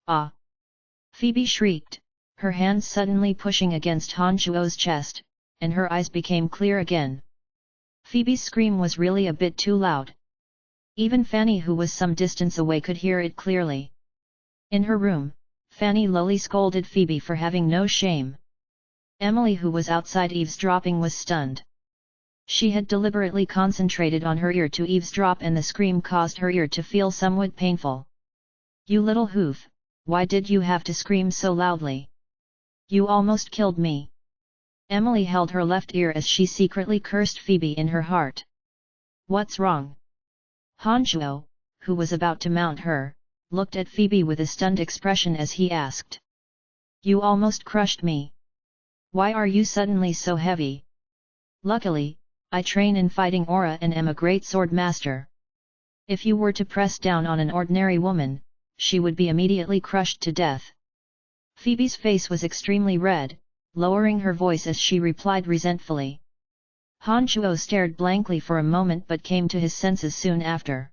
Ah! Phoebe shrieked, her hands suddenly pushing against Han Shuo's chest, and her eyes became clear again. Phoebe's scream was really a bit too loud. Even Fanny, who was some distance away, could hear it clearly. In her room, Fanny lowly scolded Phoebe for having no shame. Emily, who was outside eavesdropping, was stunned. She had deliberately concentrated on her ear to eavesdrop, and the scream caused her ear to feel somewhat painful. "You little hoof, why did you have to scream so loudly? You almost killed me." Emily held her left ear as she secretly cursed Phoebe in her heart. "What's wrong?" Han Shuo, who was about to mount her, looked at Phoebe with a stunned expression as he asked. "You almost crushed me. Why are you suddenly so heavy?" "Luckily, I train in fighting aura and am a great sword master. If you were to press down on an ordinary woman, she would be immediately crushed to death." Phoebe's face was extremely red, lowering her voice as she replied resentfully. Han Shuo stared blankly for a moment but came to his senses soon after.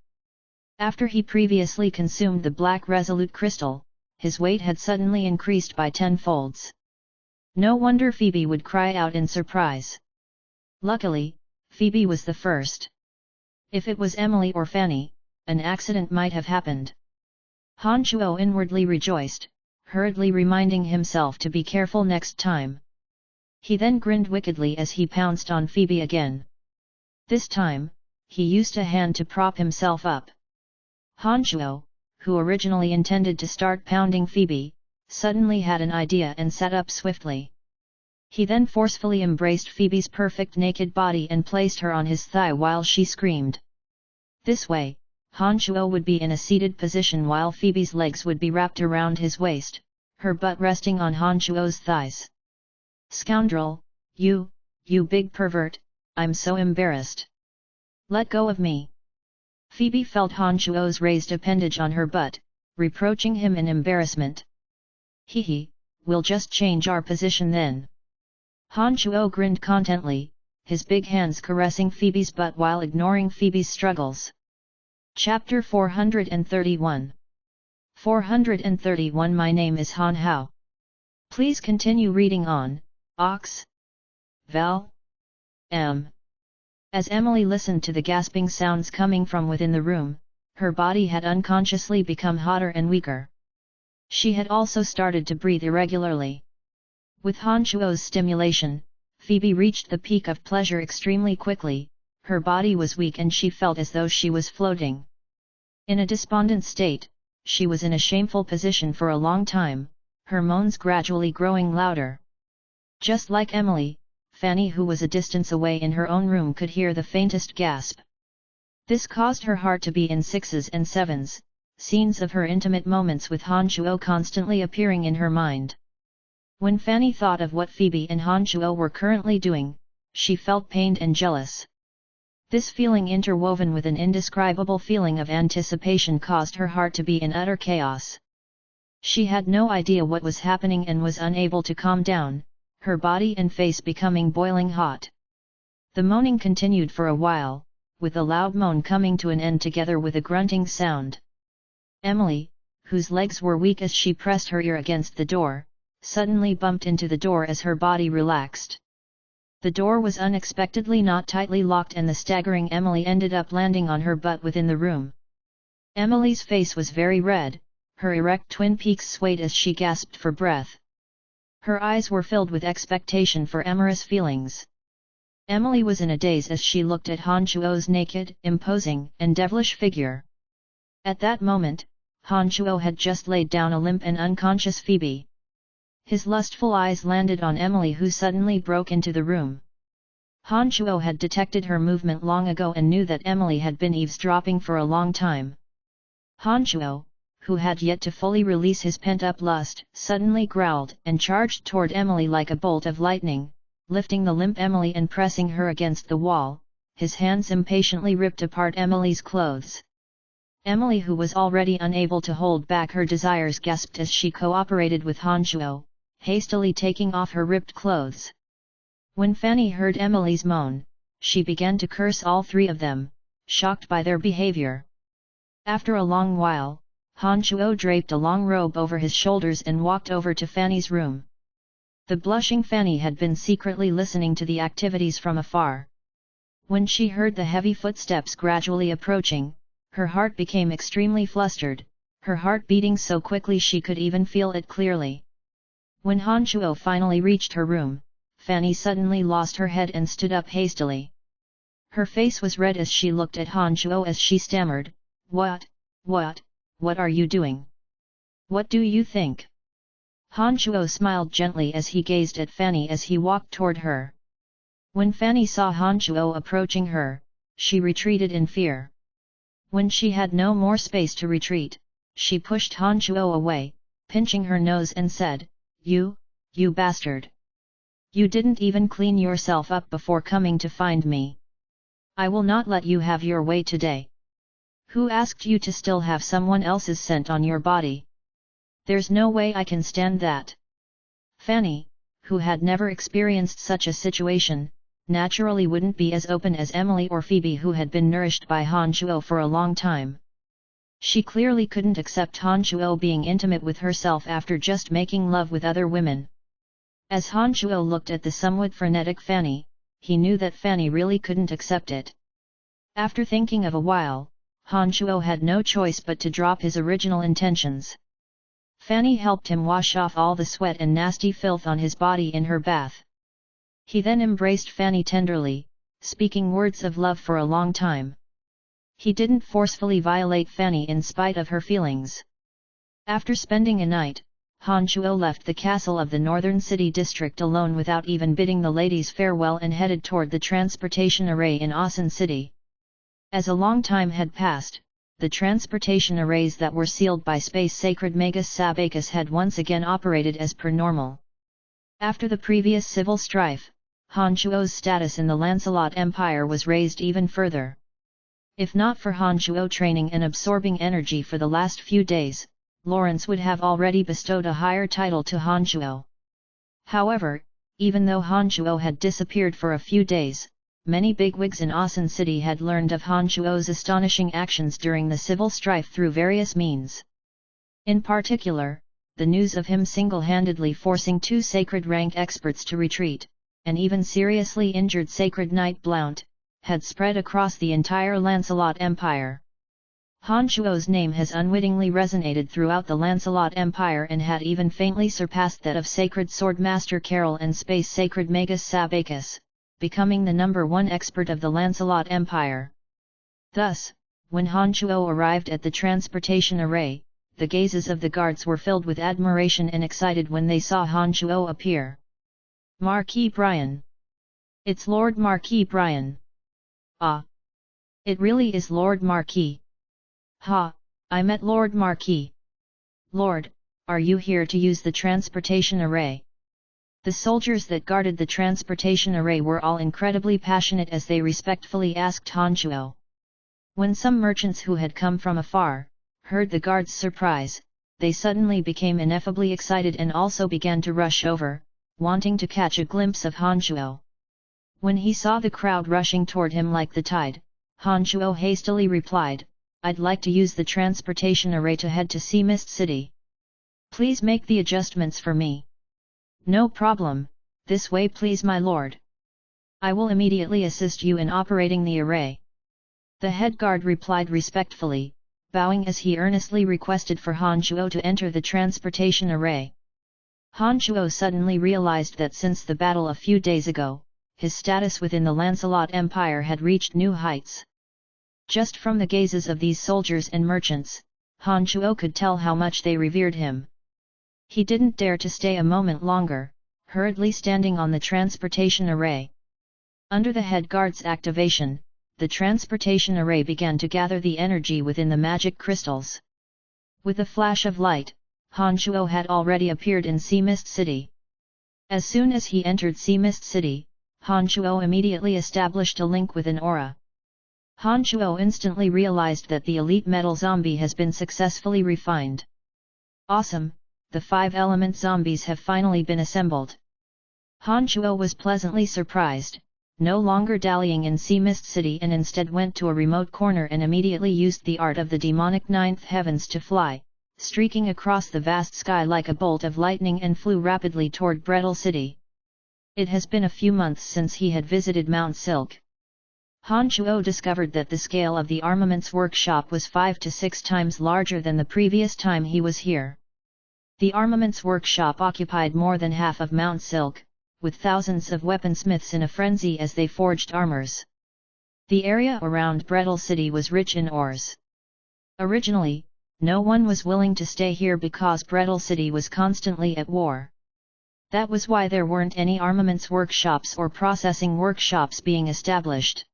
After he previously consumed the black resolute crystal, his weight had suddenly increased by 10 folds. No wonder Phoebe would cry out in surprise. Luckily, Phoebe was the first. If it was Emily or Fanny, an accident might have happened. Han Shuo inwardly rejoiced, hurriedly reminding himself to be careful next time. He then grinned wickedly as he pounced on Phoebe again. This time, he used a hand to prop himself up. Han Shuo, who originally intended to start pounding Phoebe, suddenly had an idea and sat up swiftly. He then forcefully embraced Phoebe's perfect naked body and placed her on his thigh while she screamed. This way, Han Shuo would be in a seated position while Phoebe's legs would be wrapped around his waist, her butt resting on Han Shuo's thighs. "Scoundrel, you big pervert, I'm so embarrassed. Let go of me." Phoebe felt Han Shuo's raised appendage on her butt, reproaching him in embarrassment. "Hee, we'll just change our position then." Han Shuo grinned contently, his big hands caressing Phoebe's butt while ignoring Phoebe's struggles. Chapter 431. 431 My name is Han Hao. Please continue reading on, Ox. Val. M. As Emily listened to the gasping sounds coming from within the room, her body had unconsciously become hotter and weaker. She had also started to breathe irregularly. With Han Shuo's stimulation, Phoebe reached the peak of pleasure extremely quickly. Her body was weak and she felt as though she was floating. In a despondent state, she was in a shameful position for a long time, her moans gradually growing louder. Just like Emily, Fanny, who was a distance away in her own room, could hear the faintest gasp. This caused her heart to beat in sixes and sevens, scenes of her intimate moments with Han Shuo constantly appearing in her mind. When Fanny thought of what Phoebe and Han Shuo were currently doing, she felt pained and jealous. This feeling, interwoven with an indescribable feeling of anticipation, caused her heart to be in utter chaos. She had no idea what was happening and was unable to calm down, her body and face becoming boiling hot. The moaning continued for a while, with a loud moan coming to an end together with a grunting sound. Emily, whose legs were weak as she pressed her ear against the door, suddenly bumped into the door as her body relaxed. The door was unexpectedly not tightly locked and the staggering Emily ended up landing on her butt within the room. Emily's face was very red, her erect twin peaks swayed as she gasped for breath. Her eyes were filled with expectation for amorous feelings. Emily was in a daze as she looked at Han Shuo's naked, imposing, and devilish figure. At that moment, Han Shuo had just laid down a limp and unconscious Phoebe. His lustful eyes landed on Emily, who suddenly broke into the room. Han Shuo had detected her movement long ago and knew that Emily had been eavesdropping for a long time. Han Shuo, who had yet to fully release his pent-up lust, suddenly growled and charged toward Emily like a bolt of lightning, lifting the limp Emily and pressing her against the wall. His hands impatiently ripped apart Emily's clothes. Emily, who was already unable to hold back her desires, gasped as she cooperated with Han Shuo, hastily taking off her ripped clothes. When Fanny heard Emily's moan, she began to curse all three of them, shocked by their behavior. After a long while, Han Chuo draped a long robe over his shoulders and walked over to Fanny's room. The blushing Fanny had been secretly listening to the activities from afar. When she heard the heavy footsteps gradually approaching, her heart became extremely flustered, her heart beating so quickly she could even feel it clearly. When Han Chuo finally reached her room, Fanny suddenly lost her head and stood up hastily. Her face was red as she looked at Han Chuo as she stammered, What are you doing? What do you think?" Han Chuo smiled gently as he gazed at Fanny as he walked toward her. When Fanny saw Han Chuo approaching her, she retreated in fear. When she had no more space to retreat, she pushed Han Chuo away, pinching her nose and said, You bastard! You didn't even clean yourself up before coming to find me. I will not let you have your way today. Who asked you to still have someone else's scent on your body? There's no way I can stand that." Fanny, who had never experienced such a situation, naturally wouldn't be as open as Emily or Phoebe, who had been nourished by Han Chuo for a long time. She clearly couldn't accept Han Chuo being intimate with herself after just making love with other women. As Han Chuo looked at the somewhat frenetic Fanny, he knew that Fanny really couldn't accept it. After thinking of a while, Han Chuo had no choice but to drop his original intentions. Fanny helped him wash off all the sweat and nasty filth on his body in her bath. He then embraced Fanny tenderly, speaking words of love for a long time. He didn't forcefully violate Fanny in spite of her feelings. After spending a night, Han Chuo left the castle of the northern city district alone without even bidding the ladies farewell and headed toward the transportation array in Asan City. As a long time had passed, the transportation arrays that were sealed by space sacred Magus Sabacus had once again operated as per normal. After the previous civil strife, Han Chuo's status in the Lancelot Empire was raised even further. If not for Han Chuo training and absorbing energy for the last few days, Lawrence would have already bestowed a higher title to Han Chuo. However, even though Han Chuo had disappeared for a few days, many bigwigs in Asan City had learned of Han Chuo's astonishing actions during the civil strife through various means. In particular, the news of him single-handedly forcing 2 sacred rank experts to retreat, and even seriously injured Sacred Knight Blount, had spread across the entire Lancelot Empire. Han Chuo's name has unwittingly resonated throughout the Lancelot Empire and had even faintly surpassed that of Sacred Sword Master Carol and Space Sacred Magus Sabacus, becoming the #1 expert of the Lancelot Empire. Thus, when Han Chuo arrived at the transportation array, the gazes of the guards were filled with admiration and excited when they saw Han Chuo appear. "Marquis Brian! It's Lord Marquis Brian! Ah! It really is Lord Marquis! Ha! I met Lord Marquis! Lord, are you here to use the transportation array?" The soldiers that guarded the transportation array were all incredibly passionate as they respectfully asked Han Chuo. When some merchants who had come from afar heard the guards' surprise, they suddenly became ineffably excited and also began to rush over, wanting to catch a glimpse of Han Chuo. When he saw the crowd rushing toward him like the tide, Han Chuo hastily replied, "I'd like to use the transportation array to head to Sea Mist City. Please make the adjustments for me." "No problem, this way please my lord. I will immediately assist you in operating the array." The head guard replied respectfully, bowing as he earnestly requested for Han Chuo to enter the transportation array. Han Chuo suddenly realized that since the battle a few days ago, his status within the Lancelot Empire had reached new heights. Just from the gazes of these soldiers and merchants, Han Chuo could tell how much they revered him. He didn't dare to stay a moment longer, hurriedly standing on the transportation array. Under the head guard's activation, the transportation array began to gather the energy within the magic crystals. With a flash of light, Han Chuo had already appeared in Sea Mist City. As soon as he entered Sea Mist City, Han Chuo immediately established a link with an aura. Han Chuo instantly realized that the elite metal zombie has been successfully refined. Awesome, the 5-element zombies have finally been assembled. Han Chuo was pleasantly surprised, no longer dallying in Sea Mist City and instead went to a remote corner and immediately used the art of the demonic ninth heavens to fly, streaking across the vast sky like a bolt of lightning and flew rapidly toward Brettle City. It has been a few months since he had visited Mount Silk. Han Chuo discovered that the scale of the armaments workshop was 5 to 6 times larger than the previous time he was here. The armaments workshop occupied more than half of Mount Silk, with thousands of weaponsmiths in a frenzy as they forged armors. The area around Brettle City was rich in ores. Originally, no one was willing to stay here because Brettle City was constantly at war. That was why there weren't any armaments workshops or processing workshops being established.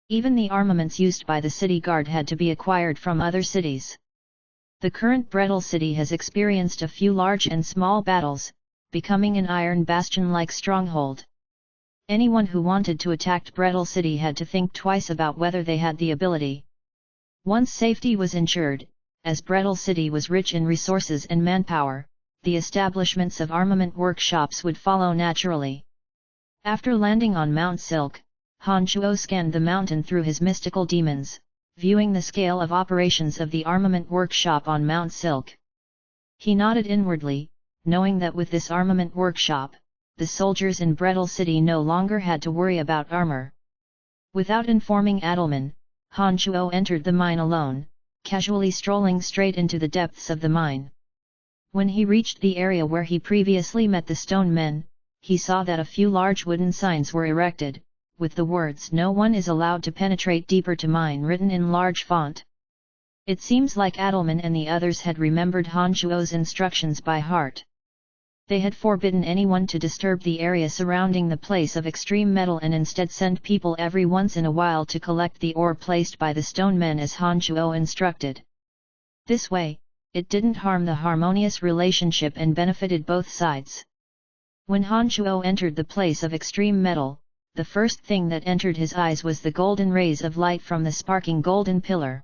Even the armaments used by the city guard had to be acquired from other cities. The current Brettle City has experienced a few large and small battles, becoming an iron bastion-like stronghold. Anyone who wanted to attack Brettle City had to think twice about whether they had the ability. Once safety was ensured, as Brettle City was rich in resources and manpower, the establishments of armament workshops would follow naturally. After landing on Mount Silk, Han Chuo scanned the mountain through his mystical demons, viewing the scale of operations of the armament workshop on Mount Silk. He nodded inwardly, knowing that with this armament workshop, the soldiers in Brettle City no longer had to worry about armor. Without informing Adelman, Han Chuo entered the mine alone, casually strolling straight into the depths of the mine. When he reached the area where he previously met the stone men, he saw that a few large wooden signs were erected, with the words "No one is allowed to penetrate deeper to mine" written in large font. It seems like Adelman and the others had remembered Han Chuo's instructions by heart. They had forbidden anyone to disturb the area surrounding the place of extreme metal and instead sent people every once in a while to collect the ore placed by the stone men as Han Chuo instructed. This way, it didn't harm the harmonious relationship and benefited both sides. When Han Chuo entered the place of extreme metal, the first thing that entered his eyes was the golden rays of light from the sparking golden pillar.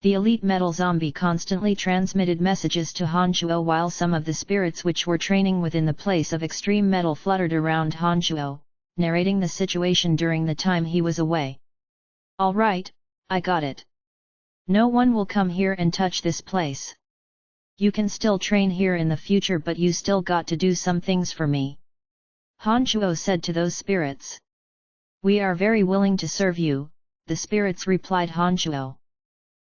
The elite metal zombie constantly transmitted messages to Han Chuo while some of the spirits which were training within the place of extreme metal fluttered around Han Chuo, narrating the situation during the time he was away. "All right, I got it. No one will come here and touch this place. You can still train here in the future, but you still got to do some things for me," Han Chuo said to those spirits. "We are very willing to serve you," the spirits replied Han Chuo.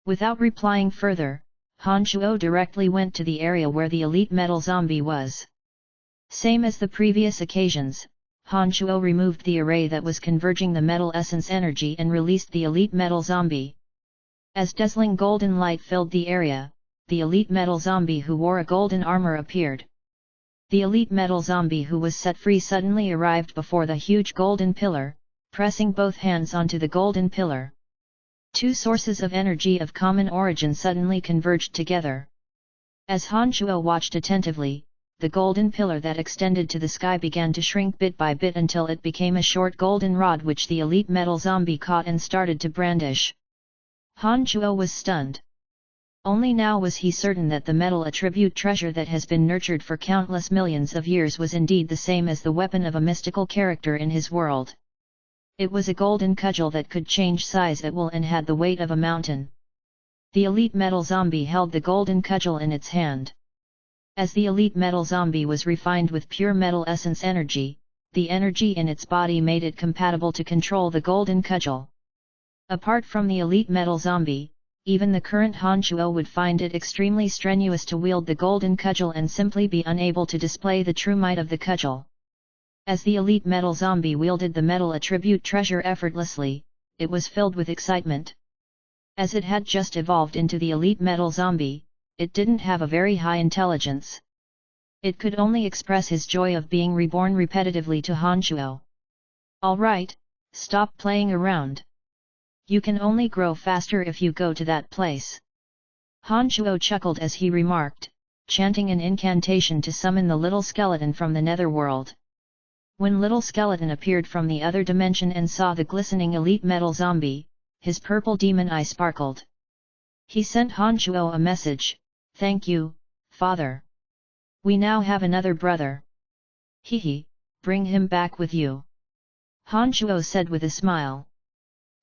Without replying further, Han Chuo directly went to the area where the elite metal zombie was. Same as the previous occasions, Han Chuo removed the array that was converging the metal essence energy and released the elite metal zombie. As dazzling golden light filled the area, the elite metal zombie who wore a golden armor appeared. The elite metal zombie who was set free suddenly arrived before the huge golden pillar, pressing both hands onto the golden pillar. Two sources of energy of common origin suddenly converged together. As Han Chuo watched attentively, the golden pillar that extended to the sky began to shrink bit by bit until it became a short golden rod which the elite metal zombie caught and started to brandish. Han Chuo was stunned. Only now was he certain that the metal attribute treasure that has been nurtured for countless millions of years was indeed the same as the weapon of a mystical character in his world. It was a golden cudgel that could change size at will and had the weight of a mountain. The elite metal zombie held the golden cudgel in its hand. As the elite metal zombie was refined with pure metal essence energy, the energy in its body made it compatible to control the golden cudgel. Apart from the elite metal zombie, even the current Han Chuo would find it extremely strenuous to wield the golden cudgel and simply be unable to display the true might of the cudgel. As the elite metal zombie wielded the metal attribute treasure effortlessly, it was filled with excitement. As it had just evolved into the elite metal zombie, it didn't have a very high intelligence. It could only express his joy of being reborn repetitively to Han Chuo. "All right, stop playing around. You can only grow faster if you go to that place." Han Chuo chuckled as he remarked, chanting an incantation to summon the little skeleton from the netherworld. When little skeleton appeared from the other dimension and saw the glistening elite metal zombie, his purple demon eye sparkled. He sent Han Chuo a message, "Thank you, father. We now have another brother. Hehe, bring him back with you," Han Chuo said with a smile.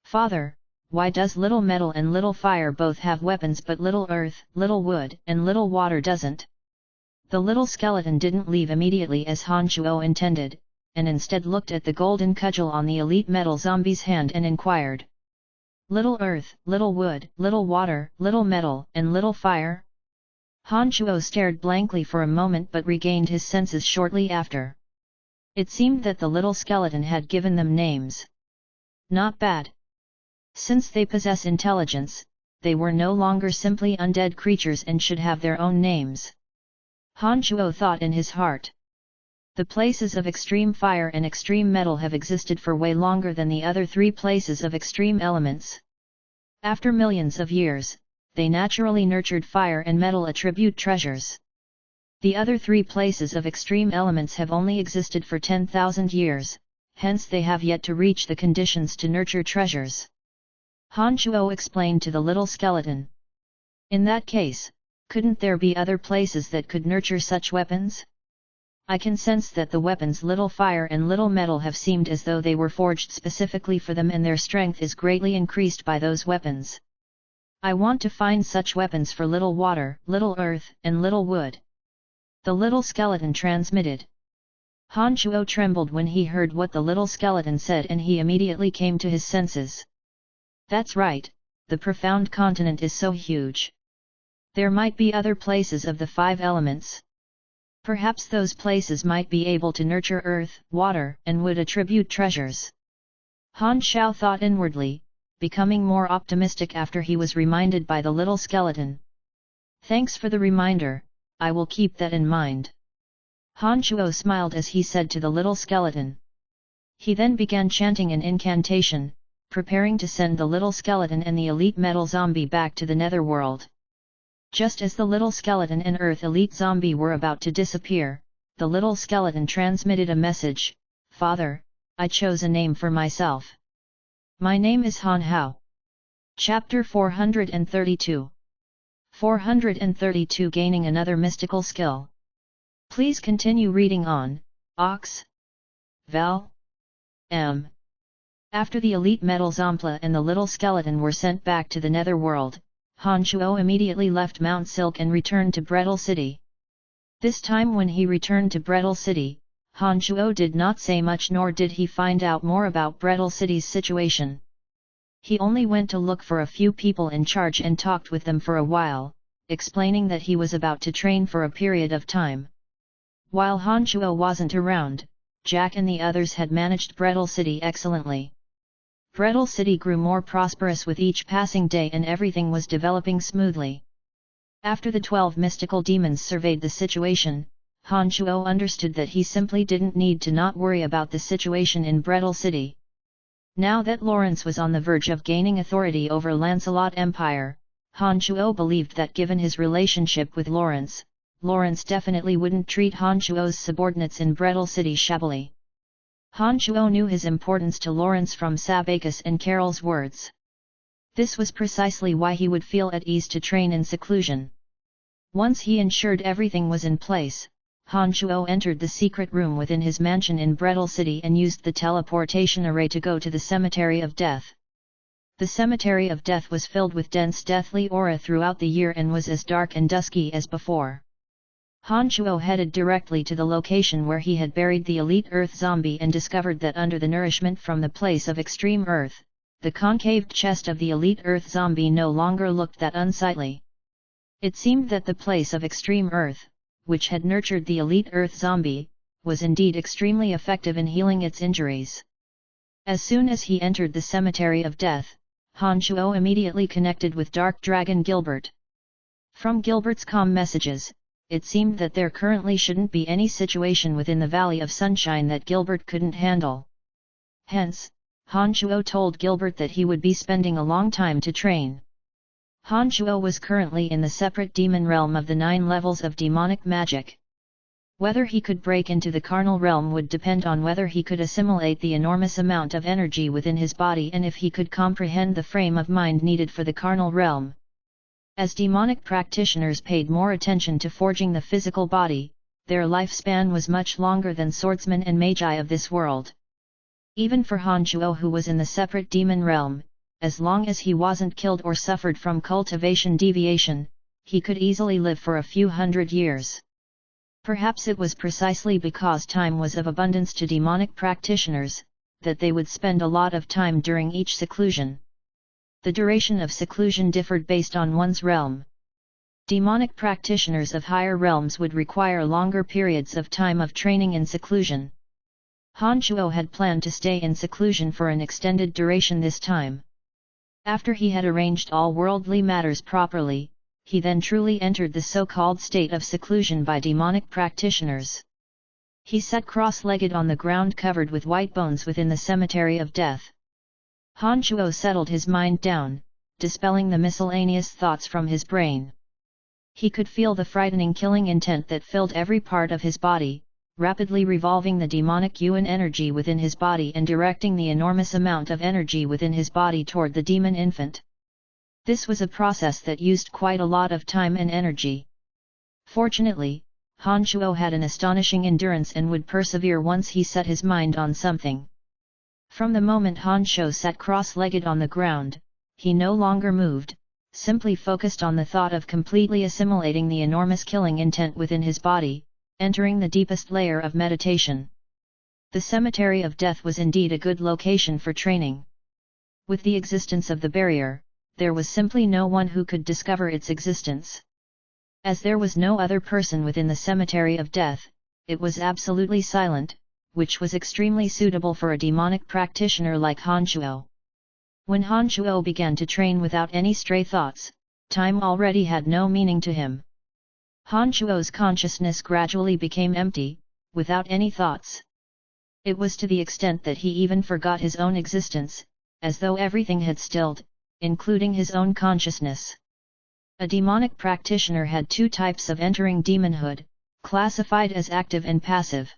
"Father, why does little metal and little fire both have weapons but little earth, little wood, and little water doesn't? The little skeleton didn't leave immediately as Han Shuo intended, and instead looked at the golden cudgel on the elite metal zombie's hand and inquired. Little earth, little wood, little water, little metal, and little fire? Han Shuo stared blankly for a moment but regained his senses shortly after. It seemed that the little skeleton had given them names. Not bad. Since they possess intelligence, they were no longer simply undead creatures and should have their own names. Han Shuo thought in his heart. The places of extreme fire and extreme metal have existed for way longer than the other three places of extreme elements. After millions of years, they naturally nurtured fire and metal attribute treasures. The other three places of extreme elements have only existed for 10,000 years, hence they have yet to reach the conditions to nurture treasures. Han Shuo explained to the little skeleton. In that case, couldn't there be other places that could nurture such weapons? I can sense that the weapons little fire and little metal have seemed as though they were forged specifically for them and their strength is greatly increased by those weapons. I want to find such weapons for little water, little earth, and little wood. The little skeleton transmitted. Han Shuo trembled when he heard what the little skeleton said and he immediately came to his senses. That's right, the profound continent is so huge. There might be other places of the five elements. Perhaps those places might be able to nurture earth, water, and wood attribute treasures. Han Shuo thought inwardly, becoming more optimistic after he was reminded by the little skeleton. Thanks for the reminder, I will keep that in mind. Han Shuo smiled as he said to the little skeleton. He then began chanting an incantation, preparing to send the little skeleton and the elite metal zombie back to the netherworld. Just as the little skeleton and earth elite zombie were about to disappear, the little skeleton transmitted a message. Father, I chose a name for myself. My name is Han Hao. Chapter 432. 432 Gaining another mystical skill. Please continue reading on, Ox. Val. M. After the elite metal zombie and the little skeleton were sent back to the netherworld, Han Shuo immediately left Mount Silk and returned to Brettle City. This time when he returned to Brettle City, Han Shuo did not say much nor did he find out more about Brettle City's situation. He only went to look for a few people in charge and talked with them for a while, explaining that he was about to train for a period of time. While Han Shuo wasn't around, Jack and the others had managed Brettle City excellently. Brettle City grew more prosperous with each passing day and everything was developing smoothly. After the 12 mystical demons surveyed the situation, Han Shuo understood that he simply didn't need to not worry about the situation in Brettle City. Now that Lawrence was on the verge of gaining authority over Lancelot Empire, Han Shuo believed that given his relationship with Lawrence, Lawrence definitely wouldn't treat Han Shuo's subordinates in Brettle City shabbily. Han Shuo knew his importance to Lawrence from Sabacus and Carol's words. This was precisely why he would feel at ease to train in seclusion. Once he ensured everything was in place, Han Shuo entered the secret room within his mansion in Brettle City and used the teleportation array to go to the Cemetery of Death. The Cemetery of Death was filled with dense deathly aura throughout the year and was as dark and dusky as before. Han Shuo headed directly to the location where he had buried the elite Earth zombie and discovered that under the nourishment from the place of extreme Earth, the concaved chest of the elite Earth zombie no longer looked that unsightly. It seemed that the place of extreme Earth, which had nurtured the elite Earth zombie, was indeed extremely effective in healing its injuries. As soon as he entered the Cemetery of Death, Han Shuo immediately connected with Dark Dragon Gilbert. From Gilbert's comm messages, it seemed that there currently shouldn't be any situation within the Valley of Sunshine that Gilbert couldn't handle. Hence, Han Shuo told Gilbert that he would be spending a long time to train. Han Shuo was currently in the separate demon realm of the 9 levels of demonic magic. Whether he could break into the carnal realm would depend on whether he could assimilate the enormous amount of energy within his body and if he could comprehend the frame of mind needed for the carnal realm. As demonic practitioners paid more attention to forging the physical body, their lifespan was much longer than swordsmen and magi of this world. Even for Han Shuo who was in the separate demon realm, as long as he wasn't killed or suffered from cultivation deviation, he could easily live for a few hundred years. Perhaps it was precisely because time was of abundance to demonic practitioners, that they would spend a lot of time during each seclusion. The duration of seclusion differed based on one's realm. Demonic practitioners of higher realms would require longer periods of time of training in seclusion. Han Shuo had planned to stay in seclusion for an extended duration this time. After he had arranged all worldly matters properly, he then truly entered the so-called state of seclusion by demonic practitioners. He sat cross-legged on the ground covered with white bones within the cemetery of death. Han Shuo settled his mind down, dispelling the miscellaneous thoughts from his brain. He could feel the frightening killing intent that filled every part of his body, rapidly revolving the demonic yuan energy within his body and directing the enormous amount of energy within his body toward the demon infant. This was a process that used quite a lot of time and energy. Fortunately, Han Shuo had an astonishing endurance and would persevere once he set his mind on something. From the moment Han Shuo sat cross-legged on the ground, he no longer moved, simply focused on the thought of completely assimilating the enormous killing intent within his body, entering the deepest layer of meditation. The cemetery of death was indeed a good location for training. With the existence of the barrier, there was simply no one who could discover its existence. As there was no other person within the cemetery of death, it was absolutely silent, which was extremely suitable for a demonic practitioner like Han Shuo. When Han Shuo began to train without any stray thoughts, time already had no meaning to him. Han Shuo's consciousness gradually became empty, without any thoughts. It was to the extent that he even forgot his own existence, as though everything had stilled, including his own consciousness. A demonic practitioner had two types of entering demonhood, classified as active and passive.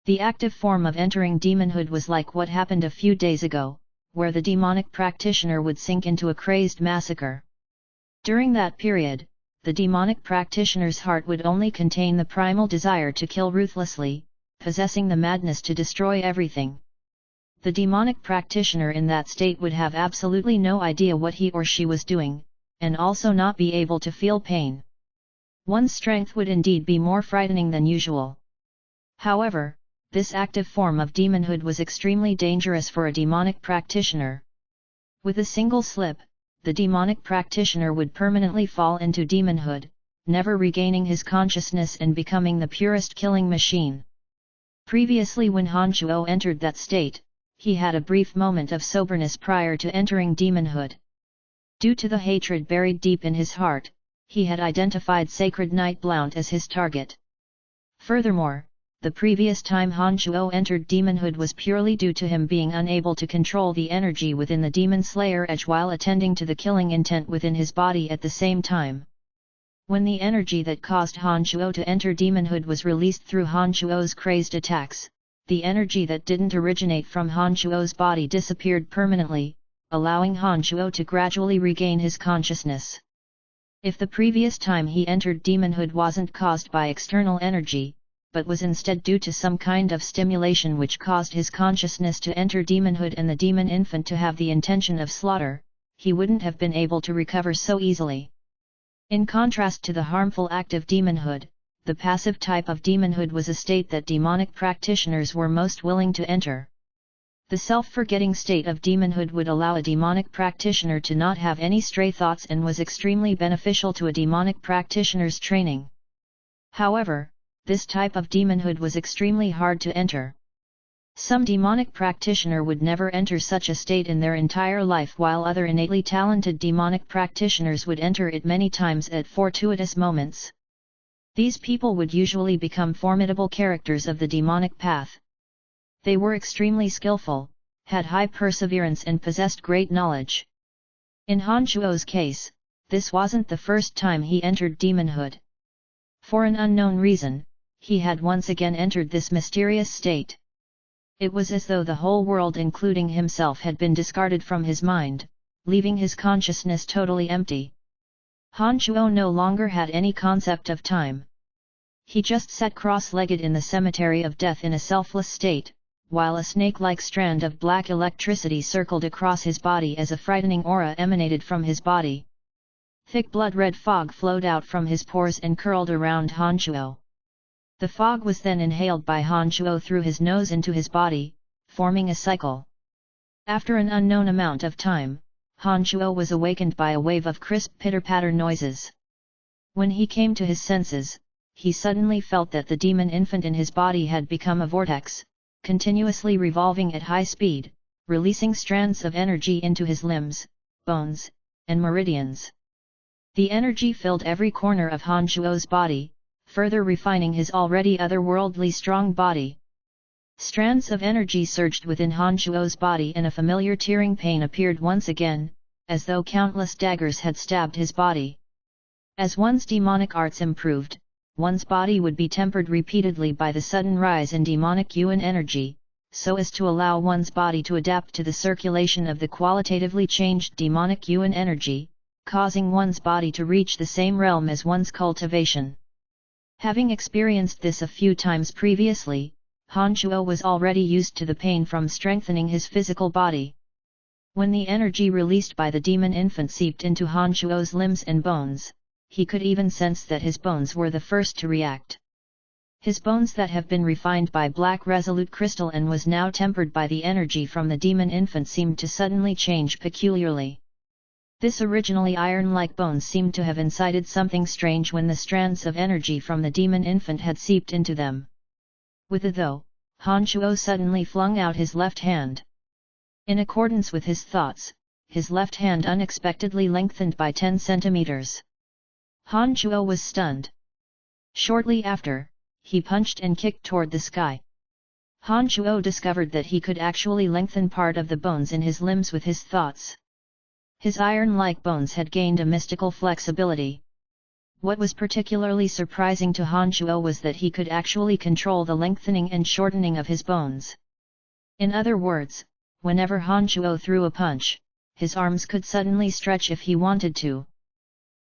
The active form of entering demonhood was like what happened a few days ago, where the demonic practitioner would sink into a crazed massacre. During that period, the demonic practitioner's heart would only contain the primal desire to kill ruthlessly, possessing the madness to destroy everything. The demonic practitioner in that state would have absolutely no idea what he or she was doing, and also not be able to feel pain. One's strength would indeed be more frightening than usual. However, this active form of demonhood was extremely dangerous for a demonic practitioner. With a single slip, the demonic practitioner would permanently fall into demonhood, never regaining his consciousness and becoming the purest killing machine. Previously, when Han Shuo entered that state, he had a brief moment of soberness prior to entering demonhood. Due to the hatred buried deep in his heart, he had identified Sacred Night Blount as his target. Furthermore, the previous time Han Shuo entered demonhood was purely due to him being unable to control the energy within the demon slayer edge while attending to the killing intent within his body at the same time. When the energy that caused Han Shuo to enter demonhood was released through Han Shuo's crazed attacks, the energy that didn't originate from Han Shuo's body disappeared permanently, allowing Han Shuo to gradually regain his consciousness. If the previous time he entered demonhood wasn't caused by external energy, but was instead due to some kind of stimulation which caused his consciousness to enter demonhood and the demon infant to have the intention of slaughter, he wouldn't have been able to recover so easily. In contrast to the harmful active demonhood, the passive type of demonhood was a state that demonic practitioners were most willing to enter. The self-forgetting state of demonhood would allow a demonic practitioner to not have any stray thoughts and was extremely beneficial to a demonic practitioner's training. However, this type of demonhood was extremely hard to enter. Some demonic practitioner would never enter such a state in their entire life, while other innately talented demonic practitioners would enter it many times at fortuitous moments. These people would usually become formidable characters of the demonic path. They were extremely skillful, had high perseverance and possessed great knowledge. In Han Shuo's case, this wasn't the first time he entered demonhood. For an unknown reason, he had once again entered this mysterious state. It was as though the whole world including himself had been discarded from his mind, leaving his consciousness totally empty. Han Shuo no longer had any concept of time. He just sat cross-legged in the cemetery of death in a selfless state, while a snake-like strand of black electricity circled across his body as a frightening aura emanated from his body. Thick blood-red fog flowed out from his pores and curled around Han Shuo. The fog was then inhaled by Han Shuo through his nose into his body, forming a cycle. After an unknown amount of time, Han Shuo was awakened by a wave of crisp pitter-patter noises. When he came to his senses, he suddenly felt that the demon infant in his body had become a vortex, continuously revolving at high speed, releasing strands of energy into his limbs, bones, and meridians. The energy filled every corner of Han Shuo's body, further refining his already otherworldly strong body. Strands of energy surged within Han Shuo's body and a familiar tearing pain appeared once again, as though countless daggers had stabbed his body. As one's demonic arts improved, one's body would be tempered repeatedly by the sudden rise in demonic yuan energy, so as to allow one's body to adapt to the circulation of the qualitatively changed demonic yuan energy, causing one's body to reach the same realm as one's cultivation. Having experienced this a few times previously, Han Shuo was already used to the pain from strengthening his physical body. When the energy released by the demon infant seeped into Han Shuo's limbs and bones, he could even sense that his bones were the first to react. His bones that have been refined by black resolute crystal and was now tempered by the energy from the demon infant seemed to suddenly change peculiarly. This originally iron-like bones seemed to have incited something strange when the strands of energy from the demon infant had seeped into them. With a though, Han Shuo suddenly flung out his left hand. In accordance with his thoughts, his left hand unexpectedly lengthened by 10 centimeters. Han Shuo was stunned. Shortly after, he punched and kicked toward the sky. Han Shuo discovered that he could actually lengthen part of the bones in his limbs with his thoughts. His iron-like bones had gained a mystical flexibility. What was particularly surprising to Han Shuo was that he could actually control the lengthening and shortening of his bones. In other words, whenever Han Shuo threw a punch, his arms could suddenly stretch if he wanted to.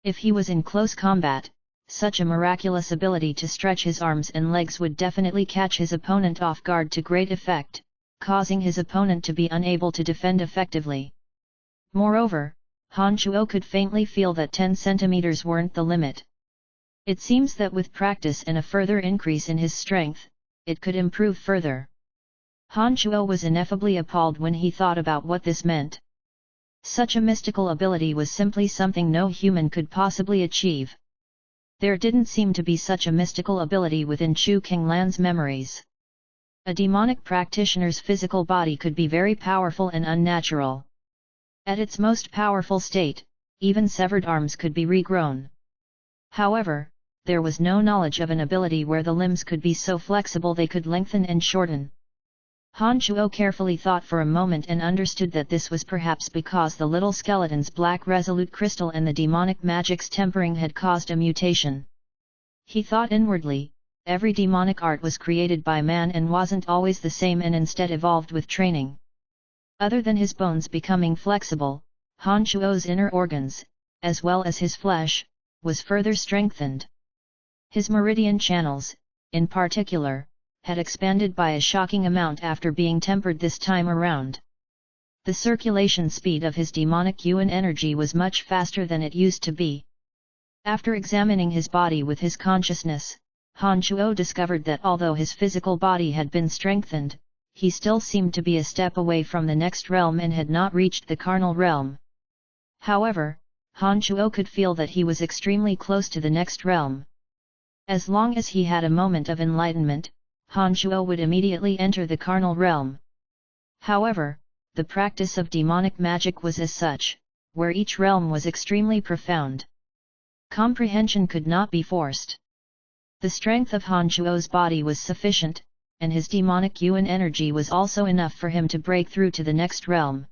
If he was in close combat, such a miraculous ability to stretch his arms and legs would definitely catch his opponent off guard to great effect, causing his opponent to be unable to defend effectively. Moreover, Han Shuo could faintly feel that 10 centimeters weren't the limit. It seems that with practice and a further increase in his strength, it could improve further. Han Shuo was ineffably appalled when he thought about what this meant. Such a mystical ability was simply something no human could possibly achieve. There didn't seem to be such a mystical ability within Chu Kinglan's memories. A demonic practitioner's physical body could be very powerful and unnatural. At its most powerful state, even severed arms could be regrown. However, there was no knowledge of an ability where the limbs could be so flexible they could lengthen and shorten. Han Shuo carefully thought for a moment and understood that this was perhaps because the little skeleton's black resolute crystal and the demonic magic's tempering had caused a mutation. He thought inwardly, every demonic art was created by man and wasn't always the same and instead evolved with training. Other than his bones becoming flexible, Han Shuo's inner organs, as well as his flesh, was further strengthened. His meridian channels, in particular, had expanded by a shocking amount after being tempered this time around. The circulation speed of his demonic yuan energy was much faster than it used to be. After examining his body with his consciousness, Han Shuo discovered that although his physical body had been strengthened, he still seemed to be a step away from the next realm and had not reached the carnal realm. However, Han Shuo could feel that he was extremely close to the next realm. As long as he had a moment of enlightenment, Han Shuo would immediately enter the carnal realm. However, the practice of demonic magic was as such, where each realm was extremely profound. Comprehension could not be forced. The strength of Han Shuo's body was sufficient, and his demonic yuan energy was also enough for him to break through to the next realm.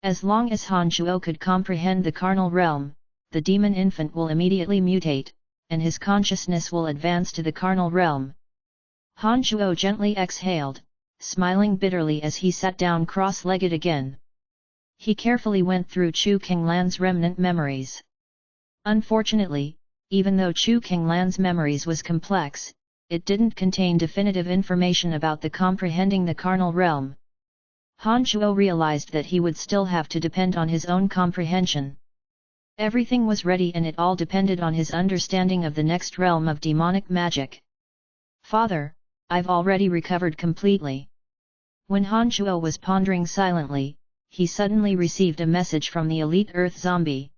As long as Han Shuo could comprehend the carnal realm, the demon infant will immediately mutate, and his consciousness will advance to the carnal realm. Han Shuo gently exhaled, smiling bitterly as he sat down cross-legged again. He carefully went through Chu Kinglan's remnant memories. Unfortunately, even though Chu Kinglan's memories was complex, it didn't contain definitive information about the comprehending the carnal realm. Han Shuo realized that he would still have to depend on his own comprehension. Everything was ready and it all depended on his understanding of the next realm of demonic magic. Father, I've already recovered completely. When Han Shuo was pondering silently, he suddenly received a message from the elite Earth zombie.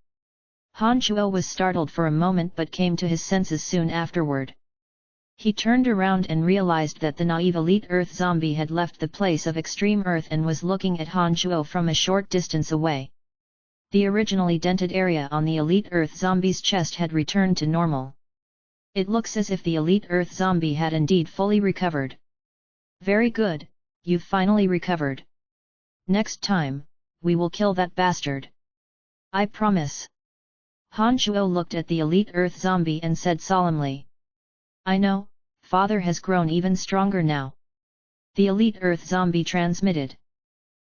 Han Shuo was startled for a moment but came to his senses soon afterward. He turned around and realized that the naive elite Earth zombie had left the place of extreme Earth and was looking at Han Shuo from a short distance away. The originally dented area on the elite Earth zombie's chest had returned to normal. It looks as if the elite Earth zombie had indeed fully recovered. Very good, you've finally recovered. Next time, we will kill that bastard. I promise. Han Shuo looked at the elite Earth zombie and said solemnly. I know, Father has grown even stronger now. The elite Earth zombie transmitted.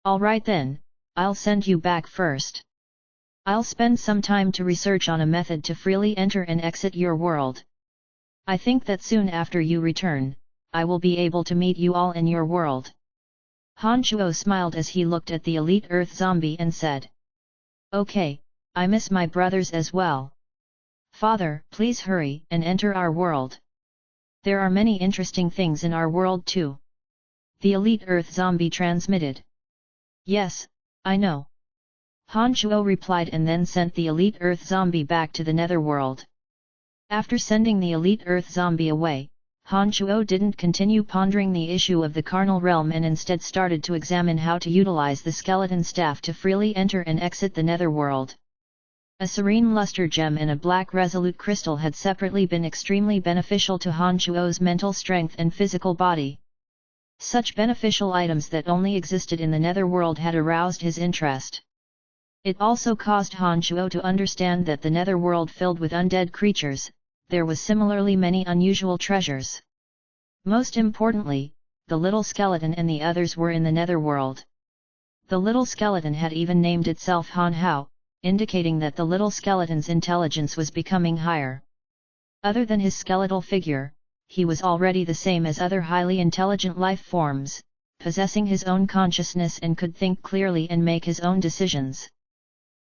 Alright then, I'll send you back first. I'll spend some time to research on a method to freely enter and exit your world. I think that soon after you return, I will be able to meet you all in your world. Han Shuo smiled as he looked at the elite Earth zombie and said. Okay, I miss my brothers as well. Father, please hurry and enter our world. There are many interesting things in our world too. The elite Earth zombie transmitted. Yes, I know. Han Shuo replied and then sent the elite Earth zombie back to the netherworld. After sending the elite Earth zombie away, Han Shuo didn't continue pondering the issue of the carnal realm and instead started to examine how to utilize the skeleton staff to freely enter and exit the netherworld. A serene luster gem and a black resolute crystal had separately been extremely beneficial to Han Shuo's mental strength and physical body. Such beneficial items that only existed in the netherworld had aroused his interest. It also caused Han Shuo to understand that the netherworld filled with undead creatures, there was similarly many unusual treasures. Most importantly, the little skeleton and the others were in the netherworld. The little skeleton had even named itself Han Hao, indicating that the little skeleton's intelligence was becoming higher. Other than his skeletal figure, he was already the same as other highly intelligent life forms, possessing his own consciousness and could think clearly and make his own decisions.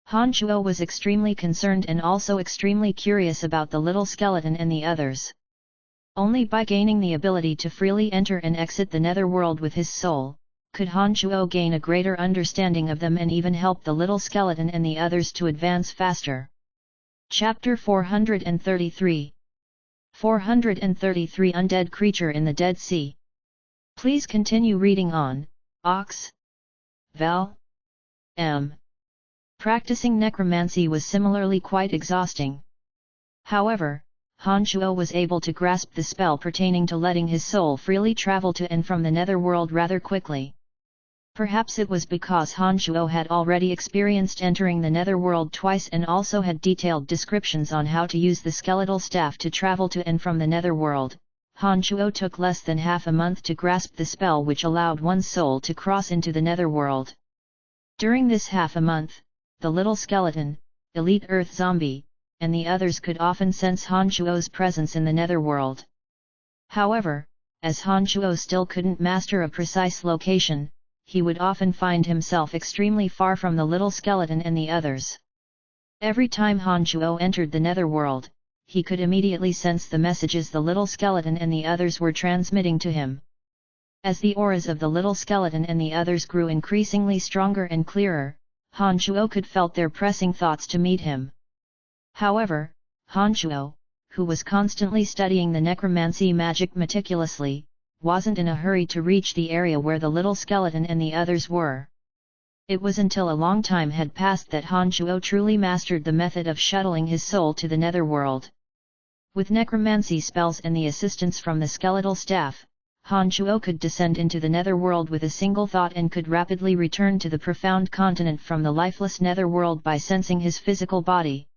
Han Shuo was extremely concerned and also extremely curious about the little skeleton and the others. Only by gaining the ability to freely enter and exit the netherworld with his soul, could Han Shuo gain a greater understanding of them and even help the little skeleton and the others to advance faster. Chapter 433 433 Undead Creature in the Dead Sea. Please continue reading on, Ox. Val. M. Practicing necromancy was similarly quite exhausting. However, Han Shuo was able to grasp the spell pertaining to letting his soul freely travel to and from the netherworld rather quickly. Perhaps it was because Han Shuo had already experienced entering the netherworld twice and also had detailed descriptions on how to use the skeletal staff to travel to and from the netherworld. Han Shuo took less than half a month to grasp the spell which allowed one's soul to cross into the netherworld. During this half a month, the little skeleton, elite Earth zombie, and the others could often sense Han Shuo's presence in the netherworld. However, as Han Shuo still couldn't master a precise location, he would often find himself extremely far from the little skeleton and the others. Every time Han Shuo entered the netherworld, he could immediately sense the messages the little skeleton and the others were transmitting to him. As the auras of the little skeleton and the others grew increasingly stronger and clearer, Han Shuo could felt their pressing thoughts to meet him. However, Han Shuo, who was constantly studying the necromancy magic meticulously, wasn't in a hurry to reach the area where the little skeleton and the others were. It was until a long time had passed that Han Shuo truly mastered the method of shuttling his soul to the netherworld. With necromancy spells and the assistance from the skeletal staff, Han Shuo could descend into the netherworld with a single thought and could rapidly return to the profound continent from the lifeless netherworld by sensing his physical body.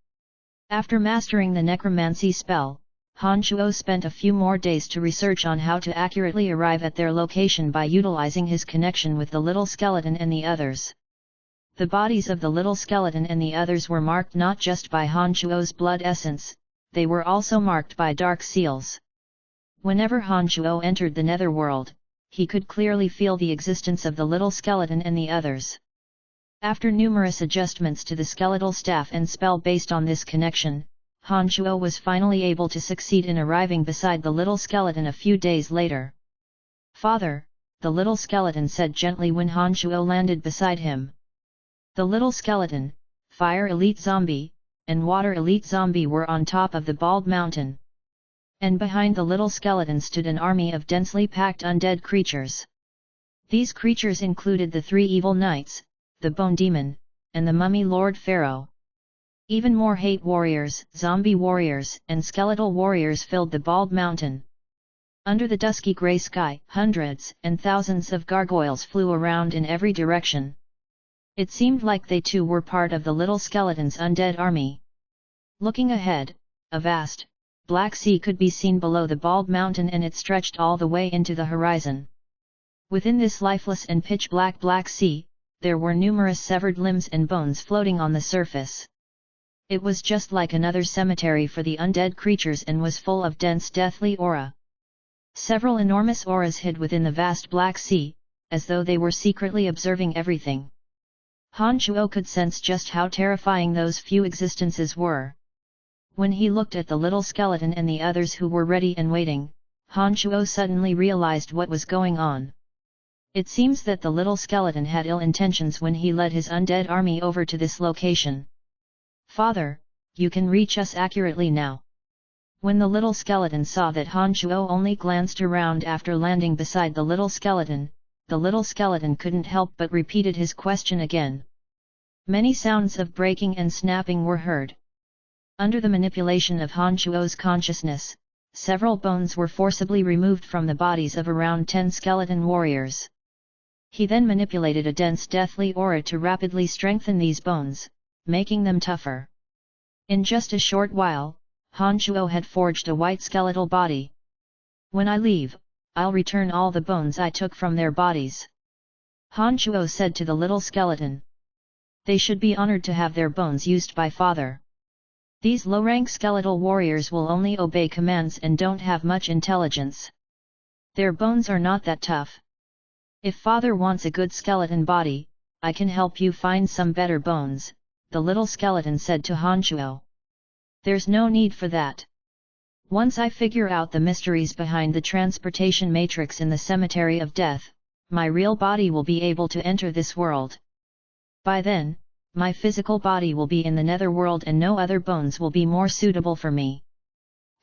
After mastering the necromancy spell, Han Shuo spent a few more days to research on how to accurately arrive at their location by utilizing his connection with the little skeleton and the others. The bodies of the little skeleton and the others were marked not just by Han Shuo's blood essence, they were also marked by dark seals. Whenever Han Shuo entered the netherworld, he could clearly feel the existence of the little skeleton and the others. After numerous adjustments to the skeletal staff and spell based on this connection, Han Shuo was finally able to succeed in arriving beside the little skeleton a few days later. "Father," the little skeleton said gently when Han Shuo landed beside him. The little skeleton, Fire Elite Zombie, and Water Elite Zombie were on top of the bald mountain. And behind the little skeleton stood an army of densely packed undead creatures. These creatures included the 3 evil knights, the Bone Demon, and the Mummy Lord Pharaoh. Even more hate warriors, zombie warriors, and skeletal warriors filled the bald mountain. Under the dusky grey sky, hundreds and thousands of gargoyles flew around in every direction. It seemed like they too were part of the little skeleton's undead army. Looking ahead, a vast, black sea could be seen below the bald mountain, and it stretched all the way into the horizon. Within this lifeless and pitch-black black sea, there were numerous severed limbs and bones floating on the surface. It was just like another cemetery for the undead creatures and was full of dense deathly aura. Several enormous auras hid within the vast black sea, as though they were secretly observing everything. Han Shuo could sense just how terrifying those few existences were. When he looked at the little skeleton and the others who were ready and waiting, Han Shuo suddenly realized what was going on. It seems that the little skeleton had ill intentions when he led his undead army over to this location. "Father, you can reach us accurately now." When the little skeleton saw that Han Shuo only glanced around after landing beside the little skeleton couldn't help but repeated his question again. Many sounds of breaking and snapping were heard. Under the manipulation of Han Shuo's consciousness, several bones were forcibly removed from the bodies of around 10 skeleton warriors. He then manipulated a dense deathly aura to rapidly strengthen these bones, making them tougher. In just a short while, Han Shuo had forged a white skeletal body. "When I leave, I'll return all the bones I took from their bodies," Han Shuo said to the little skeleton. "They should be honored to have their bones used by Father. These low-rank skeletal warriors will only obey commands and don't have much intelligence. Their bones are not that tough. If Father wants a good skeleton body, I can help you find some better bones," the little skeleton said to Han Shuo. "There's no need for that. Once I figure out the mysteries behind the transportation matrix in the cemetery of death, my real body will be able to enter this world. By then, my physical body will be in the netherworld and no other bones will be more suitable for me,"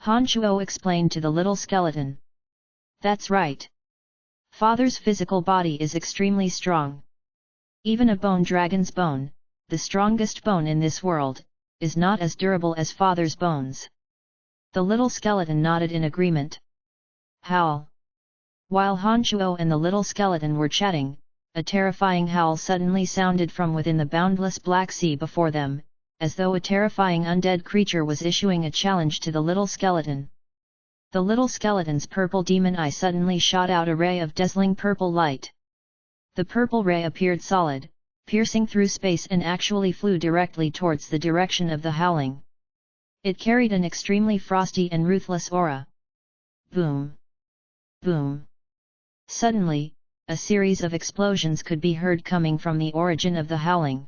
Han Shuo explained to the little skeleton. "That's right. Father's physical body is extremely strong. Even a bone dragon's bone, the strongest bone in this world, is not as durable as Father's bones." The little skeleton nodded in agreement. Howl. While Han Shuo and the little skeleton were chatting, a terrifying howl suddenly sounded from within the boundless black sea before them, as though a terrifying undead creature was issuing a challenge to the little skeleton. The little skeleton's purple demon eye suddenly shot out a ray of dazzling purple light. The purple ray appeared solid, piercing through space and actually flew directly towards the direction of the howling. It carried an extremely frosty and ruthless aura. Boom! Boom! Suddenly, a series of explosions could be heard coming from the origin of the howling.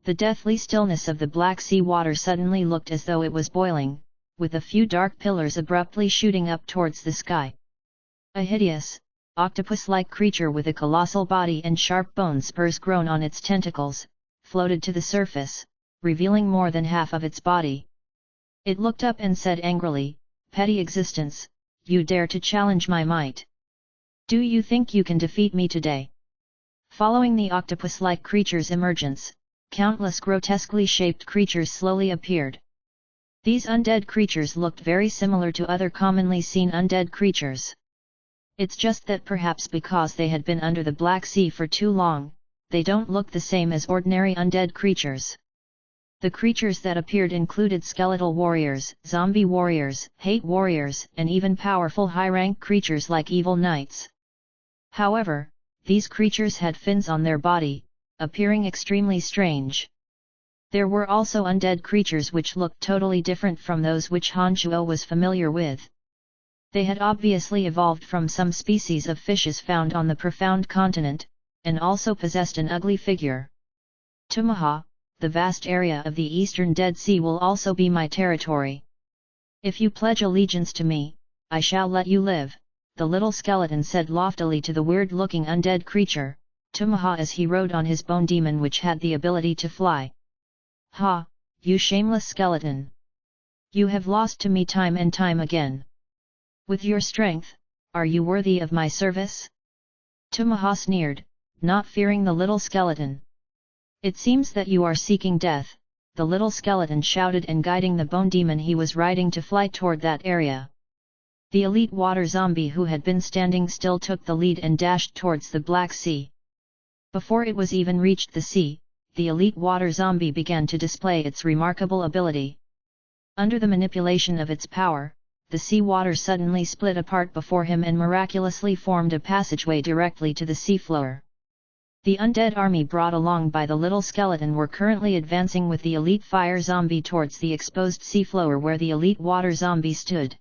The deathly stillness of the Black Sea water suddenly looked as though it was boiling, with a few dark pillars abruptly shooting up towards the sky. A hideous, octopus-like creature with a colossal body and sharp bone spurs grown on its tentacles, floated to the surface, revealing more than half of its body. It looked up and said angrily, "Petty existence, you dare to challenge my might? Do you think you can defeat me today?" Following the octopus-like creature's emergence, countless grotesquely shaped creatures slowly appeared. These undead creatures looked very similar to other commonly seen undead creatures. It's just that perhaps because they had been under the Black Sea for too long, they don't look the same as ordinary undead creatures. The creatures that appeared included skeletal warriors, zombie warriors, hate warriors, and even powerful high-rank creatures like evil knights. However, these creatures had fins on their body, appearing extremely strange. There were also undead creatures which looked totally different from those which Han Shuo was familiar with. They had obviously evolved from some species of fishes found on the profound continent, and also possessed an ugly figure. Tumaha, the vast area of the eastern Dead Sea will also be my territory. If you pledge allegiance to me, I shall let you live, the little skeleton said loftily to the weird-looking undead creature, Tumaha, as he rode on his bone demon which had the ability to fly. Ha, you shameless skeleton! You have lost to me time and time again. With your strength, are you worthy of my service? Tumaha sneered, not fearing the little skeleton. It seems that you are seeking death, the little skeleton shouted, and guiding the bone demon he was riding to fly toward that area. The elite water zombie who had been standing still took the lead and dashed towards the Black Sea. Before it was even reached the sea, the elite water zombie began to display its remarkable ability. Under the manipulation of its power, the sea water suddenly split apart before him and miraculously formed a passageway directly to the seafloor. The undead army brought along by the little skeleton were currently advancing with the elite fire zombie towards the exposed seafloor where the elite water zombie stood.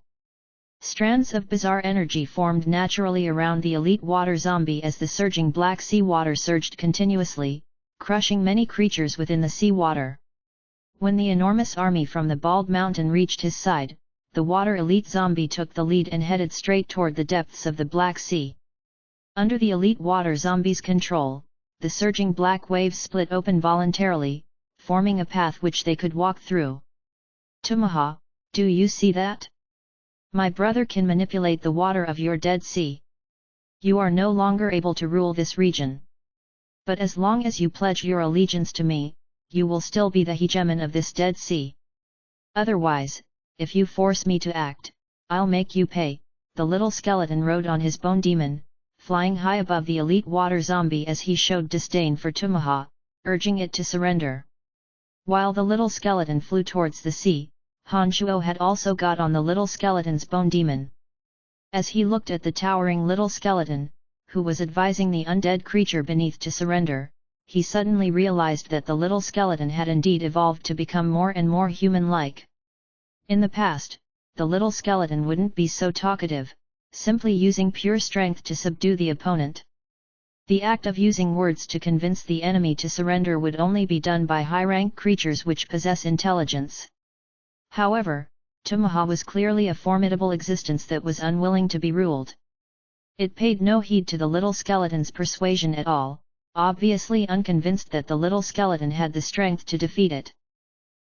Strands of bizarre energy formed naturally around the elite water zombie as the surging black sea water surged continuously, crushing many creatures within the sea water. When the enormous army from the bald mountain reached his side, the water elite zombie took the lead and headed straight toward the depths of the Black Sea. Under the elite water zombie's control, the surging black waves split open voluntarily, forming a path which they could walk through. Tumaha, do you see that? My brother can manipulate the water of your Dead Sea. You are no longer able to rule this region. But as long as you pledge your allegiance to me, you will still be the hegemon of this Dead Sea. Otherwise, if you force me to act, I'll make you pay, the little skeleton rode on his bone demon, flying high above the elite water zombie as he showed disdain for Tumaha, urging it to surrender. While the little skeleton flew towards the sea, Honshuo had also got on the little skeleton's bone demon. As he looked at the towering little skeleton, who was advising the undead creature beneath to surrender, he suddenly realized that the little skeleton had indeed evolved to become more and more human-like. In the past, the little skeleton wouldn't be so talkative, simply using pure strength to subdue the opponent. The act of using words to convince the enemy to surrender would only be done by high-rank creatures which possess intelligence. However, Tumaha was clearly a formidable existence that was unwilling to be ruled. It paid no heed to the little skeleton's persuasion at all, obviously unconvinced that the little skeleton had the strength to defeat it.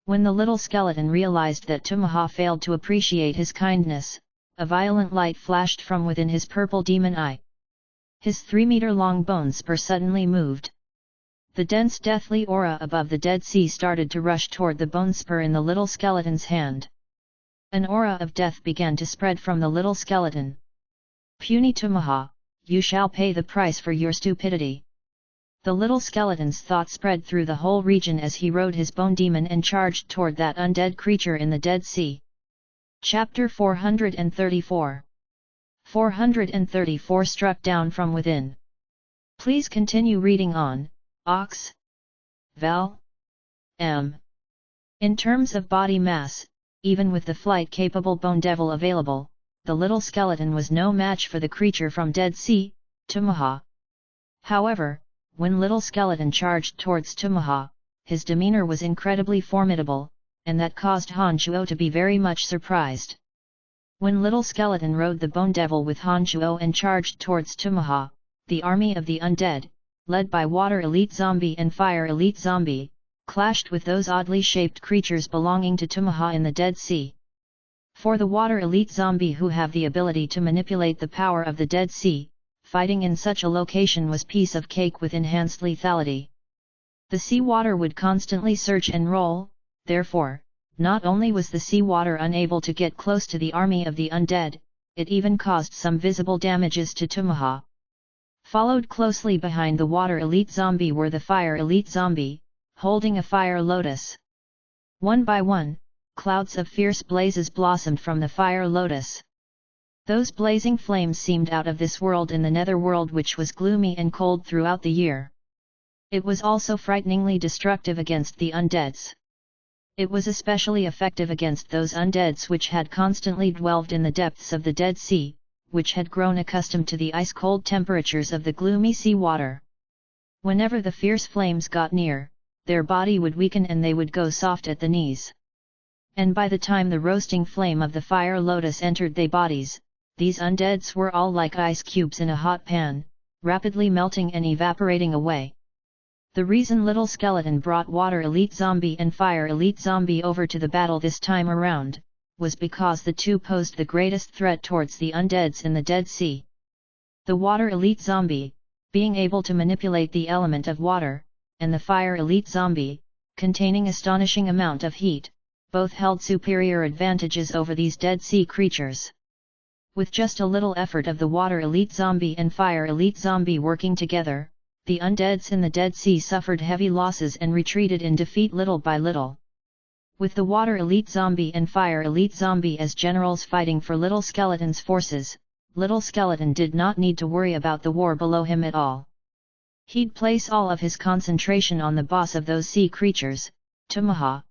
When the little skeleton realized that Tumaha failed to appreciate his kindness, a violent light flashed from within his purple demon eye. His 3-meter-long bone spur suddenly moved. The dense deathly aura above the Dead Sea started to rush toward the bone spur in the little skeleton's hand. An aura of death began to spread from the little skeleton. Puny Tumaha, you shall pay the price for your stupidity. The little skeleton's thought spread through the whole region as he rode his bone demon and charged toward that undead creature in the Dead Sea. Chapter 434. 434 Struck down from within. Please continue reading on, Ox. Val. M. In terms of body mass, even with the flight-capable bone devil available, the little skeleton was no match for the creature from Dead Sea, Tumaha. However, when little skeleton charged towards Tumaha, his demeanor was incredibly formidable, and that caused Honshuo to be very much surprised. When little skeleton rode the bone devil with Honshuo and charged towards Tumaha, the army of the undead, led by water elite zombie and fire elite zombie, clashed with those oddly shaped creatures belonging to Tumaha in the Dead Sea. For the water elite zombie who have the ability to manipulate the power of the Dead Sea, fighting in such a location was piece of cake with enhanced lethality. The sea water would constantly surge and roll, therefore, not only was the sea water unable to get close to the army of the undead, it even caused some visible damages to Tumaha. Followed closely behind the water elite zombie were the fire elite zombie, holding a fire lotus. One by one, clouds of fierce blazes blossomed from the fire lotus. Those blazing flames seemed out of this world in the netherworld, which was gloomy and cold throughout the year. It was also frighteningly destructive against the undeads. It was especially effective against those undeads which had constantly dwelled in the depths of the Dead Sea, which had grown accustomed to the ice-cold temperatures of the gloomy sea water. Whenever the fierce flames got near, their body would weaken and they would go soft at the knees. And by the time the roasting flame of the fire lotus entered their bodies, these undeads were all like ice cubes in a hot pan, rapidly melting and evaporating away. The reason Little Skeleton brought Water Elite Zombie and Fire Elite Zombie over to the battle this time around, was because the two posed the greatest threat towards the undeads in the Dead Sea. The Water Elite Zombie, being able to manipulate the element of water, and the Fire Elite Zombie, containing astonishing amount of heat, both held superior advantages over these Dead Sea creatures. With just a little effort of the Water Elite Zombie and Fire Elite Zombie working together, the undeads in the Dead Sea suffered heavy losses and retreated in defeat little by little. With the Water Elite Zombie and Fire Elite Zombie as generals fighting for Little Skeleton's forces, Little Skeleton did not need to worry about the war below him at all. He'd place all of his concentration on the boss of those sea creatures, Tumaha.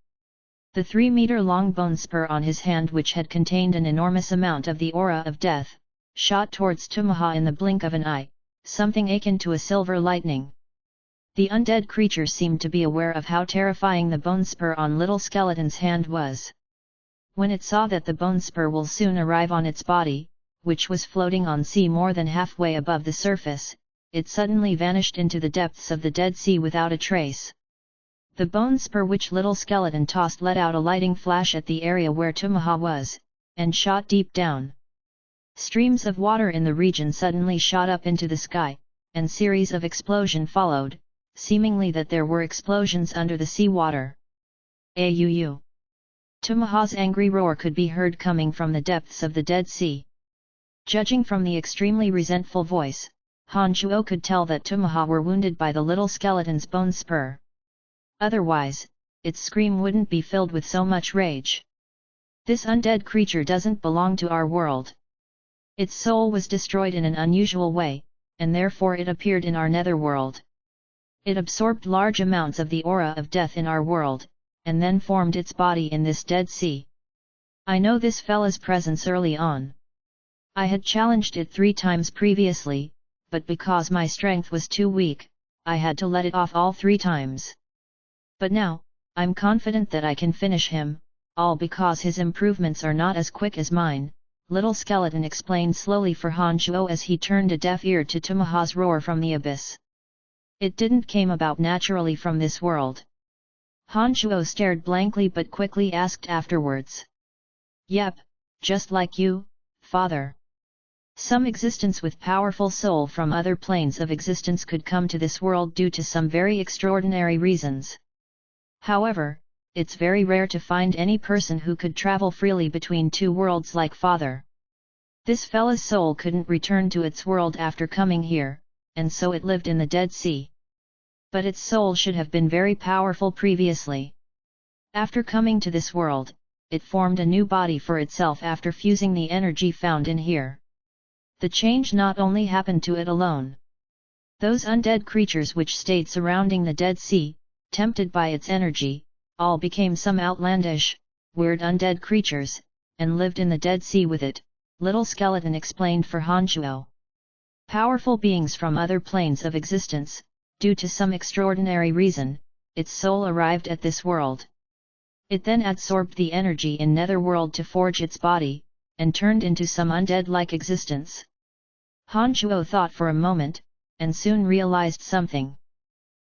The 3-meter-long bone spur on his hand, which had contained an enormous amount of the aura of death, shot towards Tumaha in the blink of an eye, something akin to a silver lightning. The undead creature seemed to be aware of how terrifying the bone spur on Little Skeleton's hand was. When it saw that the bone spur will soon arrive on its body, which was floating on sea more than halfway above the surface, it suddenly vanished into the depths of the Dead Sea without a trace. The bone spur which Little Skeleton tossed let out a lighting flash at the area where Tumaha was, and shot deep down. Streams of water in the region suddenly shot up into the sky, and series of explosion followed, seemingly that there were explosions under the sea water. Auu! Tumaha's angry roar could be heard coming from the depths of the Dead Sea. Judging from the extremely resentful voice, Hanchuo could tell that Tumaha were wounded by the Little Skeleton's bone spur. Otherwise, its scream wouldn't be filled with so much rage. This undead creature doesn't belong to our world. Its soul was destroyed in an unusual way, and therefore it appeared in our netherworld. It absorbed large amounts of the aura of death in our world, and then formed its body in this Dead Sea. I know this fella's presence early on. I had challenged it 3 times previously, but because my strength was too weak, I had to let it off all 3 times. But now, I'm confident that I can finish him, all because his improvements are not as quick as mine, Little Skeleton explained slowly for Hanchuo as he turned a deaf ear to Tumaha's roar from the abyss. It didn't came about naturally from this world. Hanchuo stared blankly but quickly asked afterwards. Yep, just like you, father. Some existence with powerful soul from other planes of existence could come to this world due to some very extraordinary reasons. However, it's very rare to find any person who could travel freely between 2 worlds like father. This fella's soul couldn't return to its world after coming here, and so it lived in the Dead Sea. But its soul should have been very powerful previously. After coming to this world, it formed a new body for itself after fusing the energy found in here. The change not only happened to it alone. Those undead creatures which stayed surrounding the Dead Sea, tempted by its energy, all became some outlandish, weird undead creatures, and lived in the Dead Sea with it, Little Skeleton explained for Hanchuo. Powerful beings from other planes of existence, due to some extraordinary reason, its soul arrived at this world. It then absorbed the energy in Netherworld to forge its body, and turned into some undead-like existence. Hanchuo thought for a moment, and soon realized something.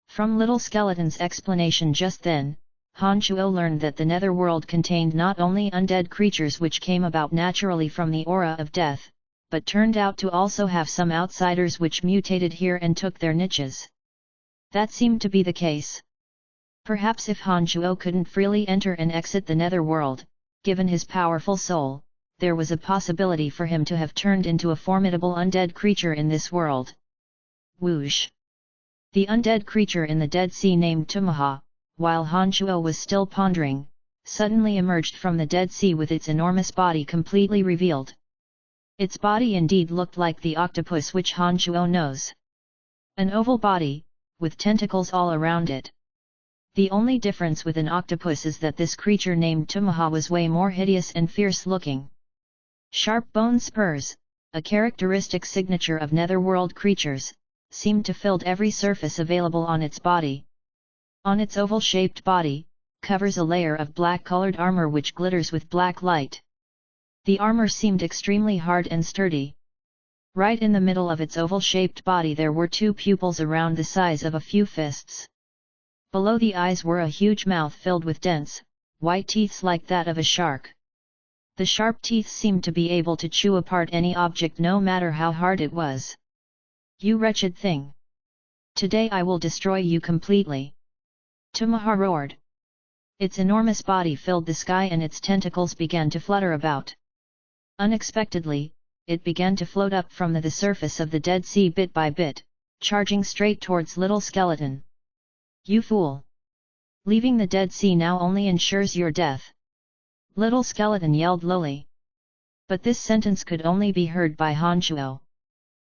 From Little Skeleton's explanation just then, Hanchuo learned that the Netherworld contained not only undead creatures which came about naturally from the aura of death, but turned out to also have some outsiders which mutated here and took their niches. That seemed to be the case. Perhaps if Hanchuo couldn't freely enter and exit the Netherworld, given his powerful soul, there was a possibility for him to have turned into a formidable undead creature in this world. Whoosh! The undead creature in the Dead Sea named Tumaha, while Hanchuo was still pondering, suddenly emerged from the Dead Sea with its enormous body completely revealed. Its body indeed looked like the octopus which Hanchuo knows. An oval body, with tentacles all around it. The only difference with an octopus is that this creature named Tumaha was way more hideous and fierce looking. Sharp bone spurs, a characteristic signature of netherworld creatures, seemed to fill every surface available on its body. On its oval-shaped body, covers a layer of black-colored armor which glitters with black light. The armor seemed extremely hard and sturdy. Right in the middle of its oval-shaped body there were two pupils around the size of a few fists. Below the eyes were a huge mouth filled with dense, white teeth like that of a shark. The sharp teeth seemed to be able to chew apart any object no matter how hard it was. "You wretched thing! Today I will destroy you completely!" Tumaha roared. Its enormous body filled the sky and its tentacles began to flutter about. Unexpectedly, it began to float up from the surface of the Dead Sea bit by bit, charging straight towards Little Skeleton. "You fool! Leaving the Dead Sea now only ensures your death!" Little Skeleton yelled lowly. But this sentence could only be heard by Hanchuo.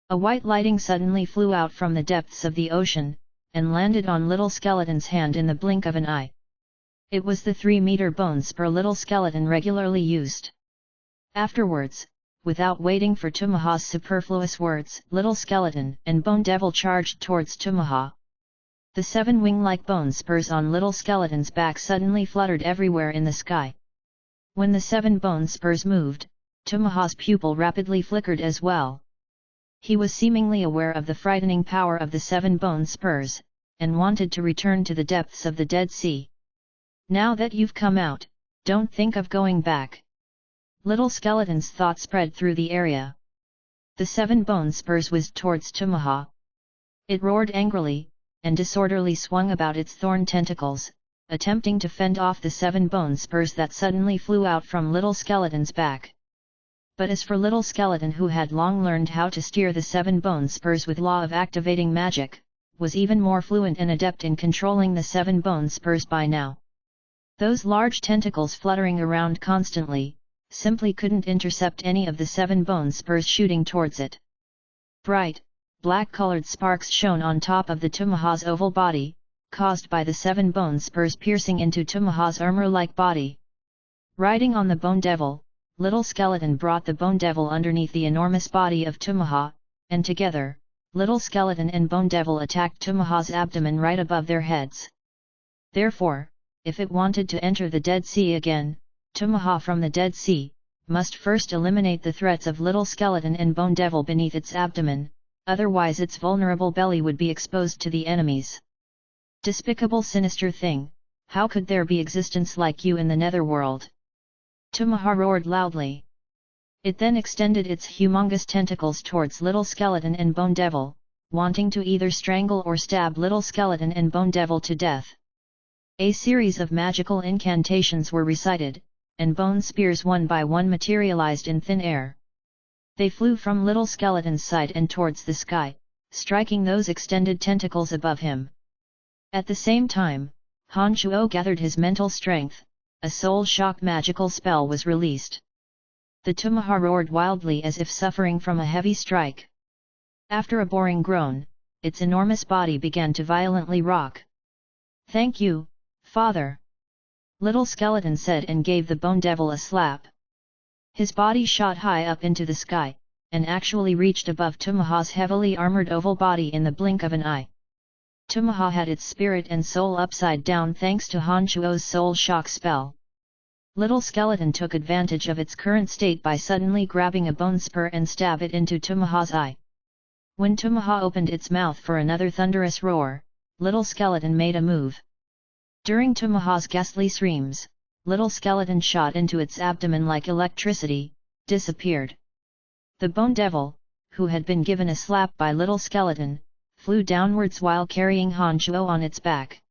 A white lighting suddenly flew out from the depths of the ocean, and landed on Little Skeleton's hand in the blink of an eye. It was the 3-meter bone spur Little Skeleton regularly used. Afterwards, without waiting for Tumaha's superfluous words, Little Skeleton and Bone Devil charged towards Tumaha. The 7 wing-like bone spurs on Little Skeleton's back suddenly fluttered everywhere in the sky. When the 7 bone spurs moved, Tumaha's pupil rapidly flickered as well. He was seemingly aware of the frightening power of the 7 bone spurs, and wanted to return to the depths of the Dead Sea. "Now that you've come out, don't think of going back." Little Skeleton's thought spread through the area. The 7 bone spurs whizzed towards Tumaha. It roared angrily, and disorderly swung about its thorn tentacles, attempting to fend off the 7 bone spurs that suddenly flew out from Little Skeleton's back. But as for Little Skeleton, who had long learned how to steer the 7 bone spurs with law of activating magic, was even more fluent and adept in controlling the 7 bone spurs by now. Those large tentacles fluttering around constantly, simply couldn't intercept any of the 7 bone spurs shooting towards it. Bright, black-colored sparks shone on top of the Tumaha's oval body, caused by the 7 bone spurs piercing into Tumaha's armor-like body. Riding on the Bone Devil, Little Skeleton brought the Bone Devil underneath the enormous body of Tumaha, and together, Little Skeleton and Bone Devil attacked Tumaha's abdomen right above their heads. Therefore, if it wanted to enter the Dead Sea again, Tumaha from the Dead Sea must first eliminate the threats of Little Skeleton and Bone Devil beneath its abdomen, otherwise its vulnerable belly would be exposed to the enemies. "Despicable, sinister thing, how could there be existence like you in the netherworld?" Tumaha roared loudly. It then extended its humongous tentacles towards Little Skeleton and Bone Devil, wanting to either strangle or stab Little Skeleton and Bone Devil to death. A series of magical incantations were recited, and bone spears one by one materialized in thin air. They flew from Little Skeleton's side and towards the sky, striking those extended tentacles above him. At the same time, Hanchuo gathered his mental strength. A soul shock magical spell was released. The Tumaha roared wildly as if suffering from a heavy strike. After a boring groan, its enormous body began to violently rock. "Thank you, Father," Little Skeleton said and gave the Bone Devil a slap. His body shot high up into the sky, and actually reached above Tumaha's heavily armored oval body in the blink of an eye. Tumaha had its spirit and soul upside down thanks to Hanchuo's soul shock spell. Little Skeleton took advantage of its current state by suddenly grabbing a bone spur and stab it into Tumaha's eye. When Tumaha opened its mouth for another thunderous roar, Little Skeleton made a move. During Tumaha's ghastly screams, Little Skeleton shot into its abdomen like electricity, disappeared. The Bone Devil, who had been given a slap by Little Skeleton, flew downwards while carrying Hanchuo on its back.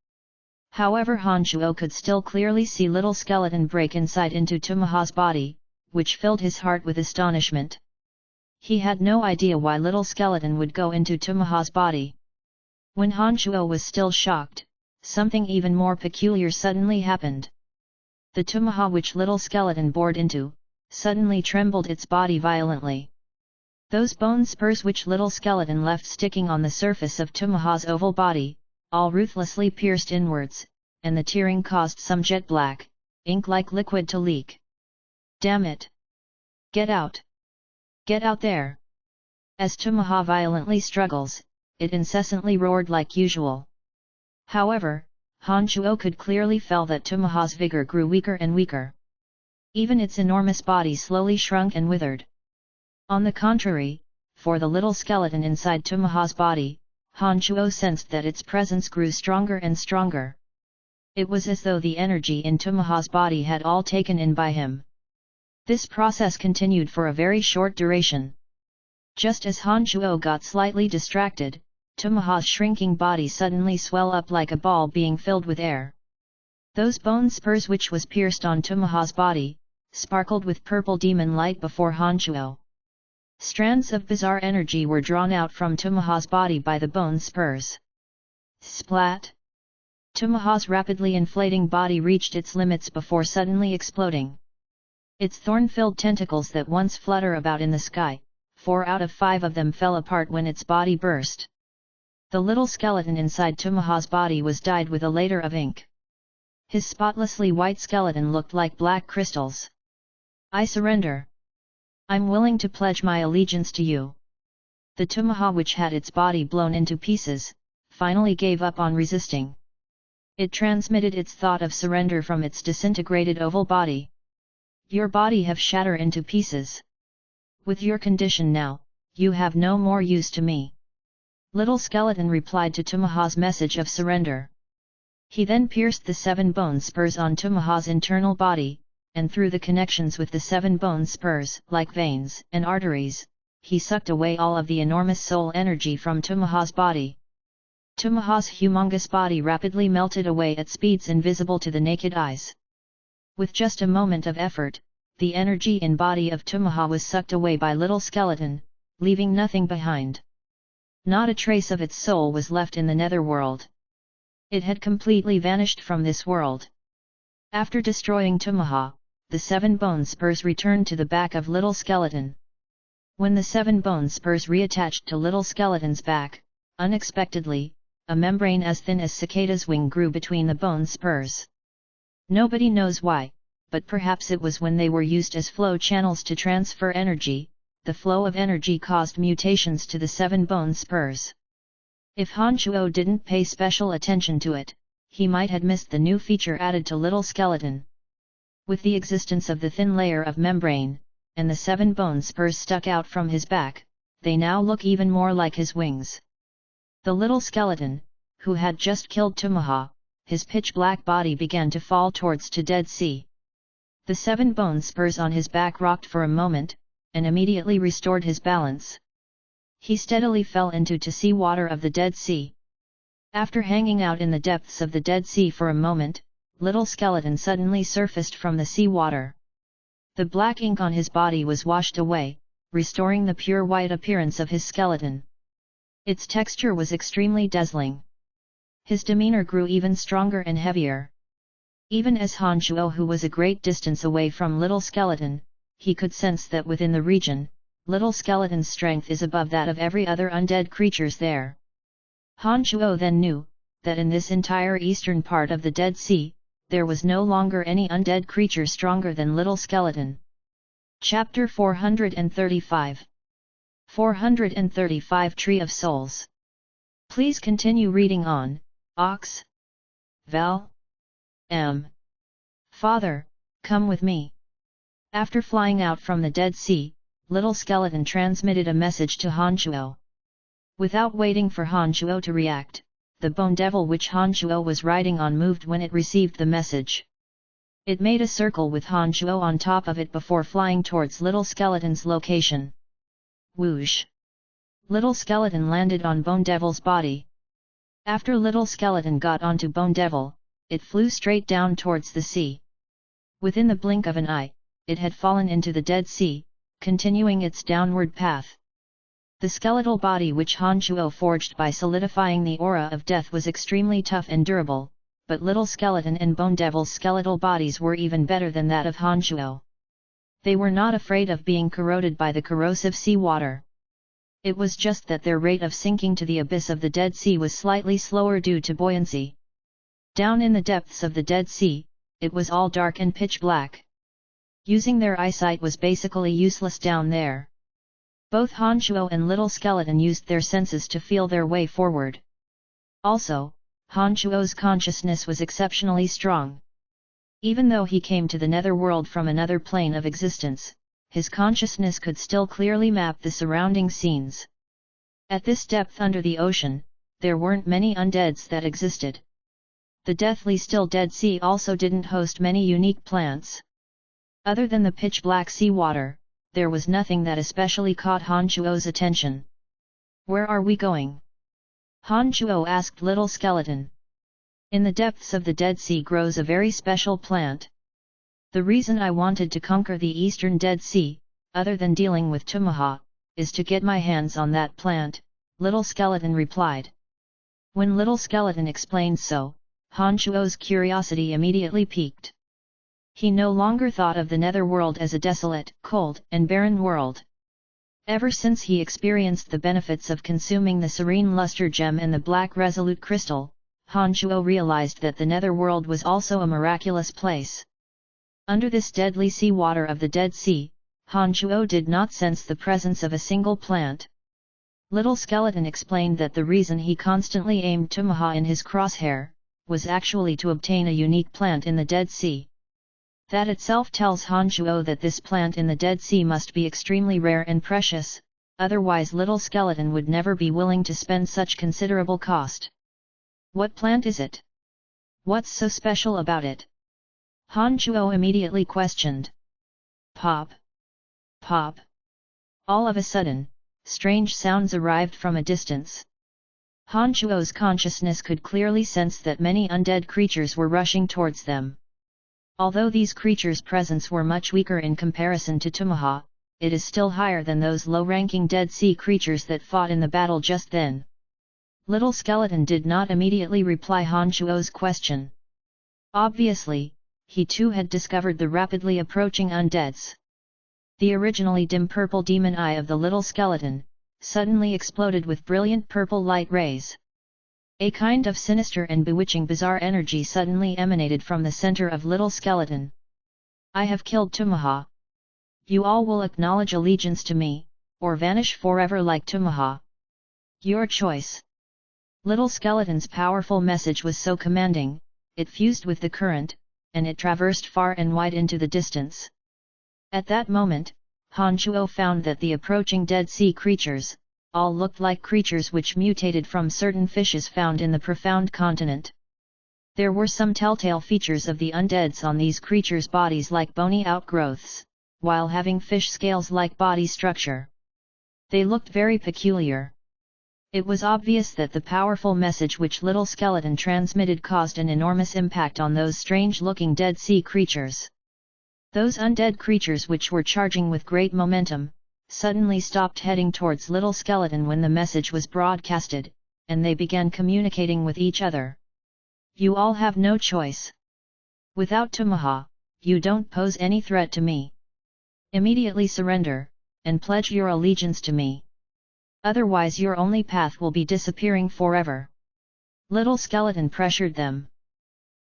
However, Hanchuo could still clearly see Little Skeleton break inside into Tumaha's body, which filled his heart with astonishment. He had no idea why Little Skeleton would go into Tumaha's body. When Hanchuo was still shocked, something even more peculiar suddenly happened. The Tumaha which Little Skeleton bored into, suddenly trembled its body violently. Those bone spurs which Little Skeleton left sticking on the surface of Tumaha's oval body, all ruthlessly pierced inwards, and the tearing caused some jet black, ink-like liquid to leak. Damn it! Get out! Get out there! As Tamaha violently struggles, it incessantly roared like usual. However, Han Chuo could clearly feel that Tamaha's vigor grew weaker and weaker. Even its enormous body slowly shrunk and withered. On the contrary, for the little skeleton inside Tamaha's body, Han Chuo sensed that its presence grew stronger and stronger. It was as though the energy in Tamaha's body had all taken in by him. This process continued for a very short duration. Just as Han Chuo got slightly distracted, Tamaha's shrinking body suddenly swelled up like a ball being filled with air. Those bone spurs which was pierced on Tamaha's body, sparkled with purple demon light before Han Chuo. Strands of bizarre energy were drawn out from Tamaha's body by the bone spurs. Splat! Tamaha's rapidly inflating body reached its limits before suddenly exploding. Its thorn-filled tentacles that once flutter about in the sky, 4 out of 5 of them fell apart when its body burst. The little skeleton inside Tamaha's body was dyed with a lather of ink. His spotlessly white skeleton looked like black crystals. I surrender. I'm willing to pledge my allegiance to you. The Tamaha, which had its body blown into pieces, finally gave up on resisting. It transmitted its thought of surrender from its disintegrated oval body. Your body have shattered into pieces. With your condition now, you have no more use to me. Little skeleton replied to Tamaha's message of surrender. He then pierced the 7 bone spurs on Tamaha's internal body, and through the connections with the 7 bone spurs, like veins and arteries, he sucked away all of the enormous soul energy from Tamaha's body. Tamaha's humongous body rapidly melted away at speeds invisible to the naked eyes. With just a moment of effort, the energy in body of Tamaha was sucked away by little skeleton, leaving nothing behind. Not a trace of its soul was left in the netherworld. It had completely vanished from this world. After destroying Tamaha, the 7 bone spurs returned to the back of little skeleton. When the 7 bone spurs reattached to little skeleton's back, unexpectedly, a membrane as thin as cicada's wing grew between the bone spurs. Nobody knows why, but perhaps it was when they were used as flow channels to transfer energy. The flow of energy caused mutations to the 7 bone spurs. If Han Chuo didn't pay special attention to it, he might have missed the new feature added to little skeleton. With the existence of the thin layer of membrane, and the 7 bone spurs stuck out from his back, they now look even more like his wings. The little skeleton, who had just killed Tamaha, his pitch-black body began to fall towards to Dead Sea. The 7 bone spurs on his back rocked for a moment, and immediately restored his balance. He steadily fell into the sea water of the Dead Sea. After hanging out in the depths of the Dead Sea for a moment, little skeleton suddenly surfaced from the sea water. The black ink on his body was washed away, restoring the pure white appearance of his skeleton. Its texture was extremely dazzling. His demeanor grew even stronger and heavier. Even as Han Chuo, who was a great distance away from little skeleton, he could sense that within the region, little skeleton's strength is above that of every other undead creatures there. Han Chuo then knew, that in this entire eastern part of the Dead Sea, there was no longer any undead creature stronger than little skeleton. Chapter 435 435 Tree of Souls. Please continue reading on. Ox. Val. M. Father, come with me. After flying out from the Dead Sea, little skeleton transmitted a message to Han Chuo. Without waiting for Han Chuo to react, the bone devil which Han Chuo was riding on moved when it received the message. It made a circle with Han Chuo on top of it before flying towards little skeleton's location. Whoosh! Little skeleton landed on Bone Devil's body. After little skeleton got onto Bone Devil, it flew straight down towards the sea. Within the blink of an eye, it had fallen into the Dead Sea, continuing its downward path. The skeletal body which Han Chuo forged by solidifying the aura of death was extremely tough and durable, but little skeleton and Bone Devil's skeletal bodies were even better than that of Han Chuo. They were not afraid of being corroded by the corrosive sea water. It was just that their rate of sinking to the abyss of the Dead Sea was slightly slower due to buoyancy. Down in the depths of the Dead Sea, it was all dark and pitch black. Using their eyesight was basically useless down there. Both Han Shuo and Little Skeleton used their senses to feel their way forward. Also, Han Shuo's consciousness was exceptionally strong. Even though he came to the netherworld from another plane of existence, his consciousness could still clearly map the surrounding scenes. At this depth under the ocean, there weren't many undeads that existed. The deathly still Dead Sea also didn't host many unique plants. Other than the pitch-black seawater, there was nothing that especially caught Han Shuo's attention. "Where are we going?" Han Shuo asked Little Skeleton. "In the depths of the Dead Sea grows a very special plant. The reason I wanted to conquer the eastern Dead Sea, other than dealing with Tumaha, is to get my hands on that plant," Little Skeleton replied. When Little Skeleton explained so, Han Shuo's curiosity immediately piqued. He no longer thought of the netherworld as a desolate, cold, and barren world. Ever since he experienced the benefits of consuming the serene luster gem and the black resolute crystal, Han Shuo realized that the netherworld was also a miraculous place. Under this deadly seawater of the Dead Sea, Han Shuo did not sense the presence of a single plant. Little Skeleton explained that the reason he constantly aimed Tumaha in his crosshair, was actually to obtain a unique plant in the Dead Sea. That itself tells Han Shuo that this plant in the Dead Sea must be extremely rare and precious, otherwise Little Skeleton would never be willing to spend such considerable cost. "What plant is it? What's so special about it?" Han Shuo immediately questioned. Pop! Pop! All of a sudden, strange sounds arrived from a distance. Han Shuo's consciousness could clearly sense that many undead creatures were rushing towards them. Although these creatures' presence were much weaker in comparison to Tumaha, it is still higher than those low-ranking Dead Sea creatures that fought in the battle just then. Little Skeleton did not immediately reply Han Shuo's question. Obviously, he too had discovered the rapidly approaching undeads. The originally dim purple demon eye of the Little Skeleton suddenly exploded with brilliant purple light rays. A kind of sinister and bewitching bizarre energy suddenly emanated from the center of Little Skeleton. "I have killed Tumaha. You all will acknowledge allegiance to me, or vanish forever like Tumaha. Your choice." Little Skeleton's powerful message was so commanding, it fused with the current, and it traversed far and wide into the distance. At that moment, Han Shuo found that the approaching Dead Sea creatures, all looked like creatures which mutated from certain fishes found in the profound continent. There were some telltale features of the undeads on these creatures' bodies like bony outgrowths, while having fish scales-like body structure. They looked very peculiar. It was obvious that the powerful message which Little Skeleton transmitted caused an enormous impact on those strange-looking Dead Sea creatures. Those undead creatures which were charging with great momentum, suddenly stopped heading towards Little Skeleton when the message was broadcasted, and they began communicating with each other. "You all have no choice. Without Tumaha, you don't pose any threat to me. Immediately surrender, and pledge your allegiance to me. Otherwise your only path will be disappearing forever." Little Skeleton pressured them.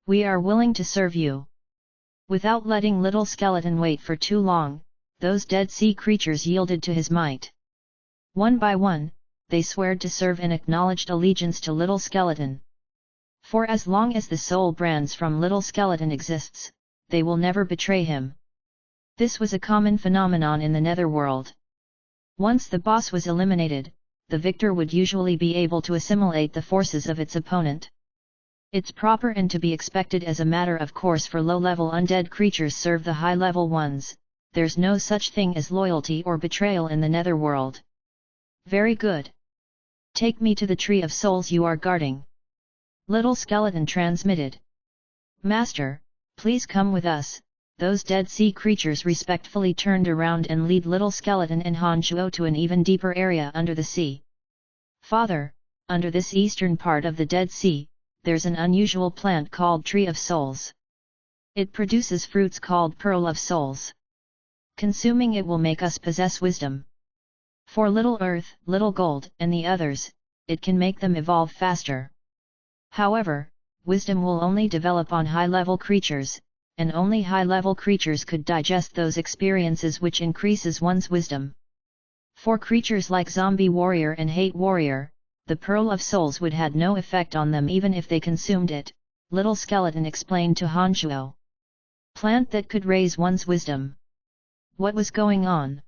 "We are willing to serve you." Without letting Little Skeleton wait for too long, those Dead Sea creatures yielded to his might. One by one, they swore to serve and acknowledged allegiance to Little Skeleton. For as long as the soul brands from Little Skeleton exists, they will never betray him. This was a common phenomenon in the netherworld. Once the boss was eliminated, the victor would usually be able to assimilate the forces of its opponent. It's proper and to be expected as a matter of course for low-level undead creatures serve the high-level ones. There's no such thing as loyalty or betrayal in the netherworld. "Very good. Take me to the tree of souls you are guarding." Little Skeleton transmitted. "Master, please come with us." Those Dead Sea creatures respectfully turned around and lead Little Skeleton and Han Shuo to an even deeper area under the sea. "Father, under this eastern part of the Dead Sea, there's an unusual plant called Tree of Souls. It produces fruits called Pearl of Souls. Consuming it will make us possess wisdom. For Little Earth, Little Gold, and the others, it can make them evolve faster. However, wisdom will only develop on high-level creatures, and only high-level creatures could digest those experiences, which increases one's wisdom. For creatures like Zombie Warrior and Hate Warrior, the Pearl of Souls would have no effect on them even if they consumed it, Little Skeleton explained to Hanchuo. Plant that could raise one's wisdom. What was going on?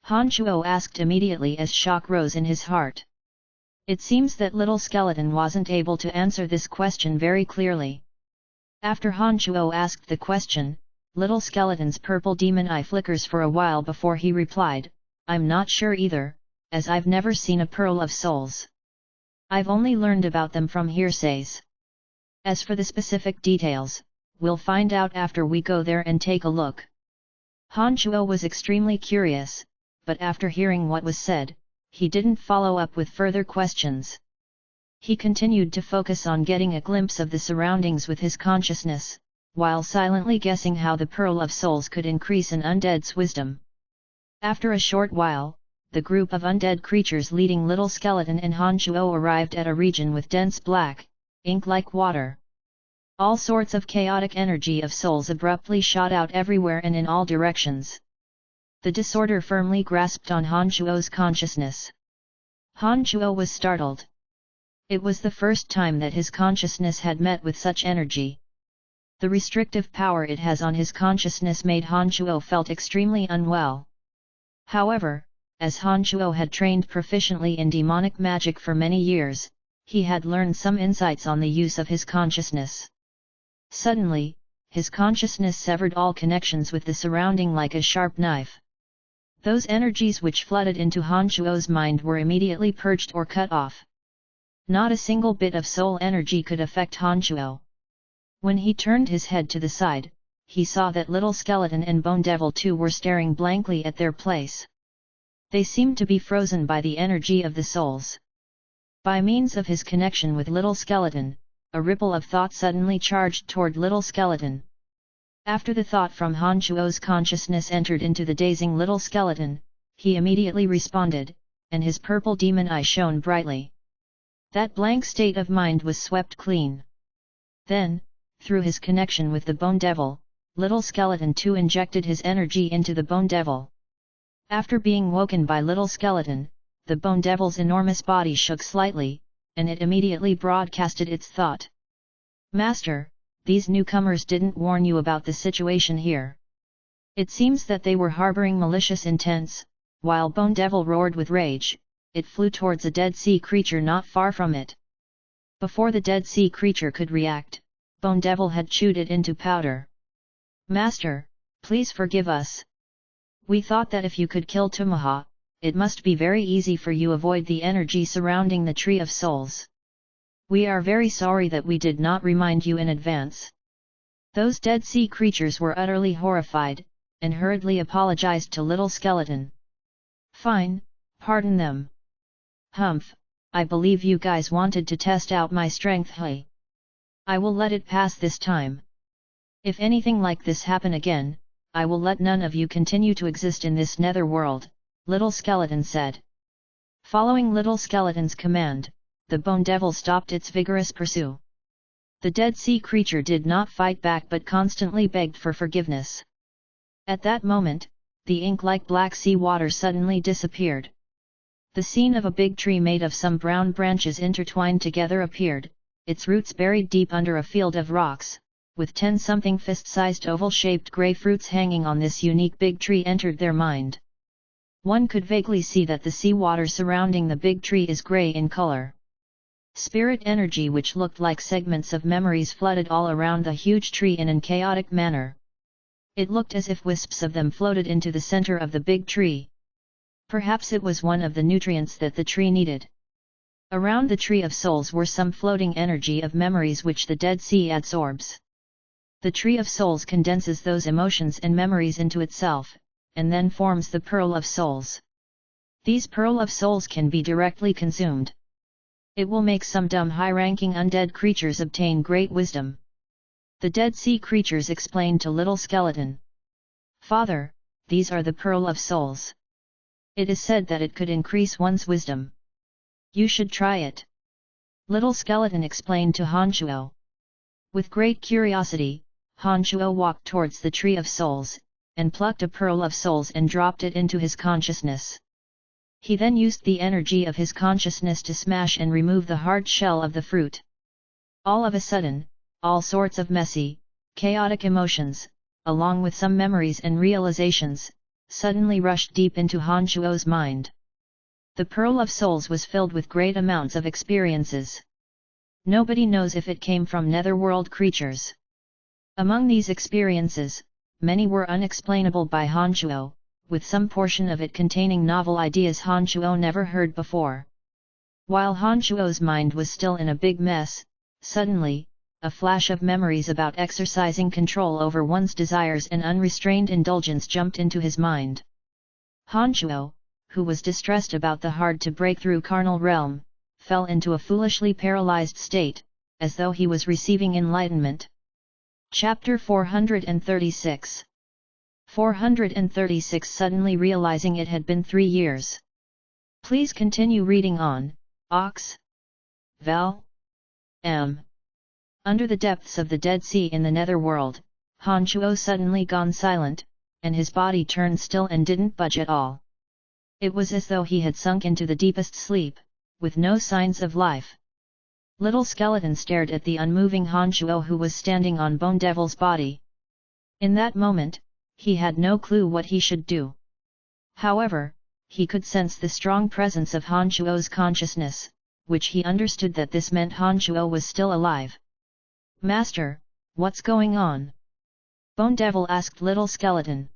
Hanchuo asked immediately as shock rose in his heart. It seems that Little Skeleton wasn't able to answer this question very clearly. After Hanchuo asked the question, Little Skeleton's purple demon eye flickers for a while before he replied, I'm not sure either, as I've never seen a Pearl of Souls. I've only learned about them from hearsays. As for the specific details, we'll find out after we go there and take a look. Hanchuo was extremely curious, but after hearing what was said, he didn't follow up with further questions. He continued to focus on getting a glimpse of the surroundings with his consciousness, while silently guessing how the Pearl of Souls could increase an undead's wisdom. After a short while, the group of undead creatures leading Little Skeleton and Hanchuo arrived at a region with dense black, ink-like water. All sorts of chaotic energy of souls abruptly shot out everywhere and in all directions. The disorder firmly grasped on Hanchuo's consciousness. Hanchuo was startled. It was the first time that his consciousness had met with such energy. The restrictive power it has on his consciousness made Hanchuo felt extremely unwell. However, as Hanchuo had trained proficiently in demonic magic for many years, he had learned some insights on the use of his consciousness. Suddenly, his consciousness severed all connections with the surrounding like a sharp knife. Those energies which flooded into Hanchuo's mind were immediately purged or cut off. Not a single bit of soul energy could affect Hanchuo. When he turned his head to the side, he saw that Little Skeleton and Bone Devil too were staring blankly at their place. They seemed to be frozen by the energy of the souls. By means of his connection with Little Skeleton, a ripple of thought suddenly charged toward Little Skeleton. After the thought from Hanchuo's consciousness entered into the dazing Little Skeleton, he immediately responded, and his purple demon eye shone brightly. That blank state of mind was swept clean. Then, through his connection with the Bone Devil, Little Skeleton too injected his energy into the Bone Devil. After being woken by Little Skeleton, the Bone Devil's enormous body shook slightly, and it immediately broadcasted its thought. Master, these newcomers didn't warn you about the situation here. It seems that they were harboring malicious intents. While Bone Devil roared with rage, it flew towards a dead sea creature not far from it. Before the dead sea creature could react, Bone Devil had chewed it into powder. Master, please forgive us. We thought that if you could kill Tumaha, it must be very easy for you to avoid the energy surrounding the Tree of Souls. We are very sorry that we did not remind you in advance. Those dead sea creatures were utterly horrified, and hurriedly apologized to Little Skeleton. Fine, pardon them. Humph, I believe you guys wanted to test out my strength. Hey, I will let it pass this time. If anything like this happen again, I will let none of you continue to exist in this nether world, Little Skeleton said. Following Little Skeleton's command, the Bone Devil stopped its vigorous pursuit. The dead sea creature did not fight back but constantly begged for forgiveness. At that moment, the ink-like black sea water suddenly disappeared. The scene of a big tree made of some brown branches intertwined together appeared, its roots buried deep under a field of rocks, with 10-something fist-sized oval-shaped grey fruits hanging on this unique big tree entered their mind. One could vaguely see that the sea water surrounding the big tree is grey in color. Spirit energy which looked like segments of memories flooded all around the huge tree in an chaotic manner. It looked as if wisps of them floated into the center of the big tree. Perhaps it was one of the nutrients that the tree needed. Around the Tree of Souls were some floating energy of memories which the Dead Sea absorbs. The Tree of Souls condenses those emotions and memories into itself, and then forms the Pearl of Souls. These Pearl of Souls can be directly consumed. It will make some dumb high-ranking undead creatures obtain great wisdom. The Dead Sea creatures explained to Little Skeleton. Father, these are the Pearl of Souls. It is said that it could increase one's wisdom. You should try it. Little Skeleton explained to Hanchuo. With great curiosity, Han Shuo walked towards the Tree of Souls, and plucked a pearl of souls and dropped it into his consciousness. He then used the energy of his consciousness to smash and remove the hard shell of the fruit. All of a sudden, all sorts of messy, chaotic emotions, along with some memories and realizations, suddenly rushed deep into Han Shuo's mind. The Pearl of Souls was filled with great amounts of experiences. Nobody knows if it came from netherworld creatures. Among these experiences, many were unexplainable by Han Shuo, with some portion of it containing novel ideas Han Shuo never heard before. While Han Shuo's mind was still in a big mess, suddenly, a flash of memories about exercising control over one's desires and unrestrained indulgence jumped into his mind. Han Shuo, who was distressed about the hard-to-break-through carnal realm, fell into a foolishly paralyzed state, as though he was receiving enlightenment. Chapter 436. 436. Suddenly realizing it had been 3 years. Please continue reading on. Ox. Val. M. Under the depths of the Dead Sea in the netherworld, Han Shuo suddenly gone silent, and his body turned still and didn't budge at all. It was as though he had sunk into the deepest sleep, with no signs of life. Little Skeleton stared at the unmoving Han Shuo who was standing on Bone Devil's body. In that moment, he had no clue what he should do. However, he could sense the strong presence of Han Shuo's consciousness, which he understood that this meant Han Shuo was still alive. Master, what's going on? Bone Devil asked Little Skeleton.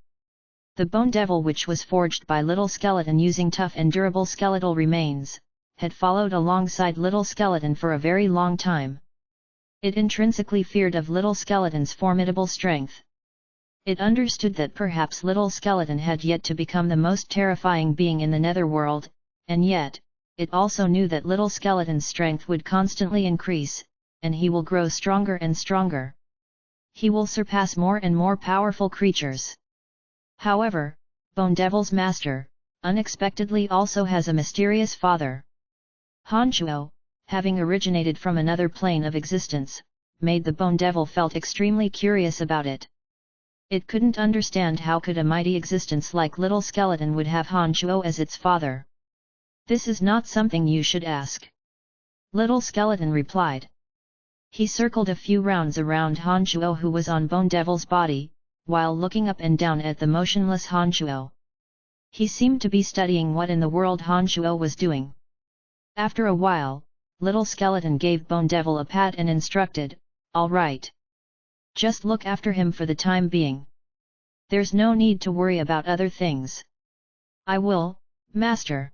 The Bone Devil, which was forged by Little Skeleton using tough and durable skeletal remains, had followed alongside Little Skeleton for a very long time. It intrinsically feared of Little Skeleton's formidable strength. It understood that perhaps Little Skeleton had yet to become the most terrifying being in the netherworld, and yet, it also knew that Little Skeleton's strength would constantly increase, and he will grow stronger and stronger. He will surpass more and more powerful creatures. However, Bone Devil's master, unexpectedly also has a mysterious father. Han Shuo, having originated from another plane of existence, made the Bone Devil felt extremely curious about it. It couldn't understand how could a mighty existence like Little Skeleton would have Han Shuo as its father. This is not something you should ask. Little Skeleton replied. He circled a few rounds around Han Shuo who was on Bone Devil's body, while looking up and down at the motionless Han Shuo. He seemed to be studying what in the world Han Shuo was doing. After a while, Little Skeleton gave Bone Devil a pat and instructed, "All right. Just look after him for the time being. There's no need to worry about other things." "I will, Master."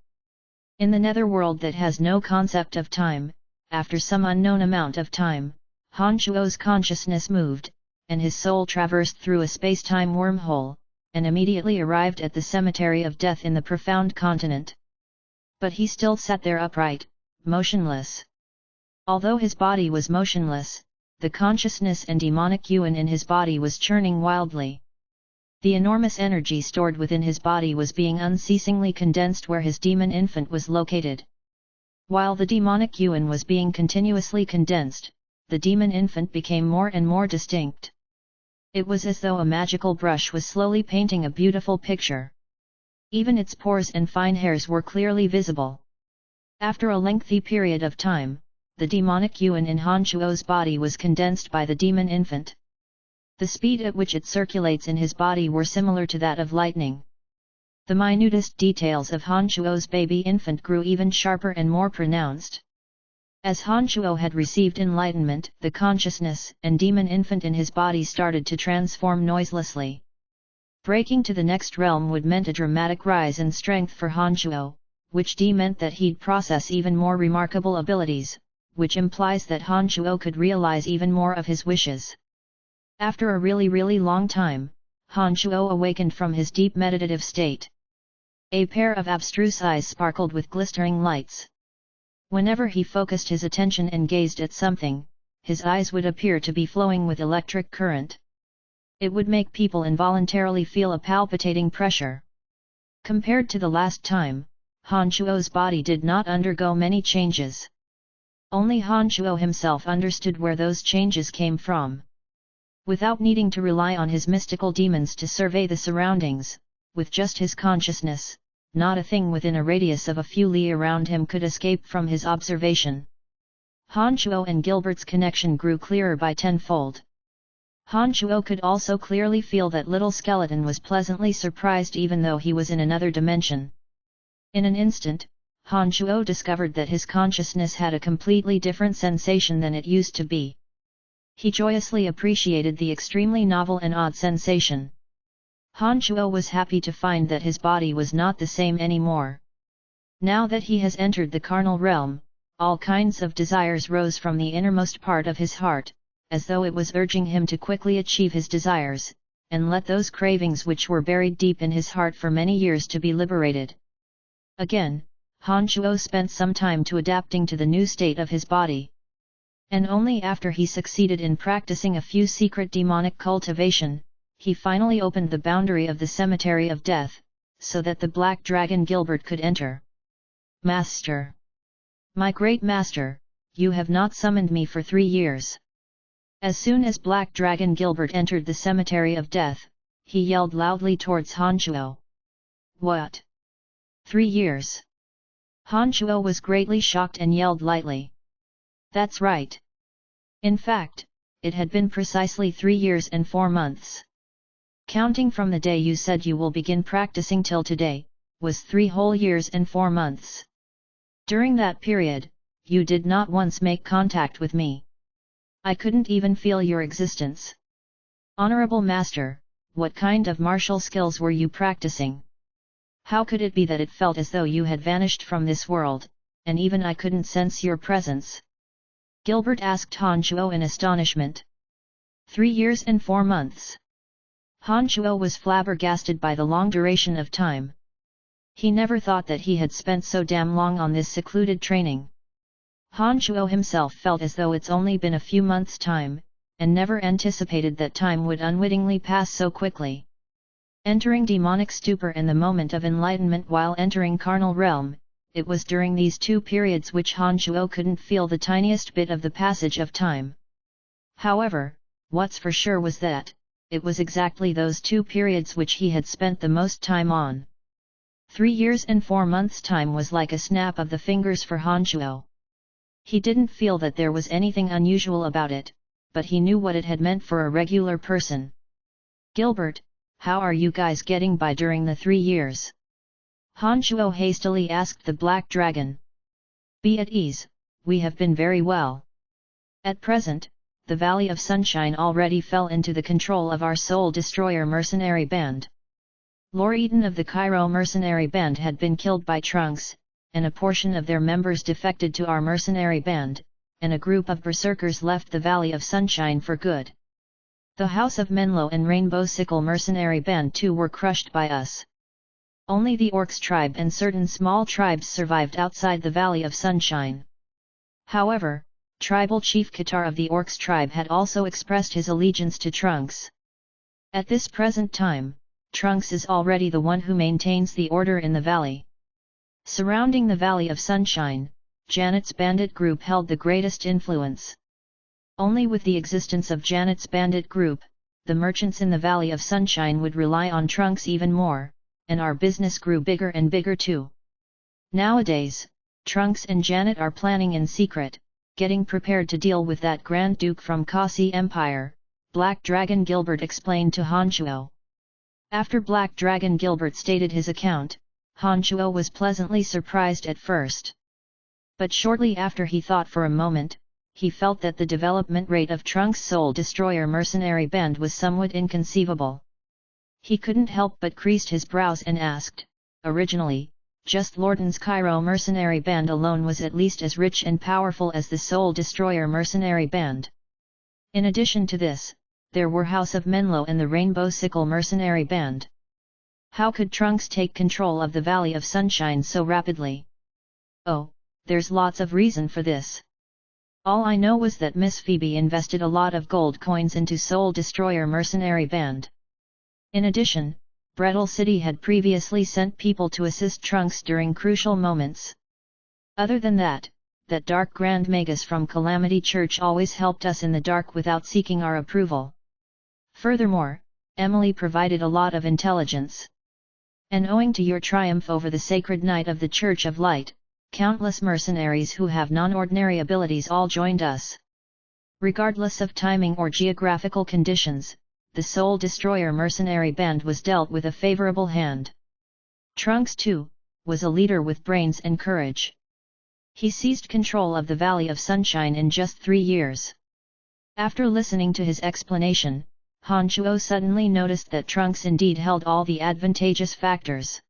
In the netherworld that has no concept of time, after some unknown amount of time, Han Shuo's consciousness moved, and his soul traversed through a space-time wormhole, and immediately arrived at the cemetery of death in the profound continent. But he still sat there upright, motionless. Although his body was motionless, the consciousness and demonic yuan in his body was churning wildly. The enormous energy stored within his body was being unceasingly condensed where his demon infant was located. While the demonic yuan was being continuously condensed, the demon infant became more and more distinct. It was as though a magical brush was slowly painting a beautiful picture. Even its pores and fine hairs were clearly visible. After a lengthy period of time, the demonic yuan in Han Shuo's body was condensed by the demon infant. The speed at which it circulates in his body were similar to that of lightning. The minutest details of Han Shuo's baby infant grew even sharper and more pronounced. As Han Shuo had received enlightenment, the consciousness and demon infant in his body started to transform noiselessly. Breaking to the next realm would meant a dramatic rise in strength for Han Shuo, which meant that he'd process even more remarkable abilities, which implies that Han Shuo could realize even more of his wishes. After a really long time, Han Shuo awakened from his deep meditative state. A pair of abstruse eyes sparkled with glistering lights. Whenever he focused his attention and gazed at something, his eyes would appear to be flowing with electric current. It would make people involuntarily feel a palpitating pressure. Compared to the last time, Han Shuo's body did not undergo many changes. Only Han Shuo himself understood where those changes came from. Without needing to rely on his mystical demons to survey the surroundings, with just his consciousness, not a thing within a radius of a few li around him could escape from his observation. Han Shuo and Gilbert's connection grew clearer by tenfold. Han Shuo could also clearly feel that little skeleton was pleasantly surprised even though he was in another dimension. In an instant, Han Shuo discovered that his consciousness had a completely different sensation than it used to be. He joyously appreciated the extremely novel and odd sensation. Han Shuo was happy to find that his body was not the same anymore. Now that he has entered the carnal realm, all kinds of desires rose from the innermost part of his heart, as though it was urging him to quickly achieve his desires, and let those cravings which were buried deep in his heart for many years to be liberated. Again, Han Shuo spent some time to adapting to the new state of his body. And only after he succeeded in practicing a few secret demonic cultivation, he finally opened the boundary of the cemetery of death, so that the black dragon Gilbert could enter. Master! My great master, you have not summoned me for 3 years. As soon as black dragon Gilbert entered the cemetery of death, he yelled loudly towards Han Shuo. What? 3 years? Han Shuo was greatly shocked and yelled lightly. That's right. In fact, it had been precisely 3 years and 4 months. Counting from the day you said you will begin practicing till today, was 3 whole years and 4 months. During that period, you did not once make contact with me. I couldn't even feel your existence. Honorable Master, what kind of martial skills were you practicing? How could it be that it felt as though you had vanished from this world, and even I couldn't sense your presence? Gilbert asked Han Shuo in astonishment. 3 years and 4 months. Han Shuo was flabbergasted by the long duration of time. He never thought that he had spent so damn long on this secluded training. Han Shuo himself felt as though it's only been a few months' time, and never anticipated that time would unwittingly pass so quickly. Entering demonic stupor and the moment of enlightenment while entering carnal realm, it was during these 2 periods which Han Shuo couldn't feel the tiniest bit of the passage of time. However, what's for sure was that, it was exactly those 2 periods which he had spent the most time on. 3 years and 4 months' time was like a snap of the fingers for Han Shuo. He didn't feel that there was anything unusual about it, but he knew what it had meant for a regular person. Gilbert, how are you guys getting by during the 3 years? Han Shuo hastily asked the black dragon. Be at ease, we have been very well. At present, the Valley of Sunshine already fell into the control of our Soul Destroyer mercenary band. Lord Eaton of the Cairo mercenary band had been killed by Trunks, and a portion of their members defected to our mercenary band, and a group of berserkers left the Valley of Sunshine for good. The House of Menlo and Rainbow Sickle mercenary band too were crushed by us. Only the Orcs tribe and certain small tribes survived outside the Valley of Sunshine. However, tribal chief Qatar of the Orcs tribe had also expressed his allegiance to Trunks. At this present time, Trunks is already the one who maintains the order in the valley. Surrounding the Valley of Sunshine, Janet's bandit group held the greatest influence. Only with the existence of Janet's bandit group, the merchants in the Valley of Sunshine would rely on Trunks even more, and our business grew bigger and bigger too. Nowadays, Trunks and Janet are planning in secret, getting prepared to deal with that Grand Duke from Kasi Empire, Black Dragon Gilbert explained to Han Shuo. After Black Dragon Gilbert stated his account, Han Shuo was pleasantly surprised at first. But shortly after he thought for a moment, he felt that the development rate of Trunks' Soul Destroyer mercenary band was somewhat inconceivable. He couldn't help but creased his brows and asked, originally, just Lorden's Cairo mercenary band alone was at least as rich and powerful as the Soul Destroyer mercenary band. In addition to this, there were House of Menlo and the Rainbow Sickle mercenary band. How could Trunks take control of the Valley of Sunshine so rapidly? Oh, there's lots of reason for this. All I know was that Miss Phoebe invested a lot of gold coins into Soul Destroyer mercenary band. In addition, Brettle City had previously sent people to assist Trunks during crucial moments. Other than that, that dark Grand Magus from Calamity Church always helped us in the dark without seeking our approval. Furthermore, Emily provided a lot of intelligence. And owing to your triumph over the sacred knight of the Church of Light, countless mercenaries who have non-ordinary abilities all joined us. Regardless of timing or geographical conditions, the Soul Destroyer mercenary band was dealt with a favorable hand. Trunks, too, was a leader with brains and courage. He seized control of the Valley of Sunshine in just 3 years. After listening to his explanation, Han Chuo suddenly noticed that Trunks indeed held all the advantageous factors.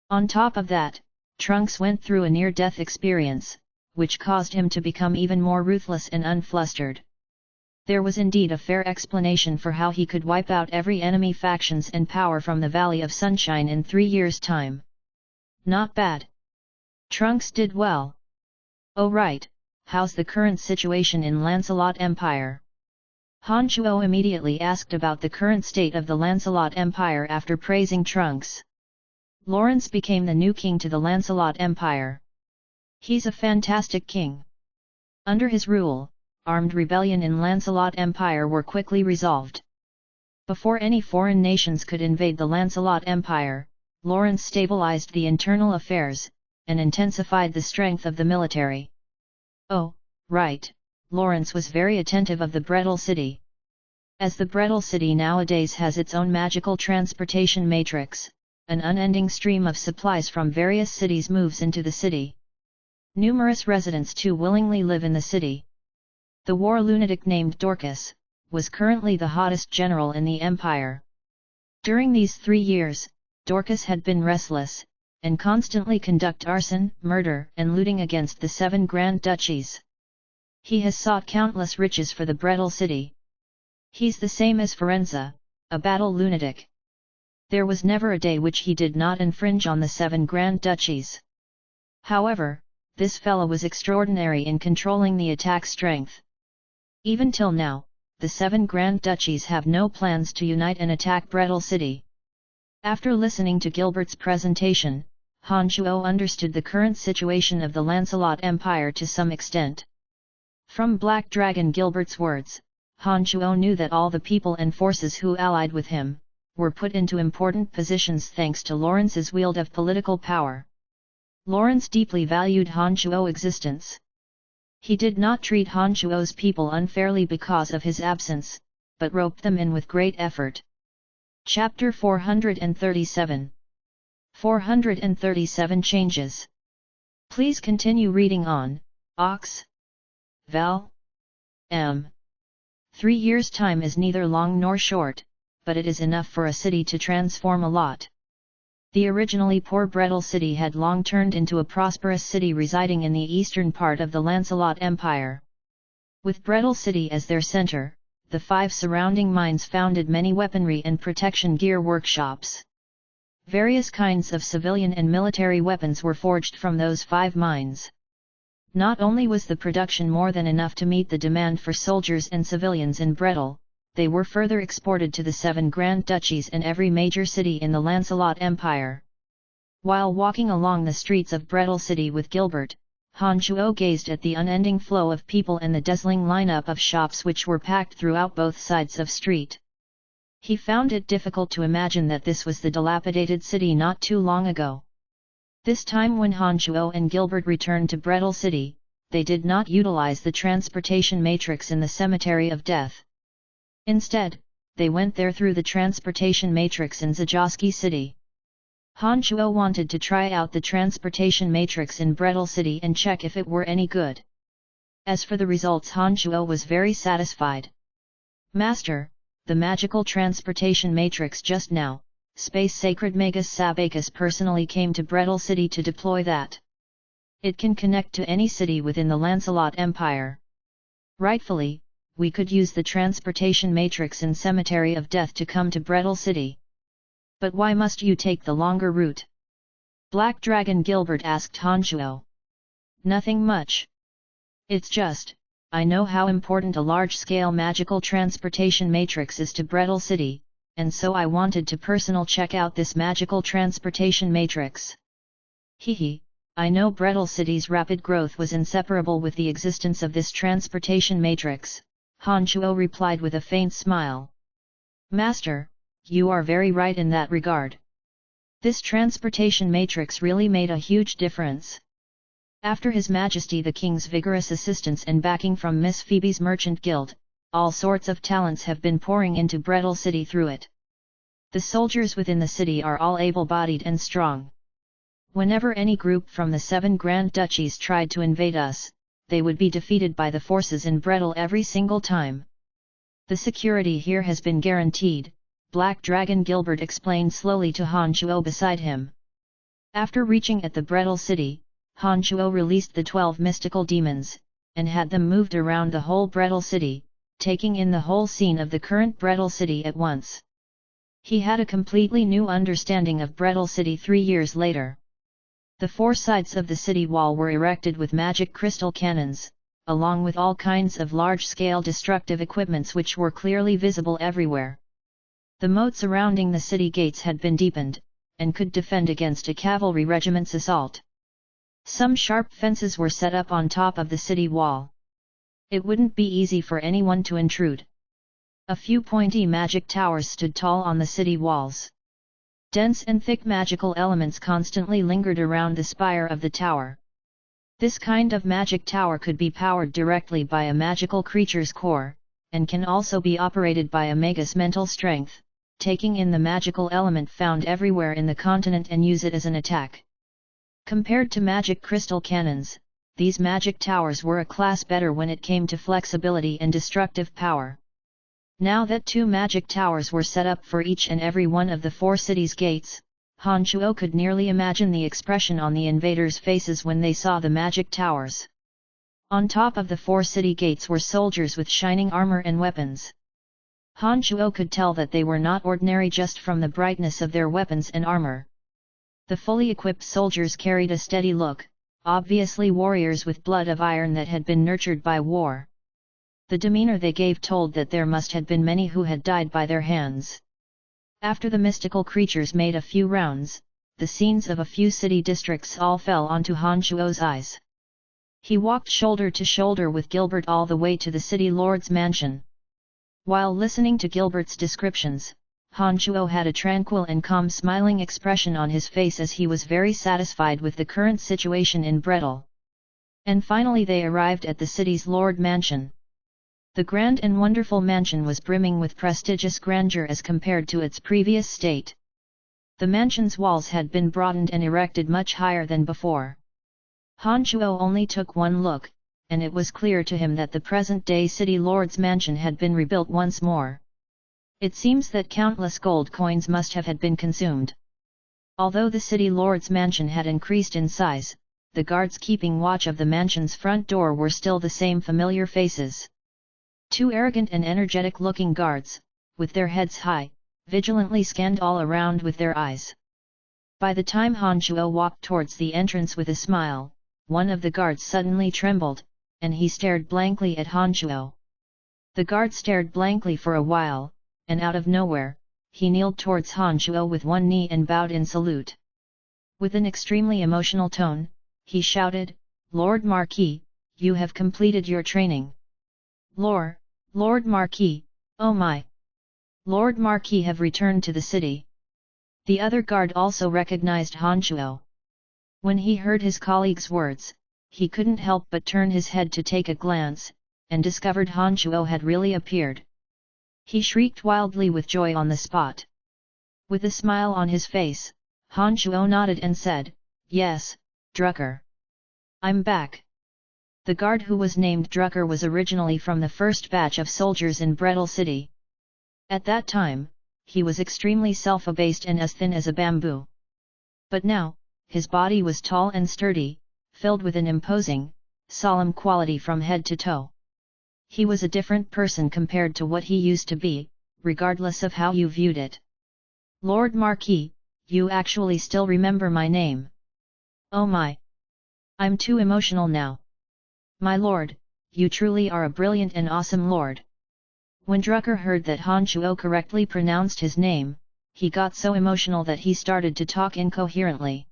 On top of that, Trunks went through a near-death experience, which caused him to become even more ruthless and unflustered. There was indeed a fair explanation for how he could wipe out every enemy factions and power from the Valley of Sunshine in 3 years' time. Not bad. Trunks did well. Oh right, how's the current situation in Lancelot Empire? Han Chuo immediately asked about the current state of the Lancelot Empire after praising Trunks. Lawrence became the new king to the Lancelot Empire. He's a fantastic king. Under his rule, armed rebellion in Lancelot Empire were quickly resolved. Before any foreign nations could invade the Lancelot Empire, Lawrence stabilized the internal affairs, and intensified the strength of the military. Oh, right, Lawrence was very attentive of the Brettle City. As the Brettle City nowadays has its own magical transportation matrix, an unending stream of supplies from various cities moves into the city. Numerous residents too willingly live in the city. The war lunatic named Dorcas was currently the hottest general in the empire. During these 3 years, Dorcas had been restless, and constantly conduct arson, murder and looting against the 7 Grand Duchies. He has sought countless riches for the Brettle City. He's the same as Firenze, a battle lunatic. There was never a day which he did not infringe on the 7 Grand Duchies. However, this fellow was extraordinary in controlling the attack strength. Even till now, the 7 Grand Duchies have no plans to unite and attack Brettle City. After listening to Gilbert's presentation, Han Chuo understood the current situation of the Lancelot Empire to some extent. From Black Dragon Gilbert's words, Han Chuo knew that all the people and forces who allied with him were put into important positions thanks to Lawrence's wield of political power. Lawrence deeply valued Han Chuo's existence. He did not treat Han Chuo's people unfairly because of his absence, but roped them in with great effort. Chapter 437. 437 Changes. Please continue reading on, Ox. Val. M. 3 years' time is neither long nor short, but it is enough for a city to transform a lot. The originally poor Brettle City had long turned into a prosperous city residing in the eastern part of the Lancelot Empire. With Brettle City as their center, the 5 surrounding mines founded many weaponry and protection gear workshops. Various kinds of civilian and military weapons were forged from those 5 mines. Not only was the production more than enough to meet the demand for soldiers and civilians in Brettle, they were further exported to the 7 Grand Duchies and every major city in the Lancelot Empire. While walking along the streets of Brettle City with Gilbert, Han Chuo gazed at the unending flow of people and the dazzling lineup of shops which were packed throughout both sides of street. He found it difficult to imagine that this was the dilapidated city not too long ago. This time when Han Chuo and Gilbert returned to Brettle City, they did not utilize the transportation matrix in the Cemetery of Death. Instead, they went there through the transportation matrix in Zajoski City. Han Chuo wanted to try out the transportation matrix in Brettle City and check if it were any good. As for the results, Han Chuo was very satisfied. Master, the magical transportation matrix just now, Space Sacred Magus Sabacus personally came to Brettle City to deploy that. It can connect to any city within the Lancelot Empire. Rightfully, we could use the transportation matrix in Cemetery of Death to come to Brettle City. But why must you take the longer route? Black Dragon Gilbert asked Han Chuo. Nothing much. It's just, I know how important a large-scale magical transportation matrix is to Brettle City, and so I wanted to personally check out this magical transportation matrix. Hehe, I know Brettle City's rapid growth was inseparable with the existence of this transportation matrix, Han Chuo replied with a faint smile. Master, you are very right in that regard. This transportation matrix really made a huge difference. After His Majesty the King's vigorous assistance and backing from Miss Phoebe's Merchant Guild, all sorts of talents have been pouring into Brettle City through it. The soldiers within the city are all able-bodied and strong. Whenever any group from the 7 Grand Duchies tried to invade us, they would be defeated by the forces in Brettle every single time. The security here has been guaranteed, Black Dragon Gilbert explained slowly to Han Chuo beside him. After reaching at the Brettle City, Han Chuo released the 12 mystical demons, and had them moved around the whole Brettle City, taking in the whole scene of the current Brettle City at once. He had a completely new understanding of Brettle City 3 years later. The 4 sides of the city wall were erected with magic crystal cannons, along with all kinds of large-scale destructive equipments which were clearly visible everywhere. The moat surrounding the city gates had been deepened, and could defend against a cavalry regiment's assault. Some sharp fences were set up on top of the city wall. It wouldn't be easy for anyone to intrude. A few pointy magic towers stood tall on the city walls. Dense and thick magical elements constantly lingered around the spire of the tower. This kind of magic tower could be powered directly by a magical creature's core, and can also be operated by a magus mental strength, taking in the magical element found everywhere in the continent and use it as an attack. Compared to magic crystal cannons, these magic towers were a class better when it came to flexibility and destructive power. Now that 2 magic towers were set up for each and every one of the 4 cities' gates, Han Chuo could nearly imagine the expression on the invaders' faces when they saw the magic towers. On top of the 4 city gates were soldiers with shining armor and weapons. Han Chuo could tell that they were not ordinary just from the brightness of their weapons and armor. The fully equipped soldiers carried a steady look, obviously warriors with blood of iron that had been nurtured by war. The demeanor they gave told that there must have been many who had died by their hands. After the mystical creatures made a few rounds, the scenes of a few city districts all fell onto Han Chuo's eyes. He walked shoulder to shoulder with Gilbert all the way to the city lord's mansion. While listening to Gilbert's descriptions, Han Chuo had a tranquil and calm smiling expression on his face as he was very satisfied with the current situation in Brettle. And finally they arrived at the city's lord mansion. The grand and wonderful mansion was brimming with prestigious grandeur as compared to its previous state. The mansion's walls had been broadened and erected much higher than before. Han Chuo only took one look, and it was clear to him that the present-day city lord's mansion had been rebuilt once more. It seems that countless gold coins must have had been consumed. Although the city lord's mansion had increased in size, the guards keeping watch of the mansion's front door were still the same familiar faces. 2 arrogant and energetic-looking guards, with their heads high, vigilantly scanned all around with their eyes. By the time Han Chuo walked towards the entrance with a smile, one of the guards suddenly trembled, and he stared blankly at Han Chuo. The guard stared blankly for a while, and out of nowhere, he kneeled towards Han Chuo with one knee and bowed in salute. With an extremely emotional tone, he shouted, "Lord Marquis, you have completed your training." Lord Marquis, oh my! Lord Marquis have returned to the city. The other guard also recognized Han Chuo. When he heard his colleague's words, he couldn't help but turn his head to take a glance, and discovered Han Chuo had really appeared. He shrieked wildly with joy on the spot. With a smile on his face, Han Chuo nodded and said, "Yes, Drucker. I'm back." The guard who was named Drucker was originally from the first batch of soldiers in Brettle City. At that time, he was extremely self-abased and as thin as a bamboo. But now, his body was tall and sturdy, filled with an imposing, solemn quality from head to toe. He was a different person compared to what he used to be, regardless of how you viewed it. "Lord Marquis, you actually still remember my name. Oh my! I'm too emotional now. My lord, you truly are a brilliant and awesome lord." When Drucker heard that Han Chuo correctly pronounced his name, he got so emotional that he started to talk incoherently.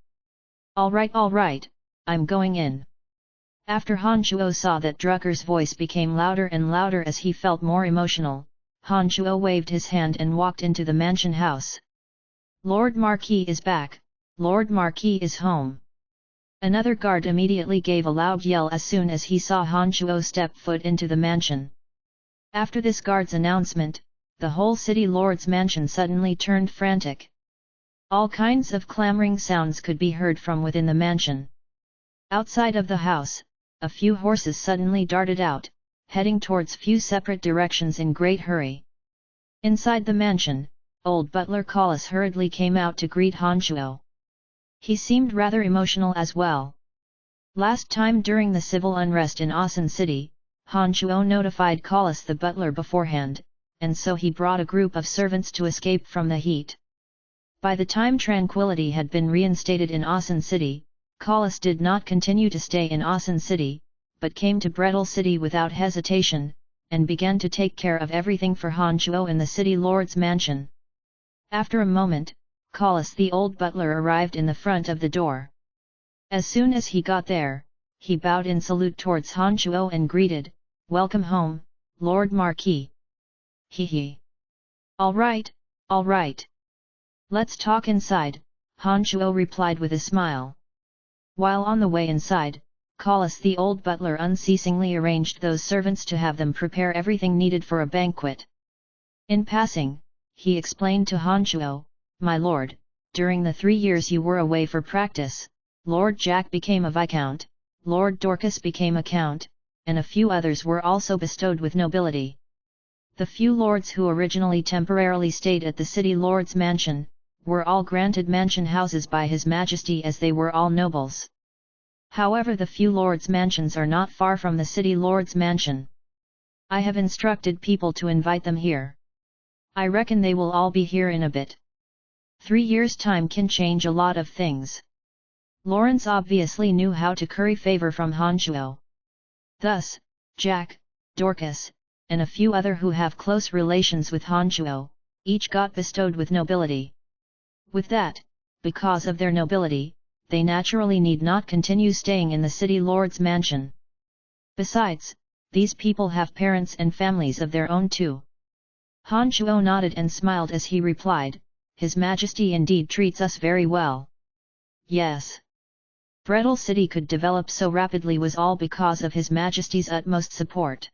All right, I'm going in. After Han Shuo saw that Drucker's voice became louder and louder as he felt more emotional, Han Shuo waved his hand and walked into the mansion house. Lord Marquis is back, Lord Marquis is home. Another guard immediately gave a loud yell as soon as he saw Han Shuo step foot into the mansion. After this guard's announcement, the whole city lord's mansion suddenly turned frantic. All kinds of clamoring sounds could be heard from within the mansion. Outside of the house, a few horses suddenly darted out, heading towards few separate directions in great hurry. Inside the mansion, old butler Collis hurriedly came out to greet Han Shuo. He seemed rather emotional as well. Last time during the civil unrest in Asan City, Han Shuo notified Collis the butler beforehand, and so he brought a group of servants to escape from the heat. By the time tranquility had been reinstated in Asan City, Collis did not continue to stay in Asan City, but came to Brettle City without hesitation, and began to take care of everything for Han Shuo in the city lord's mansion. After a moment, Collis the old butler arrived in the front of the door. As soon as he got there, he bowed in salute towards Han Shuo and greeted, "Welcome home, Lord Marquis." "Hee. All right. Let's talk inside," Han Shuo replied with a smile. While on the way inside, Collis the old butler unceasingly arranged those servants to have them prepare everything needed for a banquet. In passing, he explained to Han Shuo, "My lord, during the 3 years you were away for practice, Lord Jack became a viscount, Lord Dorcas became a count, and a few others were also bestowed with nobility. The few lords who originally temporarily stayed at the city lord's mansion, were all granted mansion houses by His Majesty as they were all nobles. However, the few lords' mansions are not far from the city lord's mansion. I have instructed people to invite them here. I reckon they will all be here in a bit. 3 years' time can change a lot of things." Lawrence obviously knew how to curry favor from Han Shuo. Thus, Jack, Dorcas, and a few other who have close relations with Han Shuo, each got bestowed with nobility. With that, because of their nobility, they naturally need not continue staying in the city lord's mansion. Besides, these people have parents and families of their own too. Han Shuo nodded and smiled as he replied, "His Majesty indeed treats us very well." Yes. Brettle City could develop so rapidly was all because of His Majesty's utmost support.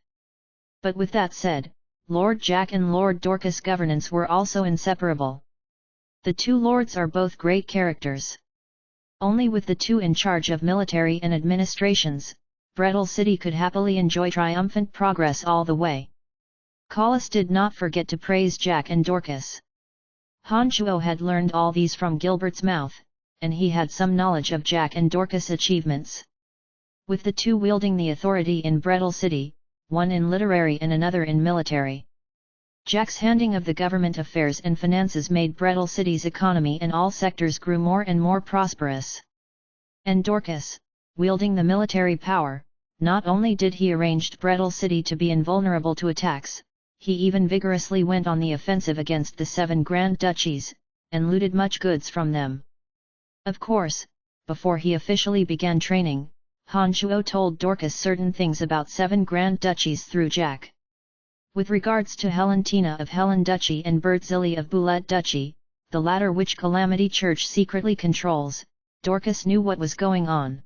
But with that said, Lord Jack and Lord Dorcas' governance were also inseparable. The two lords are both great characters. Only with the two in charge of military and administrations, Brettle City could happily enjoy triumphant progress all the way. Collis did not forget to praise Jack and Dorcas. Han Shuo had learned all these from Gilbert's mouth, and he had some knowledge of Jack and Dorcas' achievements. With the two wielding the authority in Brettle City, one in literary and another in military, Jack's handling of the government affairs and finances made Brettle City's economy in all sectors grew more and more prosperous. And Dorcas, wielding the military power, not only did he arrange Brettle City to be invulnerable to attacks, he even vigorously went on the offensive against the 7 Grand Duchies, and looted much goods from them. Of course, before he officially began training, Han Shuo told Dorcas certain things about 7 Grand Duchies through Jack. With regards to Helentina of Helen Duchy and Bertzili of Boulet Duchy, the latter which Calamity Church secretly controls, Dorcas knew what was going on.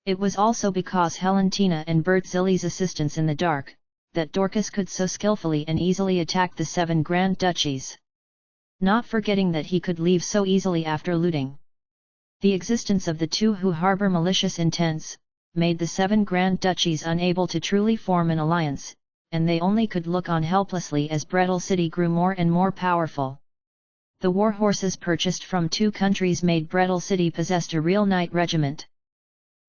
It was also because Helentina and Bertzili's assistance in the dark, that Dorcas could so skillfully and easily attack the 7 Grand Duchies. Not forgetting that he could leave so easily after looting. The existence of the two who harbor malicious intents, made the 7 Grand Duchies unable to truly form an alliance, and they only could look on helplessly as Brettle City grew more and more powerful. The war horses purchased from 2 countries made Brettle City possessed a real knight regiment.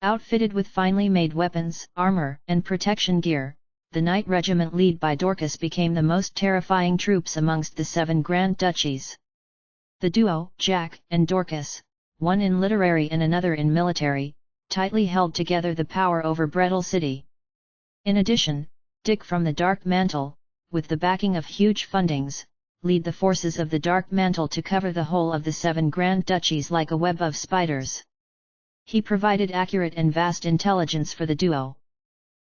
Outfitted with finely made weapons, armor, and protection gear, the knight regiment led by Dorcas became the most terrifying troops amongst the 7 Grand Duchies. The duo, Jack and Dorcas, one in literary and another in military, tightly held together the power over Brettle City. In addition, Dick from the Dark Mantle, with the backing of huge fundings, led the forces of the Dark Mantle to cover the whole of the 7 Grand Duchies like a web of spiders. He provided accurate and vast intelligence for the duo.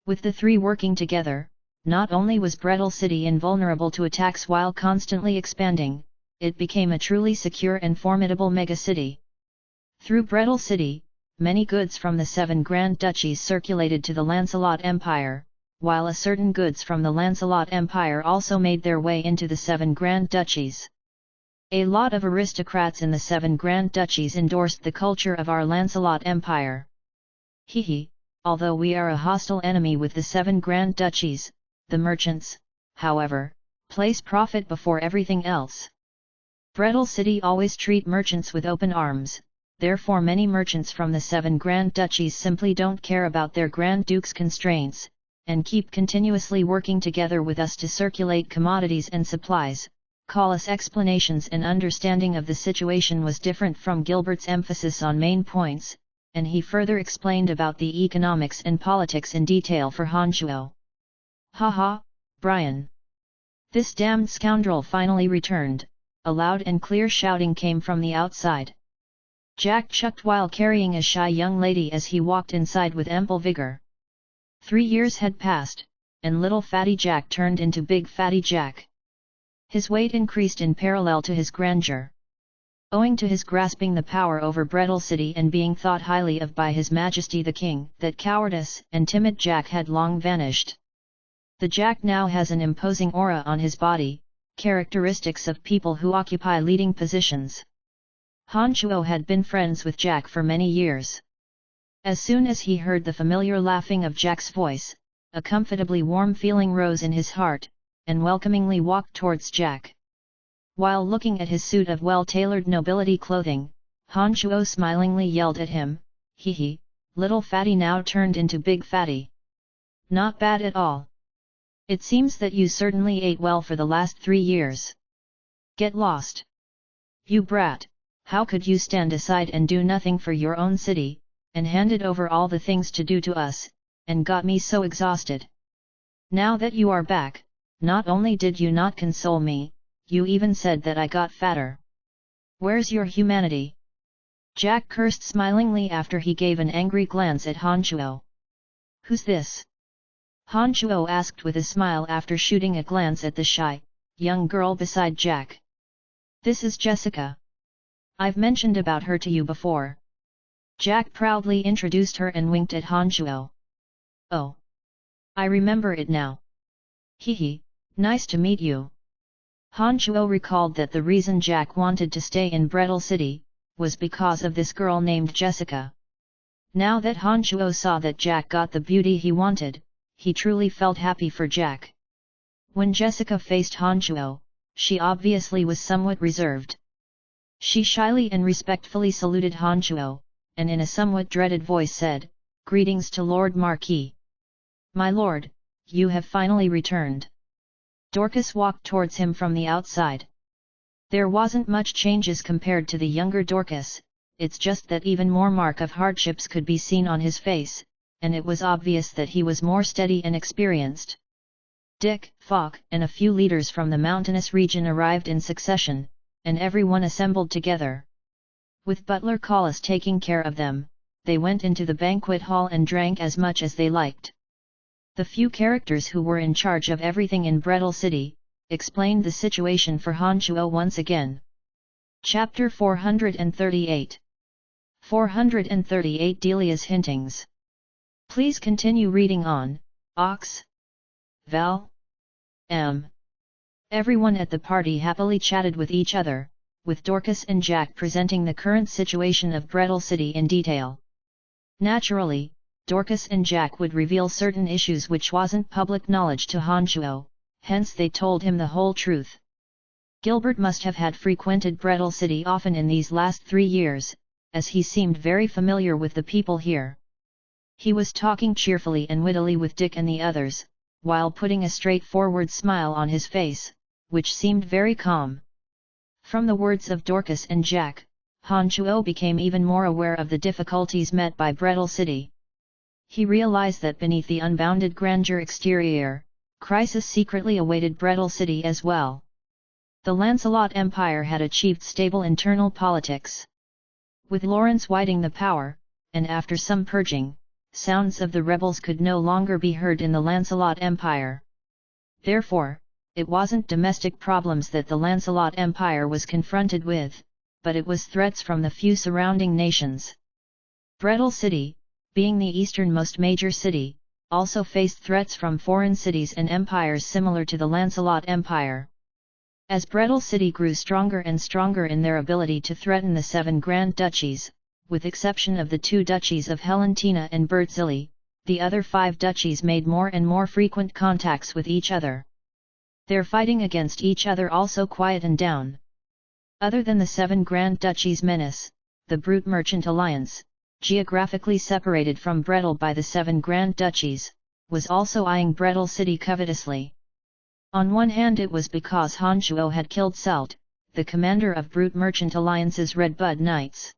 With the three working together, not only was Brettle City invulnerable to attacks while constantly expanding, it became a truly secure and formidable megacity. Through Brettle City, many goods from the 7 Grand Duchies circulated to the Lancelot Empire, while a certain goods from the Lancelot Empire also made their way into the 7 Grand Duchies. A lot of aristocrats in the 7 Grand Duchies endorsed the culture of our Lancelot Empire. Hehe, although we are a hostile enemy with the 7 Grand Duchies, the merchants, however, place profit before everything else. Brettle City always treat merchants with open arms, therefore many merchants from the 7 Grand Duchies simply don't care about their Grand Duke's constraints, and keep continuously working together with us to circulate commodities and supplies. Collis' explanations and understanding of the situation was different from Gilbert's emphasis on main points, and he further explained about the economics and politics in detail for Hanchuo. "Haha, Brian! This damned scoundrel finally returned," a loud and clear shouting came from the outside. Jack chuckled while carrying a shy young lady as he walked inside with ample vigor. 3 years had passed, and little fatty Jack turned into big fatty Jack. His weight increased in parallel to his grandeur. Owing to his grasping the power over Brettle City and being thought highly of by His Majesty the King, that cowardice and timid Jack had long vanished. The Jack now has an imposing aura on his body, characteristics of people who occupy leading positions. Hanchuo had been friends with Jack for many years. As soon as he heard the familiar laughing of Jack's voice, a comfortably warm feeling rose in his heart, and welcomingly walked towards Jack. While looking at his suit of well-tailored nobility clothing, Hanchuo smilingly yelled at him, "Hehe, little fatty now turned into big fatty. Not bad at all. It seems that you certainly ate well for the last 3 years. Get lost. You brat, how could you stand aside and do nothing for your own city, and handed over all the things to do to us, and got me so exhausted. Now that you are back, not only did you not console me, you even said that I got fatter. Where's your humanity?" Jack cursed smilingly after he gave an angry glance at Hanchuo. "Who's this?" Hanchuo asked with a smile after shooting a glance at the shy, young girl beside Jack. "This is Jessica. I've mentioned about her to you before." Jack proudly introduced her and winked at Hanchuo. "Oh. I remember it now. Hehe, nice to meet you." Hanchuo recalled that the reason Jack wanted to stay in Brettle City, was because of this girl named Jessica. Now that Hanchuo saw that Jack got the beauty he wanted, he truly felt happy for Jack. When Jessica faced Hanchuo, she obviously was somewhat reserved. She shyly and respectfully saluted Hanchuo, and in a somewhat dreaded voice said, "Greetings to Lord Marquis. My lord, you have finally returned." Dorcas walked towards him from the outside. There wasn't much changes compared to the younger Dorcas, it's just that even more mark of hardships could be seen on his face, and it was obvious that he was more steady and experienced. Dick, Falk, and a few leaders from the mountainous region arrived in succession, and everyone assembled together. With Butler Collis taking care of them, they went into the banquet hall and drank as much as they liked. The few characters who were in charge of everything in Brettle City, explained the situation for Hanchuo once again. Chapter 438 438 Delia's Hintings. Please continue reading on, Ox. Val. M. Everyone at the party happily chatted with each other, with Dorcas and Jack presenting the current situation of Brettle City in detail. Naturally, Dorcas and Jack would reveal certain issues which wasn't public knowledge to Hanchuo, hence they told him the whole truth. Gilbert must have had frequented Brettle City often in these last 3 years, as he seemed very familiar with the people here. He was talking cheerfully and wittily with Dick and the others, while putting a straightforward smile on his face, which seemed very calm. From the words of Dorcas and Jack, Hanchuo became even more aware of the difficulties met by Brettle City. He realized that beneath the unbounded grandeur exterior, crisis secretly awaited Brettle City as well. The Lancelot Empire had achieved stable internal politics. With Lawrence Whiting the power, and after some purging, sounds of the rebels could no longer be heard in the Lancelot Empire. Therefore, it wasn't domestic problems that the Lancelot Empire was confronted with, but it was threats from the few surrounding nations. Brettle City, being the easternmost major city, also faced threats from foreign cities and empires similar to the Lancelot Empire. As Brettle City grew stronger and stronger in their ability to threaten the 7 Grand Duchies, with exception of the 2 duchies of Helentina and Bertzili, the other 5 duchies made more and more frequent contacts with each other. Their fighting against each other also quietened down. Other than the 7 Grand Duchies menace, the Brute Merchant Alliance, geographically separated from Brettle by the 7 Grand Duchies, was also eyeing Brettle City covetously. On one hand, it was because Han Shuo had killed Selt, the commander of Brute Merchant Alliance's Red Bud Knights.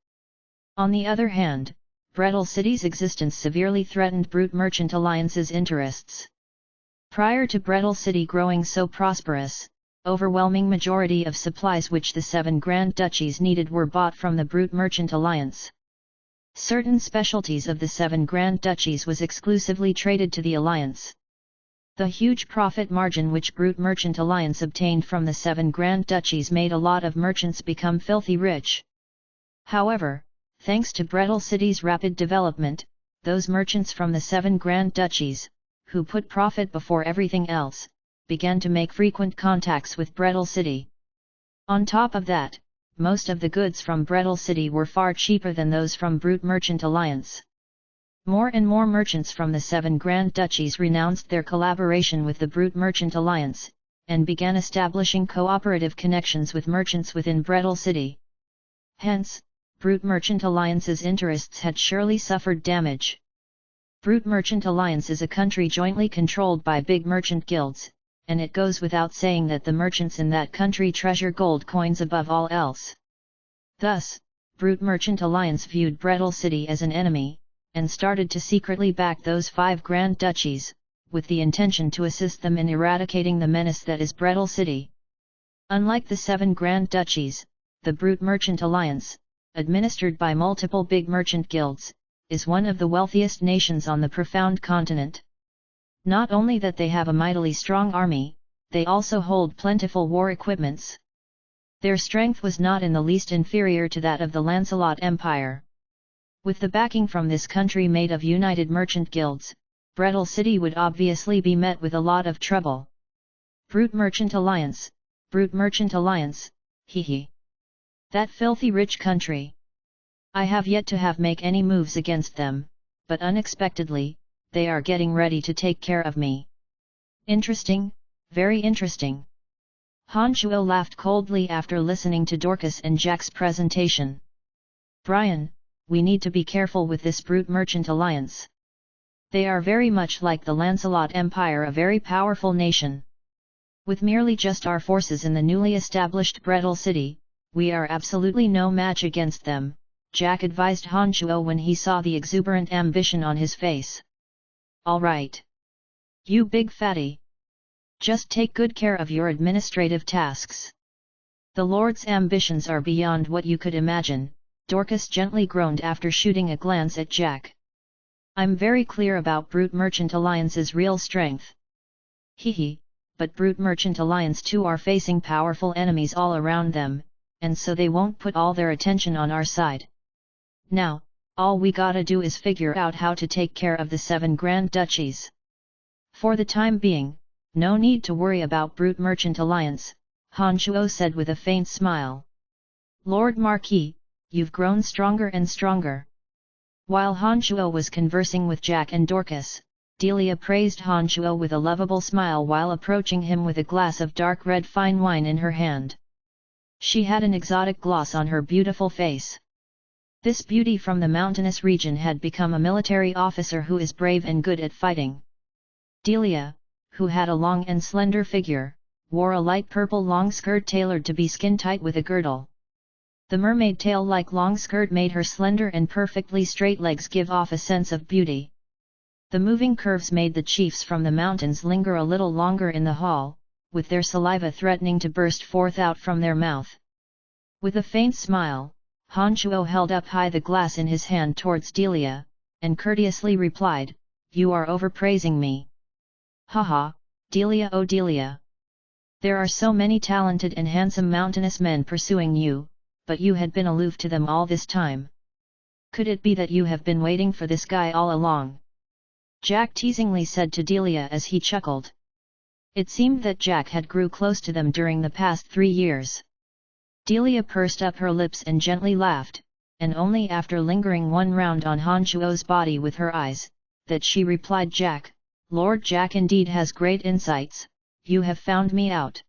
On the other hand, Brettle City's existence severely threatened Brute Merchant Alliance's interests. Prior to Brettle City growing so prosperous, overwhelming majority of supplies which the 7 Grand Duchies needed were bought from the Brute Merchant Alliance. Certain specialties of the 7 Grand Duchies was exclusively traded to the alliance. The huge profit margin which Brute Merchant Alliance obtained from the 7 Grand Duchies made a lot of merchants become filthy rich. However, thanks to Brettle City's rapid development, those merchants from the 7 Grand Duchies, who put profit before everything else, began to make frequent contacts with Brettle City. On top of that, most of the goods from Brettle City were far cheaper than those from Brute Merchant Alliance. More and more merchants from the 7 Grand Duchies renounced their collaboration with the Brute Merchant Alliance, and began establishing cooperative connections with merchants within Brettle City. Hence, Brute Merchant Alliance's interests had surely suffered damage. Brute Merchant Alliance is a country jointly controlled by big merchant guilds, and it goes without saying that the merchants in that country treasure gold coins above all else. Thus, Brute Merchant Alliance viewed Brettle City as an enemy, and started to secretly back those 5 Grand Duchies, with the intention to assist them in eradicating the menace that is Brettle City. Unlike the 7 Grand Duchies, the Brute Merchant Alliance, administered by multiple big merchant guilds, is one of the wealthiest nations on the profound continent. Not only that they have a mightily strong army, they also hold plentiful war equipments. Their strength was not in the least inferior to that of the Lancelot Empire. With the backing from this country made of united merchant guilds, Brettle City would obviously be met with a lot of trouble. Brute Merchant Alliance, hee hee. That filthy rich country. I have yet to make any moves against them, but unexpectedly, they are getting ready to take care of me. Interesting, very interesting. Han Shuo laughed coldly after listening to Dorcas and Jack's presentation. Brian, we need to be careful with this Brute Merchant Alliance. They are very much like the Lancelot Empire, a very powerful nation. With merely just our forces in the newly established Brettle City, we are absolutely no match against them, Jack advised Han Shuo when he saw the exuberant ambition on his face. All right. You big fatty. Just take good care of your administrative tasks. The Lord's ambitions are beyond what you could imagine, Dorcas gently groaned after shooting a glance at Jack. I'm very clear about Brute Merchant Alliance's real strength. Hee hee, but Brute Merchant Alliance too are facing powerful enemies all around them, and so they won't put all their attention on our side. Now, all we gotta do is figure out how to take care of the 7 Grand Duchies. For the time being, no need to worry about Brute Merchant Alliance, Han Shuo said with a faint smile. Lord Marquis, you've grown stronger and stronger. While Han Shuo was conversing with Jack and Dorcas, Delia praised Han Shuo with a lovable smile while approaching him with a glass of dark red fine wine in her hand. She had an exotic gloss on her beautiful face. This beauty from the mountainous region had become a military officer who is brave and good at fighting. Delia, who had a long and slender figure, wore a light purple long skirt tailored to be skin-tight with a girdle. The mermaid tail-like long skirt made her slender and perfectly straight legs give off a sense of beauty. The moving curves made the chiefs from the mountains linger a little longer in the hall, with their saliva threatening to burst forth out from their mouth. With a faint smile, Han Shuo held up high the glass in his hand towards Delia, and courteously replied, "You are overpraising me." "Haha, Delia, oh Delia. There are so many talented and handsome mountainous men pursuing you, but you had been aloof to them all this time. Could it be that you have been waiting for this guy all along?" Jack teasingly said to Delia as he chuckled. It seemed that Jack had grew close to them during the past 3 years. Delia pursed up her lips and gently laughed, and only after lingering one round on Han Shuo's body with her eyes, that she replied, "Jack, Lord Jack indeed has great insights, you have found me out.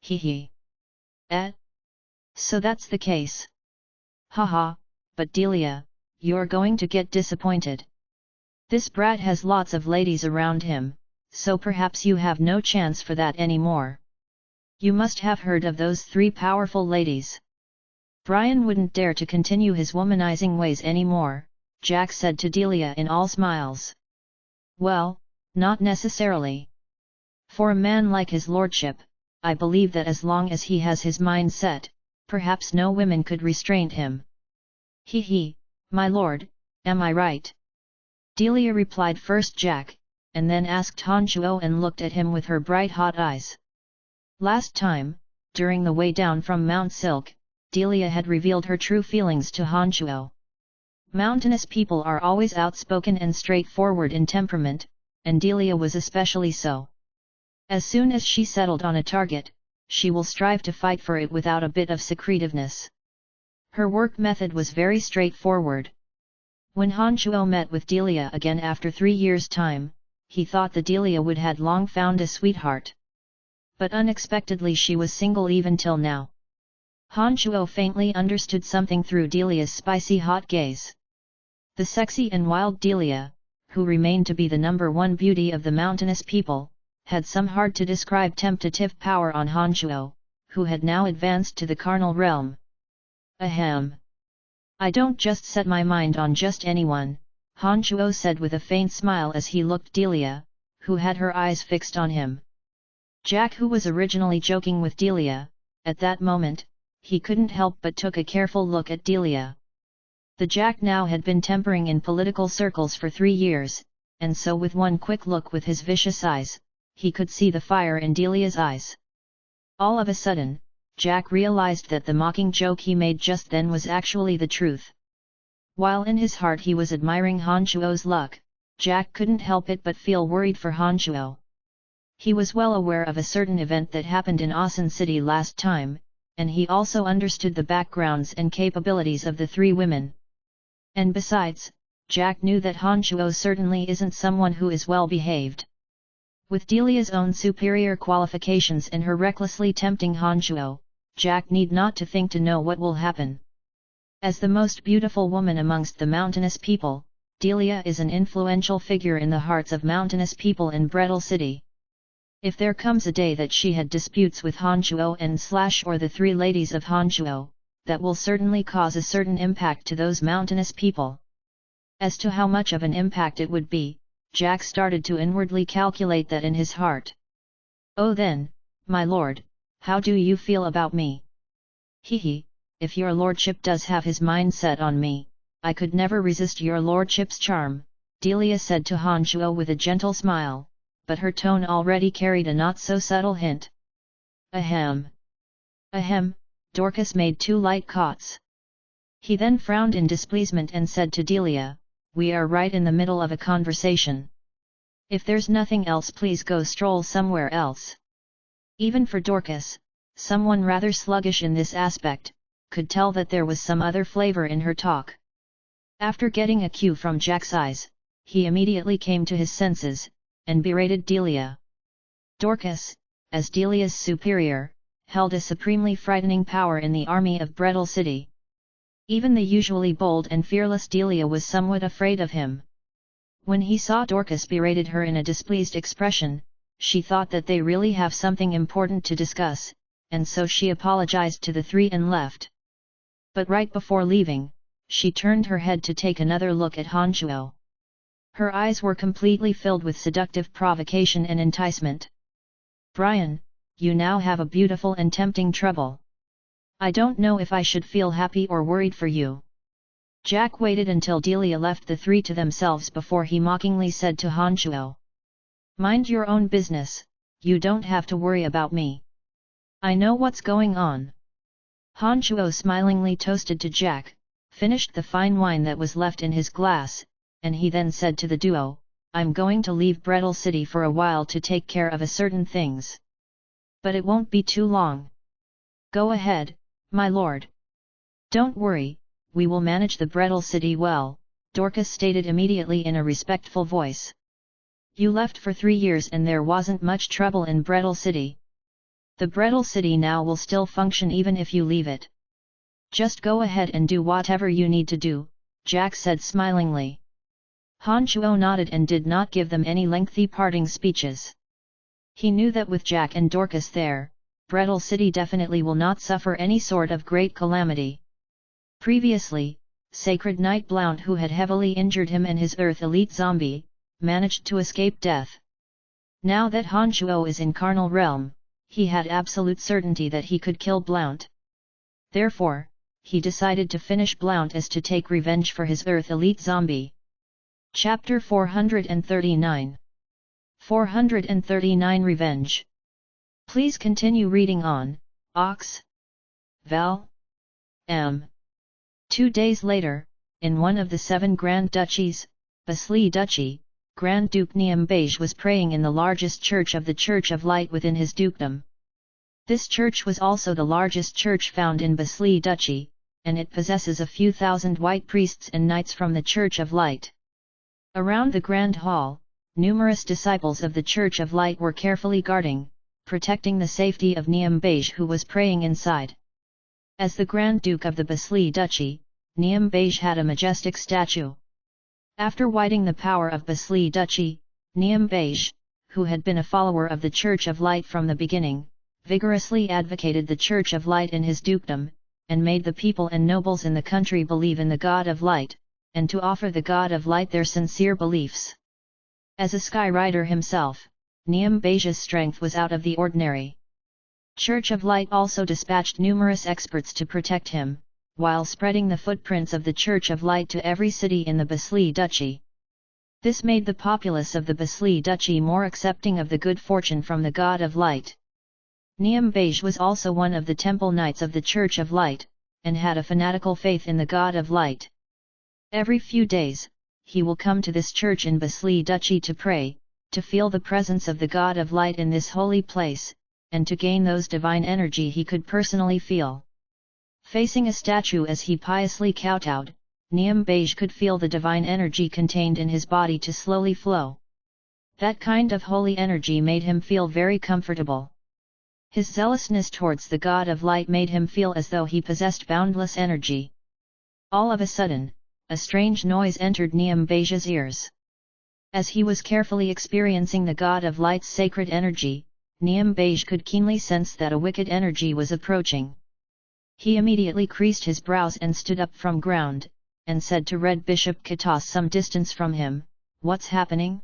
Hee. So that's the case. Haha, but Delia, you're going to get disappointed. This brat has lots of ladies around him, so perhaps you have no chance for that anymore. You must have heard of those 3 powerful ladies." Brian wouldn't dare to continue his womanizing ways anymore, Jack said to Delia in all smiles. "Well, not necessarily. For a man like his lordship, I believe that as long as he has his mind set, perhaps no women could restrain him." "Hee, my lord, am I right?" Delia replied first Jack, and then asked Han Shuo and looked at him with her bright hot eyes. Last time, during the way down from Mount Silk, Delia had revealed her true feelings to Han Shuo. Mountainous people are always outspoken and straightforward in temperament, and Delia was especially so. As soon as she settled on a target, she will strive to fight for it without a bit of secretiveness. Her work method was very straightforward. When Han Shuo met with Delia again after 3 years' time, he thought that Delia would had long found a sweetheart. But unexpectedly she was single even till now. Han Shuo faintly understood something through Delia's spicy hot gaze. The sexy and wild Delia, who remained to be the #1 beauty of the mountainous people, had some hard-to-describe temptative power on Han Shuo, who had now advanced to the carnal realm. "Ahem. I don't just set my mind on just anyone," Han Shuo said with a faint smile as he looked Delia, who had her eyes fixed on him. Jack, who was originally joking with Delia, at that moment, he couldn't help but took a careful look at Delia. The Jack now had been tempering in political circles for 3 years, and so with one quick look with his vicious eyes, he could see the fire in Delia's eyes. All of a sudden, Jack realized that the mocking joke he made just then was actually the truth. While in his heart he was admiring Han Shuo's luck, Jack couldn't help it but feel worried for Han Shuo. He was well aware of a certain event that happened in Asan City last time, and he also understood the backgrounds and capabilities of the 3 women. And besides, Jack knew that Han Shuo certainly isn't someone who is well behaved. With Delia's own superior qualifications and her recklessly tempting Han Shuo, Jack need not to think to know what will happen. As the most beautiful woman amongst the mountainous people, Delia is an influential figure in the hearts of mountainous people in Brettle City. If there comes a day that she had disputes with Han Shuo and / or the 3 ladies of Han Shuo, that will certainly cause a certain impact to those mountainous people. As to how much of an impact it would be, Jack started to inwardly calculate that in his heart. "Oh then, my lord, how do you feel about me?" "Hee, if your lordship does have his mind set on me, I could never resist your lordship's charm," Delia said to Han Shuo with a gentle smile, but her tone already carried a not-so-subtle hint. "Ahem. Ahem," Dorcas made 2 light cots. He then frowned in displeasement and said to Delia, "We are right in the middle of a conversation. If there's nothing else, please go stroll somewhere else." Even for Dorcas, someone rather sluggish in this aspect, could tell that there was some other flavor in her talk. After getting a cue from Jack's eyes, he immediately came to his senses, and berated Delia. Dorcas, as Delia's superior, held a supremely frightening power in the army of Brettle City. Even the usually bold and fearless Delia was somewhat afraid of him. When he saw Dorcas berated her in a displeased expression, she thought that they really have something important to discuss, and so she apologized to the 3 and left. But right before leaving, she turned her head to take another look at Han Shuo. Her eyes were completely filled with seductive provocation and enticement. "Brian, you now have a beautiful and tempting trouble. I don't know if I should feel happy or worried for you. Jack waited until Delia left the three to themselves before he mockingly said to Han Shuo. Mind your own business, you don't have to worry about me. I know what's going on. Han Shuo smilingly toasted to Jack, finished the fine wine that was left in his glass, and he then said to the duo, I'm going to leave Brettle City for a while to take care of certain things. But it won't be too long. Go ahead, my lord. Don't worry, we will manage the Brettle City well, Dorcas stated immediately in a respectful voice. You left for 3 years and there wasn't much trouble in Brettle City. The Brettle City now will still function even if you leave it. Just go ahead and do whatever you need to do, Jack said smilingly. Han Shuo nodded and did not give them any lengthy parting speeches. He knew that with Jack and Dorcas there, Brettle City definitely will not suffer any sort of great calamity. Previously, Sacred Knight Blount, who had heavily injured him and his Earth Elite zombie, managed to escape death. Now that Han Shuo is in Carnal Realm, he had absolute certainty that he could kill Blount. Therefore, he decided to finish Blount as to take revenge for his Earth Elite zombie. Chapter 439 439 Revenge. Please continue reading on, Ox. Val. M. 2 days later, in one of the 7 Grand Duchies, Basli Duchy, Grand Duke Niambage was praying in the largest church of the Church of Light within his dukedom. This church was also the largest church found in Basli Duchy, and it possesses a few thousand white priests and knights from the Church of Light. Around the Grand Hall, numerous disciples of the Church of Light were carefully guarding, protecting the safety of Niambage, who was praying inside. As the Grand Duke of the Basli Duchy, Niambage had a majestic statue. After wielding the power of Basli Duchy, Niambage, who had been a follower of the Church of Light from the beginning, vigorously advocated the Church of Light in his dukedom, and made the people and nobles in the country believe in the God of Light, and to offer the God of Light their sincere beliefs. As a sky rider himself, Niambage's strength was out of the ordinary. Church of Light also dispatched numerous experts to protect him, while spreading the footprints of the Church of Light to every city in the Basli Duchy. This made the populace of the Basli Duchy more accepting of the good fortune from the God of Light. Niambage was also one of the temple knights of the Church of Light, and had a fanatical faith in the God of Light. Every few days, he will come to this church in Basli Duchy to pray, to feel the presence of the God of Light in this holy place, and to gain those divine energy he could personally feel. Facing a statue as he piously kowtowed, Niambage could feel the divine energy contained in his body to slowly flow. That kind of holy energy made him feel very comfortable. His zealousness towards the God of Light made him feel as though he possessed boundless energy. All of a sudden, a strange noise entered Niambage's ears. As he was carefully experiencing the God of Light's sacred energy, Niambage could keenly sense that a wicked energy was approaching. He immediately creased his brows and stood up from ground, and said to Red Bishop Katas some distance from him, "What's happening?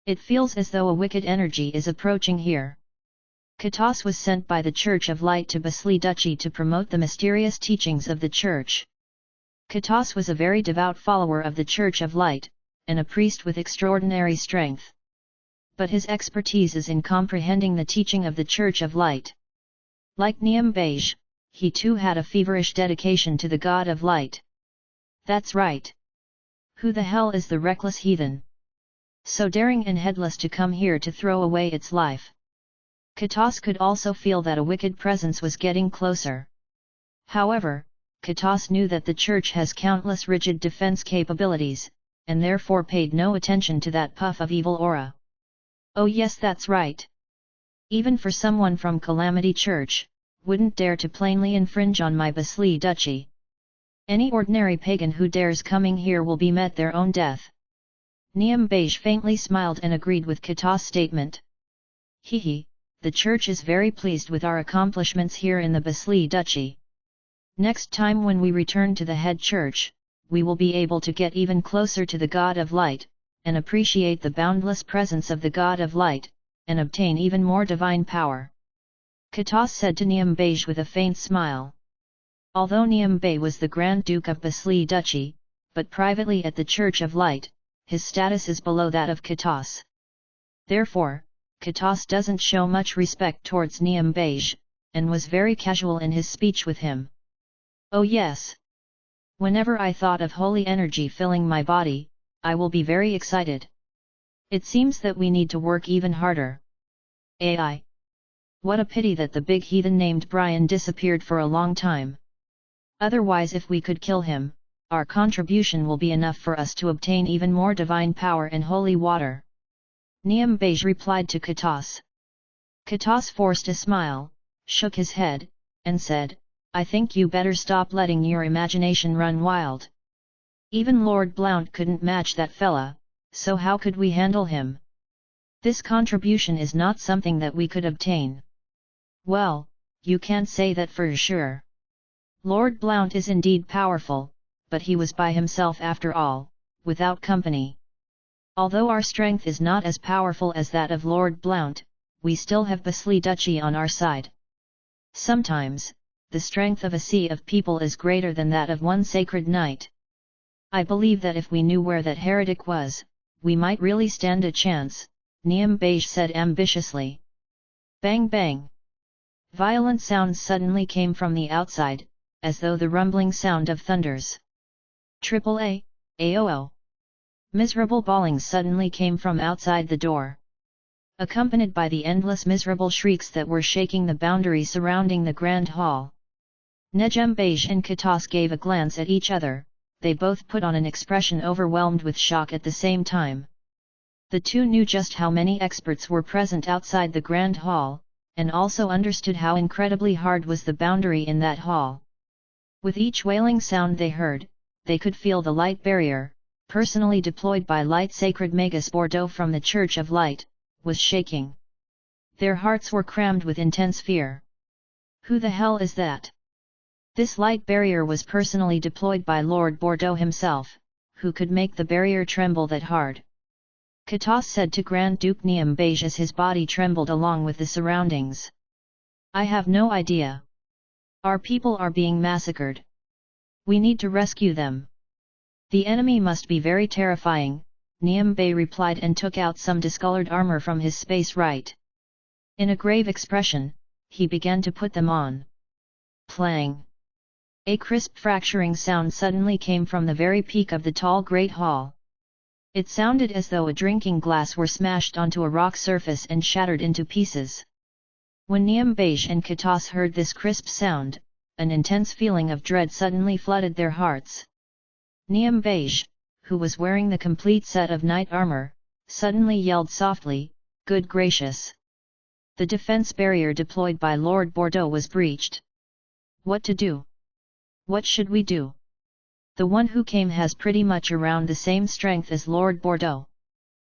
It feels as though a wicked energy is approaching here." Katas was sent by the Church of Light to Basli Duchy to promote the mysterious teachings of the Church. Katas was a very devout follower of the Church of Light, and a priest with extraordinary strength. But his expertise is in comprehending the teaching of the Church of Light. Like Niambage, he too had a feverish dedication to the God of Light. That's right. Who the hell is the reckless heathen? So daring and headless to come here to throw away its life. Katas could also feel that a wicked presence was getting closer. However, Katas knew that the Church has countless rigid defense capabilities, and therefore paid no attention to that puff of evil aura. Oh yes, that's right. Even for someone from Calamity Church, wouldn't dare to plainly infringe on my Basli Duchy. Any ordinary pagan who dares coming here will be met their own death. Niambage faintly smiled and agreed with Katas' statement. Hehe, the Church is very pleased with our accomplishments here in the Basli Duchy. Next time when we return to the head church, we will be able to get even closer to the God of Light, and appreciate the boundless presence of the God of Light, and obtain even more divine power. Katas said to Niambage with a faint smile. Although Niam Bey was the Grand Duke of Basli Duchy, but privately at the Church of Light, his status is below that of Katas. Therefore, Katas doesn't show much respect towards Niam Bey, and was very casual in his speech with him. Oh yes! Whenever I thought of holy energy filling my body, I will be very excited. It seems that we need to work even harder. AI. What a pity that the big heathen named Brian disappeared for a long time. Otherwise, if we could kill him, our contribution will be enough for us to obtain even more divine power and holy water. Niam Bey replied to Katas. Katas forced a smile, shook his head, and said, I think you better stop letting your imagination run wild. Even Lord Blount couldn't match that fella, so how could we handle him? This contribution is not something that we could obtain. Well, you can't say that for sure. Lord Blount is indeed powerful, but he was by himself after all, without company. Although our strength is not as powerful as that of Lord Blount, we still have Basli Duchy on our side. Sometimes, the strength of a sea of people is greater than that of one sacred knight. I believe that if we knew where that heretic was, we might really stand a chance, Niam Bey said ambitiously. Bang bang! Violent sounds suddenly came from the outside, as though the rumbling sound of thunders. Triple A, AOO. Miserable bawling suddenly came from outside the door, accompanied by the endless miserable shrieks that were shaking the boundary surrounding the grand hall. Niam Bey and Katas gave a glance at each other, they both put on an expression overwhelmed with shock at the same time. The two knew just how many experts were present outside the grand hall, and also understood how incredibly hard was the boundary in that hall. With each wailing sound they heard, they could feel the light barrier, personally deployed by Light Sacred Magus Bordeaux from the Church of Light, was shaking. Their hearts were crammed with intense fear. Who the hell is that? This light barrier was personally deployed by Lord Bordeaux himself, who could make the barrier tremble that hard. Katas said to Grand Duke Niam Bey as his body trembled along with the surroundings. I have no idea. Our people are being massacred. We need to rescue them. The enemy must be very terrifying, Niam Bey replied and took out some discolored armor from his space right. In a grave expression, he began to put them on. Plang! A crisp fracturing sound suddenly came from the very peak of the tall great hall. It sounded as though a drinking glass were smashed onto a rock surface and shattered into pieces. When Niam Bey and Katas heard this crisp sound, an intense feeling of dread suddenly flooded their hearts. Niam Bey, who was wearing the complete set of knight armor, suddenly yelled softly, "Good gracious! The defense barrier deployed by Lord Bordeaux was breached. What to do? What should we do? The one who came has pretty much around the same strength as Lord Bordeaux.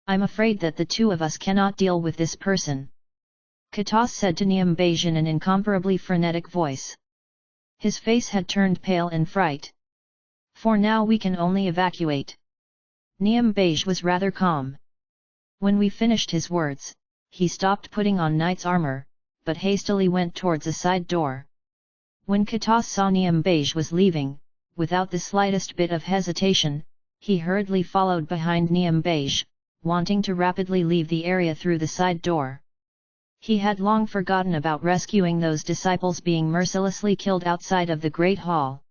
I'm afraid that the two of us cannot deal with this person," Katas said to Niam Bey in an incomparably frenetic voice. His face had turned pale in fright. "For now we can only evacuate." Niam Bey was rather calm. When we finished his words, he stopped putting on knight's armor, but hastily went towards a side door. When Katas saw Niam Bey was leaving, without the slightest bit of hesitation, he hurriedly followed behind Niam Bey, wanting to rapidly leave the area through the side door. He had long forgotten about rescuing those disciples being mercilessly killed outside of the Great Hall.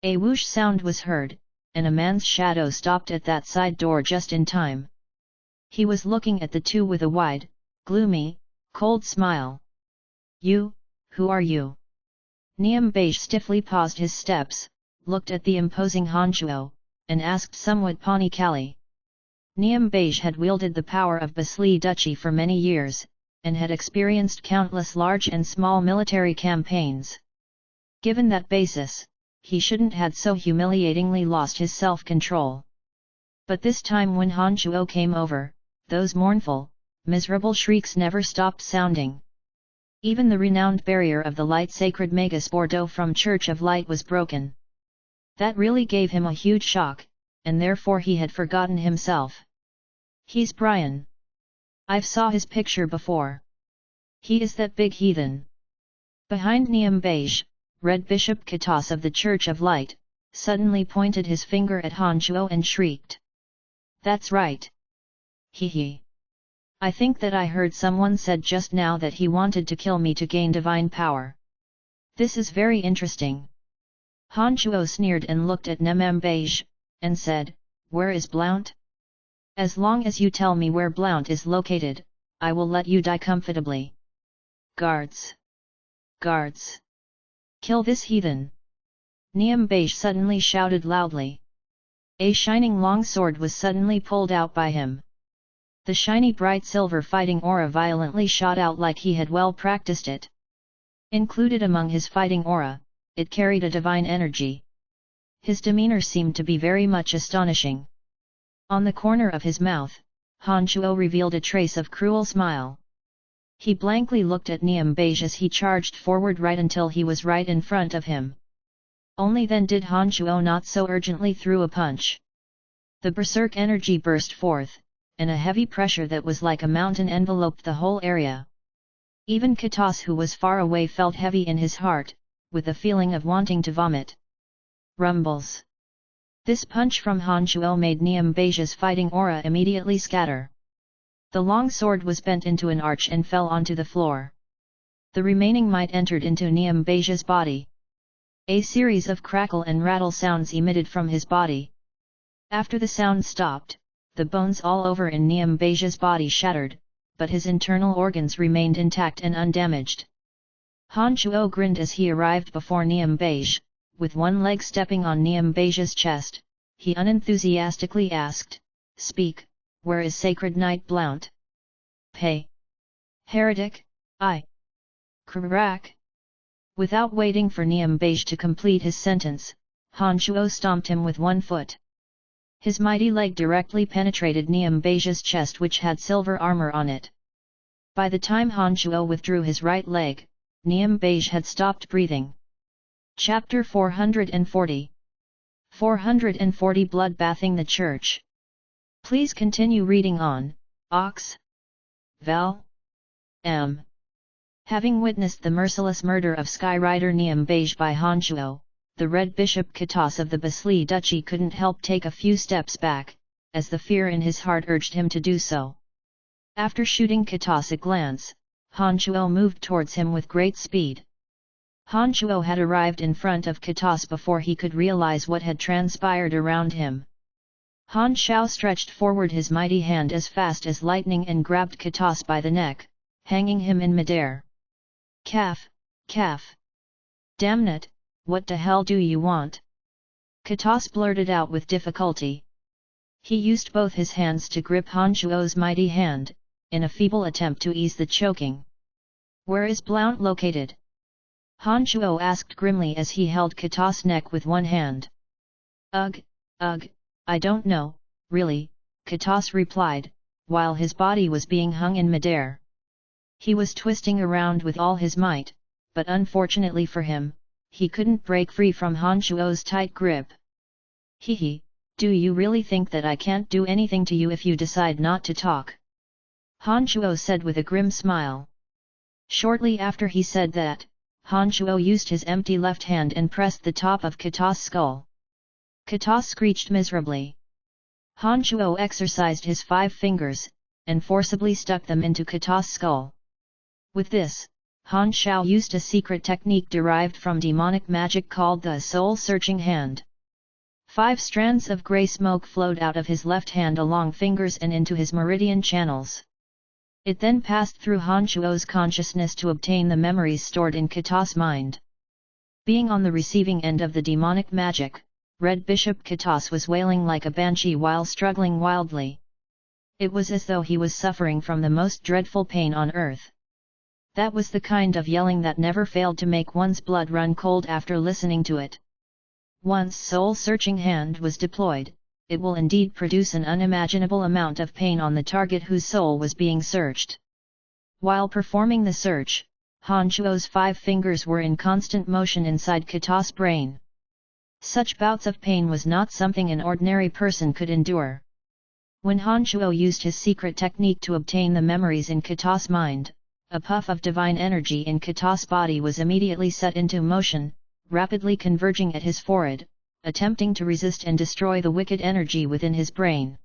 A whoosh sound was heard, and a man's shadow stopped at that side door just in time. He was looking at the two with a wide, gloomy, cold smile. "You, who are you?" Niam Bey stiffly paused his steps, looked at the imposing Hanchuo, and asked somewhat panically. Niam Bey had wielded the power of Basli Duchy for many years, and had experienced countless large and small military campaigns. Given that basis, he shouldn't had so humiliatingly lost his self-control. But this time when Hanchuo came over, those mournful, miserable shrieks never stopped sounding. Even the renowned barrier of the Light Sacred Magus Bordeaux from Church of Light was broken. That really gave him a huge shock, and therefore he had forgotten himself. "He's Brian. I've saw his picture before. He is that big heathen." Behind Niam Bey, Red Bishop Katos of the Church of Light, suddenly pointed his finger at Han Chuo and shrieked. That's right. Hee. I think that I heard someone said just now that he wanted to kill me to gain divine power. This is very interesting. Han Chuo sneered and looked at Nem Beige, and said, Where is Blount? As long as you tell me where Blount is located, I will let you die comfortably. Guards! Guards! Kill this heathen! Nem Beige suddenly shouted loudly. A shining long sword was suddenly pulled out by him. The shiny bright silver fighting aura violently shot out like he had well practiced it. Included among his fighting aura, it carried a divine energy. His demeanor seemed to be very much astonishing. On the corner of his mouth, Han Chuo revealed a trace of cruel smile. He blankly looked at Nem Beige as he charged forward right until he was right in front of him. Only then did Han Chuo not so urgently threw a punch. The berserk energy burst forth, and a heavy pressure that was like a mountain enveloped the whole area. Even Katos, who was far away, felt heavy in his heart, with a feeling of wanting to vomit. Rumbles. This punch from Han Chuo made Nem Beige's fighting aura immediately scatter. The long sword was bent into an arch and fell onto the floor. The remaining might entered into Nem Beige's body. A series of crackle and rattle sounds emitted from his body. After the sound stopped, the bones all over in Nem Beige's body shattered, but his internal organs remained intact and undamaged. Han Chuo grinned as he arrived before Nem Beige, with one leg stepping on Nem Beige's chest. He unenthusiastically asked, Speak, where is Sacred Knight Blount? Pay. Heretic, I. Crack. Without waiting for Nem Beige to complete his sentence, Han Chuo stomped him with one foot. His mighty leg directly penetrated Nem Beige's chest, which had silver armor on it. By the time Han Chuo withdrew his right leg, Nem Beige had stopped breathing. Chapter 440 440 Bloodbathing the Church. Please continue reading on, Ox. Val. M. Having witnessed the merciless murder of Skyrider Nem Beige by Han Chuo, the Red Bishop Katos of the Basli Duchy couldn't help take a few steps back, as the fear in his heart urged him to do so. After shooting Katos a glance, Han Chuo moved towards him with great speed. Han Chuo had arrived in front of Katos before he could realize what had transpired around him. Han Shao stretched forward his mighty hand as fast as lightning and grabbed Katos by the neck, hanging him in midair. Calf, calf. Damn it, what the hell do you want? Katos blurted out with difficulty. He used both his hands to grip Han Chuo's mighty hand, in a feeble attempt to ease the choking. Where is Blount located? Han Chuo asked grimly as he held Katos' neck with one hand. Ugh, I don't know, really, Katos replied, while his body was being hung in midair. He was twisting around with all his might, but unfortunately for him, he couldn't break free from Han Chuo's tight grip. Hehe, do you really think that I can't do anything to you if you decide not to talk? Han Chuo said with a grim smile. Shortly after he said that, Han Chuo used his empty left hand and pressed the top of Katos' skull. Katos screeched miserably. Han Chuo exercised his 5 fingers, and forcibly stuck them into Katos' skull. With this, Han Shao used a secret technique derived from demonic magic called the soul-searching hand. 5 strands of grey smoke flowed out of his left hand along fingers and into his meridian channels. It then passed through Han Chuo's consciousness to obtain the memories stored in Katos' mind. Being on the receiving end of the demonic magic, Red Bishop Katos was wailing like a banshee while struggling wildly. It was as though he was suffering from the most dreadful pain on earth. That was the kind of yelling that never failed to make one's blood run cold after listening to it. Once soul-searching hand was deployed, it will indeed produce an unimaginable amount of pain on the target whose soul was being searched. While performing the search, Han Chuo's 5 fingers were in constant motion inside Katos' brain. Such bouts of pain was not something an ordinary person could endure. When Han Chuo used his secret technique to obtain the memories in Katos' mind, a puff of divine energy in Katos' body was immediately set into motion, rapidly converging at his forehead, attempting to resist and destroy the wicked energy within his brain.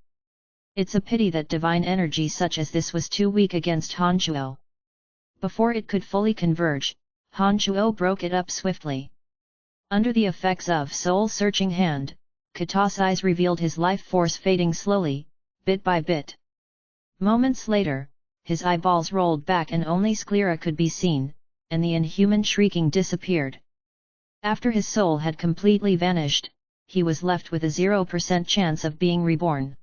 It's a pity that divine energy such as this was too weak against Han Chuo. Before it could fully converge, Han Chuo broke it up swiftly. Under the effects of soul-searching hand, Kata's eyes revealed his life force fading slowly, bit by bit. Moments later, his eyeballs rolled back and only sclera could be seen, and the inhuman shrieking disappeared. After his soul had completely vanished, he was left with a 0% chance of being reborn.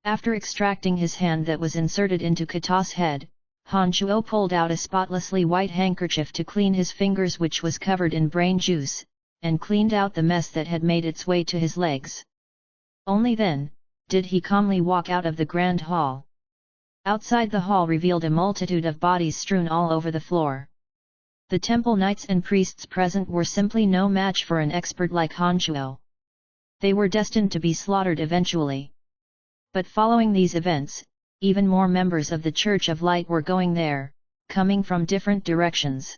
After extracting his hand that was inserted into Kata's head, Han Chuo pulled out a spotlessly white handkerchief to clean his fingers which was covered in brain juice, and cleaned out the mess that had made its way to his legs. Only then, did he calmly walk out of the grand hall. Outside the hall revealed a multitude of bodies strewn all over the floor. The temple knights and priests present were simply no match for an expert like Han Chuo. They were destined to be slaughtered eventually. But following these events, even more members of the Church of Light were going there, coming from different directions.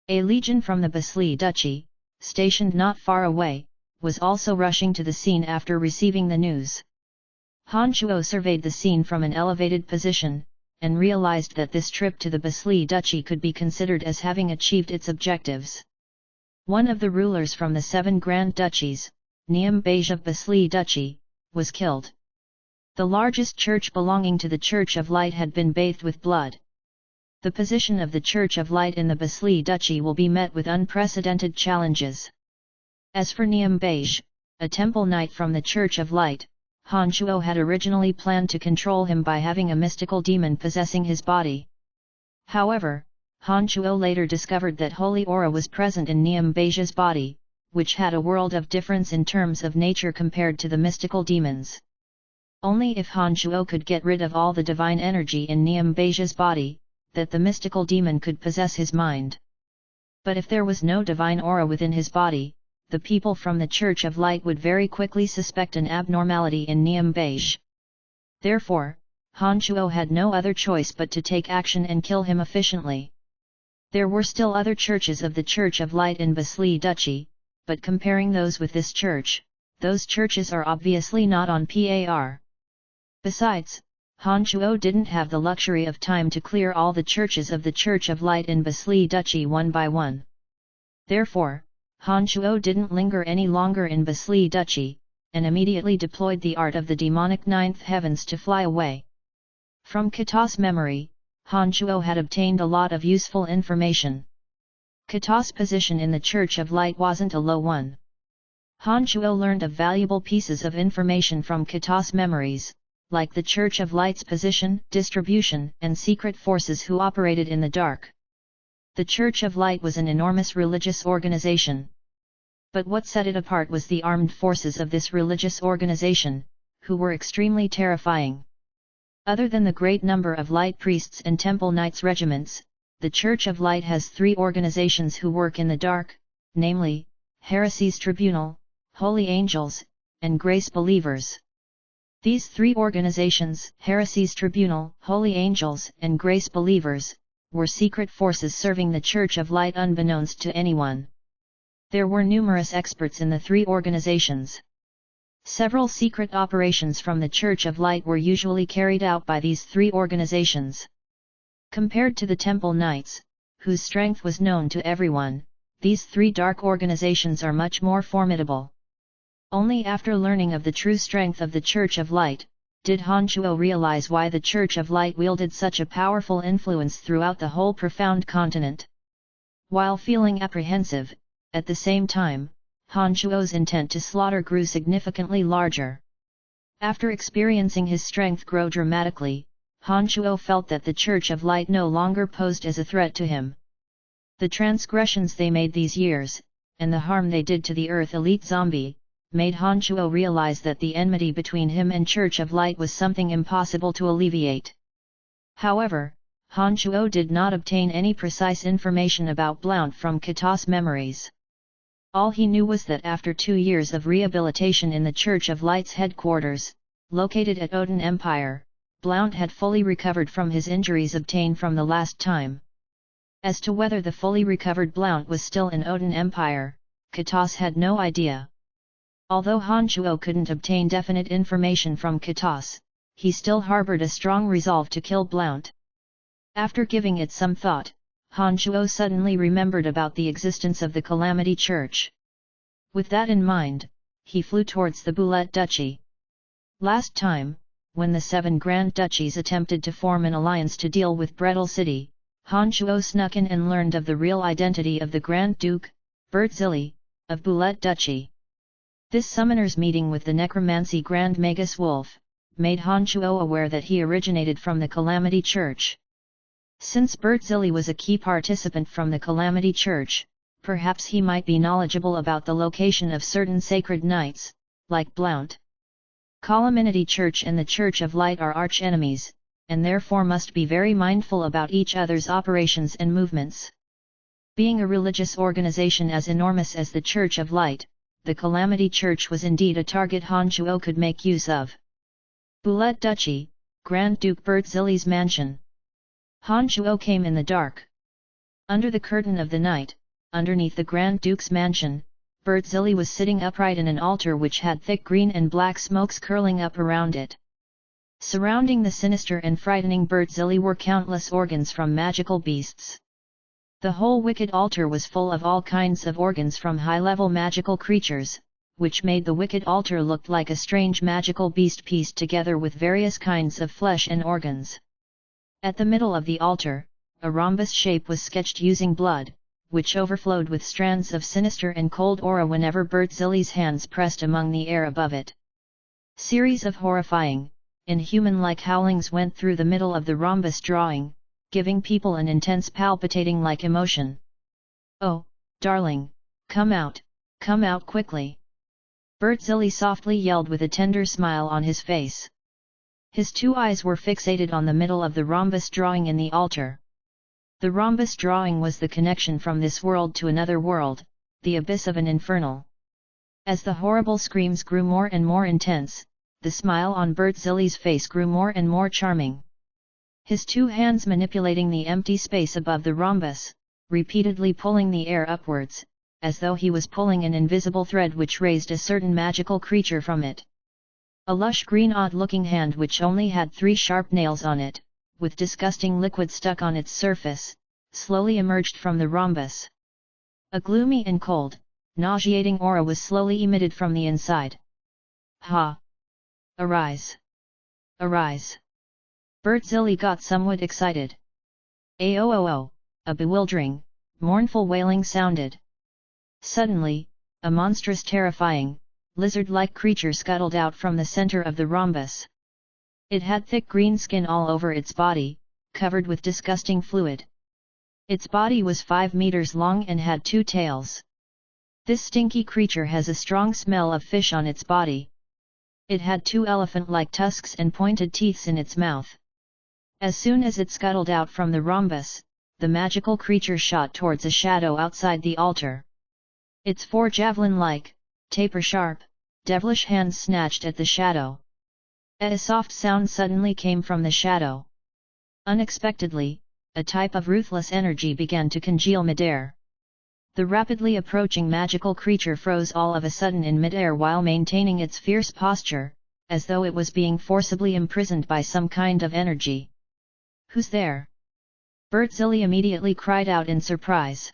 A legion from the Basli Duchy, stationed not far away, was also rushing to the scene after receiving the news. Han Chuo surveyed the scene from an elevated position, and realized that this trip to the Basli Duchy could be considered as having achieved its objectives. One of the rulers from the 7 Grand Duchies, Niam Beige of Basli Duchy, was killed. The largest church belonging to the Church of Light had been bathed with blood. The position of the Church of Light in the Basli Duchy will be met with unprecedented challenges. As for Niam Beige, a temple knight from the Church of Light, Han Chuo had originally planned to control him by having a mystical demon possessing his body. However, Han Chuo later discovered that holy aura was present in Niam Beige's body, which had a world of difference in terms of nature compared to the mystical demons. Only if Han Chuo could get rid of all the divine energy in Niam Beige's body, that the mystical demon could possess his mind. But if there was no divine aura within his body, the people from the Church of Light would very quickly suspect an abnormality in Niam Beige. Therefore, Han Chuo had no other choice but to take action and kill him efficiently. There were still other churches of the Church of Light in Basli Duchy, but comparing those with this church, those churches are obviously not on par. Besides, Han Chuo didn't have the luxury of time to clear all the churches of the Church of Light in Basli Duchy one by one. Therefore, Han Chuo didn't linger any longer in Basli Duchy, and immediately deployed the art of the demonic ninth heavens to fly away. From Kata's memory, Han Chuo had obtained a lot of useful information. Kata's position in the Church of Light wasn't a low one. Han Chuo learned of valuable pieces of information from Kata's memories, like the Church of Light's position, distribution, and secret forces who operated in the dark. The Church of Light was an enormous religious organization. But what set it apart was the armed forces of this religious organization, who were extremely terrifying. Other than the great number of light priests and temple knights regiments, the Church of Light has 3 organizations who work in the dark, namely, Heresy's Tribunal, Holy Angels, and Grace Believers. These 3 organizations, Heresy's Tribunal, Holy Angels, and Grace Believers, were secret forces serving the Church of Light unbeknownst to anyone. There were numerous experts in the 3 organizations. Several secret operations from the Church of Light were usually carried out by these 3 organizations. Compared to the Temple Knights, whose strength was known to everyone, these 3 dark organizations are much more formidable. Only after learning of the true strength of the Church of Light, did Han Chuo realize why the Church of Light wielded such a powerful influence throughout the whole profound continent. While feeling apprehensive, at the same time, Han Chuo's intent to slaughter grew significantly larger. After experiencing his strength grow dramatically, Han Chuo felt that the Church of Light no longer posed as a threat to him. The transgressions they made these years, and the harm they did to the Earth Elite Zombie, made Han Chuo realize that the enmity between him and Church of Light was something impossible to alleviate. However, Han Chuo did not obtain any precise information about Blount from Kata's memories. All he knew was that after 2 years of rehabilitation in the Church of Light's headquarters, located at Odin Empire, Blount had fully recovered from his injuries obtained from the last time. As to whether the fully recovered Blount was still in Odin Empire, Katas had no idea. Although Han Chuo couldn't obtain definite information from Katas, he still harbored a strong resolve to kill Blount. After giving it some thought, Han Chuo suddenly remembered about the existence of the Calamity Church. With that in mind, he flew towards the Bulette Duchy. Last time, when the 7 Grand Duchies attempted to form an alliance to deal with Brettle City, Han Chuo snuck in and learned of the real identity of the Grand Duke, Bertzili, of Bulette Duchy. This summoner's meeting with the necromancy Grand Magus Wolf made Han Chuo aware that he originated from the Calamity Church. Since Bertzili was a key participant from the Calamity Church, perhaps he might be knowledgeable about the location of certain sacred knights, like Blount. Calamity Church and the Church of Light are arch-enemies, and therefore must be very mindful about each other's operations and movements. Being a religious organization as enormous as the Church of Light, the Calamity Church was indeed a target Han Chuo could make use of. Bulette Duchy, Grand Duke Bertzili's mansion. Han Chuo came in the dark. Under the curtain of the night, underneath the Grand Duke's mansion, Bertzili was sitting upright in an altar which had thick green and black smokes curling up around it. Surrounding the sinister and frightening Bertzili were countless organs from magical beasts. The whole wicked altar was full of all kinds of organs from high-level magical creatures, which made the wicked altar look like a strange magical beast pieced together with various kinds of flesh and organs. At the middle of the altar, a rhombus shape was sketched using blood, which overflowed with strands of sinister and cold aura whenever Bertzili's hands pressed among the air above it. Series of horrifying, inhuman-like howlings went through the middle of the rhombus drawing, giving people an intense palpitating-like emotion. "Oh, darling, come out quickly!" Bertzili softly yelled with a tender smile on his face. His 2 eyes were fixated on the middle of the rhombus drawing in the altar. The rhombus drawing was the connection from this world to another world, the abyss of an infernal. As the horrible screams grew more and more intense, the smile on Bertzili's face grew more and more charming. His 2 hands manipulating the empty space above the rhombus, repeatedly pulling the air upwards, as though he was pulling an invisible thread which raised a certain magical creature from it. A lush green odd-looking hand which only had 3 sharp nails on it, with disgusting liquid stuck on its surface, slowly emerged from the rhombus. A gloomy and cold, nauseating aura was slowly emitted from the inside. "Ha! Arise! Arise!" Bertzili got somewhat excited. "Aooo!" a bewildering, mournful wailing sounded. Suddenly, a monstrous terrifying, lizard-like creature scuttled out from the center of the rhombus. It had thick green skin all over its body, covered with disgusting fluid. Its body was 5 meters long and had 2 tails. This stinky creature has a strong smell of fish on its body. It had 2 elephant-like tusks and pointed teeth in its mouth. As soon as it scuttled out from the rhombus, the magical creature shot towards a shadow outside the altar. Its 4 javelin-like, taper-sharp, devilish hands snatched at the shadow. A soft sound suddenly came from the shadow. Unexpectedly, a type of ruthless energy began to congeal midair. The rapidly approaching magical creature froze all of a sudden in midair while maintaining its fierce posture, as though it was being forcibly imprisoned by some kind of energy. "Who's there?" Bertzili immediately cried out in surprise.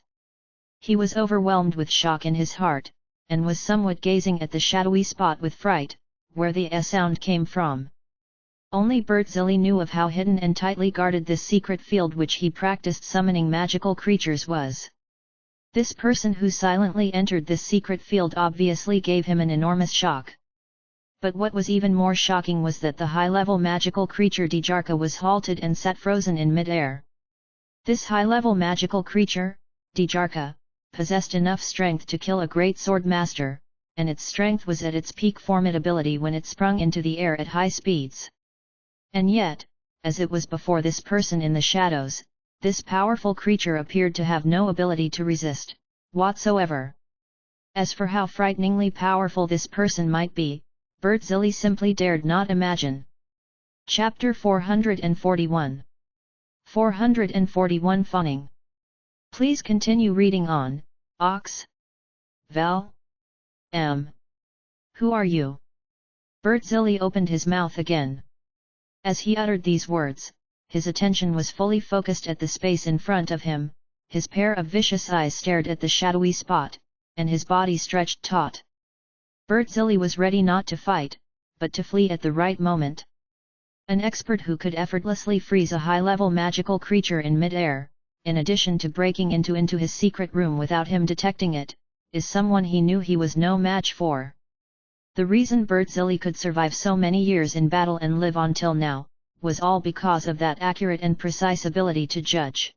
He was overwhelmed with shock in his heart, and was somewhat gazing at the shadowy spot with fright, where the sound came from. Only Bertzili knew of how hidden and tightly guarded this secret field which he practiced summoning magical creatures was. This person who silently entered this secret field obviously gave him an enormous shock. But what was even more shocking was that the high-level magical creature Dijarka was halted and sat frozen in mid-air. This high-level magical creature, Dijarka, possessed enough strength to kill a great sword master, and its strength was at its peak formidability when it sprung into the air at high speeds. And yet, as it was before this person in the shadows, this powerful creature appeared to have no ability to resist, whatsoever. As for how frighteningly powerful this person might be, Bertzili simply dared not imagine. Chapter 441 441 Fawning. Please continue reading on, Ox. Val? Who are you? Bertzili opened his mouth again. As he uttered these words, his attention was fully focused at the space in front of him, his pair of vicious eyes stared at the shadowy spot, and his body stretched taut. Bertzili was ready not to fight, but to flee at the right moment. An expert who could effortlessly freeze a high-level magical creature in mid-air, in addition to breaking into his secret room without him detecting it, is someone he knew he was no match for. The reason Bertzili could survive so many years in battle and live on till now, was all because of that accurate and precise ability to judge.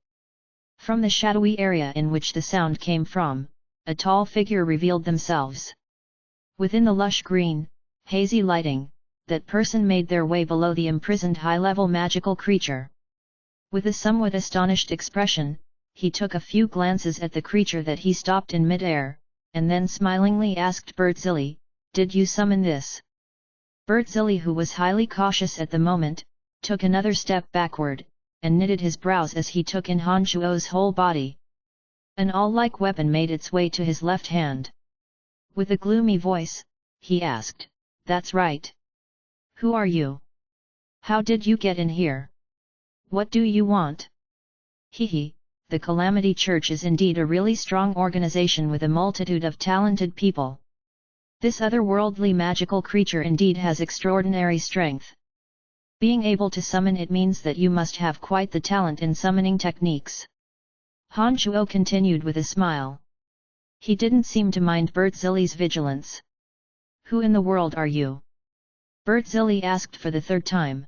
From the shadowy area in which the sound came from, a tall figure revealed themselves. Within the lush green, hazy lighting, that person made their way below the imprisoned high-level magical creature. With a somewhat astonished expression, he took a few glances at the creature that he stopped in mid-air, and then smilingly asked Bertzili, "Did you summon this?" Bertzili, who was highly cautious at the moment, took another step backward, and knitted his brows as he took in Han Shuo's whole body. An awl-like weapon made its way to his left hand. With a gloomy voice, he asked, "That's right. Who are you? How did you get in here? What do you want?" "Hehe, the Calamity Church is indeed a really strong organization with a multitude of talented people. This otherworldly magical creature indeed has extraordinary strength. Being able to summon it means that you must have quite the talent in summoning techniques." Han Shuo continued with a smile. He didn't seem to mind Bertzili's vigilance. "Who in the world are you?" Bertzili asked for the third time.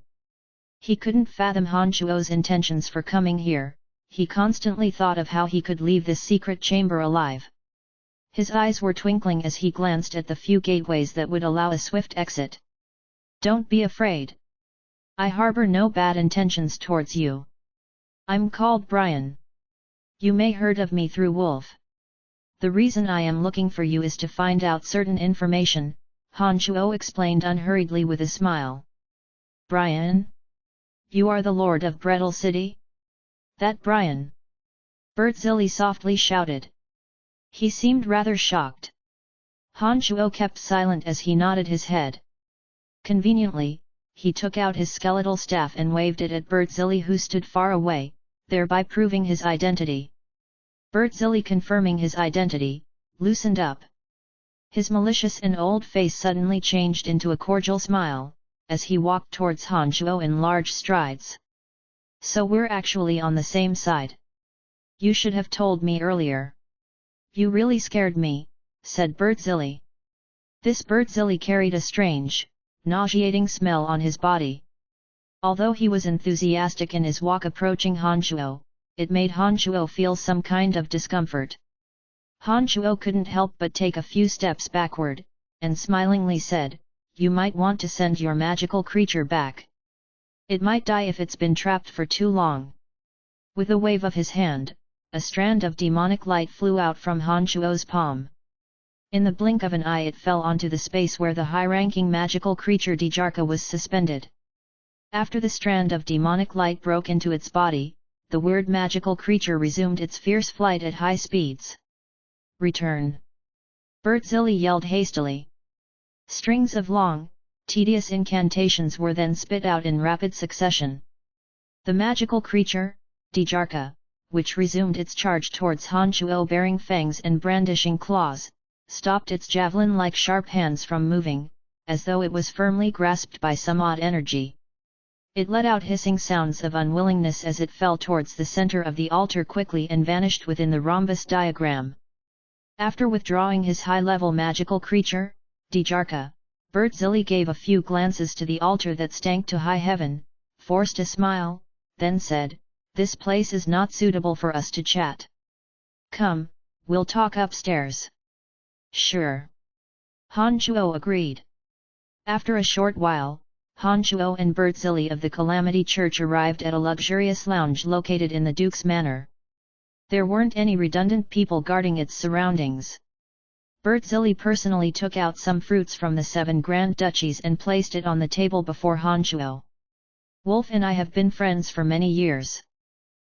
He couldn't fathom Han Shuo's intentions for coming here. He constantly thought of how he could leave this secret chamber alive. His eyes were twinkling as he glanced at the few gateways that would allow a swift exit. "Don't be afraid. I harbor no bad intentions towards you. I'm called Brian. You may heard of me through Wolf. The reason I am looking for you is to find out certain information," Han Shuo explained unhurriedly with a smile. "Brian? You are the Lord of Brettle City? That Brian?" Bertzili softly shouted. He seemed rather shocked. Han Shuo kept silent as he nodded his head. Conveniently, he took out his skeletal staff and waved it at Bertzili, who stood far away, thereby proving his identity. Bertzili, confirming his identity, loosened up. His malicious and old face suddenly changed into a cordial smile, as he walked towards Han Shuo in large strides. "So we're actually on the same side. You should have told me earlier." "You really scared me," said Bertzili. This Bertzili carried a strange, nauseating smell on his body. Although he was enthusiastic in his walk approaching Han Shuo, it made Han Shuo feel some kind of discomfort. Han Shuo couldn't help but take a few steps backward, and smilingly said, "You might want to send your magical creature back. It might die if it's been trapped for too long." With a wave of his hand, a strand of demonic light flew out from Han Shuo's palm. In the blink of an eye it fell onto the space where the high-ranking magical creature Dijarka was suspended. After the strand of demonic light broke into its body, the weird magical creature resumed its fierce flight at high speeds. "Return!" Bertzili yelled hastily. Strings of long, tedious incantations were then spit out in rapid succession. The magical creature, Dijarka, which resumed its charge towards Han Shuo bearing fangs and brandishing claws, stopped its javelin-like sharp hands from moving, as though it was firmly grasped by some odd energy. It let out hissing sounds of unwillingness as it fell towards the center of the altar quickly and vanished within the rhombus diagram. After withdrawing his high-level magical creature, Dijarka, Bertzili gave a few glances to the altar that stank to high heaven, forced a smile, then said, "This place is not suitable for us to chat. Come, we'll talk upstairs." "Sure." Han Shuo agreed. After a short while, Han Shuo and Bertzili of the Calamity Church arrived at a luxurious lounge located in the Duke's Manor. There weren't any redundant people guarding its surroundings. Bertzili personally took out some fruits from the 7 Grand Duchies and placed it on the table before Han Shuo. "Wolf and I have been friends for many years.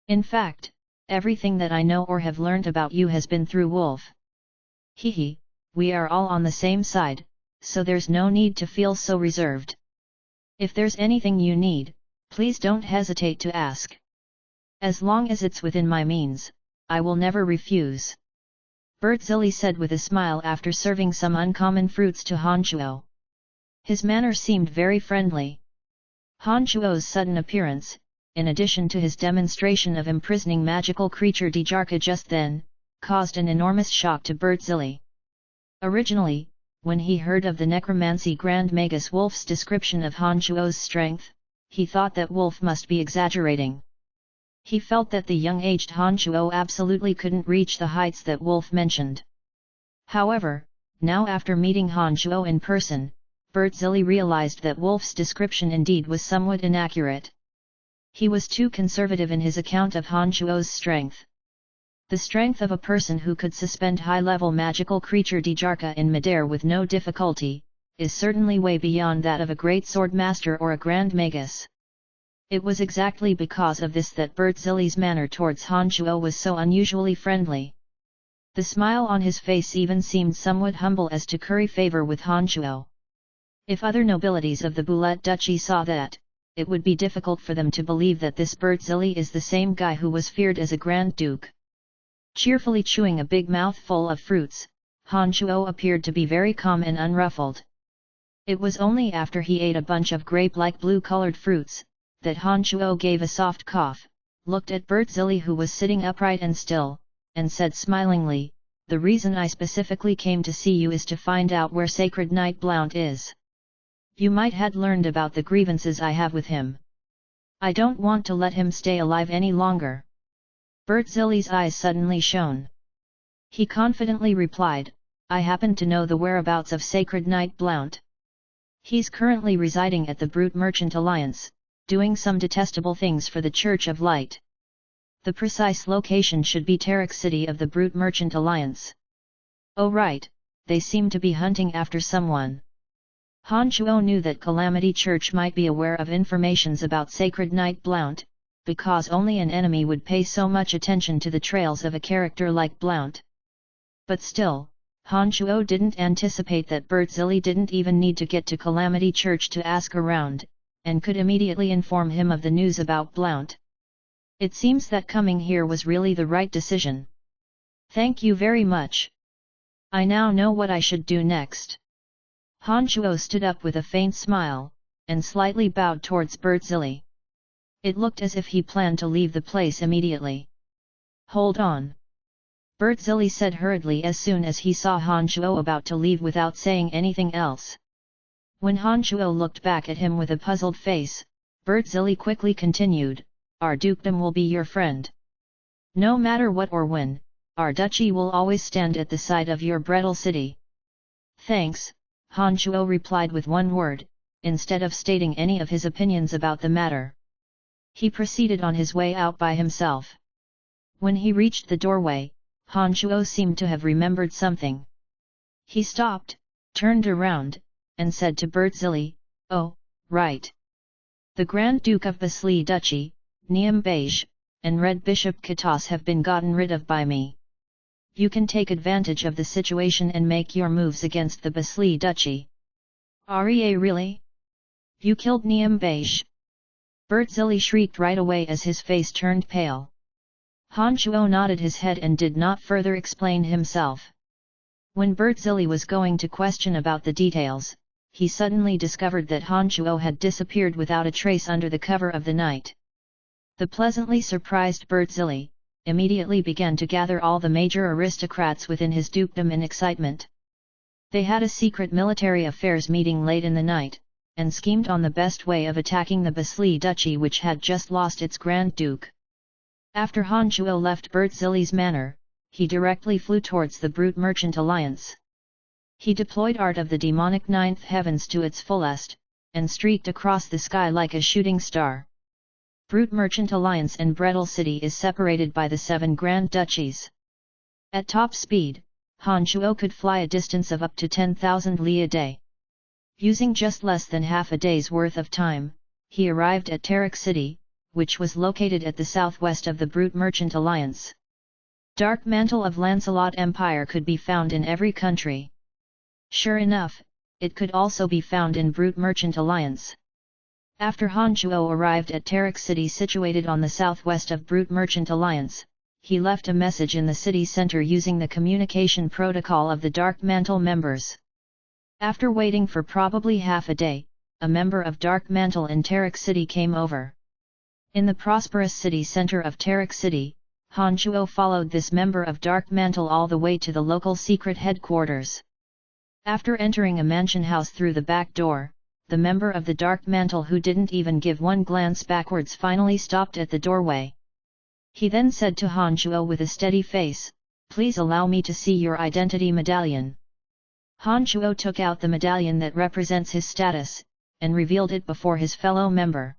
In fact, everything that I know or have learned about you has been through Wolf. Hehe, we are all on the same side, so there's no need to feel so reserved. If there's anything you need, please don't hesitate to ask. As long as it's within my means, I will never refuse. Bertzili said with a smile after serving some uncommon fruits to Han Chuo. His manner seemed very friendly. Han Chuo's sudden appearance, in addition to his demonstration of imprisoning magical creature Djarka just then, caused an enormous shock to Bertzili. Originally, when he heard of the necromancy Grand Magus Wolf's description of Han Chuo's strength, he thought that Wolf must be exaggerating. He felt that the young-aged Han Chuo absolutely couldn't reach the heights that Wolf mentioned. However, now after meeting Han Chuo in person, Bertzili realized that Wolf's description indeed was somewhat inaccurate. He was too conservative in his account of Han Chuo's strength. The strength of a person who could suspend high-level magical creature Djarka in midair with no difficulty, is certainly way beyond that of a great sword master or a grand magus. It was exactly because of this that Bertzili's manner towards Han Chuo was so unusually friendly. The smile on his face even seemed somewhat humble as to curry favor with Han Chuo. If other nobilities of the Bulette Duchy saw that, it would be difficult for them to believe that this Bertzili is the same guy who was feared as a Grand Duke. Cheerfully chewing a big mouthful of fruits, Han Chuo appeared to be very calm and unruffled. It was only after he ate a bunch of grape-like blue-colored fruits, that Han Chuo gave a soft cough, looked at Bertzili who was sitting upright and still, and said smilingly, "The reason I specifically came to see you is to find out where Sacred Knight Blount is. You might had learned about the grievances I have with him. I don't want to let him stay alive any longer." Bertzili's eyes suddenly shone. He confidently replied, "I happen to know the whereabouts of Sacred Knight Blount. He's currently residing at the Brute Merchant Alliance, doing some detestable things for the Church of Light. The precise location should be Tarek City of the Brute Merchant Alliance." "Oh right, they seem to be hunting after someone." Han Chuo knew that Calamity Church might be aware of informations about Sacred Knight Blount, because only an enemy would pay so much attention to the trails of a character like Blount. But still, Han Chuo didn't anticipate that Bertzili didn't even need to get to Calamity Church to ask around, and could immediately inform him of the news about Blount. It seems that coming here was really the right decision. "Thank you very much. I now know what I should do next." Han Chuo stood up with a faint smile, and slightly bowed towards Bertzili. It looked as if he planned to leave the place immediately. "Hold on," Bertzili said hurriedly as soon as he saw Han Chuo about to leave without saying anything else. When Han Chuo looked back at him with a puzzled face, Bertzili quickly continued, "Our dukedom will be your friend. No matter what or when, our duchy will always stand at the side of your Brettle city." "Thanks," Han Chuo replied with one word, instead of stating any of his opinions about the matter. He proceeded on his way out by himself. When he reached the doorway, Han Chuo seemed to have remembered something. He stopped, turned around, and said to Bertzili, "Oh, right. The Grand Duke of Basli Duchy, Niam Beige, and Red Bishop Katas have been gotten rid of by me. You can take advantage of the situation and make your moves against the Basli Duchy." Really? You killed Niam Beige?" Bertzili shrieked right away as his face turned pale. Han Chuo nodded his head and did not further explain himself. When Bertzili was going to question about the details, he suddenly discovered that Han Chuo had disappeared without a trace under the cover of the night. The pleasantly surprised Bertzili immediately began to gather all the major aristocrats within his dukedom in excitement. They had a secret military affairs meeting late in the night, and schemed on the best way of attacking the Basli Duchy, which had just lost its Grand Duke. After Han Chuo left Bertzili's manor, he directly flew towards the Brute Merchant Alliance. He deployed Art of the Demonic Ninth Heavens to its fullest, and streaked across the sky like a shooting star. Brute Merchant Alliance and Brettle City is separated by the 7 Grand Duchies. At top speed, Han Chuo could fly a distance of up to 10,000 li a day. Using just less than half a day's worth of time, he arrived at Tarek City, which was located at the southwest of the Brute Merchant Alliance. Dark Mantle of Lancelot Empire could be found in every country. Sure enough, it could also be found in Brute Merchant Alliance. After Han Chuo arrived at Tarik City situated on the southwest of Brute Merchant Alliance, he left a message in the city center using the communication protocol of the Dark Mantle members. After waiting for probably half a day, a member of Dark Mantle in Tarik City came over. In the prosperous city center of Tarik City, Han Chuo followed this member of Dark Mantle all the way to the local secret headquarters. After entering a mansion house through the back door, the member of the Dark Mantle who didn't even give one glance backwards finally stopped at the doorway. He then said to Han Chuo with a steady face, "Please allow me to see your identity medallion." Han Chuo took out the medallion that represents his status, and revealed it before his fellow member.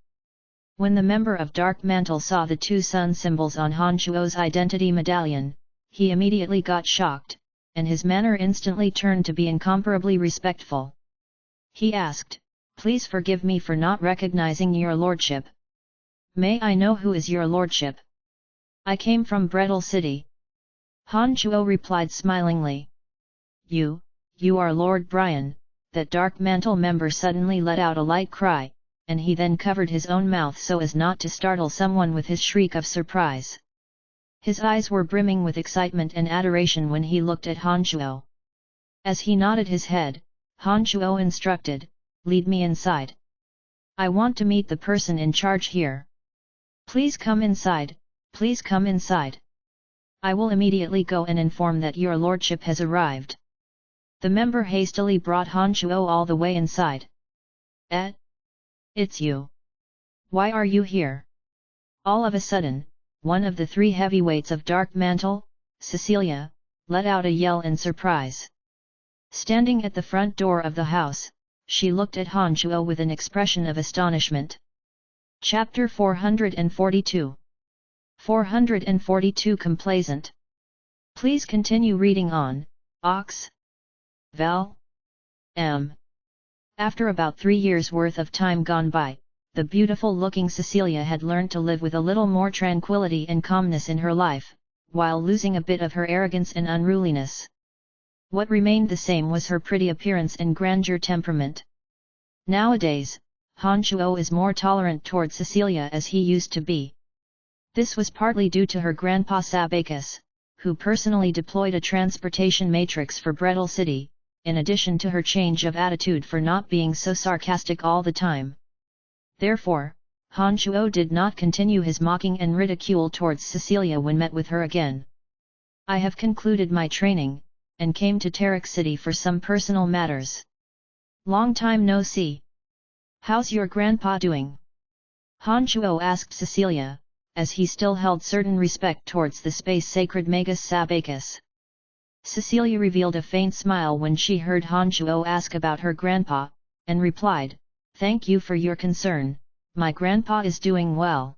When the member of Dark Mantle saw the two sun symbols on Han Chuo's identity medallion, he immediately got shocked, and his manner instantly turned to be incomparably respectful. He asked, "Please forgive me for not recognizing your lordship. May I know who is your lordship?" "I came from Brettle City." Han Chuo replied smilingly. You are Lord Brian." That Dark Mantle member suddenly let out a light cry, and he then covered his own mouth so as not to startle someone with his shriek of surprise. His eyes were brimming with excitement and adoration when he looked at Han Chuo. As he nodded his head, Han Chuo instructed, "Lead me inside. I want to meet the person in charge here. Please come inside, please come inside. I will immediately go and inform that your lordship has arrived." The member hastily brought Han Chuo all the way inside. It's you. Why are you here?" All of a sudden, one of the three heavyweights of Dark Mantle, Cecilia, let out a yell in surprise. Standing at the front door of the house, she looked at Han Chuo with an expression of astonishment. Chapter 442 442 Complacent. Please continue reading on, Ox. Val. M. After about 3 years' worth of time gone by, the beautiful-looking Cecilia had learned to live with a little more tranquility and calmness in her life, while losing a bit of her arrogance and unruliness. What remained the same was her pretty appearance and grandeur temperament. Nowadays, Han Chuo is more tolerant toward Cecilia as he used to be. This was partly due to her grandpa Sabacus, who personally deployed a transportation matrix for Brettle City, in addition to her change of attitude for not being so sarcastic all the time. Therefore, Han Chuo did not continue his mocking and ridicule towards Cecilia when met with her again. "I have concluded my training, and came to Tarik City for some personal matters. Long time no see. How's your grandpa doing?" Han Chuo asked Cecilia, as he still held certain respect towards the space sacred Magus Sabacus. Cecilia revealed a faint smile when she heard Han Chuo ask about her grandpa, and replied, "Thank you for your concern, my grandpa is doing well."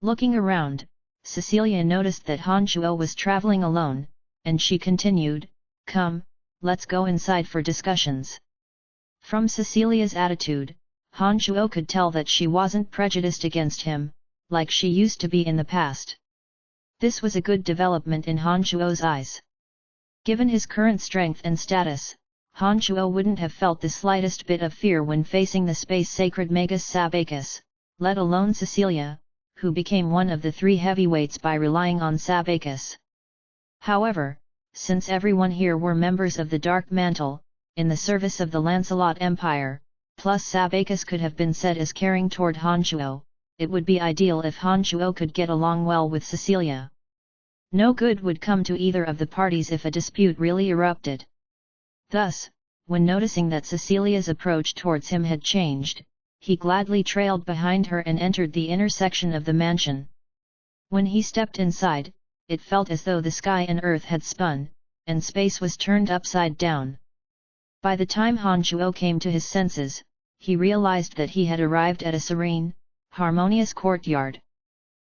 Looking around, Cecilia noticed that Han Chuo was traveling alone, and she continued, "Come, let's go inside for discussions." From Cecilia's attitude, Han Chuo could tell that she wasn't prejudiced against him, like she used to be in the past. This was a good development in Han Chuo's eyes. Given his current strength and status, Han Chuo wouldn't have felt the slightest bit of fear when facing the space sacred Magus Sabacus, let alone Cecilia, who became one of the three heavyweights by relying on Sabacus. However, since everyone here were members of the Dark Mantle, in the service of the Lancelot Empire, plus Sabacus could have been said as caring toward Han Chuo, it would be ideal if Han Chuo could get along well with Cecilia. No good would come to either of the parties if a dispute really erupted. Thus, when noticing that Cecilia's approach towards him had changed, he gladly trailed behind her and entered the inner section of the mansion. When he stepped inside, it felt as though the sky and earth had spun, and space was turned upside down. By the time Han Chuo came to his senses, he realized that he had arrived at a serene, harmonious courtyard.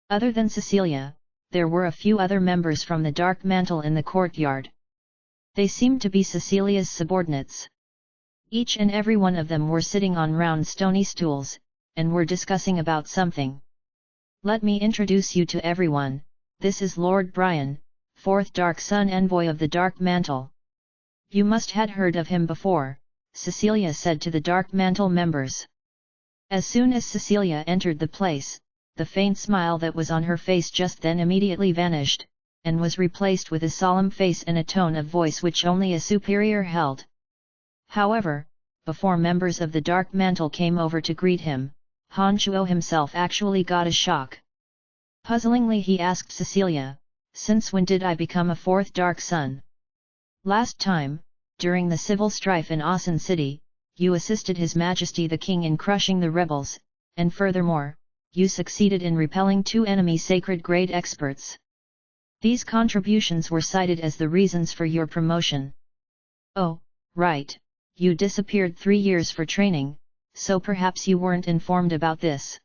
Other than Cecilia, there were a few other members from the Dark Mantle in the courtyard. They seemed to be Cecilia's subordinates. Each and every one of them were sitting on round stony stools, and were discussing about something. "Let me introduce you to everyone, this is Lord Brian, fourth Dark Sun envoy of the Dark Mantle. You must had heard of him before, Cecilia said to the Dark Mantle members. As soon as Cecilia entered the place, the faint smile that was on her face just then immediately vanished, and was replaced with a solemn face and a tone of voice which only a superior held. However, before members of the Dark Mantle came over to greet him, Han Chuo himself actually got a shock. Puzzlingly he asked Cecilia, "Since when did I become a fourth Dark Sun?" "Last time, during the civil strife in Asan City, you assisted His Majesty the King in crushing the rebels, and furthermore, you succeeded in repelling 2 enemy sacred grade experts. These contributions were cited as the reasons for your promotion." "Oh, right, you disappeared 3 years for training, so perhaps you weren't informed about this.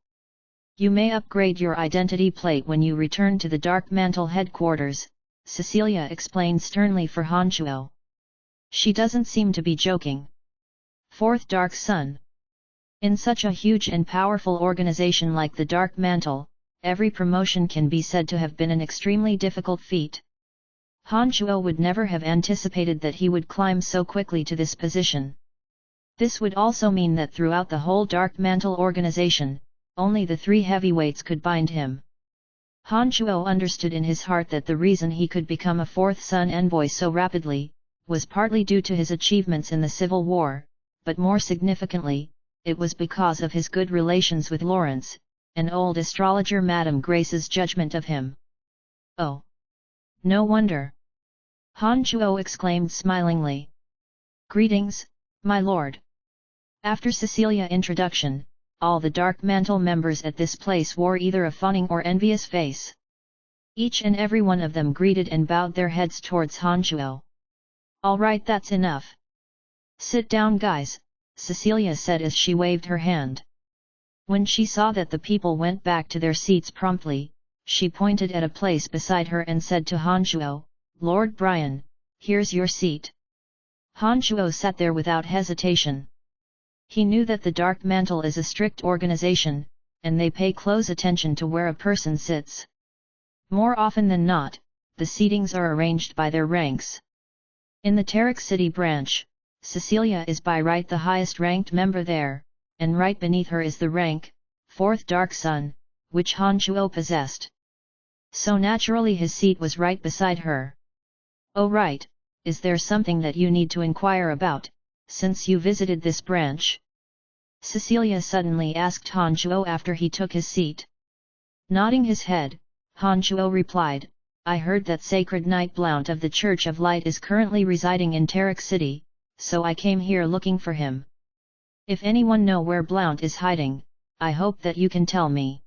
You may upgrade your identity plate when you return to the Dark Mantle headquarters," Cecilia explained sternly for Han Chuo. She doesn't seem to be joking. Fourth Dark Sun. In such a huge and powerful organization like the Dark Mantle, every promotion can be said to have been an extremely difficult feat. Han Chuo would never have anticipated that he would climb so quickly to this position. This would also mean that throughout the whole Dark Mantle organization, only the 3 heavyweights could bind him. Han Chuo understood in his heart that the reason he could become a fourth Sun envoy so rapidly, was partly due to his achievements in the Civil War, but more significantly, it was because of his good relations with Lawrence, an old astrologer Madame Grace's judgment of him. "Oh! No wonder!" Han Chuo exclaimed smilingly. "Greetings, my lord." After Cecilia's introduction, all the Dark Mantle members at this place wore either a fawning or envious face. Each and every one of them greeted and bowed their heads towards Han Chuo. "All right, that's enough. Sit down, guys," Cecilia said as she waved her hand. When she saw that the people went back to their seats promptly, she pointed at a place beside her and said to Han Chuo, "Lord Brian, here's your seat." Han Chuo sat there without hesitation. He knew that the Dark Mantle is a strict organization, and they pay close attention to where a person sits. More often than not, the seatings are arranged by their ranks. In the Tarak City branch, Cecilia is by right the highest ranked member there, and right beneath her is the rank, fourth Dark Sun, which Han Chuo possessed. So naturally his seat was right beside her. "Oh right, is there something that you need to inquire about, since you visited this branch?" Cecilia suddenly asked Han Chuo after he took his seat. Nodding his head, Han Chuo replied, "I heard that Sacred Knight Blount of the Church of Light is currently residing in Tarak City, so I came here looking for him. If anyone know where Blount is hiding, I hope that you can tell me."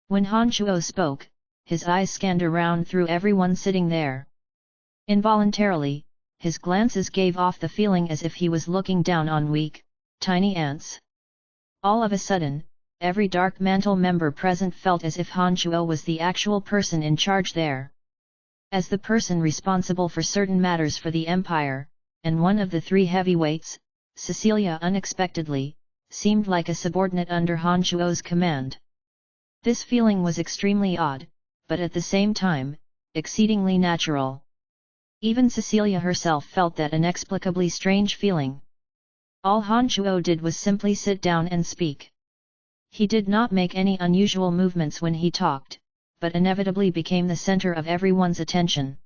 When Han Chuo spoke, his eyes scanned around through everyone sitting there. Involuntarily, his glances gave off the feeling as if he was looking down on weak, tiny ants. All of a sudden, every Dark Mantle member present felt as if Han Chuo was the actual person in charge there. As the person responsible for certain matters for the Empire, and one of the 3 heavyweights, Cecilia unexpectedly seemed like a subordinate under Han Chuo's command. This feeling was extremely odd, but at the same time, exceedingly natural. Even Cecilia herself felt that inexplicably strange feeling. All Han Chuo did was simply sit down and speak. He did not make any unusual movements when he talked, but inevitably became the center of everyone's attention.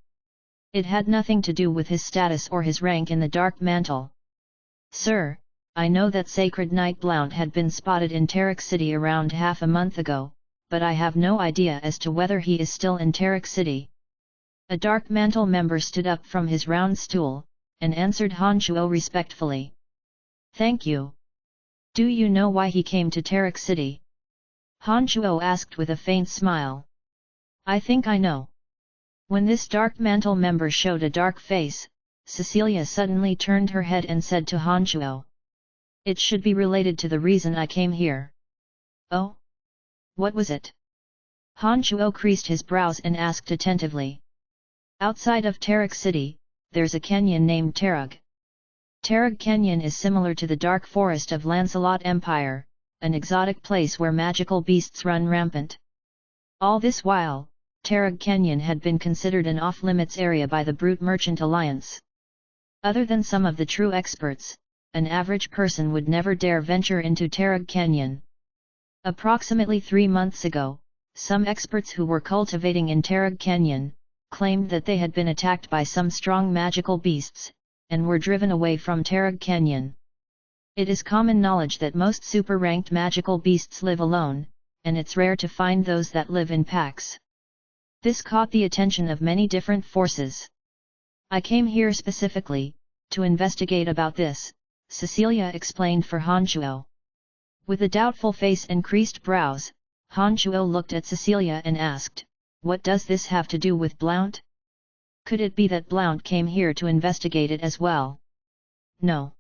It had nothing to do with his status or his rank in the Dark Mantle. "Sir, I know that Sacred Knight Blount had been spotted in Tarak City around half a month ago, but I have no idea as to whether he is still in Tarak City." A Dark Mantle member stood up from his round stool, and answered Han Chuo respectfully. "Thank you. Do you know why he came to Tarak City?" Han Chuo asked with a faint smile. "I think I know." When this Dark Mantle member showed a dark face, Cecilia suddenly turned her head and said to Han Chuo, "It should be related to the reason I came here." "Oh? What was it?" Han Chuo creased his brows and asked attentively. "Outside of Tarak City, there's a canyon named Tarug. Tarug Canyon is similar to the dark forest of Lancelot Empire, an exotic place where magical beasts run rampant. All this while, Tarag Canyon had been considered an off-limits area by the Brute Merchant Alliance. Other than some of the true experts, an average person would never dare venture into Tarag Canyon. Approximately 3 months ago, some experts who were cultivating in Tarag Canyon claimed that they had been attacked by some strong magical beasts, and were driven away from Tarag Canyon. It is common knowledge that most super-ranked magical beasts live alone, and it's rare to find those that live in packs. This caught the attention of many different forces. "I came here specifically to investigate about this," Cecilia explained for Han Chuo. With a doubtful face and creased brows, Han Chuo looked at Cecilia and asked, "What does this have to do with Blount? Could it be that Blount came here to investigate it as well?" "No.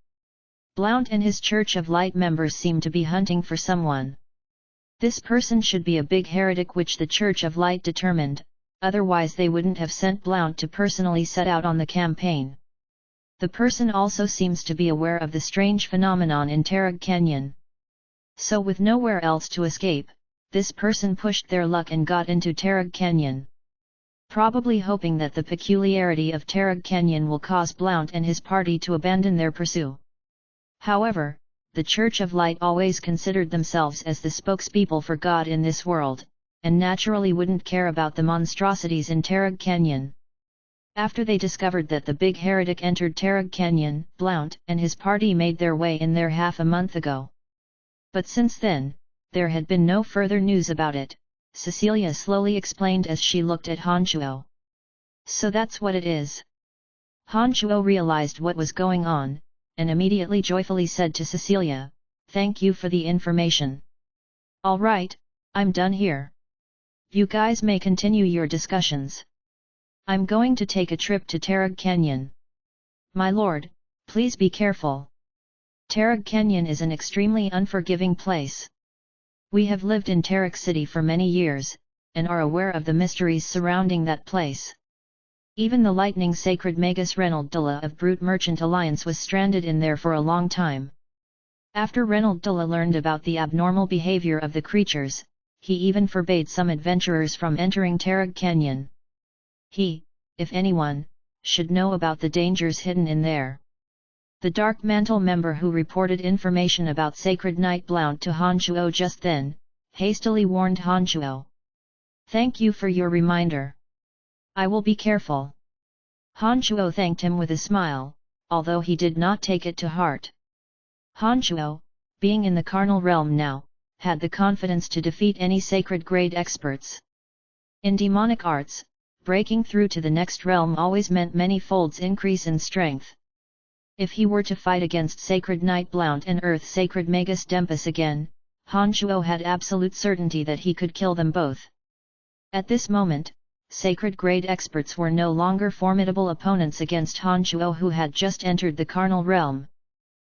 Blount and his Church of Light members seem to be hunting for someone. This person should be a big heretic which the Church of Light determined, otherwise they wouldn't have sent Blount to personally set out on the campaign. The person also seems to be aware of the strange phenomenon in Tarag Canyon. So with nowhere else to escape, this person pushed their luck and got into Tarag Canyon. Probably hoping that the peculiarity of Tarag Canyon will cause Blount and his party to abandon their pursuit. However, the Church of Light always considered themselves as the spokespeople for God in this world, and naturally wouldn't care about the monstrosities in Tarag Canyon. After they discovered that the big heretic entered Tarag Canyon, Blount and his party made their way in there half a month ago. But since then, there had been no further news about it," Cecilia slowly explained as she looked at Han Chuo. "So that's what it is." Han Chuo realized what was going on, and immediately joyfully said to Cecilia, "Thank you for the information. All right, I'm done here. You guys may continue your discussions. I'm going to take a trip to Tarag Canyon." "My lord, please be careful. Tarag Canyon is an extremely unforgiving place. We have lived in Tarag City for many years, and are aware of the mysteries surrounding that place. Even the lightning sacred Magus Reynold Dulla of Brute Merchant Alliance was stranded in there for a long time. After Reynold Dulla learned about the abnormal behavior of the creatures, he even forbade some adventurers from entering Tarag Canyon. He, if anyone, should know about the dangers hidden in there." The Dark Mantle member who reported information about Sacred Knight Blount to Han Chuo just then, hastily warned Han Chuo. "Thank you for your reminder. I will be careful." Han Chuo thanked him with a smile, although he did not take it to heart. Han Chuo, being in the carnal realm now, had the confidence to defeat any sacred grade experts. In demonic arts, breaking through to the next realm always meant many folds increase in strength. If he were to fight against Sacred Knight Blount and Earth Sacred Magus Dempus again, Han Chuo had absolute certainty that he could kill them both. At this moment, sacred grade experts were no longer formidable opponents against Han Chuo who had just entered the carnal realm.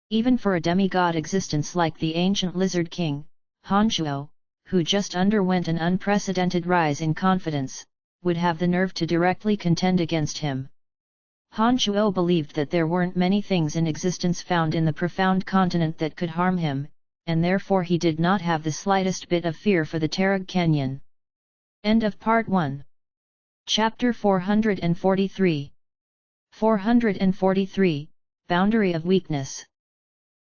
Even for a demigod existence like the ancient Lizard King, Han Chuo, who just underwent an unprecedented rise in confidence, would have the nerve to directly contend against him. Han Chuo believed that there weren't many things in existence found in the profound continent that could harm him, and therefore he did not have the slightest bit of fear for the Tarag Canyon. End of Part 1. Chapter 443. 443, Boundary of Weakness.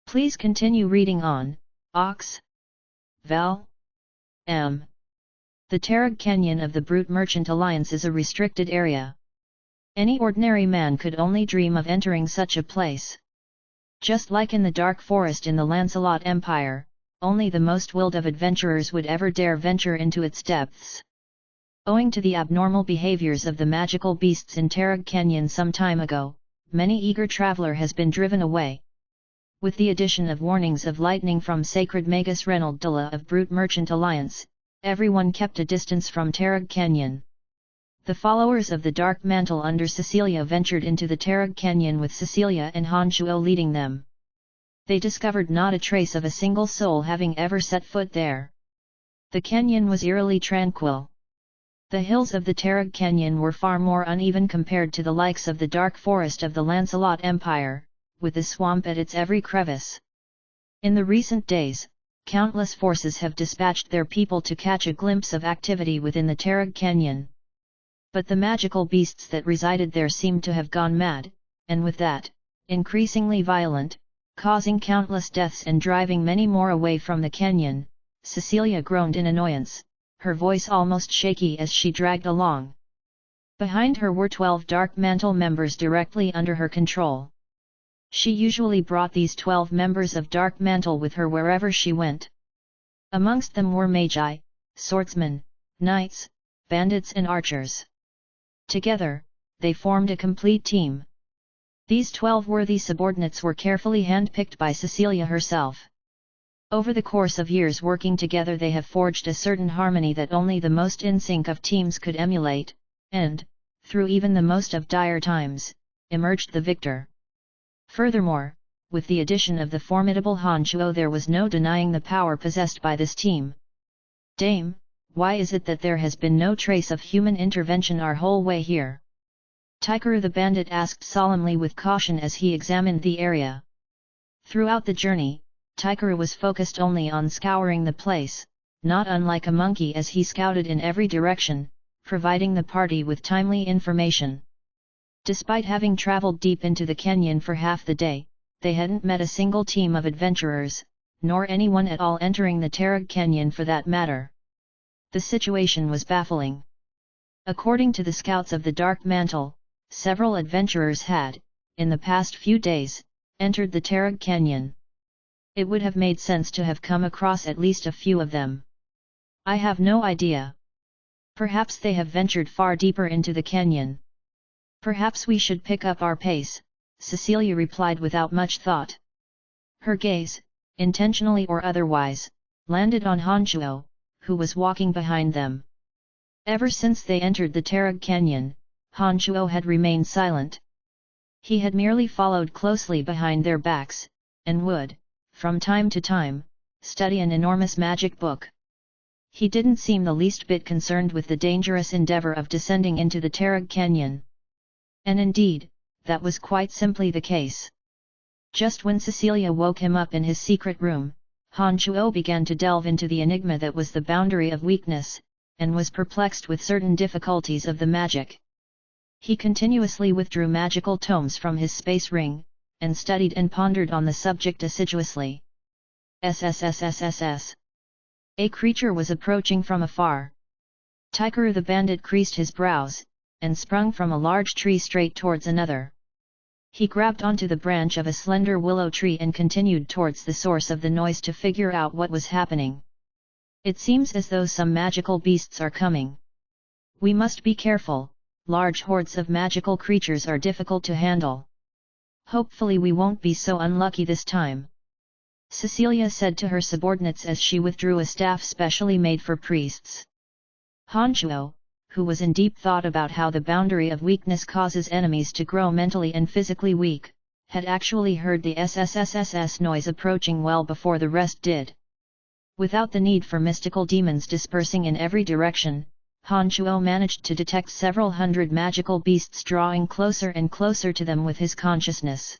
Please continue reading on, Ox. Val. M. The Tarag Canyon of the Brute Merchant Alliance is a restricted area. Any ordinary man could only dream of entering such a place. Just like in the Dark Forest in the Lancelot Empire, only the most willed of adventurers would ever dare venture into its depths. Owing to the abnormal behaviors of the magical beasts in Tarag Canyon some time ago, many eager traveler has been driven away. With the addition of warnings of lightning from Sacred Magus Reynold Dulla of Brute Merchant Alliance, everyone kept a distance from Tarag Canyon. The followers of the Dark Mantle under Cecilia ventured into the Tarag Canyon with Cecilia and Han Chuo leading them. They discovered not a trace of a single soul having ever set foot there. The canyon was eerily tranquil. The hills of the Tarag Canyon were far more uneven compared to the likes of the Dark Forest of the Lancelot Empire, with the swamp at its every crevice. In the recent days, countless forces have dispatched their people to catch a glimpse of activity within the Tarag Canyon. But the magical beasts that resided there seemed to have gone mad, and with that, increasingly violent, causing countless deaths and driving many more away from the canyon. Cecilia groaned in annoyance, her voice almost shaky as she dragged along. Behind her were 12 Dark Mantle members directly under her control. She usually brought these 12 members of Dark Mantle with her wherever she went. Amongst them were magi, swordsmen, knights, bandits and archers. Together, they formed a complete team. These 12 worthy subordinates were carefully handpicked by Cecilia herself. Over the course of years working together they have forged a certain harmony that only the most in sync of teams could emulate, and, through even the most of dire times, emerged the victor. Furthermore, with the addition of the formidable Han Chuo, there was no denying the power possessed by this team. Dame, why is it that there has been no trace of human intervention our whole way here? Taikaru the bandit asked solemnly with caution as he examined the area. Throughout the journey, Taikaru was focused only on scouring the place, not unlike a monkey as he scouted in every direction, providing the party with timely information. Despite having traveled deep into the canyon for half the day, they hadn't met a single team of adventurers, nor anyone at all entering the Tarag Canyon for that matter. The situation was baffling. According to the scouts of the Dark Mantle, several adventurers had, in the past few days, entered the Tarag Canyon. It would have made sense to have come across at least a few of them. I have no idea. Perhaps they have ventured far deeper into the canyon. Perhaps we should pick up our pace, Cecilia replied without much thought. Her gaze, intentionally or otherwise, landed on Han Chuo, who was walking behind them. Ever since they entered the Tarag Canyon, Han Chuo had remained silent. He had merely followed closely behind their backs, and would, from time to time, study an enormous magic book. He didn't seem the least bit concerned with the dangerous endeavor of descending into the Tarag Canyon. And indeed, that was quite simply the case. Just when Cecilia woke him up in his secret room, Han Chuo began to delve into the enigma that was the boundary of weakness, and was perplexed with certain difficulties of the magic. He continuously withdrew magical tomes from his space ring, and studied and pondered on the subject assiduously. SSSSSS. A creature was approaching from afar. Taikaru the bandit creased his brows, and sprung from a large tree straight towards another. He grabbed onto the branch of a slender willow tree and continued towards the source of the noise to figure out what was happening. It seems as though some magical beasts are coming. We must be careful, large hordes of magical creatures are difficult to handle. Hopefully we won't be so unlucky this time, Cecilia said to her subordinates as she withdrew a staff specially made for priests. Han Chuo, who was in deep thought about how the boundary of weakness causes enemies to grow mentally and physically weak, had actually heard the SSSSS noise approaching well before the rest did. Without the need for mystical demons dispersing in every direction, Han Chuo managed to detect several hundred magical beasts drawing closer and closer to them with his consciousness.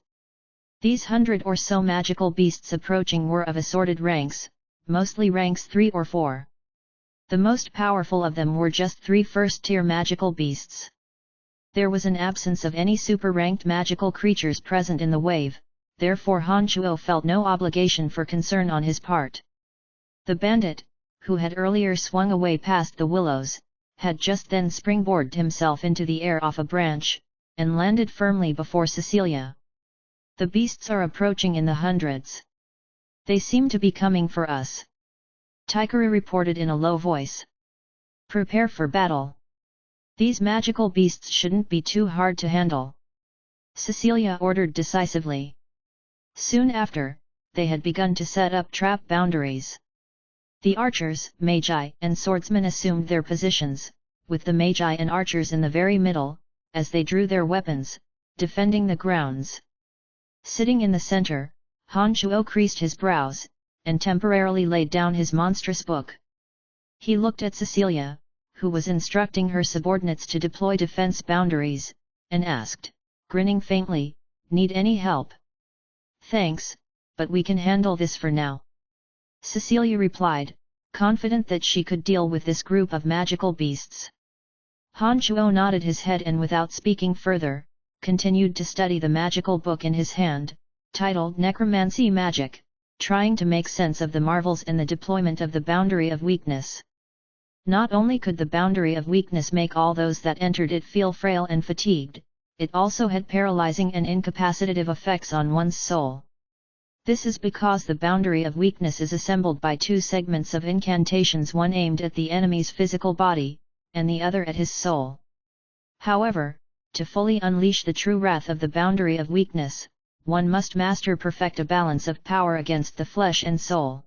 These 100 or so magical beasts approaching were of assorted ranks, mostly ranks 3 or 4. The most powerful of them were just 3 first-tier magical beasts. There was an absence of any super-ranked magical creatures present in the wave, therefore Han Chuo felt no obligation for concern on his part. The bandit, who had earlier swung away past the willows, had just then springboarded himself into the air off a branch, and landed firmly before Cecilia. The beasts are approaching in the hundreds. They seem to be coming for us, Taikaru reported in a low voice. Prepare for battle. These magical beasts shouldn't be too hard to handle, Cecilia ordered decisively. Soon after, they had begun to set up trap boundaries. The archers, magi, and swordsmen assumed their positions, with the magi and archers in the very middle, as they drew their weapons, defending the grounds. Sitting in the center, Han Chuo creased his brows, and temporarily laid down his monstrous book. He looked at Cecilia, who was instructing her subordinates to deploy defense boundaries, and asked, grinning faintly, "Need any help?" "Thanks, but we can handle this for now," Cecilia replied, confident that she could deal with this group of magical beasts. Han Shuo nodded his head and without speaking further, continued to study the magical book in his hand, titled Necromancy Magic, trying to make sense of the marvels and the deployment of the boundary of weakness. Not only could the boundary of weakness make all those that entered it feel frail and fatigued, it also had paralyzing and incapacitative effects on one's soul. This is because the boundary of weakness is assembled by two segments of incantations, one aimed at the enemy's physical body, and the other at his soul. However, to fully unleash the true wrath of the boundary of weakness, one must perfect a balance of power against the flesh and soul.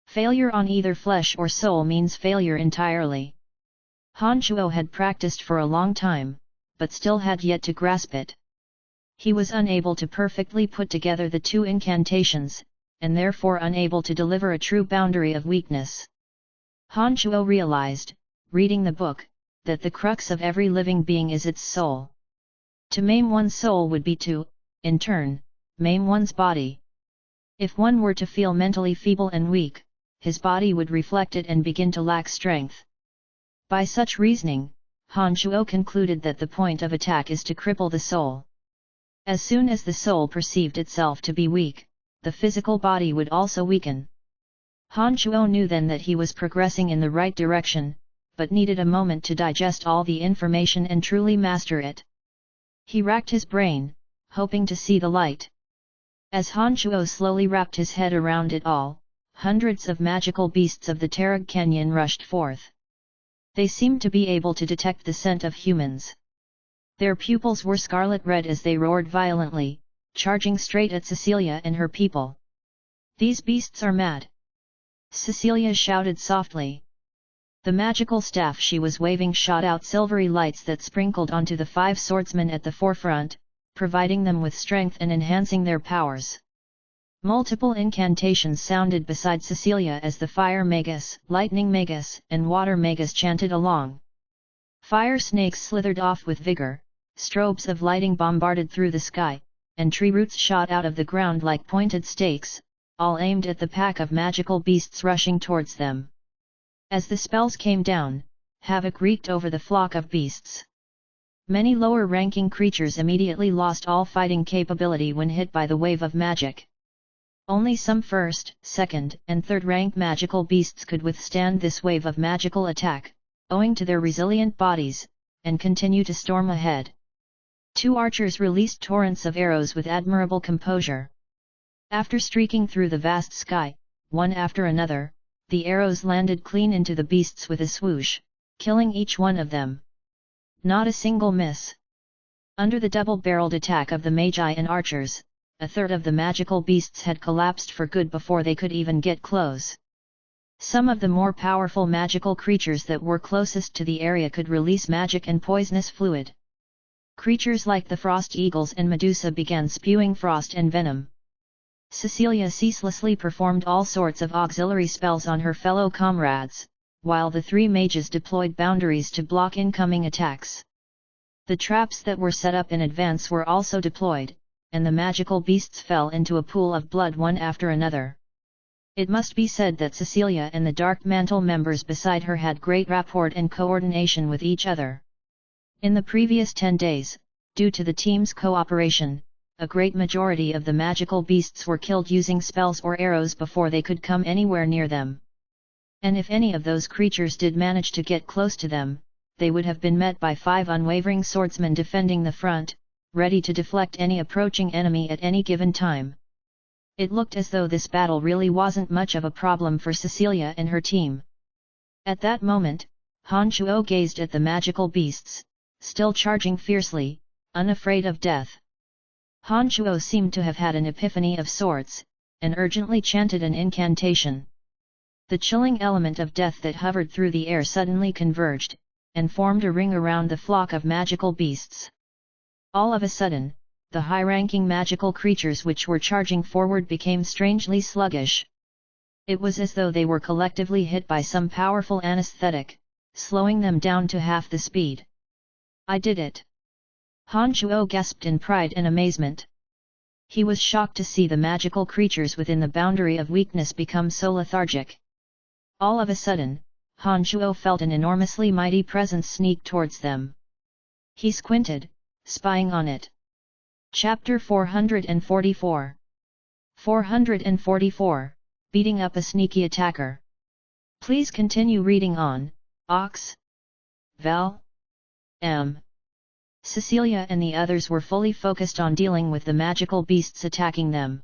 Failure on either flesh or soul means failure entirely. Han Shuo had practiced for a long time, but still had yet to grasp it. He was unable to perfectly put together the two incantations, and therefore unable to deliver a true boundary of weakness. Han Shuo realized, reading the book, that the crux of every living being is its soul. To maim one's soul would be to, in turn, maim one's body. If one were to feel mentally feeble and weak, his body would reflect it and begin to lack strength. By such reasoning, Han Shuo concluded that the point of attack is to cripple the soul. As soon as the soul perceived itself to be weak, the physical body would also weaken. Han Shuo knew then that he was progressing in the right direction, but needed a moment to digest all the information and truly master it. He racked his brain, hoping to see the light. As Han Shuo slowly wrapped his head around it all, hundreds of magical beasts of the Tarag Canyon rushed forth. They seemed to be able to detect the scent of humans. Their pupils were scarlet red as they roared violently, charging straight at Cecilia and her people. "These beasts are mad!" Cecilia shouted softly. The magical staff she was waving shot out silvery lights that sprinkled onto the 5 swordsmen at the forefront, providing them with strength and enhancing their powers. Multiple incantations sounded beside Cecilia as the Fire Magus, Lightning Magus, and Water Magus chanted along. Fire snakes slithered off with vigor, strobes of lighting bombarded through the sky, and tree roots shot out of the ground like pointed stakes, all aimed at the pack of magical beasts rushing towards them. As the spells came down, havoc wreaked over the flock of beasts. Many lower-ranking creatures immediately lost all fighting capability when hit by the wave of magic. Only some first, second, and third-rank magical beasts could withstand this wave of magical attack, owing to their resilient bodies, and continue to storm ahead. 2 archers released torrents of arrows with admirable composure. After streaking through the vast sky, one after another, the arrows landed clean into the beasts with a swoosh, killing each one of them. Not a single miss. Under the double-barreled attack of the magi and archers, a third of the magical beasts had collapsed for good before they could even get close. Some of the more powerful magical creatures that were closest to the area could release magic and poisonous fluid. Creatures like the frost eagles and Medusa began spewing frost and venom. Cecilia ceaselessly performed all sorts of auxiliary spells on her fellow comrades, while the 3 mages deployed boundaries to block incoming attacks. The traps that were set up in advance were also deployed, and the magical beasts fell into a pool of blood one after another. It must be said that Cecilia and the Dark Mantle members beside her had great rapport and coordination with each other. In the previous 10 days, due to the team's cooperation, a great majority of the magical beasts were killed using spells or arrows before they could come anywhere near them. And if any of those creatures did manage to get close to them, they would have been met by 5 unwavering swordsmen defending the front, ready to deflect any approaching enemy at any given time. It looked as though this battle really wasn't much of a problem for Cecilia and her team. At that moment, Han Shuo gazed at the magical beasts, still charging fiercely, unafraid of death. Han Shuo seemed to have had an epiphany of sorts, and urgently chanted an incantation. The chilling element of death that hovered through the air suddenly converged, and formed a ring around the flock of magical beasts. All of a sudden, the high-ranking magical creatures which were charging forward became strangely sluggish. It was as though they were collectively hit by some powerful anesthetic, slowing them down to half the speed. "I did it!" Han Shuo gasped in pride and amazement. He was shocked to see the magical creatures within the boundary of weakness become so lethargic. All of a sudden, Han Shuo felt an enormously mighty presence sneak towards them. He squinted, spying on it. Chapter 444 444, Beating up a Sneaky Attacker. Please continue reading on, Ox. Val. M. Cecilia and the others were fully focused on dealing with the magical beasts attacking them.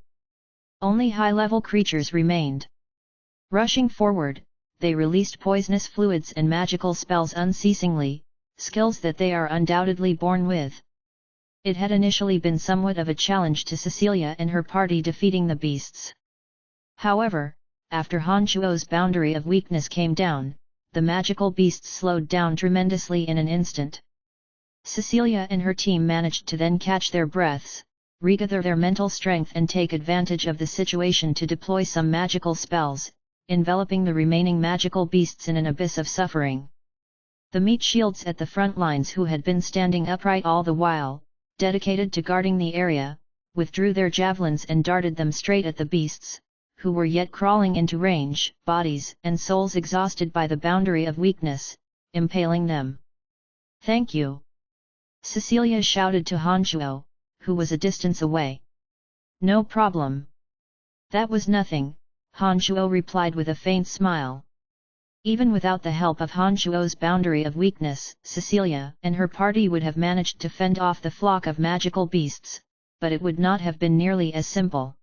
Only high-level creatures remained. Rushing forward, they released poisonous fluids and magical spells unceasingly, skills that they are undoubtedly born with. It had initially been somewhat of a challenge to Cecilia and her party defeating the beasts. However, after Han Shuo's boundary of weakness came down, the magical beasts slowed down tremendously in an instant. Cecilia and her team managed to then catch their breaths, regather their mental strength and take advantage of the situation to deploy some magical spells, enveloping the remaining magical beasts in an abyss of suffering. The meat shields at the front lines, who had been standing upright all the while, dedicated to guarding the area, withdrew their javelins and darted them straight at the beasts, who were yet crawling into range, bodies and souls exhausted by the boundary of weakness, impaling them. "Thank you!" Cecilia shouted to Han Shuo, who was a distance away. "No problem." "That was nothing," Han Shuo replied with a faint smile. Even without the help of Han Shuo's boundary of weakness, Cecilia and her party would have managed to fend off the flock of magical beasts, but it would not have been nearly as simple.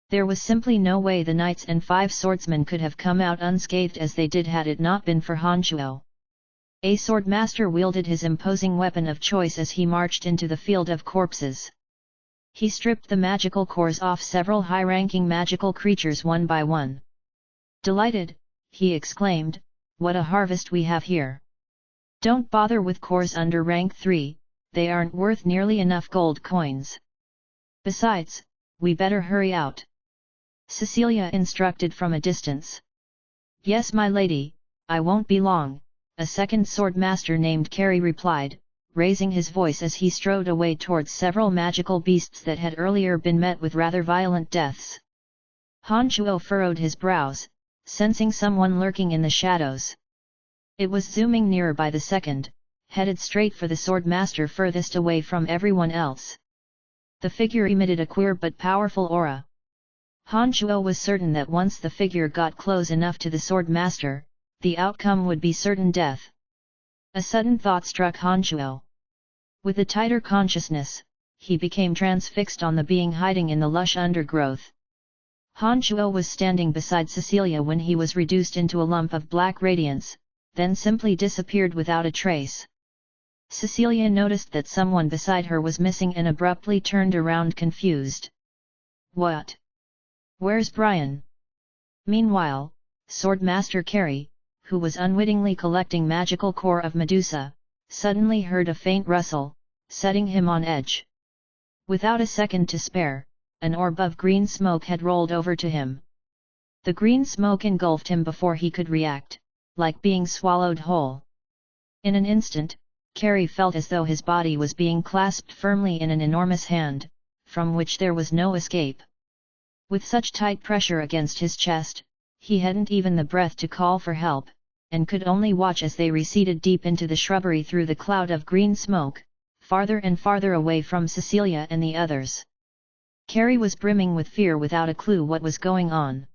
There was simply no way the knights and 5 swordsmen could have come out unscathed as they did had it not been for Han Shuo. A swordmaster wielded his imposing weapon of choice as he marched into the field of corpses. He stripped the magical cores off several high-ranking magical creatures one by one. Delighted, he exclaimed, "What a harvest we have here! Don't bother with cores under rank 3, they aren't worth nearly enough gold coins. Besides, we better hurry out," Cecilia instructed from a distance. "Yes, my lady, I won't be long," a second swordmaster named Carey replied, raising his voice as he strode away towards several magical beasts that had earlier been met with rather violent deaths. Han Shuo furrowed his brows, sensing someone lurking in the shadows. It was zooming nearer by the second, headed straight for the swordmaster furthest away from everyone else. The figure emitted a queer but powerful aura. Han Shuo was certain that once the figure got close enough to the swordmaster, the outcome would be certain death. A sudden thought struck Han Shuo. With a tighter consciousness, he became transfixed on the being hiding in the lush undergrowth. Han Shuo was standing beside Cecilia when he was reduced into a lump of black radiance, then simply disappeared without a trace. Cecilia noticed that someone beside her was missing and abruptly turned around confused. "What? Where's Brian?" Meanwhile, Swordmaster Carey, who was unwittingly collecting magical core of Medusa, suddenly heard a faint rustle, setting him on edge. Without a second to spare, an orb of green smoke had rolled over to him. The green smoke engulfed him before he could react, like being swallowed whole. In an instant, Carey felt as though his body was being clasped firmly in an enormous hand, from which there was no escape. With such tight pressure against his chest, he hadn't even the breath to call for help, and could only watch as they receded deep into the shrubbery through the cloud of green smoke, farther and farther away from Cecilia and the others. Carey was brimming with fear without a clue what was going on.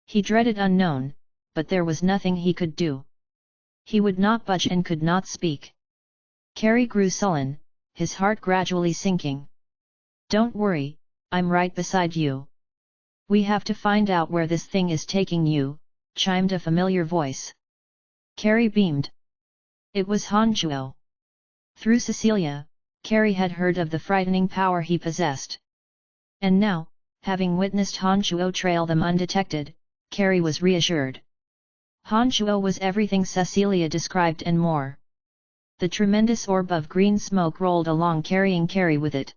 He dreaded unknown, but there was nothing he could do. He would not budge and could not speak. Carey grew sullen, his heart gradually sinking. "Don't worry, I'm right beside you. We have to find out where this thing is taking you," chimed a familiar voice. Carey beamed. It was Han Shuo. Through Cecilia, Carey had heard of the frightening power he possessed. And now, having witnessed Han Shuo trail them undetected, Carey was reassured. Han Shuo was everything Cecilia described and more. The tremendous orb of green smoke rolled along carrying Carey with it.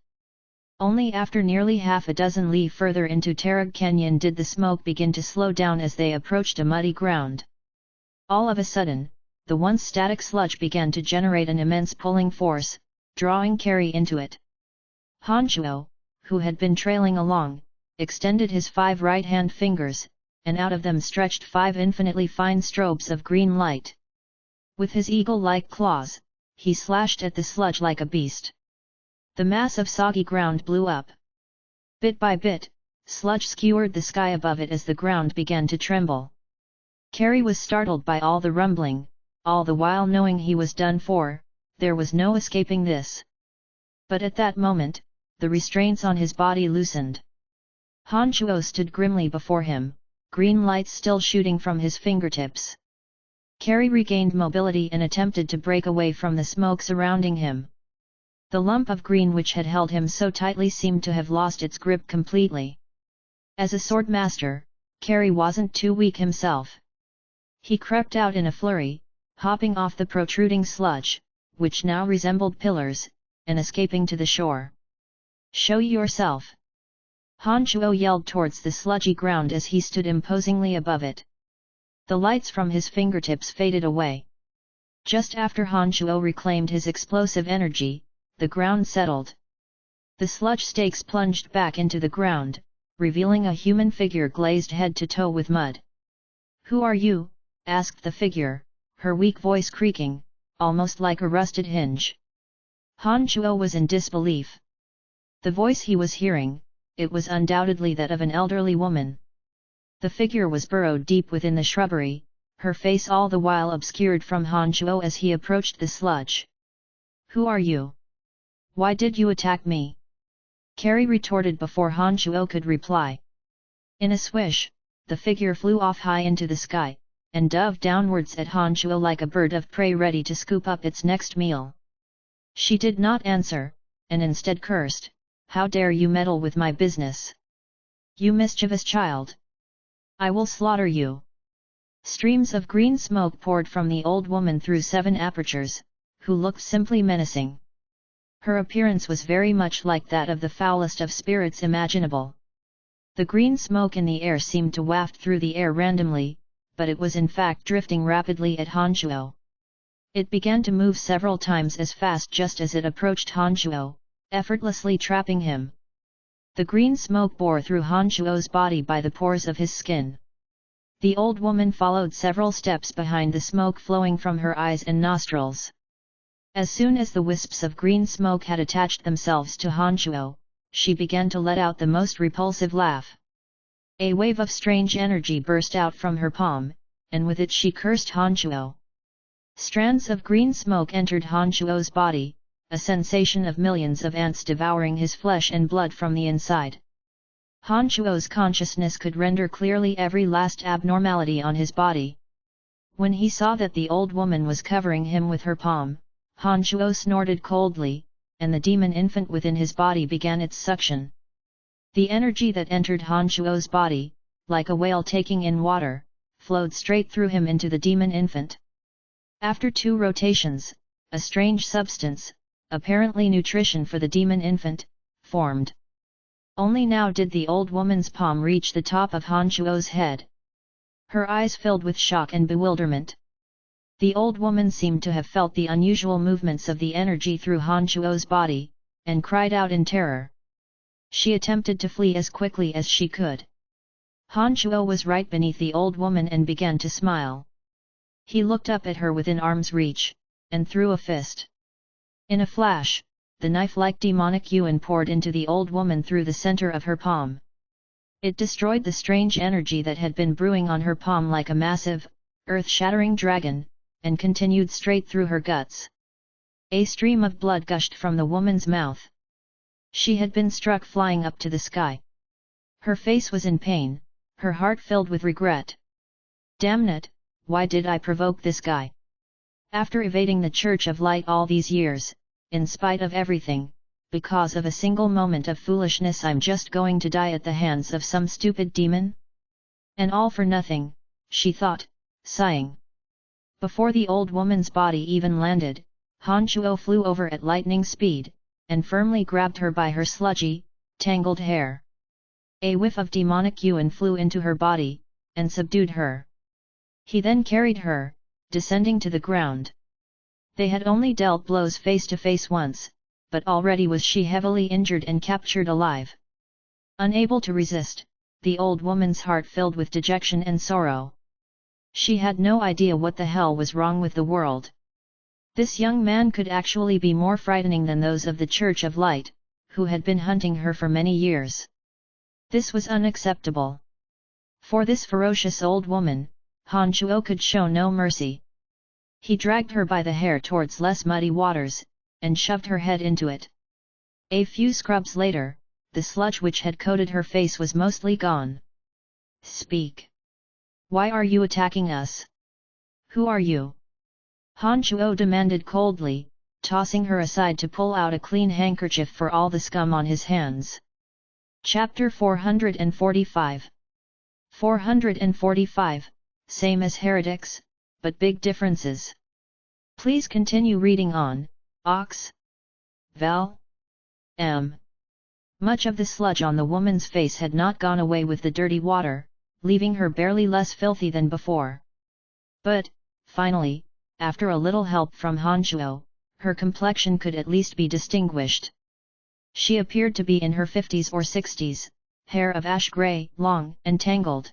Only after nearly half a dozen li further into Tarag Canyon did the smoke begin to slow down as they approached a muddy ground. All of a sudden, the once static sludge began to generate an immense pulling force, drawing Carey into it. Han Shuo, who had been trailing along, extended his 5 right-hand fingers, and out of them stretched 5 infinitely fine strobes of green light. With his eagle-like claws, he slashed at the sludge like a beast. The mass of soggy ground blew up. Bit by bit, sludge skewered the sky above it as the ground began to tremble. Carrie was startled by all the rumbling, all the while knowing he was done for. There was no escaping this. But at that moment, the restraints on his body loosened. Han Chuo stood grimly before him, green lights still shooting from his fingertips. Carrie regained mobility and attempted to break away from the smoke surrounding him. The lump of green which had held him so tightly seemed to have lost its grip completely. As a sword master, Carrie wasn't too weak himself. He crept out in a flurry, hopping off the protruding sludge, which now resembled pillars, and escaping to the shore. "Show yourself!" Han Chuo yelled towards the sludgy ground as he stood imposingly above it. The lights from his fingertips faded away. Just after Han Chuo reclaimed his explosive energy, the ground settled. The sludge stakes plunged back into the ground, revealing a human figure glazed head to toe with mud. "Who are you?" asked the figure, her weak voice creaking, almost like a rusted hinge. Han Chuo was in disbelief. The voice he was hearing, it was undoubtedly that of an elderly woman. The figure was burrowed deep within the shrubbery, her face all the while obscured from Han Chuo as he approached the sludge. "Who are you? Why did you attack me?" Carrie retorted before Han Chuo could reply. In a swish, the figure flew off high into the sky, and dove downwards at Han Chuo like a bird of prey ready to scoop up its next meal. She did not answer, and instead cursed, "How dare you meddle with my business? You mischievous child! I will slaughter you!" Streams of green smoke poured from the old woman through 7 apertures, who looked simply menacing. Her appearance was very much like that of the foulest of spirits imaginable. The green smoke in the air seemed to waft through the air randomly, but it was in fact drifting rapidly at Han Chuo. It began to move several times as fast just as it approached Han Chuo, effortlessly trapping him. The green smoke bore through Han Chuo's body by the pores of his skin. The old woman followed several steps behind the smoke flowing from her eyes and nostrils. As soon as the wisps of green smoke had attached themselves to Han Chuo, she began to let out the most repulsive laugh. A wave of strange energy burst out from her palm, and with it she cursed Han Chuo. Strands of green smoke entered Han Chuo's body, a sensation of millions of ants devouring his flesh and blood from the inside. Han Chuo's consciousness could render clearly every last abnormality on his body. When he saw that the old woman was covering him with her palm, Han Chuo snorted coldly, and the demon infant within his body began its suction. The energy that entered Han Chuo's body, like a whale taking in water, flowed straight through him into the demon infant. After 2 rotations, a strange substance, apparently nutrition for the demon infant, formed. Only now did the old woman's palm reach the top of Han Chuo's head. Her eyes filled with shock and bewilderment. The old woman seemed to have felt the unusual movements of the energy through Han Chuo's body, and cried out in terror. She attempted to flee as quickly as she could. Han Chuo was right beneath the old woman and began to smile. He looked up at her within arm's reach, and threw a fist. In a flash, the knife-like demonic yuan poured into the old woman through the center of her palm. It destroyed the strange energy that had been brewing on her palm like a massive, earth-shattering dragon, and continued straight through her guts. A stream of blood gushed from the woman's mouth. She had been struck flying up to the sky. Her face was in pain, her heart filled with regret. "Damn it, why did I provoke this guy? After evading the Church of Light all these years, in spite of everything, because of a single moment of foolishness I'm just going to die at the hands of some stupid demon? And all for nothing," she thought, sighing. Before the old woman's body even landed, Han Chuo flew over at lightning speed, and firmly grabbed her by her sludgy, tangled hair. A whiff of demonic yuan flew into her body, and subdued her. He then carried her, descending to the ground. They had only dealt blows face to face once, but already was she heavily injured and captured alive. Unable to resist, the old woman's heart filled with dejection and sorrow. She had no idea what the hell was wrong with the world. This young man could actually be more frightening than those of the Church of Light, who had been hunting her for many years. This was unacceptable. For this ferocious old woman, Han Chuo could show no mercy. He dragged her by the hair towards less muddy waters, and shoved her head into it. A few scrubs later, the sludge which had coated her face was mostly gone. "Speak. Why are you attacking us? Who are you?" Han Chuo demanded coldly, tossing her aside to pull out a clean handkerchief for all the scum on his hands. Chapter 445. 445, same as heretics, but big differences. Please continue reading on, Ox. Vel. M. Much of the sludge on the woman's face had not gone away with the dirty water, leaving her barely less filthy than before. But, finally, after a little help from Han Chuo, her complexion could at least be distinguished. She appeared to be in her 50s or 60s, hair of ash grey, long and tangled.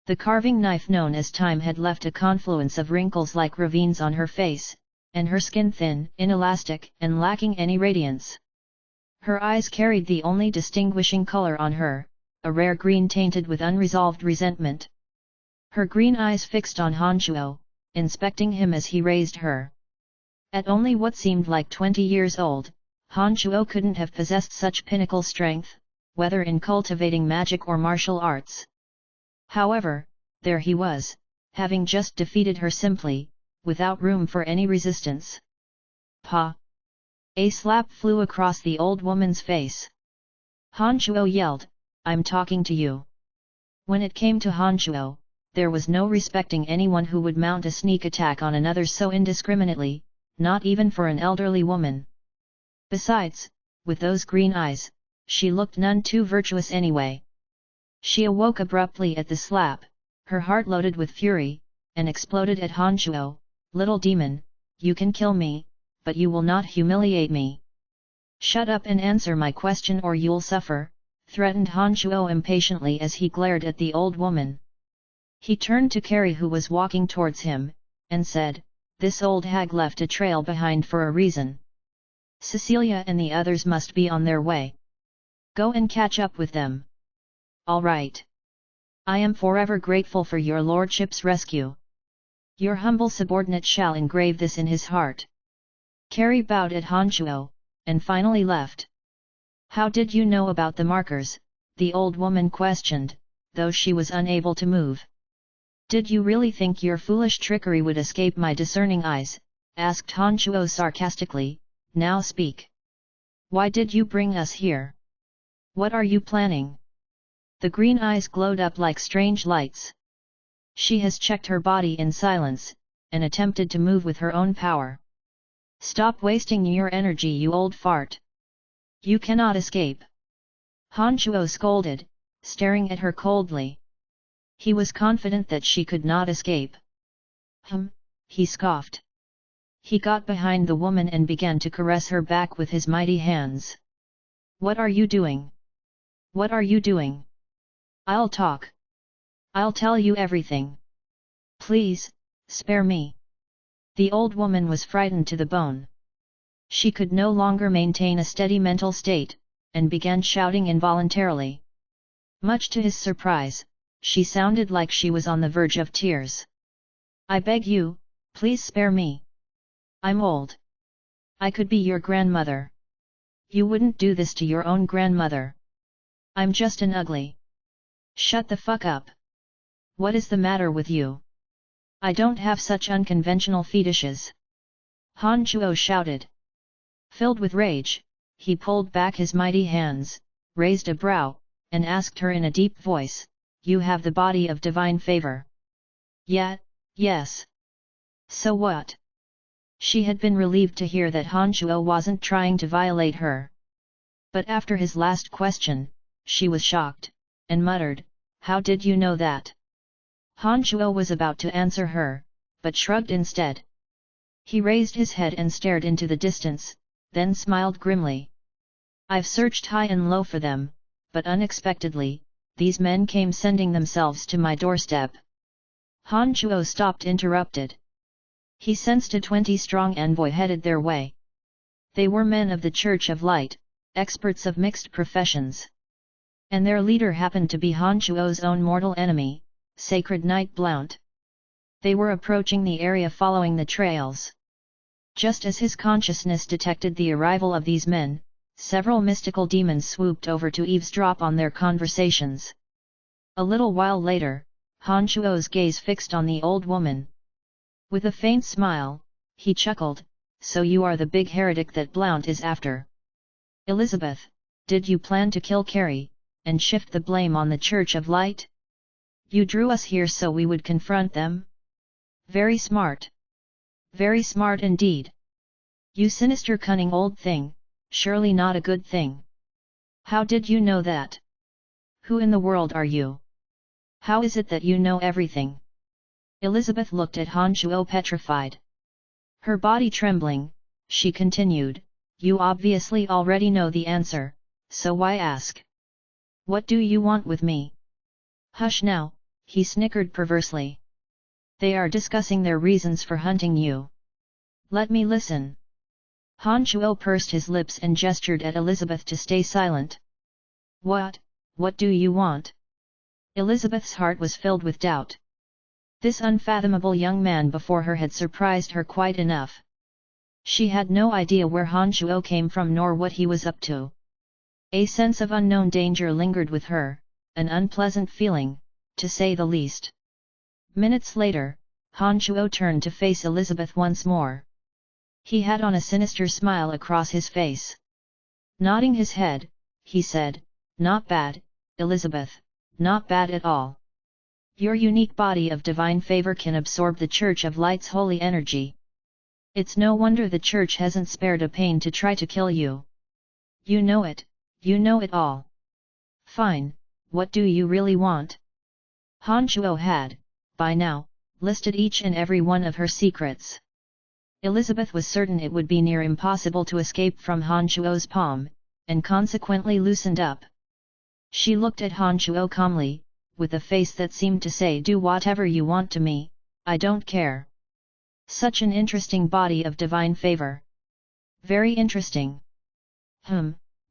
The carving knife known as time had left a confluence of wrinkles like ravines on her face, and her skin thin, inelastic, and lacking any radiance. Her eyes carried the only distinguishing color on her, a rare green tainted with unresolved resentment. Her green eyes fixed on Han Chuo, inspecting him as he raised her. At only what seemed like 20 years old, Han Chuo couldn't have possessed such pinnacle strength, whether in cultivating magic or martial arts. However, there he was, having just defeated her simply, without room for any resistance. "Pa!" A slap flew across the old woman's face. Han Chuo yelled, "I'm talking to you." When it came to Han Chuo, there was no respecting anyone who would mount a sneak attack on another so indiscriminately, not even for an elderly woman. Besides, with those green eyes, she looked none too virtuous anyway. She awoke abruptly at the slap, her heart loaded with fury, and exploded at Han Chuo, "Little demon, you can kill me, but you will not humiliate me. Shut up and answer my question or you'll suffer," threatened Han Chuo impatiently as he glared at the old woman. He turned to Carrie who was walking towards him, and said, "This old hag left a trail behind for a reason. Cecilia and the others must be on their way. Go and catch up with them." "All right. I am forever grateful for your lordship's rescue. Your humble subordinate shall engrave this in his heart." Carrie bowed at Han Chuo, and finally left. "How did you know about the markers?" the old woman questioned, though she was unable to move. "Did you really think your foolish trickery would escape my discerning eyes?" asked Han Chuo sarcastically. "Now speak. Why did you bring us here? What are you planning?" The green eyes glowed up like strange lights. "She has checked her body in silence, and attempted to move with her own power. Stop wasting your energy, you old fart. You cannot escape." Han Chuo scolded, staring at her coldly. He was confident that she could not escape. He scoffed. He got behind the woman and began to caress her back with his mighty hands. "What are you doing? What are you doing? I'll talk. I'll tell you everything. Please, spare me." The old woman was frightened to the bone. She could no longer maintain a steady mental state, and began shouting involuntarily. Much to his surprise, she sounded like she was on the verge of tears. "I beg you, please spare me. I'm old. I could be your grandmother. You wouldn't do this to your own grandmother. I'm just an ugly." "Shut the fuck up. What is the matter with you? I don't have such unconventional fetishes." Han Chuo shouted. Filled with rage, he pulled back his mighty hands, raised a brow, and asked her in a deep voice, "You have the body of divine favor." "Yeah, yes. So what?" She had been relieved to hear that Han Chuo wasn't trying to violate her. But after his last question, she was shocked, and muttered, "How did you know that?" Han Chuo was about to answer her, but shrugged instead. He raised his head and stared into the distance, then smiled grimly. "I've searched high and low for them, but unexpectedly, these men came sending themselves to my doorstep. Han Chuo stopped interrupted. He sensed a 20-strong envoy headed their way. They were men of the Church of Light, experts of mixed professions. And their leader happened to be Han Chuo's own mortal enemy, Sacred Knight Blount. They were approaching the area following the trails. Just as his consciousness detected the arrival of these men, several mystical demons swooped over to eavesdrop on their conversations. A little while later, Han Chuo's gaze fixed on the old woman. With a faint smile, he chuckled, "So you are the big heretic that Blount is after. Elizabeth, did you plan to kill Carrie, and shift the blame on the Church of Light? You drew us here so we would confront them? Very smart. Very smart indeed. You sinister cunning old thing, surely not a good thing. How did you know that? Who in the world are you? How is it that you know everything?" Elizabeth looked at Han Chuo petrified. Her body trembling, she continued, "You obviously already know the answer, so why ask? What do you want with me?" "Hush now," he snickered perversely. "They are discussing their reasons for hunting you. Let me listen." Han Chuo pursed his lips and gestured at Elizabeth to stay silent. What do you want?" Elizabeth's heart was filled with doubt. This unfathomable young man before her had surprised her quite enough. She had no idea where Han Chuo came from nor what he was up to. A sense of unknown danger lingered with her, an unpleasant feeling, to say the least. Minutes later, Han Chuo turned to face Elizabeth once more. He had on a sinister smile across his face. Nodding his head, he said, "Not bad, Elizabeth, not bad at all. Your unique body of divine favor can absorb the Church of Light's holy energy. It's no wonder the Church hasn't spared a pain to try to kill you. You know it all. Fine, what do you really want?" Han Chuo had, by now, listed each and every one of her secrets. Elizabeth was certain it would be near impossible to escape from Han Chuo's palm, and consequently loosened up. She looked at Han Chuo calmly, with a face that seemed to say, "Do whatever you want to me, I don't care." Such an interesting body of divine favor. Very interesting.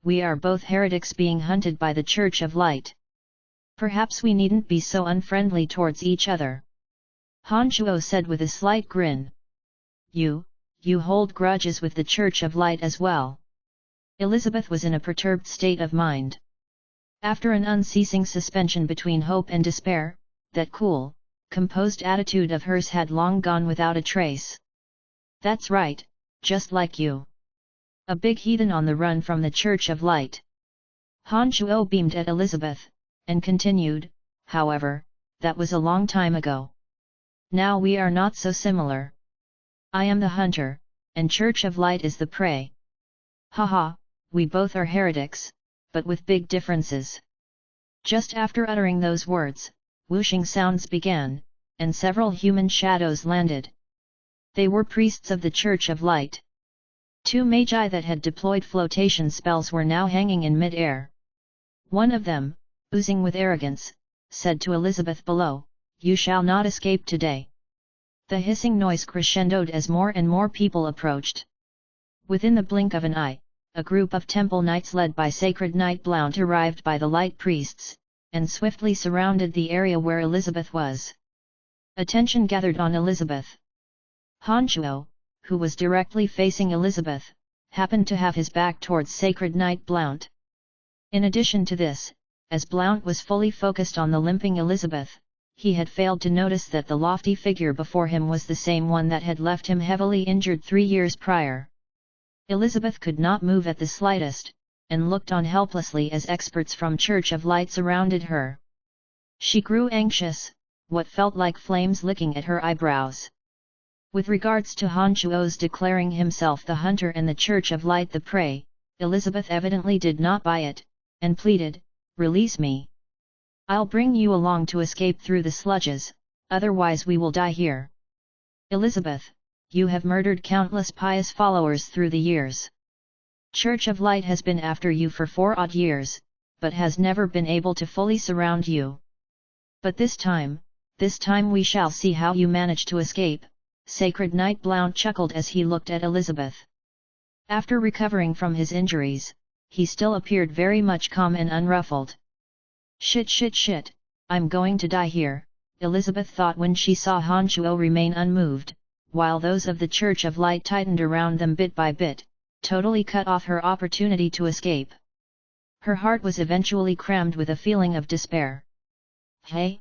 We are both heretics being hunted by the Church of Light. Perhaps we needn't be so unfriendly towards each other." Han Chuo said with a slight grin. You hold grudges with the Church of Light as well." Elizabeth was in a perturbed state of mind. After an unceasing suspension between hope and despair, that cool, composed attitude of hers had long gone without a trace. "That's right, just like you. A big heathen on the run from the Church of Light." Han Chuo beamed at Elizabeth, and continued, "However, that was a long time ago. Now we are not so similar. I am the hunter, and Church of Light is the prey. Haha, we both are heretics, but with big differences." Just after uttering those words, whooshing sounds began, and several human shadows landed. They were priests of the Church of Light. 2 magi that had deployed flotation spells were now hanging in mid-air. One of them, oozing with arrogance, said to Elizabeth below, "You shall not escape today." The hissing noise crescendoed as more and more people approached. Within the blink of an eye, a group of temple knights led by Sacred Knight Blount arrived by the light priests, and swiftly surrounded the area where Elizabeth was. Attention gathered on Elizabeth. Han Chuo, who was directly facing Elizabeth, happened to have his back towards Sacred Knight Blount. In addition to this, as Blount was fully focused on the limping Elizabeth, he had failed to notice that the lofty figure before him was the same one that had left him heavily injured 3 years prior. Elizabeth could not move at the slightest, and looked on helplessly as experts from Church of Light surrounded her. She grew anxious, what felt like flames licking at her eyebrows. With regards to Han Chuo's declaring himself the hunter and the Church of Light the prey, Elizabeth evidently did not buy it, and pleaded, "Release me. I'll bring you along to escape through the sludges, otherwise we will die here." "Elizabeth, you have murdered countless pious followers through the years. Church of Light has been after you for 4 odd years, but has never been able to fully surround you. But this time we shall see how you manage to escape." Sacred Knight Blount chuckled as he looked at Elizabeth. After recovering from his injuries, he still appeared very much calm and unruffled. Shit, I'm going to die here," Elizabeth thought when she saw Han Shuo remain unmoved, while those of the Church of Light tightened around them bit by bit, totally cut off her opportunity to escape. Her heart was eventually crammed with a feeling of despair. "Hey?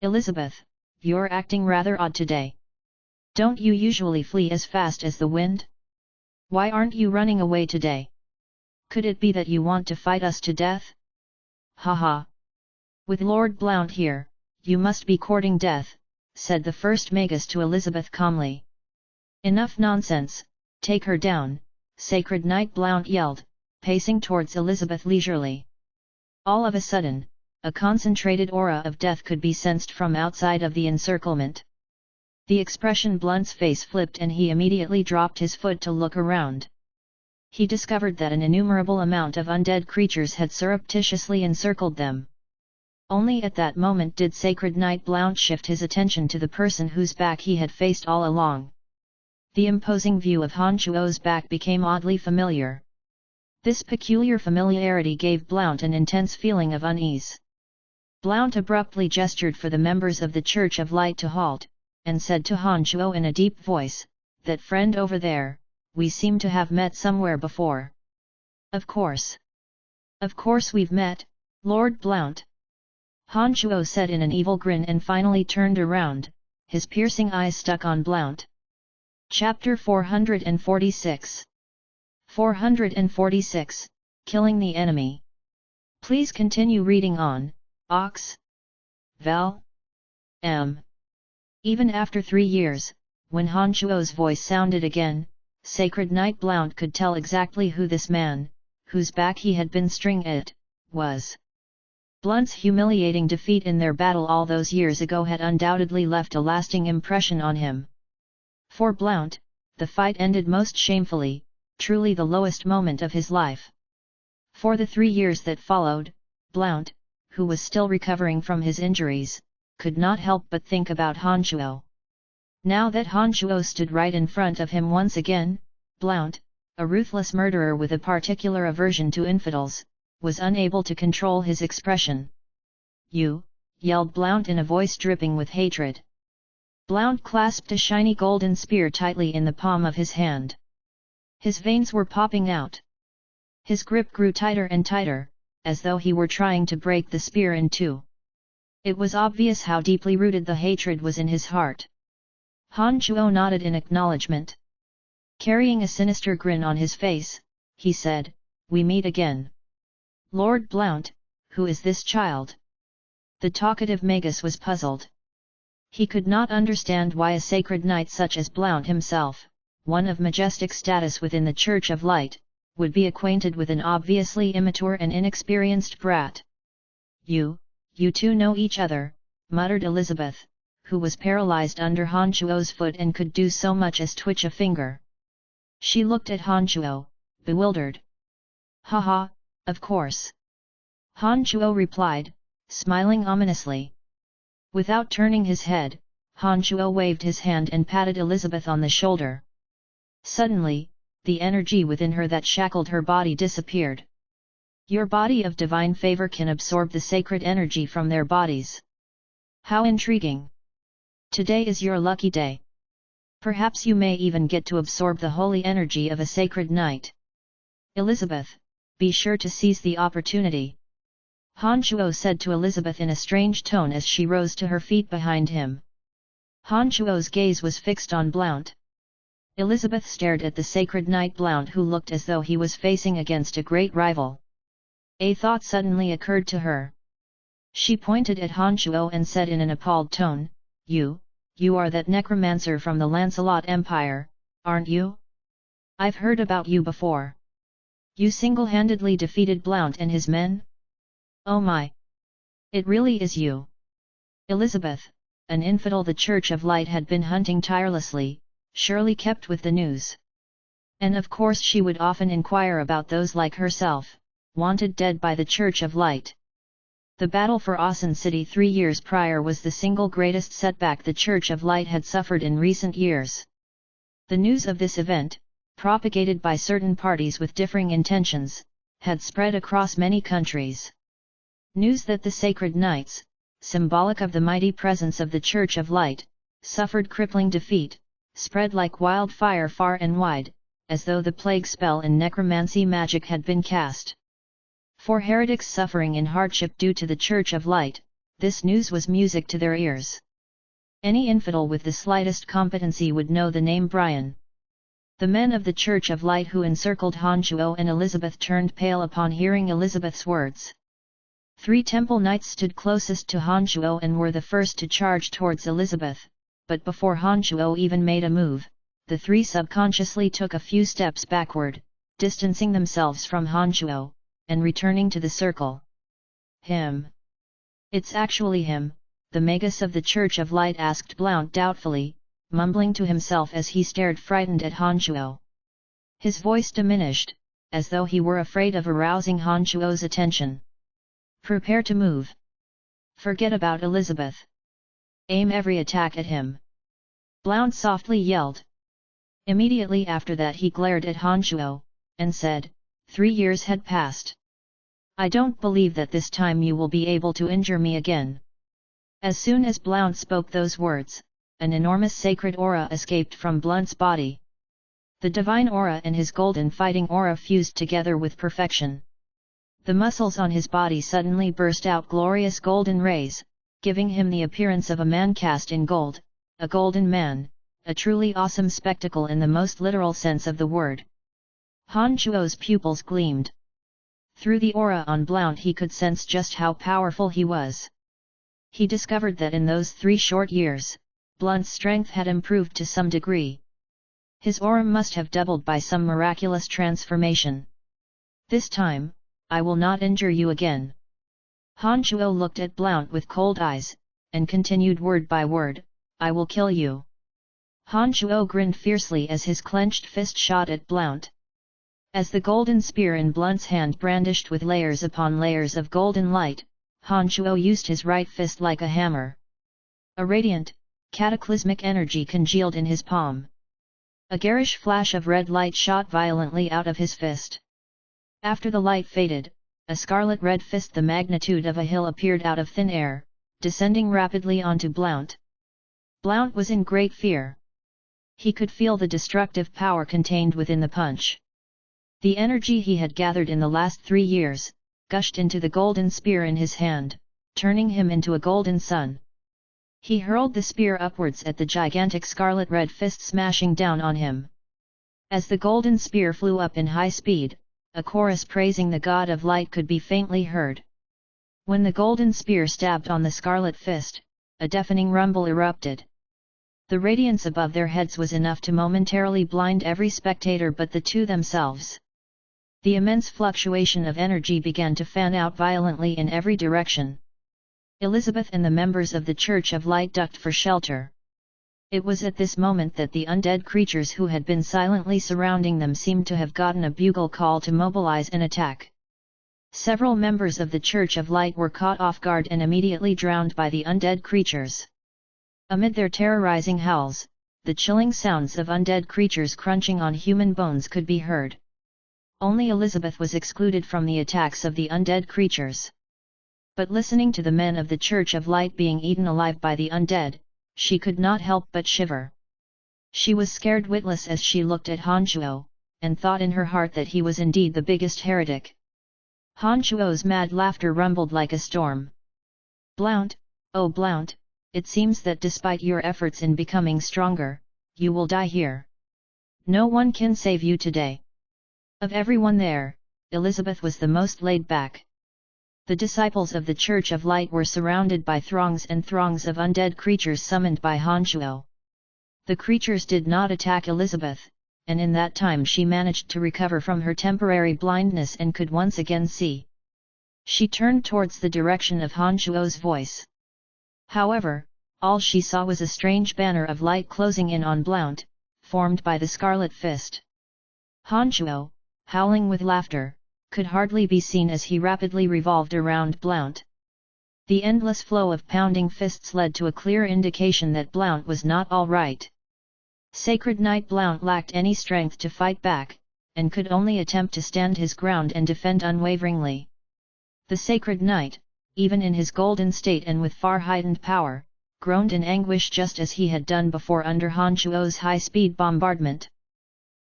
Elizabeth, you're acting rather odd today. Don't you usually flee as fast as the wind? Why aren't you running away today? Could it be that you want to fight us to death? Haha. With Lord Blount here, you must be courting death," said the first magus to Elizabeth calmly. "Enough nonsense, take her down," Sacred Knight Blount yelled, pacing towards Elizabeth leisurely. All of a sudden, a concentrated aura of death could be sensed from outside of the encirclement. The expression Blunt's face flipped and he immediately dropped his foot to look around. He discovered that an innumerable amount of undead creatures had surreptitiously encircled them. Only at that moment did Sacred Knight Blount shift his attention to the person whose back he had faced all along. The imposing view of Han Shuo's back became oddly familiar. This peculiar familiarity gave Blount an intense feeling of unease. Blount abruptly gestured for the members of the Church of Light to halt, and said to Han Shuo in a deep voice, "That friend over there, we seem to have met somewhere before." Of course we've met, Lord Blount," Han Shuo said in an evil grin and finally turned around, his piercing eyes stuck on Blount. Chapter 446 446, Killing the Enemy. Please continue reading on, Ox. Val. M. Even after 3 years, when Han Shuo's voice sounded again, Sacred Knight Blount could tell exactly who this man, whose back he had been stringing, was. Blunt's humiliating defeat in their battle all those years ago had undoubtedly left a lasting impression on him. For Blount, the fight ended most shamefully, truly the lowest moment of his life. For the 3 years that followed, Blount, who was still recovering from his injuries, could not help but think about Han Shuo. Now that Han Shuo stood right in front of him once again, Blount, a ruthless murderer with a particular aversion to infidels, was unable to control his expression. "You!" yelled Blount in a voice dripping with hatred. Blount clasped a shiny golden spear tightly in the palm of his hand. His veins were popping out. His grip grew tighter and tighter, as though he were trying to break the spear in two. It was obvious how deeply rooted the hatred was in his heart. Han Shuo nodded in acknowledgement. Carrying a sinister grin on his face, he said, "We meet again. Lord Blount, who is this child?" The talkative magus was puzzled. He could not understand why a sacred knight such as Blount himself, one of majestic status within the Church of Light, would be acquainted with an obviously immature and inexperienced brat. You two know each other," muttered Elizabeth, who was paralyzed under Han Shuo's foot and could do so much as twitch a finger. She looked at Han Shuo, bewildered. "Haha, of course," Han Shuo replied, smiling ominously. Without turning his head, Han Shuo waved his hand and patted Elizabeth on the shoulder. Suddenly, the energy within her that shackled her body disappeared. Your body of divine favor can absorb the sacred energy from their bodies. How intriguing! Today is your lucky day. Perhaps you may even get to absorb the holy energy of a sacred knight. Elizabeth, be sure to seize the opportunity," Han Shuo said to Elizabeth in a strange tone as she rose to her feet behind him. Han Shuo's gaze was fixed on Blount. Elizabeth stared at the sacred knight Blount, who looked as though he was facing against a great rival. A thought suddenly occurred to her. She pointed at Han Shuo and said in an appalled tone, You are that necromancer from the Lancelot Empire, aren't you? I've heard about you before. You single-handedly defeated Blount and his men? Oh my! It really is you. Elizabeth, an infidel the Church of Light had been hunting tirelessly, surely kept with the news. And of course she would often inquire about those like herself, wanted dead by the Church of Light. The battle for Asan City 3 years prior was the single greatest setback the Church of Light had suffered in recent years. The news of this event, propagated by certain parties with differing intentions, had spread across many countries. News that the sacred knights, symbolic of the mighty presence of the Church of Light, suffered crippling defeat, spread like wildfire far and wide, as though the plague spell and necromancy magic had been cast. For heretics suffering in hardship due to the Church of Light, this news was music to their ears. Any infidel with the slightest competency would know the name Brian. The men of the Church of Light who encircled Han Shuo and Elizabeth turned pale upon hearing Elizabeth's words. 3 temple knights stood closest to Han Shuo and were the first to charge towards Elizabeth, but before Han Shuo even made a move, the 3 subconsciously took a few steps backward, distancing themselves from Han Shuo, and returning to the circle. Him. It's actually him, the magus of the Church of Light asked Blount doubtfully, mumbling to himself as he stared frightened at Han Shuo. His voice diminished, as though he were afraid of arousing Han Shuo's attention. Prepare to move. Forget about Elizabeth. Aim every attack at him. Blount softly yelled. Immediately after that he glared at Han Shuo, and said, 3 years had passed. I don't believe that this time you will be able to injure me again. As soon as Blount spoke those words, an enormous sacred aura escaped from Blount's body. The divine aura and his golden fighting aura fused together with perfection. The muscles on his body suddenly burst out glorious golden rays, giving him the appearance of a man cast in gold, a golden man, a truly awesome spectacle in the most literal sense of the word. Han Shuo's pupils gleamed. Through the aura on Blount he could sense just how powerful he was. He discovered that in those 3 short years, Blount's strength had improved to some degree. His aura must have doubled by some miraculous transformation. This time, I will not injure you again. Han Shuo looked at Blount with cold eyes, and continued word by word, I will kill you. Han Shuo grinned fiercely as his clenched fist shot at Blount. As the golden spear in Blount's hand brandished with layers upon layers of golden light, Han Shuo used his right fist like a hammer. A radiant, cataclysmic energy congealed in his palm. A garish flash of red light shot violently out of his fist. After the light faded, a scarlet-red fist the magnitude of a hill appeared out of thin air, descending rapidly onto Blount. Blount was in great fear. He could feel the destructive power contained within the punch. The energy he had gathered in the last 3 years, gushed into the golden spear in his hand, turning him into a golden sun. He hurled the spear upwards at the gigantic scarlet-red fist, smashing down on him. As the golden spear flew up in high speed, a chorus praising the god of light could be faintly heard. When the golden spear stabbed on the scarlet fist, a deafening rumble erupted. The radiance above their heads was enough to momentarily blind every spectator but the 2 themselves. The immense fluctuation of energy began to fan out violently in every direction. Elizabeth and the members of the Church of Light ducked for shelter. It was at this moment that the undead creatures who had been silently surrounding them seemed to have gotten a bugle call to mobilize and attack. Several members of the Church of Light were caught off guard and immediately drowned by the undead creatures. Amid their terrorizing howls, the chilling sounds of undead creatures crunching on human bones could be heard. Only Elizabeth was excluded from the attacks of the undead creatures. But listening to the men of the Church of Light being eaten alive by the undead, she could not help but shiver. She was scared witless as she looked at Han Shuo, and thought in her heart that he was indeed the biggest heretic. Han Shuo's mad laughter rumbled like a storm. Blount, oh Blount, it seems that despite your efforts in becoming stronger, you will die here. No one can save you today. Of everyone there, Elizabeth was the most laid back. The disciples of the Church of Light were surrounded by throngs and throngs of undead creatures summoned by Han Shuo. The creatures did not attack Elizabeth, and in that time she managed to recover from her temporary blindness and could once again see. She turned towards the direction of Han Shuo's voice. However, all she saw was a strange banner of light closing in on Blount, formed by the scarlet fist. Han Shuo, howling with laughter, could hardly be seen as he rapidly revolved around Blount. The endless flow of pounding fists led to a clear indication that Blount was not all right. Sacred Knight Blount lacked any strength to fight back, and could only attempt to stand his ground and defend unwaveringly. The Sacred Knight, even in his golden state and with far heightened power, groaned in anguish just as he had done before under Han Chuo's high-speed bombardment.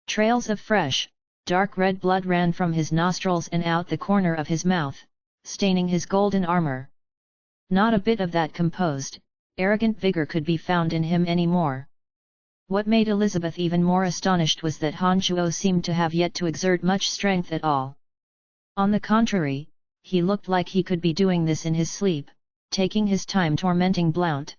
Trails of fresh, dark red blood ran from his nostrils and out the corner of his mouth, staining his golden armor. Not a bit of that composed, arrogant vigor could be found in him anymore. What made Elizabeth even more astonished was that Han Chuo seemed to have yet to exert much strength at all. On the contrary, he looked like he could be doing this in his sleep, taking his time tormenting Blount.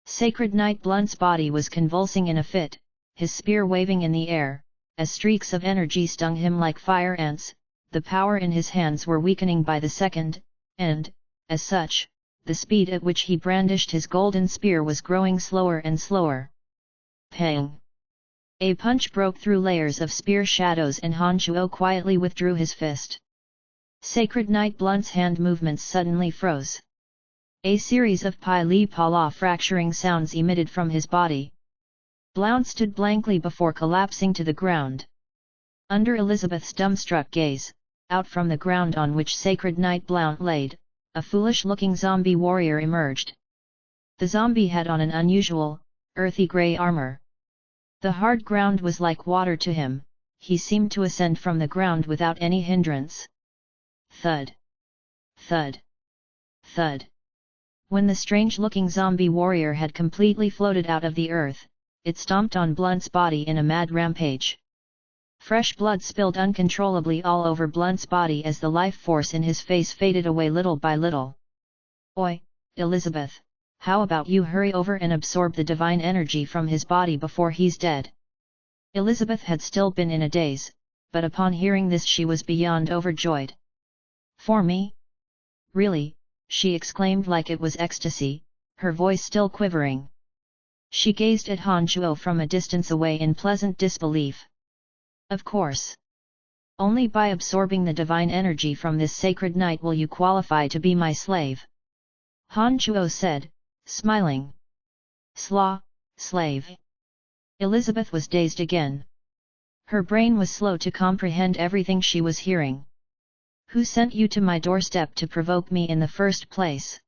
Sacred Knight Blount's body was convulsing in a fit, his spear waving in the air, as streaks of energy stung him like fire ants. The power in his hands were weakening by the second, and, as such, the speed at which he brandished his golden spear was growing slower and slower. Pang! A punch broke through layers of spear shadows and Han Chuo quietly withdrew his fist. Sacred Knight Blount's hand movements suddenly froze. A series of pi-li-pa-la fracturing sounds emitted from his body. Blount stood blankly before collapsing to the ground. Under Elizabeth's dumbstruck gaze, out from the ground on which Sacred Knight Blount laid, a foolish-looking zombie warrior emerged. The zombie had on an unusual, earthy grey armor. The hard ground was like water to him, he seemed to ascend from the ground without any hindrance. Thud! Thud! Thud! When the strange-looking zombie warrior had completely floated out of the earth, it stomped on Blount's body in a mad rampage. Fresh blood spilled uncontrollably all over Blount's body as the life force in his face faded away little by little. Oi, Elizabeth, how about you hurry over and absorb the divine energy from his body before he's dead? Elizabeth had still been in a daze, but upon hearing this she was beyond overjoyed. For me? Really? She exclaimed like it was ecstasy, her voice still quivering. She gazed at Han Chuo from a distance away in pleasant disbelief. Of course. Only by absorbing the divine energy from this sacred knight will you qualify to be my slave. Han Chuo said, smiling. Slave. Elizabeth was dazed again. Her brain was slow to comprehend everything she was hearing. Who sent you to my doorstep to provoke me in the first place?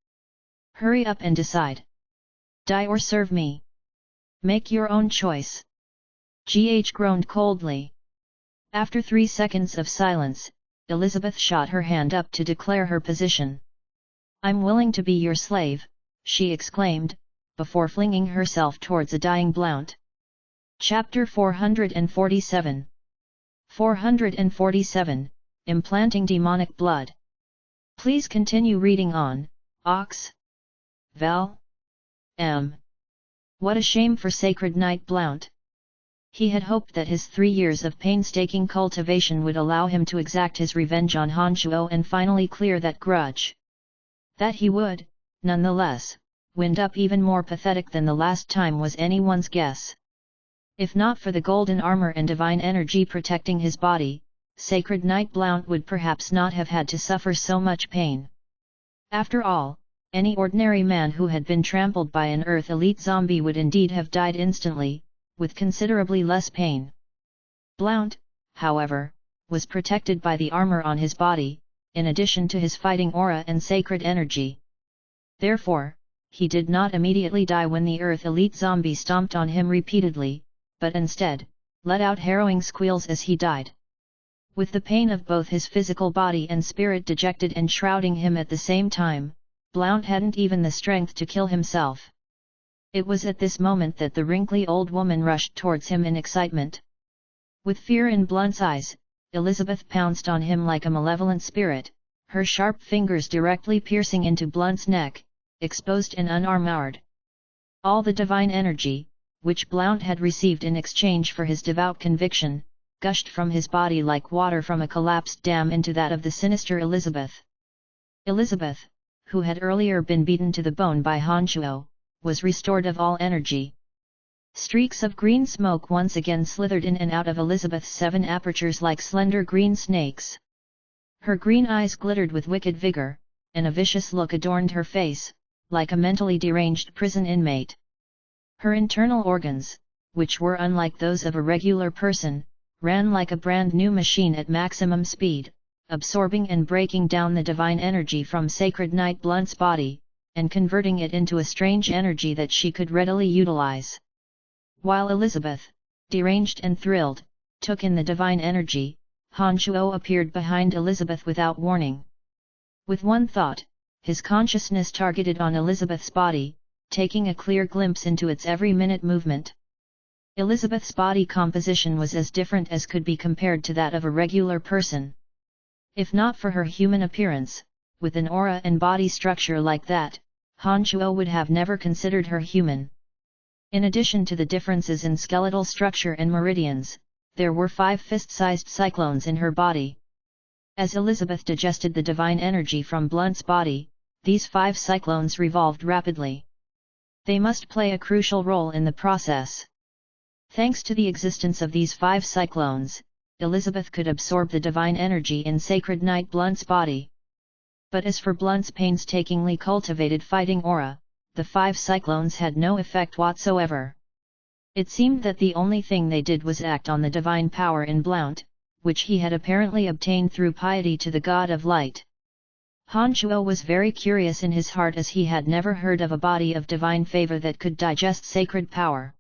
Hurry up and decide. Die or serve me. Make your own choice. GH groaned coldly. After 3 seconds of silence, Elizabeth shot her hand up to declare her position. I'm willing to be your slave, she exclaimed, before flinging herself towards a dying Blount. Chapter 447 447, Implanting Demonic Blood. Please continue reading on, Ox. Val. M. What a shame for Sacred Knight Blount. He had hoped that his 3 years of painstaking cultivation would allow him to exact his revenge on Han Chuo and finally clear that grudge. That he would, nonetheless, wind up even more pathetic than the last time was anyone's guess. If not for the golden armor and divine energy protecting his body, Sacred Knight Blount would perhaps not have had to suffer so much pain. After all, any ordinary man who had been trampled by an Earth elite zombie would indeed have died instantly, with considerably less pain. Blount, however, was protected by the armor on his body, in addition to his fighting aura and sacred energy. Therefore, he did not immediately die when the Earth elite zombie stomped on him repeatedly, but instead, let out harrowing squeals as he died. With the pain of both his physical body and spirit dejected and shrouding him at the same time, Blount hadn't even the strength to kill himself. It was at this moment that the wrinkly old woman rushed towards him in excitement. With fear in Blount's eyes, Elizabeth pounced on him like a malevolent spirit, her sharp fingers directly piercing into Blount's neck, exposed and unarmored. All the divine energy, which Blount had received in exchange for his devout conviction, gushed from his body like water from a collapsed dam into that of the sinister Elizabeth. Elizabeth, who had earlier been beaten to the bone by Han Chuo, was restored of all energy. Streaks of green smoke once again slithered in and out of Elizabeth's 7 apertures like slender green snakes. Her green eyes glittered with wicked vigor, and a vicious look adorned her face, like a mentally deranged prison inmate. Her internal organs, which were unlike those of a regular person, ran like a brand new machine at maximum speed, absorbing and breaking down the divine energy from Sacred Knight Blunt's body, and converting it into a strange energy that she could readily utilize. While Elizabeth, deranged and thrilled, took in the divine energy, Han Shuo appeared behind Elizabeth without warning. With one thought, his consciousness targeted on Elizabeth's body, taking a clear glimpse into its every minute movement. Elizabeth's body composition was as different as could be compared to that of a regular person. If not for her human appearance, with an aura and body structure like that, Han Shuo would have never considered her human. In addition to the differences in skeletal structure and meridians, there were 5 fist-sized cyclones in her body. As Elizabeth digested the divine energy from Blunt's body, these 5 cyclones revolved rapidly. They must play a crucial role in the process. Thanks to the existence of these 5 cyclones, Elizabeth could absorb the divine energy in Sacred Knight Blunt's body. But as for Blunt's painstakingly cultivated fighting aura, the 5 cyclones had no effect whatsoever. It seemed that the only thing they did was act on the divine power in Blount, which he had apparently obtained through piety to the god of light. Han Shuo was very curious in his heart, as he had never heard of a body of divine favor that could digest sacred power.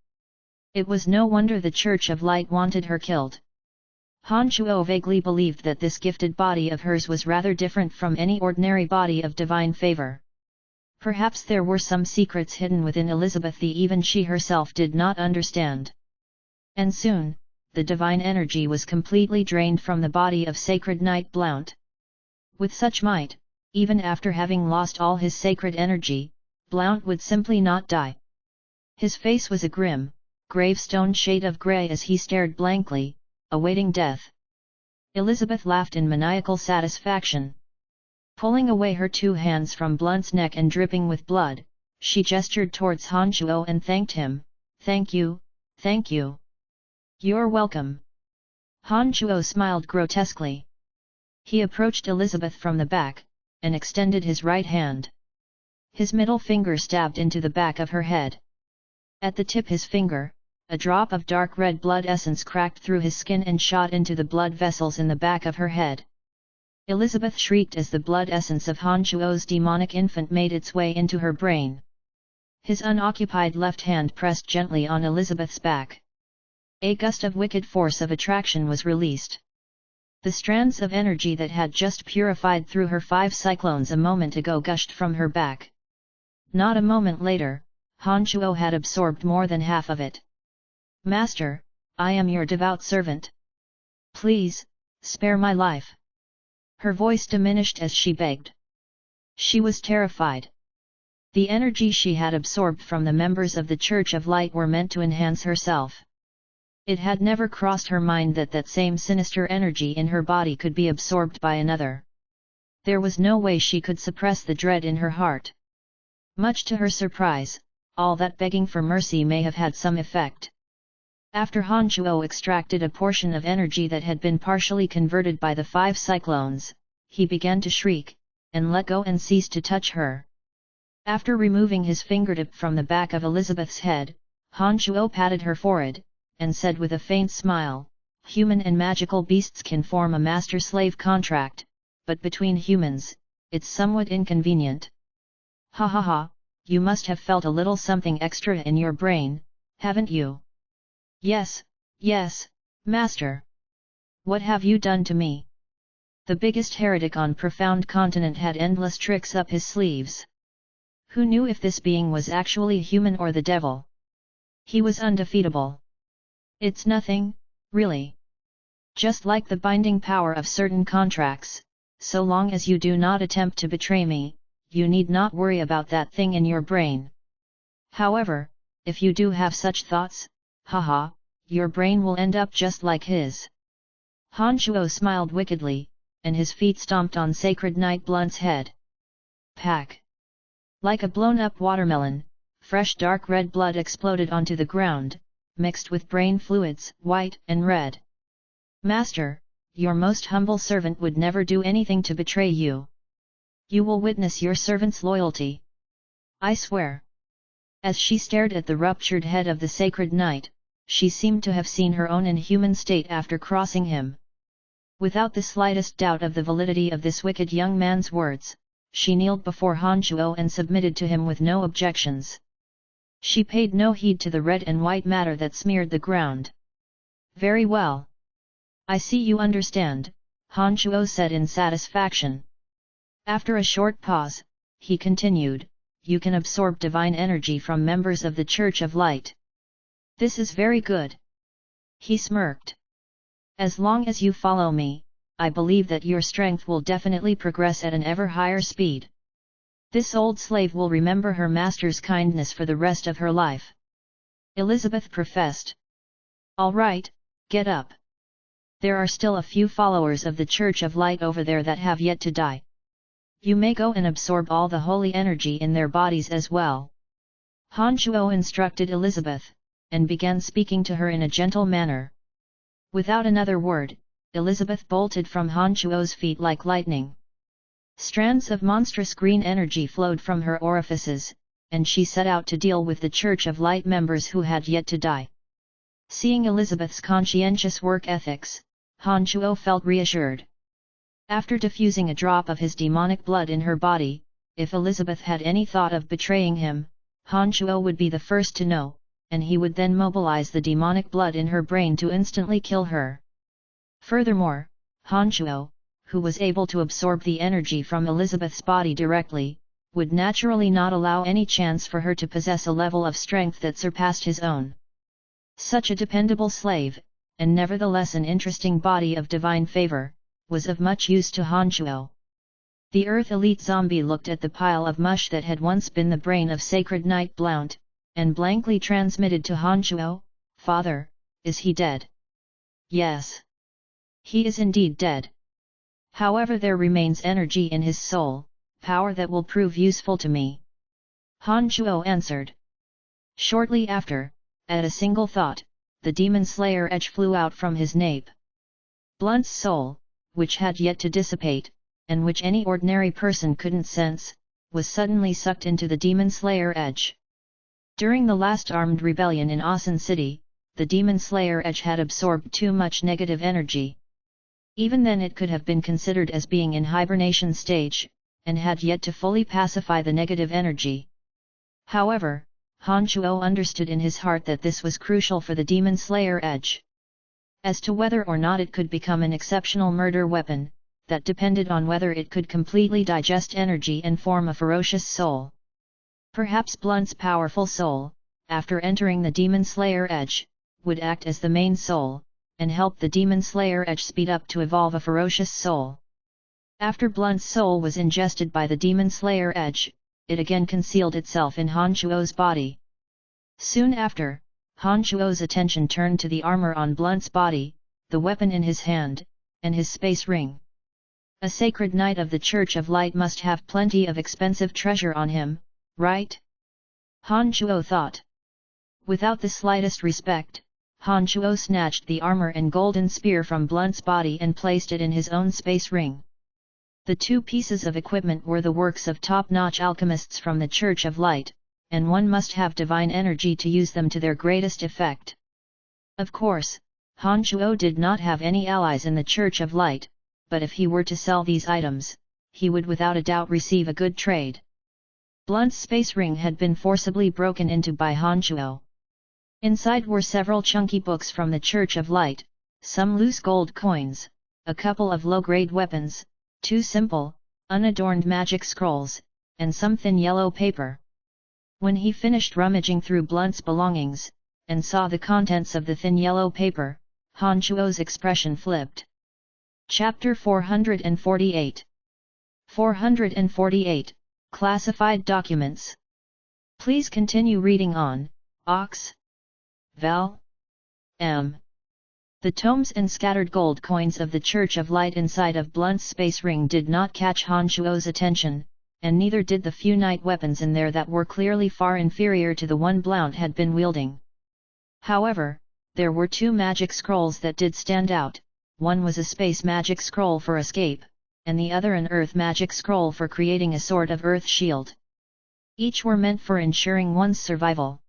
It was no wonder the Church of Light wanted her killed. Han Shuo vaguely believed that this gifted body of hers was rather different from any ordinary body of divine favor. Perhaps there were some secrets hidden within Elizabeth that even she herself did not understand. And soon, the divine energy was completely drained from the body of Sacred Knight Blount. With such might, even after having lost all his sacred energy, Blount would simply not die. His face was a grim, gravestone shade of grey as he stared blankly, awaiting death. Elizabeth laughed in maniacal satisfaction. Pulling away her 2 hands from Blunt's neck and dripping with blood, she gestured towards Han Shuo and thanked him. "Thank you, thank you. You're welcome." Han Shuo smiled grotesquely. He approached Elizabeth from the back, and extended his right hand. His middle finger stabbed into the back of her head. At the tip his finger, a drop of dark red blood essence cracked through his skin and shot into the blood vessels in the back of her head. Elizabeth shrieked as the blood essence of Han Shuo's demonic infant made its way into her brain. His unoccupied left hand pressed gently on Elizabeth's back. A gust of wicked force of attraction was released. The strands of energy that had just purified through her 5 cyclones a moment ago gushed from her back. Not a moment later, Han Shuo had absorbed more than half of it. "Master, I am your devout servant. Please, spare my life." Her voice diminished as she begged. She was terrified. The energy she had absorbed from the members of the Church of Light were meant to enhance herself. It had never crossed her mind that that same sinister energy in her body could be absorbed by another. There was no way she could suppress the dread in her heart. Much to her surprise, all that begging for mercy may have had some effect. After Han Shuo extracted a portion of energy that had been partially converted by the 5 cyclones, he began to shriek, and let go and ceased to touch her. After removing his fingertip from the back of Elizabeth's head, Han Shuo patted her forehead, and said with a faint smile, "Human and magical beasts can form a master-slave contract, but between humans, it's somewhat inconvenient. Ha ha ha, you must have felt a little something extra in your brain, haven't you?" "Yes, yes, Master. What have you done to me?" The biggest heretic on Profound Continent had endless tricks up his sleeves. Who knew if this being was actually human or the devil? He was undefeatable. "It's nothing, really. Just like the binding power of certain contracts, so long as you do not attempt to betray me, you need not worry about that thing in your brain. However, if you do have such thoughts, haha, your brain will end up just like his." Han Shuo smiled wickedly, and his feet stomped on Sacred Knight Blunt's head. Pack! Like a blown-up watermelon, fresh dark red blood exploded onto the ground, mixed with brain fluids, white and red. "Master, your most humble servant would never do anything to betray you. You will witness your servant's loyalty. I swear." As she stared at the ruptured head of the sacred knight, she seemed to have seen her own inhuman state after crossing him. Without the slightest doubt of the validity of this wicked young man's words, she kneeled before Han Chuo and submitted to him with no objections. She paid no heed to the red and white matter that smeared the ground. "Very well. I see you understand," Han Chuo said in satisfaction. After a short pause, he continued, "You can absorb divine energy from members of the Church of Light. This is very good." He smirked. "As long as you follow me, I believe that your strength will definitely progress at an ever higher speed. This old slave will remember her master's kindness for the rest of her life," Elizabeth professed. "All right, get up. There are still a few followers of the Church of Light over there that have yet to die. You may go and absorb all the holy energy in their bodies as well." Han Chuo instructed Elizabeth, and began speaking to her in a gentle manner. Without another word, Elizabeth bolted from Han Chuo's feet like lightning. Strands of monstrous green energy flowed from her orifices, and she set out to deal with the Church of Light members who had yet to die. Seeing Elizabeth's conscientious work ethics, Han Chuo felt reassured. After diffusing a drop of his demonic blood in her body, if Elizabeth had any thought of betraying him, Han Chuo would be the first to know, and he would then mobilize the demonic blood in her brain to instantly kill her. Furthermore, Han Chuo, who was able to absorb the energy from Elizabeth's body directly, would naturally not allow any chance for her to possess a level of strength that surpassed his own. Such a dependable slave, and nevertheless an interesting body of divine favor, was of much use to Han Chuo. The Earth Elite Zombie looked at the pile of mush that had once been the brain of Sacred Knight Blount, and blankly transmitted to Han Chuo, "Father, is he dead?" "Yes. He is indeed dead. However, there remains energy in his soul, power that will prove useful to me," Han Chuo answered. Shortly after, at a single thought, the Demon Slayer edge flew out from his nape. Blunt's soul, which had yet to dissipate, and which any ordinary person couldn't sense, was suddenly sucked into the Demon Slayer edge. During the last armed rebellion in Asan City, the Demon Slayer edge had absorbed too much negative energy. Even then it could have been considered as being in hibernation stage, and had yet to fully pacify the negative energy. However, Han Chuo understood in his heart that this was crucial for the Demon Slayer edge. As to whether or not it could become an exceptional murder weapon, that depended on whether it could completely digest energy and form a ferocious soul. Perhaps Blunt's powerful soul, after entering the Demon Slayer edge, would act as the main soul, and help the Demon Slayer edge speed up to evolve a ferocious soul. After Blunt's soul was ingested by the Demon Slayer edge, it again concealed itself in Han Chuo's body. Soon after, Han Chuo's attention turned to the armor on Blunt's body, the weapon in his hand, and his space ring. A sacred knight of the Church of Light must have plenty of expensive treasure on him, right? Han Chuo thought. Without the slightest respect, Han Chuo snatched the armor and golden spear from Blunt's body and placed it in his own space ring. The two pieces of equipment were the works of top-notch alchemists from the Church of Light, and one must have divine energy to use them to their greatest effect. Of course, Han Chuo did not have any allies in the Church of Light, but if he were to sell these items, he would without a doubt receive a good trade. Blunt's space ring had been forcibly broken into by Han Chuo. Inside were several chunky books from the Church of Light, some loose gold coins, a couple of low-grade weapons, 2 simple, unadorned magic scrolls, and some thin yellow paper. When he finished rummaging through Blunt's belongings, and saw the contents of the thin yellow paper, Han Chuo's expression flipped. Chapter 448 448, Classified Documents. Please continue reading on, Ox. Val. M. The tomes and scattered gold coins of the Church of Light inside of Blunt's space ring did not catch Han Chuo's attention, and neither did the few night weapons in there that were clearly far inferior to the one Blount had been wielding. However, there were 2 magic scrolls that did stand out, one was a space magic scroll for escape, and the other an earth magic scroll for creating a sort of earth shield. Each were meant for ensuring one's survival.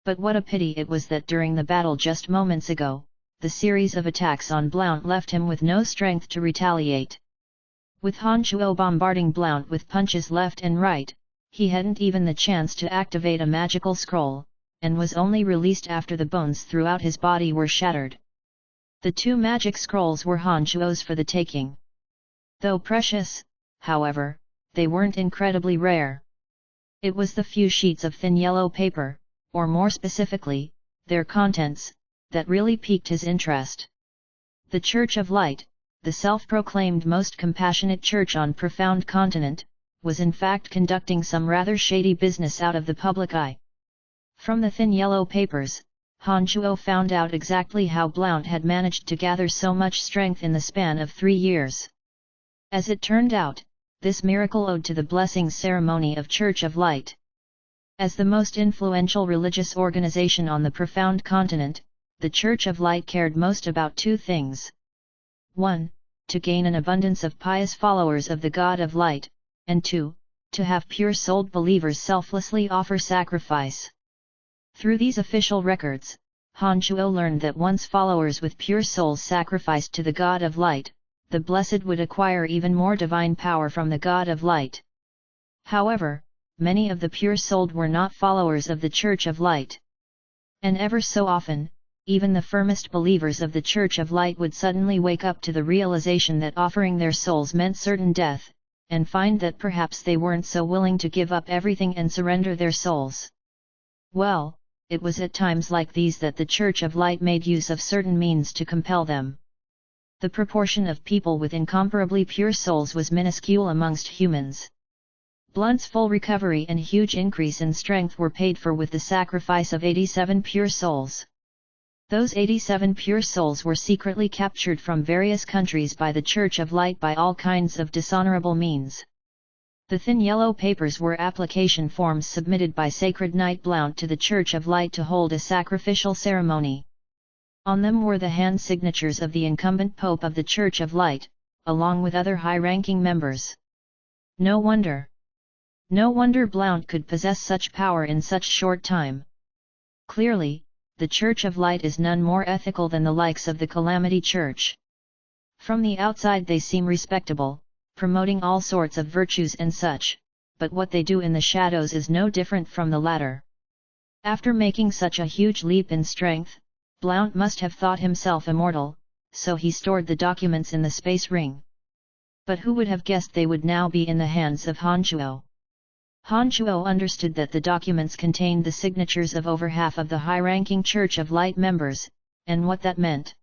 But what a pity it was that during the battle just moments ago, the series of attacks on Blount left him with no strength to retaliate. With Han Chuo bombarding Blount with punches left and right, he hadn't even the chance to activate a magical scroll, and was only released after the bones throughout his body were shattered. The two magic scrolls were Han Chuo's for the taking. Though precious, however, they weren't incredibly rare. It was the few sheets of thin yellow paper, or more specifically, their contents, that really piqued his interest. The Church of Light, the self-proclaimed most compassionate church on profound continent, was in fact conducting some rather shady business out of the public eye. From the thin yellow papers, Han Chuo found out exactly how Blount had managed to gather so much strength in the span of 3 years. As it turned out, this miracle owed to the blessing ceremony of Church of Light. As the most influential religious organization on the profound continent, the Church of Light cared most about 2 things. 1. To gain an abundance of pious followers of the God of Light, and 2. To have pure-souled believers selflessly offer sacrifice. Through these official records, Han Chuo learned that once followers with pure souls sacrificed to the God of Light, the Blessed would acquire even more divine power from the God of Light. However, many of the pure-souled were not followers of the Church of Light. And ever so often, even the firmest believers of the Church of Light would suddenly wake up to the realization that offering their souls meant certain death, and find that perhaps they weren't so willing to give up everything and surrender their souls. Well, it was at times like these that the Church of Light made use of certain means to compel them. The proportion of people with incomparably pure souls was minuscule amongst humans. Blount's full recovery and huge increase in strength were paid for with the sacrifice of 87 pure souls. Those 87 pure souls were secretly captured from various countries by the Church of Light by all kinds of dishonorable means. The thin yellow papers were application forms submitted by Sacred Knight Blount to the Church of Light to hold a sacrificial ceremony. On them were the hand signatures of the incumbent Pope of the Church of Light, along with other high-ranking members. No wonder Blount could possess such power in such short time. Clearly, the Church of Light is none more ethical than the likes of the Calamity Church. From the outside they seem respectable, promoting all sorts of virtues and such, but what they do in the shadows is no different from the latter. After making such a huge leap in strength, Blount must have thought himself immortal, so he stored the documents in the space ring. But who would have guessed they would now be in the hands of Han Chuo? Han Chuo understood that the documents contained the signatures of over half of the high-ranking Church of Light members, and what that meant.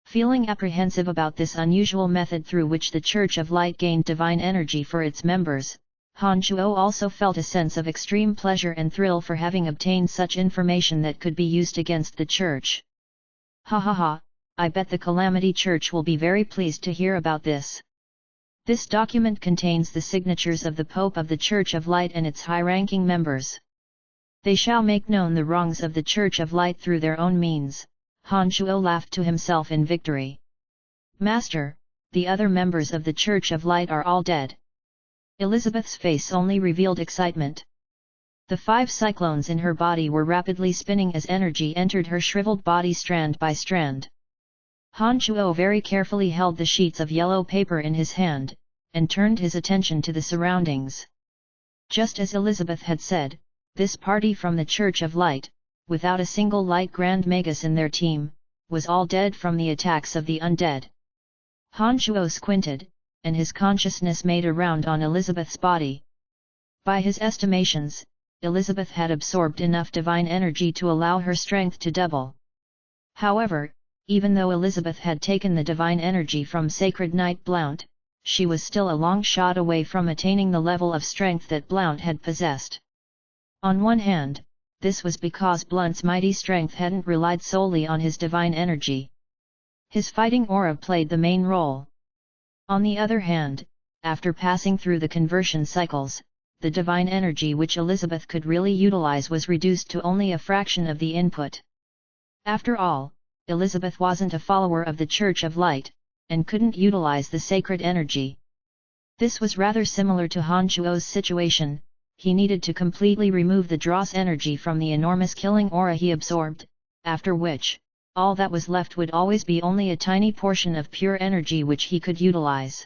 Feeling apprehensive about this unusual method through which the Church of Light gained divine energy for its members, Han Chuo also felt a sense of extreme pleasure and thrill for having obtained such information that could be used against the Church. Ha ha ha, I bet the Calamity Church will be very pleased to hear about this. This document contains the signatures of the Pope of the Church of Light and its high-ranking members. They shall make known the wrongs of the Church of Light through their own means, Han Chuo laughed to himself in victory. Master, the other members of the Church of Light are all dead. Elizabeth's face only revealed excitement. The 5 cyclones in her body were rapidly spinning as energy entered her shriveled body strand by strand. Han Chuo very carefully held the sheets of yellow paper in his hand, and turned his attention to the surroundings. Just as Elizabeth had said, this party from the Church of Light, without a single Light Grand Magus in their team, was all dead from the attacks of the undead. Han Chuo squinted, and his consciousness made a round on Elizabeth's body. By his estimations, Elizabeth had absorbed enough divine energy to allow her strength to double. However, even though Elizabeth had taken the divine energy from Sacred Knight Blount, she was still a long shot away from attaining the level of strength that Blount had possessed. On one hand, this was because Blount's mighty strength hadn't relied solely on his divine energy. His fighting aura played the main role. On the other hand, after passing through the conversion cycles, the divine energy which Elizabeth could really utilize was reduced to only a fraction of the input. After all, Elizabeth wasn't a follower of the Church of Light, and couldn't utilize the sacred energy. This was rather similar to Han Chuo's situation. He needed to completely remove the Dross energy from the enormous killing aura he absorbed, after which, all that was left would always be only a tiny portion of pure energy which he could utilize.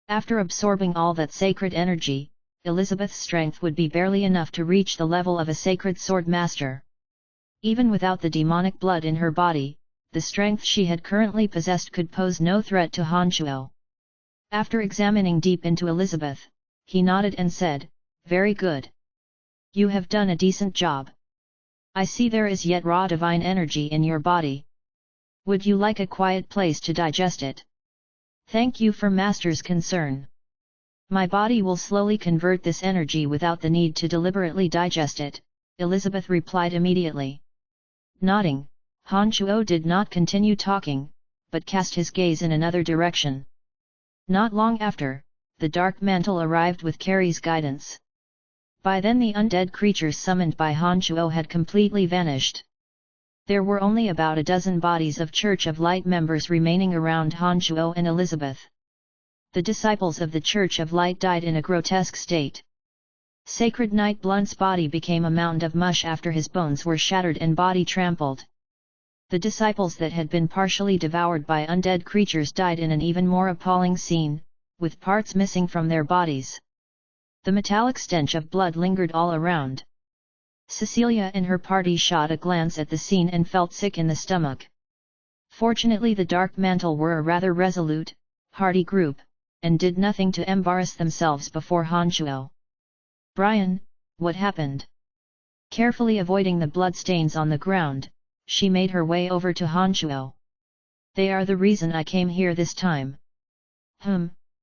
After absorbing all that sacred energy, Elizabeth's strength would be barely enough to reach the level of a sacred sword master. Even without the demonic blood in her body, the strength she had currently possessed could pose no threat to Han Chuo. After examining deep into Elizabeth, he nodded and said, "Very good. You have done a decent job. I see there is yet raw divine energy in your body. Would you like a quiet place to digest it? Thank you for Master's concern. My body will slowly convert this energy without the need to deliberately digest it," Elizabeth replied immediately. Nodding, Han Chuo did not continue talking, but cast his gaze in another direction. Not long after, the dark mantle arrived with Carrie's guidance. By then the undead creatures summoned by Han Chuo had completely vanished. There were only about a dozen bodies of Church of Light members remaining around Han Chuo and Elizabeth. The disciples of the Church of Light died in a grotesque state. Sacred Knight Blunt's body became a mound of mush after his bones were shattered and body trampled. The disciples that had been partially devoured by undead creatures died in an even more appalling scene, with parts missing from their bodies. The metallic stench of blood lingered all around. Cecilia and her party shot a glance at the scene and felt sick in the stomach. Fortunately the Dark Mantle were a rather resolute, hardy group, and did nothing to embarrass themselves before Han Chuo. "Brian, what happened?" Carefully avoiding the bloodstains on the ground, she made her way over to Han Chuo. "They are the reason I came here this time."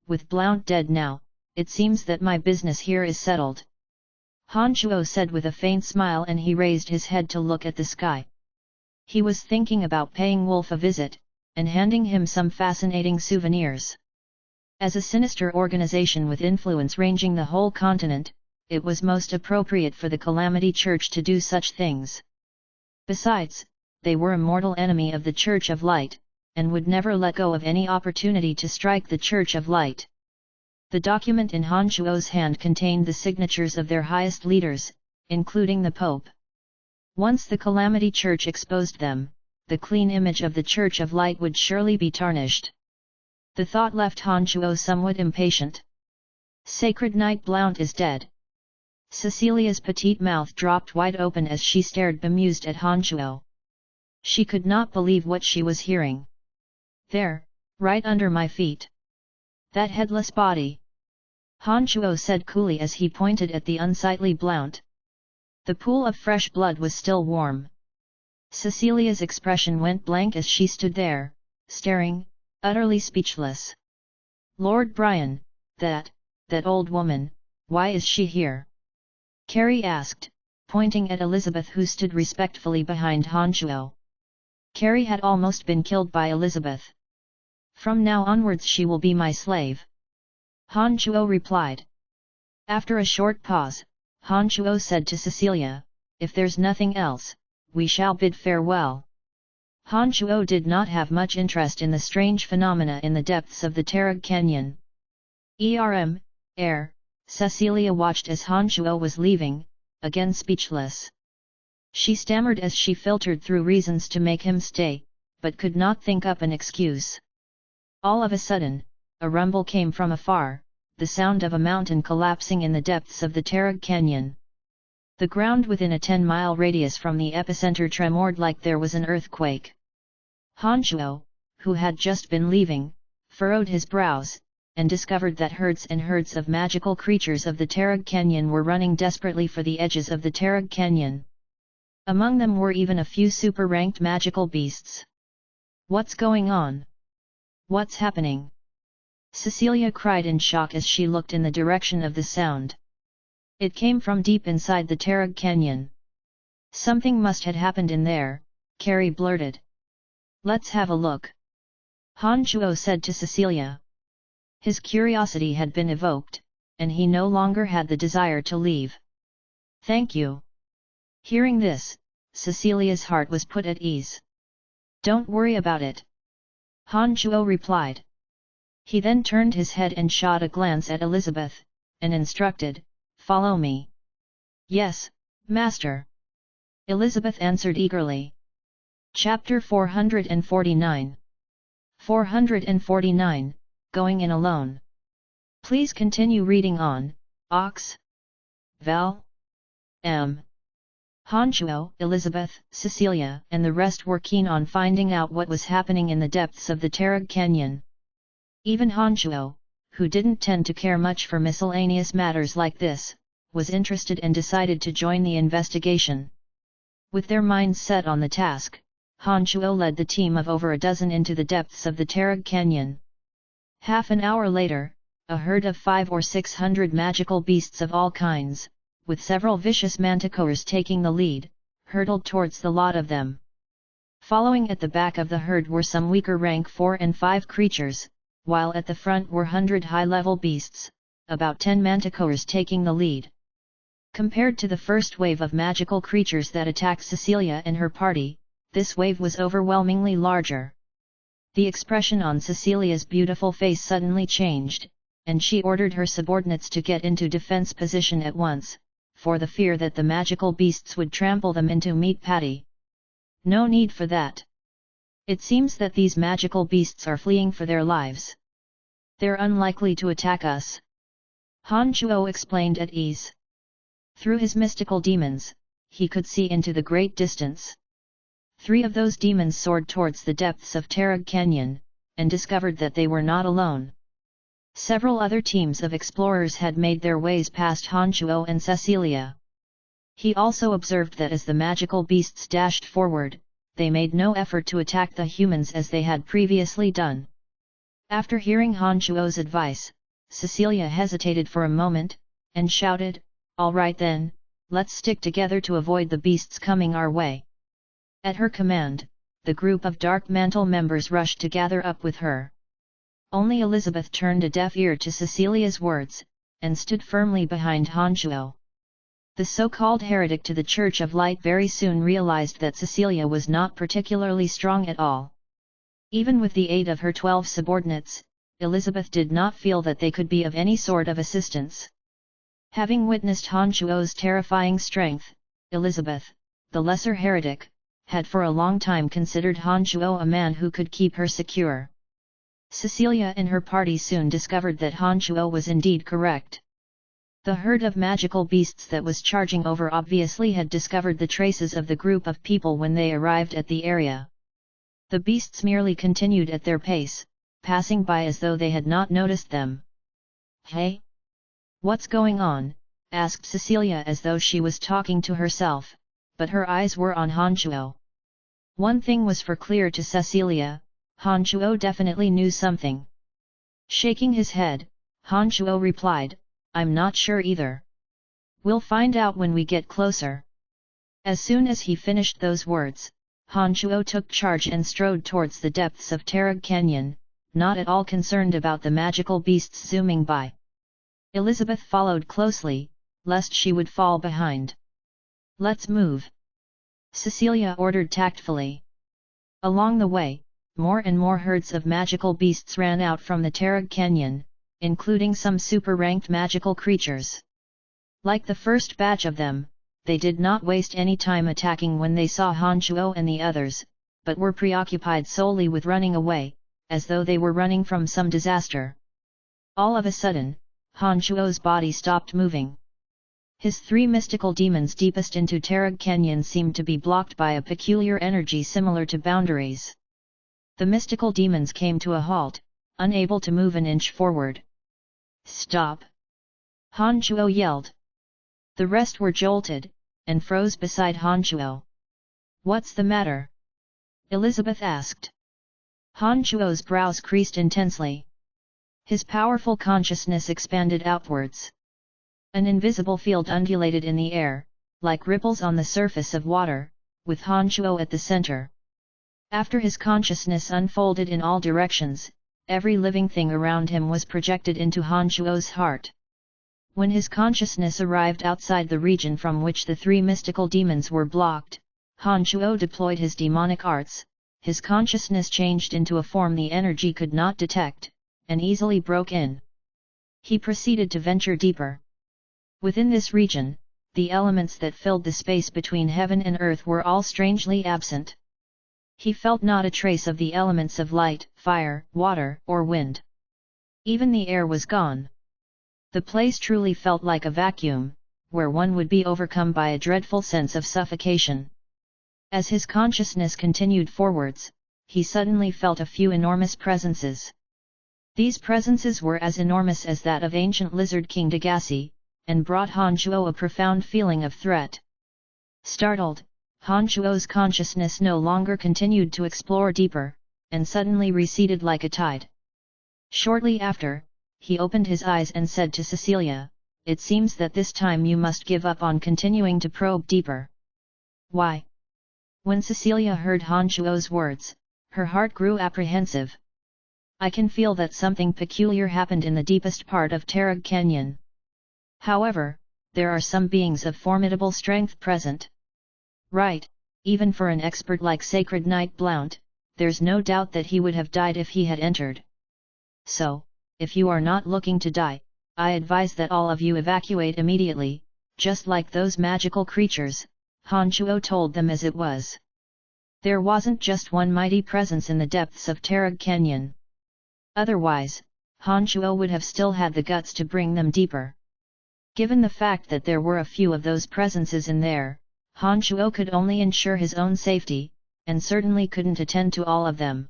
With Blount dead now, it seems that my business here is settled," Han Chuo said with a faint smile, and he raised his head to look at the sky. He was thinking about paying Wolf a visit, and handing him some fascinating souvenirs. As a sinister organization with influence ranging the whole continent, it was most appropriate for the Calamity Church to do such things. Besides, they were a mortal enemy of the Church of Light, and would never let go of any opportunity to strike the Church of Light. The document in Han Chuo's hand contained the signatures of their highest leaders, including the Pope. Once the Calamity Church exposed them, the clean image of the Church of Light would surely be tarnished. The thought left Han Chuo somewhat impatient. Sacred Knight Blount is dead. Cecilia's petite mouth dropped wide open as she stared bemused at Han Chuo. She could not believe what she was hearing. "There, right under my feet. That headless body," Han Chuo said coolly as he pointed at the unsightly Blount. The pool of fresh blood was still warm. Cecilia's expression went blank as she stood there, staring, utterly speechless. "Lord Brian, that old woman, why is she here?" Carrie asked, pointing at Elizabeth who stood respectfully behind Han Chuo. Carrie had almost been killed by Elizabeth. "From now onwards she will be my slave," Han Chuo replied. After a short pause, Han Chuo said to Cecilia, "If there's nothing else, we shall bid farewell." Han Chuo did not have much interest in the strange phenomena in the depths of the Tarag Canyon. Cecilia watched as Han Chuo was leaving, again speechless. She stammered as she filtered through reasons to make him stay, but could not think up an excuse. All of a sudden, a rumble came from afar, the sound of a mountain collapsing in the depths of the Tarag Canyon. The ground within a 10-mile radius from the epicenter tremored like there was an earthquake. Han Chuo, who had just been leaving, furrowed his brows, and discovered that herds and herds of magical creatures of the Tarag Canyon were running desperately for the edges of the Tarag Canyon. Among them were even a few super-ranked magical beasts. "What's going on? What's happening?" Cecilia cried in shock as she looked in the direction of the sound. It came from deep inside the Tarag Canyon. "Something must have happened in there," Carrie blurted. "Let's have a look," Han Chuo said to Cecilia. His curiosity had been evoked, and he no longer had the desire to leave. "Thank you." Hearing this, Cecilia's heart was put at ease. Don't worry about it. Han Chuo replied. He then turned his head and shot a glance at Elizabeth, and instructed, "Follow me." "Yes, Master." Elizabeth answered eagerly. Chapter 449. 449, Going in Alone. Please continue reading on, Ox. Val. M. Han Chuo, Elizabeth, Cecilia, and the rest were keen on finding out what was happening in the depths of the Tarag Canyon. Even Han Chuo, who didn't tend to care much for miscellaneous matters like this, was interested and decided to join the investigation. With their minds set on the task, Han Chuo led the team of over a dozen into the depths of the Tarag Canyon. Half an hour later, a herd of 500 or 600 magical beasts of all kinds, with several vicious manticores taking the lead, hurtled towards the lot of them. Following at the back of the herd were some weaker rank 4 and 5 creatures, while at the front were 100 high-level beasts, about 10 manticores taking the lead. Compared to the first wave of magical creatures that attacked Cecilia and her party, this wave was overwhelmingly larger. The expression on Cecilia's beautiful face suddenly changed, and she ordered her subordinates to get into defense position at once, for the fear that the magical beasts would trample them into meat patty. No need for that. It seems that these magical beasts are fleeing for their lives. They're unlikely to attack us. Han Chuo explained at ease. Through his mystical demons, he could see into the great distance. 3 of those demons soared towards the depths of Tarag Canyon, and discovered that they were not alone. Several other teams of explorers had made their ways past Han Chuo and Cecilia. He also observed that as the magical beasts dashed forward, they made no effort to attack the humans as they had previously done. After hearing Han Chuo's advice, Cecilia hesitated for a moment, and shouted, "All right then, let's stick together to avoid the beasts coming our way." At her command, the group of Dark Mantle members rushed to gather up with her. Only Elizabeth turned a deaf ear to Cecilia's words, and stood firmly behind Han Chuo. The so-called heretic to the Church of Light very soon realized that Cecilia was not particularly strong at all. Even with the aid of her 12 subordinates, Elizabeth did not feel that they could be of any sort of assistance. Having witnessed Han Chuo's terrifying strength, Elizabeth, the lesser heretic, had for a long time considered Han Chuo a man who could keep her secure. Cecilia and her party soon discovered that Han Chuo was indeed correct. The herd of magical beasts that was charging over obviously had discovered the traces of the group of people when they arrived at the area. The beasts merely continued at their pace, passing by as though they had not noticed them. "Hey? What's going on?" asked Cecilia as though she was talking to herself, but her eyes were on Han Chuo. One thing was for clear to Cecilia: Han Chuo definitely knew something. Shaking his head, Han Chuo replied, "I'm not sure either. We'll find out when we get closer." As soon as he finished those words, Han Chuo took charge and strode towards the depths of Tarag Canyon, not at all concerned about the magical beasts zooming by. Elizabeth followed closely, lest she would fall behind. "Let's move," Cecilia ordered tactfully. Along the way, more and more herds of magical beasts ran out from the Tarag Canyon, including some super-ranked magical creatures. Like the first batch of them, they did not waste any time attacking when they saw Han Chuo and the others, but were preoccupied solely with running away, as though they were running from some disaster. All of a sudden, Han Chuo's body stopped moving. His 3 mystical demons deepest into Tarag Canyon seemed to be blocked by a peculiar energy similar to boundaries. The mystical demons came to a halt, unable to move an inch forward. "Stop!" Han Chuo yelled. The rest were jolted, and froze beside Han Chuo. "What's the matter?" Elizabeth asked. Han Chuo's brows creased intensely. His powerful consciousness expanded outwards. An invisible field undulated in the air, like ripples on the surface of water, with Han Chuo at the center. After his consciousness unfolded in all directions, every living thing around him was projected into Han Chuo's heart. When his consciousness arrived outside the region from which the 3 mystical demons were blocked, Han Chuo deployed his demonic arts, his consciousness changed into a form the energy could not detect, and easily broke in. He proceeded to venture deeper. Within this region, the elements that filled the space between heaven and earth were all strangely absent. He felt not a trace of the elements of light, fire, water, or wind. Even the air was gone. The place truly felt like a vacuum, where one would be overcome by a dreadful sense of suffocation. As his consciousness continued forwards, he suddenly felt a few enormous presences. These presences were as enormous as that of ancient lizard king Degasi, and brought Han Chuo a profound feeling of threat. Startled, Han Chuo's consciousness no longer continued to explore deeper, and suddenly receded like a tide. Shortly after, he opened his eyes and said to Cecilia, "It seems that this time you must give up on continuing to probe deeper." "Why?" When Cecilia heard Han Chuo's words, her heart grew apprehensive. "I can feel that something peculiar happened in the deepest part of Tarag Canyon. However, there are some beings of formidable strength present." "Right, even for an expert like Sacred Knight Blount, there's no doubt that he would have died if he had entered. So, if you are not looking to die, I advise that all of you evacuate immediately, just like those magical creatures," Han Chuo told them as it was. There wasn't just one mighty presence in the depths of Tarag Canyon. Otherwise, Han Chuo would have still had the guts to bring them deeper. Given the fact that there were a few of those presences in there, Han Chuo could only ensure his own safety, and certainly couldn't attend to all of them.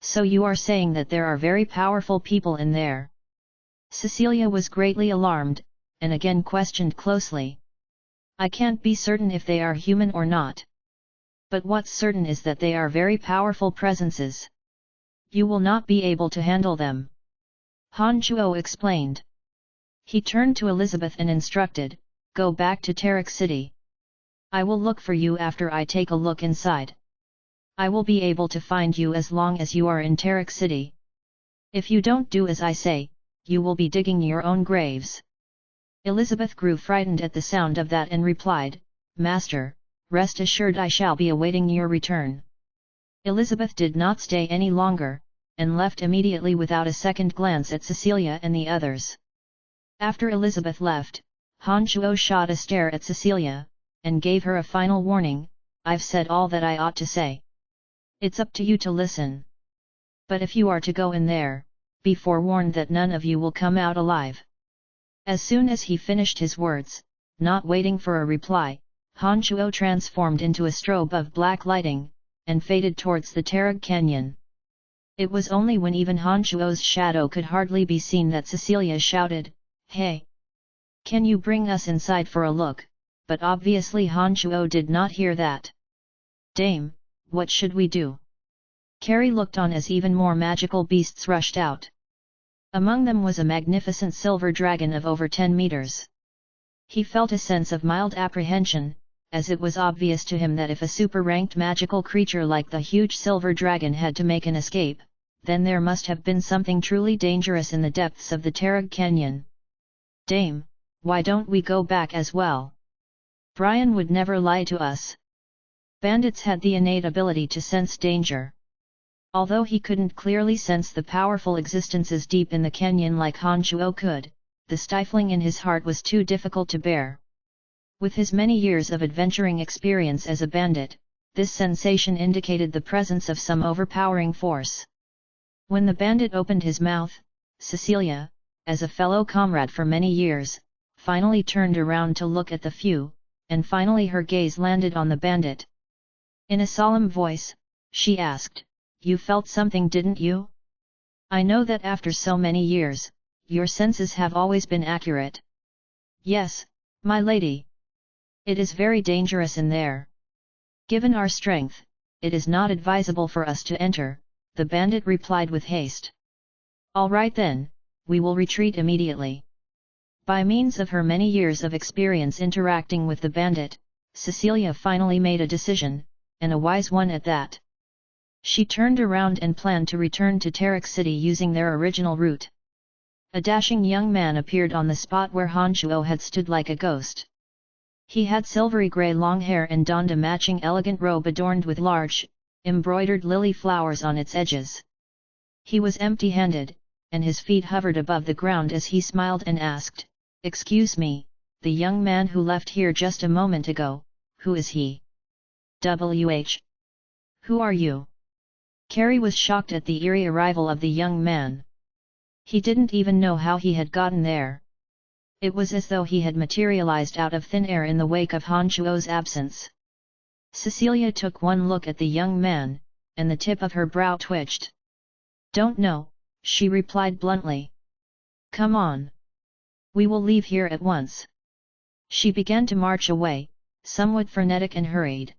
"So you are saying that there are very powerful people in there?" Cecilia was greatly alarmed, and again questioned closely. "I can't be certain if they are human or not. But what's certain is that they are very powerful presences. You will not be able to handle them," Han Chuo explained. He turned to Elizabeth and instructed, "Go back to Tarek City. I will look for you after I take a look inside. I will be able to find you as long as you are in Tarek City. If you don't do as I say, you will be digging your own graves." Elizabeth grew frightened at the sound of that and replied, "Master, rest assured I shall be awaiting your return." Elizabeth did not stay any longer, and left immediately without a second glance at Cecilia and the others. After Elizabeth left, Han Chuo shot a stare at Cecilia, and gave her a final warning, "I've said all that I ought to say. It's up to you to listen. But if you are to go in there, be forewarned that none of you will come out alive." As soon as he finished his words, not waiting for a reply, Han Chuo transformed into a strobe of black lighting, and faded towards the Tarag Canyon. It was only when even Han Chuo's shadow could hardly be seen that Cecilia shouted, "Hey! Can you bring us inside for a look?" But obviously Han Chuo did not hear that. "Dame, what should we do?" Carrie looked on as even more magical beasts rushed out. Among them was a magnificent silver dragon of over 10 meters. He felt a sense of mild apprehension, as it was obvious to him that if a super-ranked magical creature like the huge silver dragon had to make an escape, then there must have been something truly dangerous in the depths of the Tarag Canyon. "Dame, why don't we go back as well? Brian would never lie to us." Bandits had the innate ability to sense danger. Although he couldn't clearly sense the powerful existences deep in the canyon like Han Chuo could, the stifling in his heart was too difficult to bear. With his many years of adventuring experience as a bandit, this sensation indicated the presence of some overpowering force. When the bandit opened his mouth, Cecilia, as a fellow comrade for many years, finally turned around to look at the few, and finally her gaze landed on the bandit. In a solemn voice, she asked, "You felt something, didn't you? I know that after so many years, your senses have always been accurate." "Yes, my lady. It is very dangerous in there. Given our strength, it is not advisable for us to enter," the bandit replied with haste. "All right then, we will retreat immediately." By means of her many years of experience interacting with the bandit, Cecilia finally made a decision, and a wise one at that. She turned around and planned to return to Tarek City using their original route. A dashing young man appeared on the spot where Han Chuo had stood like a ghost. He had silvery grey long hair and donned a matching elegant robe adorned with large, embroidered lily flowers on its edges. He was empty-handed, and his feet hovered above the ground as he smiled and asked, "Excuse me, the young man who left here just a moment ago, who is he?" "WH. Who are you?" Carrie was shocked at the eerie arrival of the young man. He didn't even know how he had gotten there. It was as though he had materialized out of thin air in the wake of Han Chuo's absence. Cecilia took one look at the young man, and the tip of her brow twitched. "Don't know," she replied bluntly. "Come on. We will leave here at once." She began to march away, somewhat frenetic and hurried.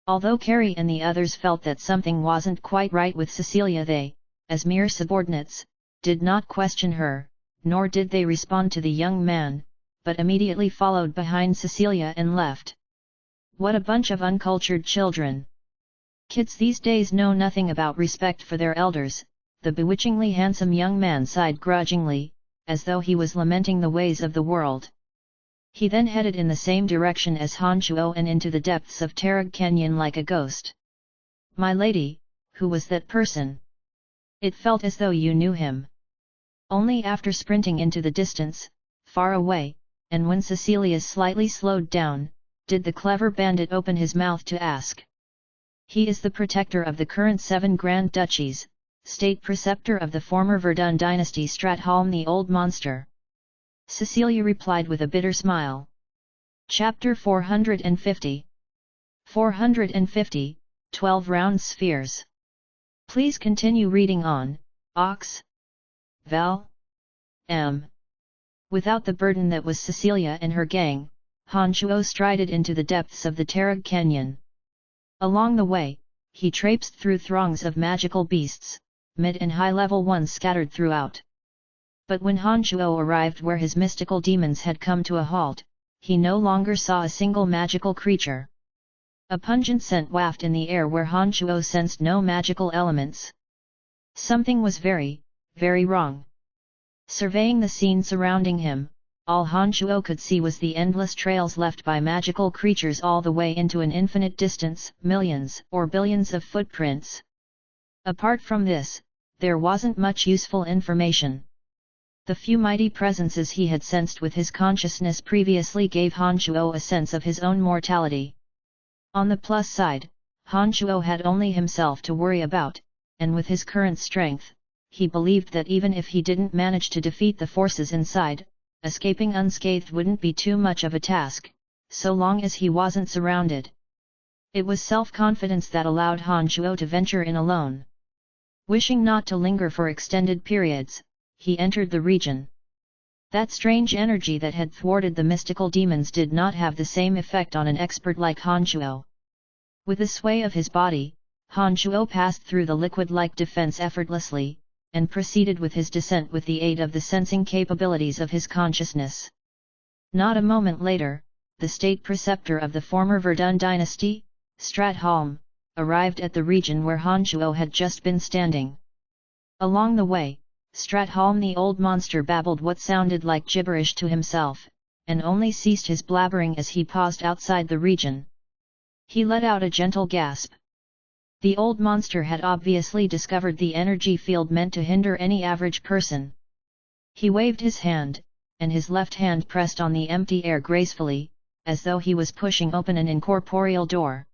Although Carrie and the others felt that something wasn't quite right with Cecilia, they, as mere subordinates, did not question her, nor did they respond to the young man, but immediately followed behind Cecilia and left. What a bunch of uncultured children! Kids these days know nothing about respect for their elders, the bewitchingly handsome young man sighed grudgingly, as though he was lamenting the ways of the world. He then headed in the same direction as Han Chuo and into the depths of Tarag Canyon like a ghost. "My lady, who was that person? It felt as though you knew him." Only after sprinting into the distance, far away, and when Cecilia slightly slowed down, did the clever bandit open his mouth to ask. "He is the protector of the current 7 Grand Duchies, state preceptor of the former Verdun dynasty Stratholm the Old Monster," Cecilia replied with a bitter smile. Chapter 450 450, 12 Round Spheres. Please continue reading on, Ox. Val. M. Without the burden that was Cecilia and her gang, Han Chuo strided into the depths of the Tarag Canyon. Along the way, he traipsed through throngs of magical beasts, mid and high-level ones scattered throughout. But when Han Chuo arrived where his mystical demons had come to a halt, he no longer saw a single magical creature. A pungent scent wafted in the air where Han Chuo sensed no magical elements. Something was very, very wrong. Surveying the scene surrounding him, all Han Chuo could see was the endless trails left by magical creatures all the way into an infinite distance, millions or billions of footprints. Apart from this, there wasn't much useful information. The few mighty presences he had sensed with his consciousness previously gave Han Chuo a sense of his own mortality. On the plus side, Han Chuo had only himself to worry about, and with his current strength, he believed that even if he didn't manage to defeat the forces inside, escaping unscathed wouldn't be too much of a task, so long as he wasn't surrounded. It was self-confidence that allowed Han Chuo to venture in alone. Wishing not to linger for extended periods, he entered the region. That strange energy that had thwarted the mystical demons did not have the same effect on an expert like Han Chuo. With the sway of his body, Han Chuo passed through the liquid-like defense effortlessly, and proceeded with his descent with the aid of the sensing capabilities of his consciousness. Not a moment later, the state preceptor of the former Verdun dynasty, Stratholm, arrived at the region where Han Chuo had just been standing. Along the way, Stratholm the Old Monster babbled what sounded like gibberish to himself, and only ceased his blabbering as he paused outside the region. He let out a gentle gasp. The Old Monster had obviously discovered the energy field meant to hinder any average person. He waved his hand, and his left hand pressed on the empty air gracefully, as though he was pushing open an incorporeal door.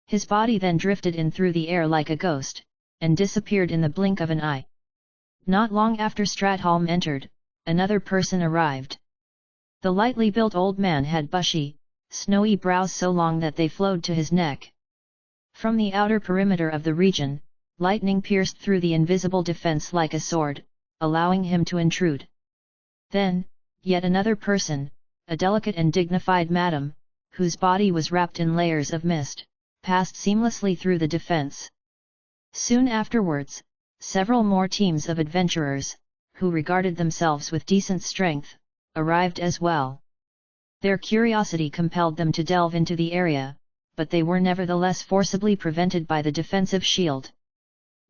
His body then drifted in through the air like a ghost, and disappeared in the blink of an eye. Not long after Stratholm entered, another person arrived. The lightly built old man had bushy, snowy brows so long that they flowed to his neck. From the outer perimeter of the region, lightning pierced through the invisible defense like a sword, allowing him to intrude. Then, yet another person, a delicate and dignified madam, whose body was wrapped in layers of mist, passed seamlessly through the defense. Soon afterwards, several more teams of adventurers, who regarded themselves with decent strength, arrived as well. Their curiosity compelled them to delve into the area, but they were nevertheless forcibly prevented by the defensive shield.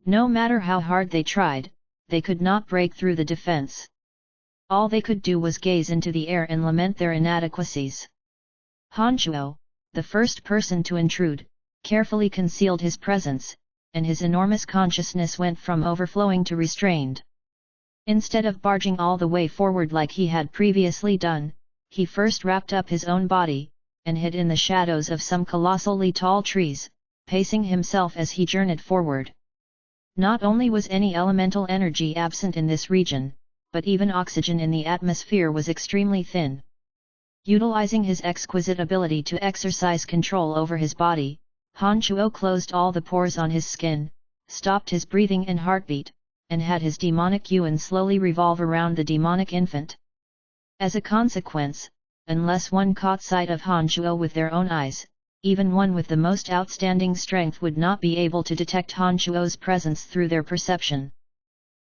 No matter how hard they tried, they could not break through the defense. All they could do was gaze into the air and lament their inadequacies. Han Chuo, the first person to intrude, carefully concealed his presence, and his enormous consciousness went from overflowing to restrained. Instead of barging all the way forward like he had previously done, he first wrapped up his own body, and hid in the shadows of some colossally tall trees, pacing himself as he journeyed forward. Not only was any elemental energy absent in this region, but even oxygen in the atmosphere was extremely thin. Utilizing his exquisite ability to exercise control over his body, Han Chuo closed all the pores on his skin, stopped his breathing and heartbeat, and had his demonic yuan slowly revolve around the demonic infant. As a consequence, unless one caught sight of Han Chuo with their own eyes, even one with the most outstanding strength would not be able to detect Han Chuo's presence through their perception.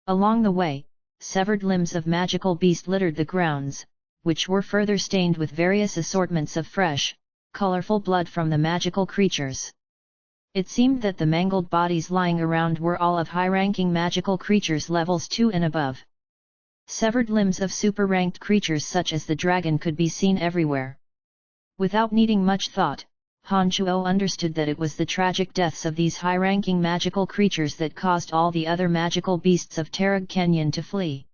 Along the way, severed limbs of magical beast littered the grounds, which were further stained with various assortments of fresh, colorful blood from the magical creatures. It seemed that the mangled bodies lying around were all of high-ranking magical creatures levels 2 and above. Severed limbs of super-ranked creatures such as the dragon could be seen everywhere. Without needing much thought, Han Chuo understood that it was the tragic deaths of these high-ranking magical creatures that caused all the other magical beasts of Tarag Canyon to flee.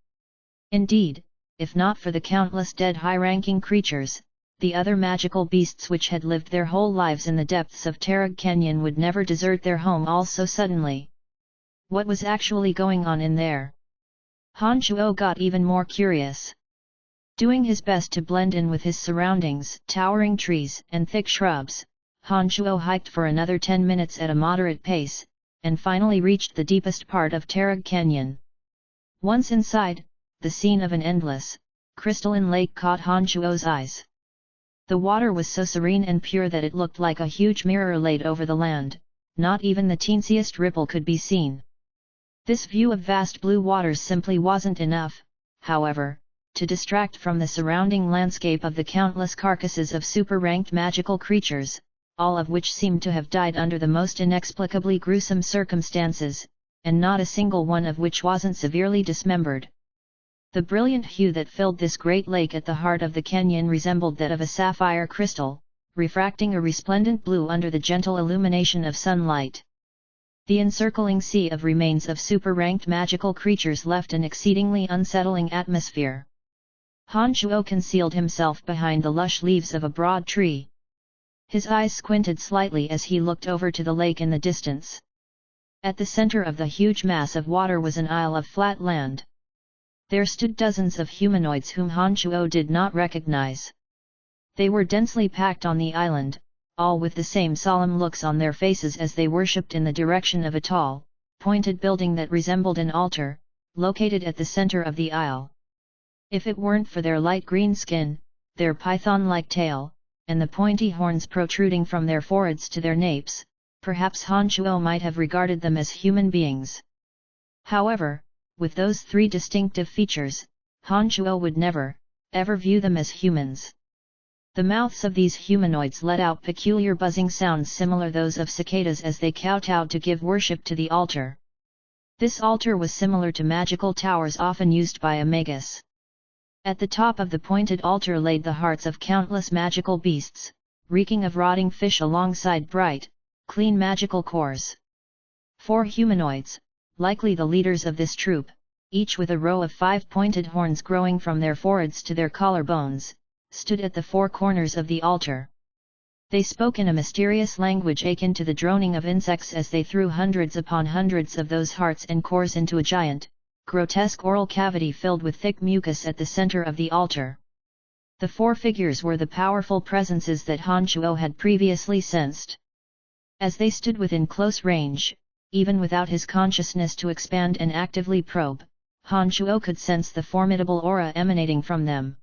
Indeed, if not for the countless dead high-ranking creatures, the other magical beasts which had lived their whole lives in the depths of Tarag Canyon would never desert their home all so suddenly. What was actually going on in there? Han Chuo got even more curious. Doing his best to blend in with his surroundings, towering trees and thick shrubs, Han Chuo hiked for another 10 minutes at a moderate pace, and finally reached the deepest part of Tarag Canyon. Once inside, the scene of an endless, crystalline lake caught Han Chuo's eyes. The water was so serene and pure that it looked like a huge mirror laid over the land, not even the teensiest ripple could be seen. This view of vast blue waters simply wasn't enough, however, to distract from the surrounding landscape of the countless carcasses of super-ranked magical creatures, all of which seemed to have died under the most inexplicably gruesome circumstances, and not a single one of which wasn't severely dismembered. The brilliant hue that filled this great lake at the heart of the canyon resembled that of a sapphire crystal, refracting a resplendent blue under the gentle illumination of sunlight. The encircling sea of remains of super-ranked magical creatures left an exceedingly unsettling atmosphere. Han Chuo concealed himself behind the lush leaves of a broad tree. His eyes squinted slightly as he looked over to the lake in the distance. At the center of the huge mass of water was an isle of flat land. There stood dozens of humanoids whom Han Chuo did not recognize. They were densely packed on the island, all with the same solemn looks on their faces as they worshipped in the direction of a tall, pointed building that resembled an altar, located at the center of the isle. If it weren't for their light green skin, their python-like tail, and the pointy horns protruding from their foreheads to their napes, perhaps Han Chuo might have regarded them as human beings. However, with those three distinctive features, Han Chuo would never, ever view them as humans. The mouths of these humanoids let out peculiar buzzing sounds similar those of cicadas as they kowtowed to give worship to the altar. This altar was similar to magical towers often used by a magus. At the top of the pointed altar laid the hearts of countless magical beasts, reeking of rotting fish alongside bright, clean magical cores. 4 humanoids, likely the leaders of this troop, each with a row of 5 pointed horns growing from their foreheads to their collarbones, stood at the 4 corners of the altar. They spoke in a mysterious language akin to the droning of insects as they threw hundreds upon hundreds of those hearts and cores into a giant, grotesque oral cavity filled with thick mucus at the center of the altar. The 4 figures were the powerful presences that Han Chuo had previously sensed. As they stood within close range, even without his consciousness to expand and actively probe, Han Chuo could sense the formidable aura emanating from them.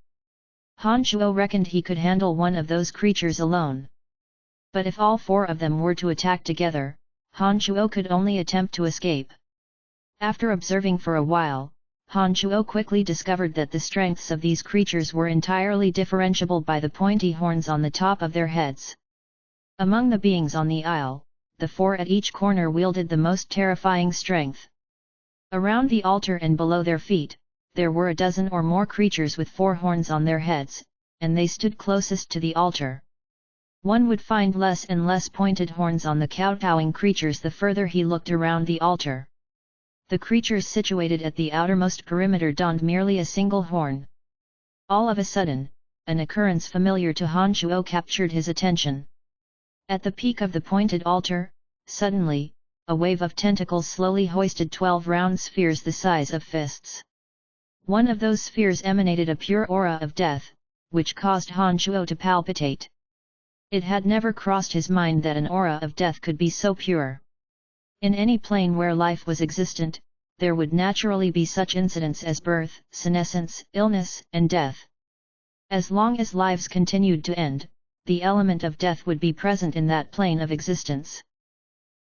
Han Chuo reckoned he could handle one of those creatures alone. But if all 4 of them were to attack together, Han Chuo could only attempt to escape. After observing for a while, Han Chuo quickly discovered that the strengths of these creatures were entirely differentiable by the pointy horns on the top of their heads. Among the beings on the isle, the 4 at each corner wielded the most terrifying strength. Around the altar and below their feet, there were a dozen or more creatures with 4 horns on their heads, and they stood closest to the altar. One would find less and less pointed horns on the kowtowing creatures the further he looked around the altar. The creatures situated at the outermost perimeter donned merely a single horn. All of a sudden, an occurrence familiar to Han Shuo captured his attention. At the peak of the pointed altar, suddenly, a wave of tentacles slowly hoisted 12 round spheres the size of fists. One of those spheres emanated a pure aura of death, which caused Han Shuo to palpitate. It had never crossed his mind that an aura of death could be so pure. In any plane where life was existent, there would naturally be such incidents as birth, senescence, illness, and death. As long as lives continued to end, the element of death would be present in that plane of existence.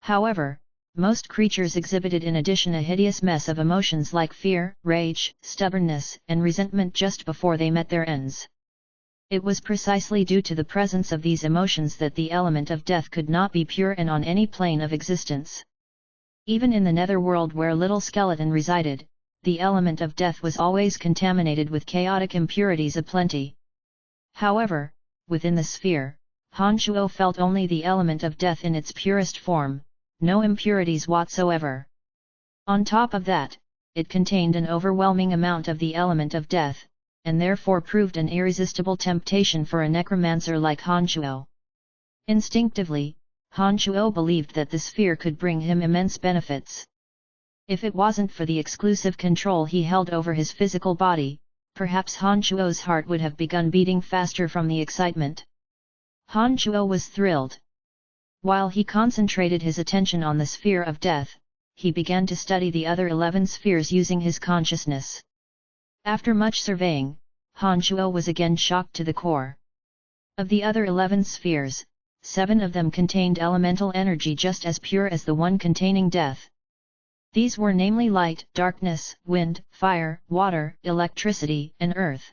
However, most creatures exhibited in addition a hideous mess of emotions like fear, rage, stubbornness, and resentment just before they met their ends. It was precisely due to the presence of these emotions that the element of death could not be pure and on any plane of existence. Even in the netherworld where little skeleton resided, the element of death was always contaminated with chaotic impurities aplenty. However, within the sphere, Han Shuo felt only the element of death in its purest form, no impurities whatsoever. On top of that, it contained an overwhelming amount of the element of death, and therefore proved an irresistible temptation for a necromancer like Han Shuo. Instinctively, Han Shuo believed that the sphere could bring him immense benefits. If it wasn't for the exclusive control he held over his physical body, perhaps Han Shuo's heart would have begun beating faster from the excitement. Han Shuo was thrilled. While he concentrated his attention on the sphere of death, he began to study the other 11 spheres using his consciousness. After much surveying, Han Shuo was again shocked to the core. Of the other 11 spheres, 7 of them contained elemental energy just as pure as the one containing death. These were namely light, darkness, wind, fire, water, electricity, and earth.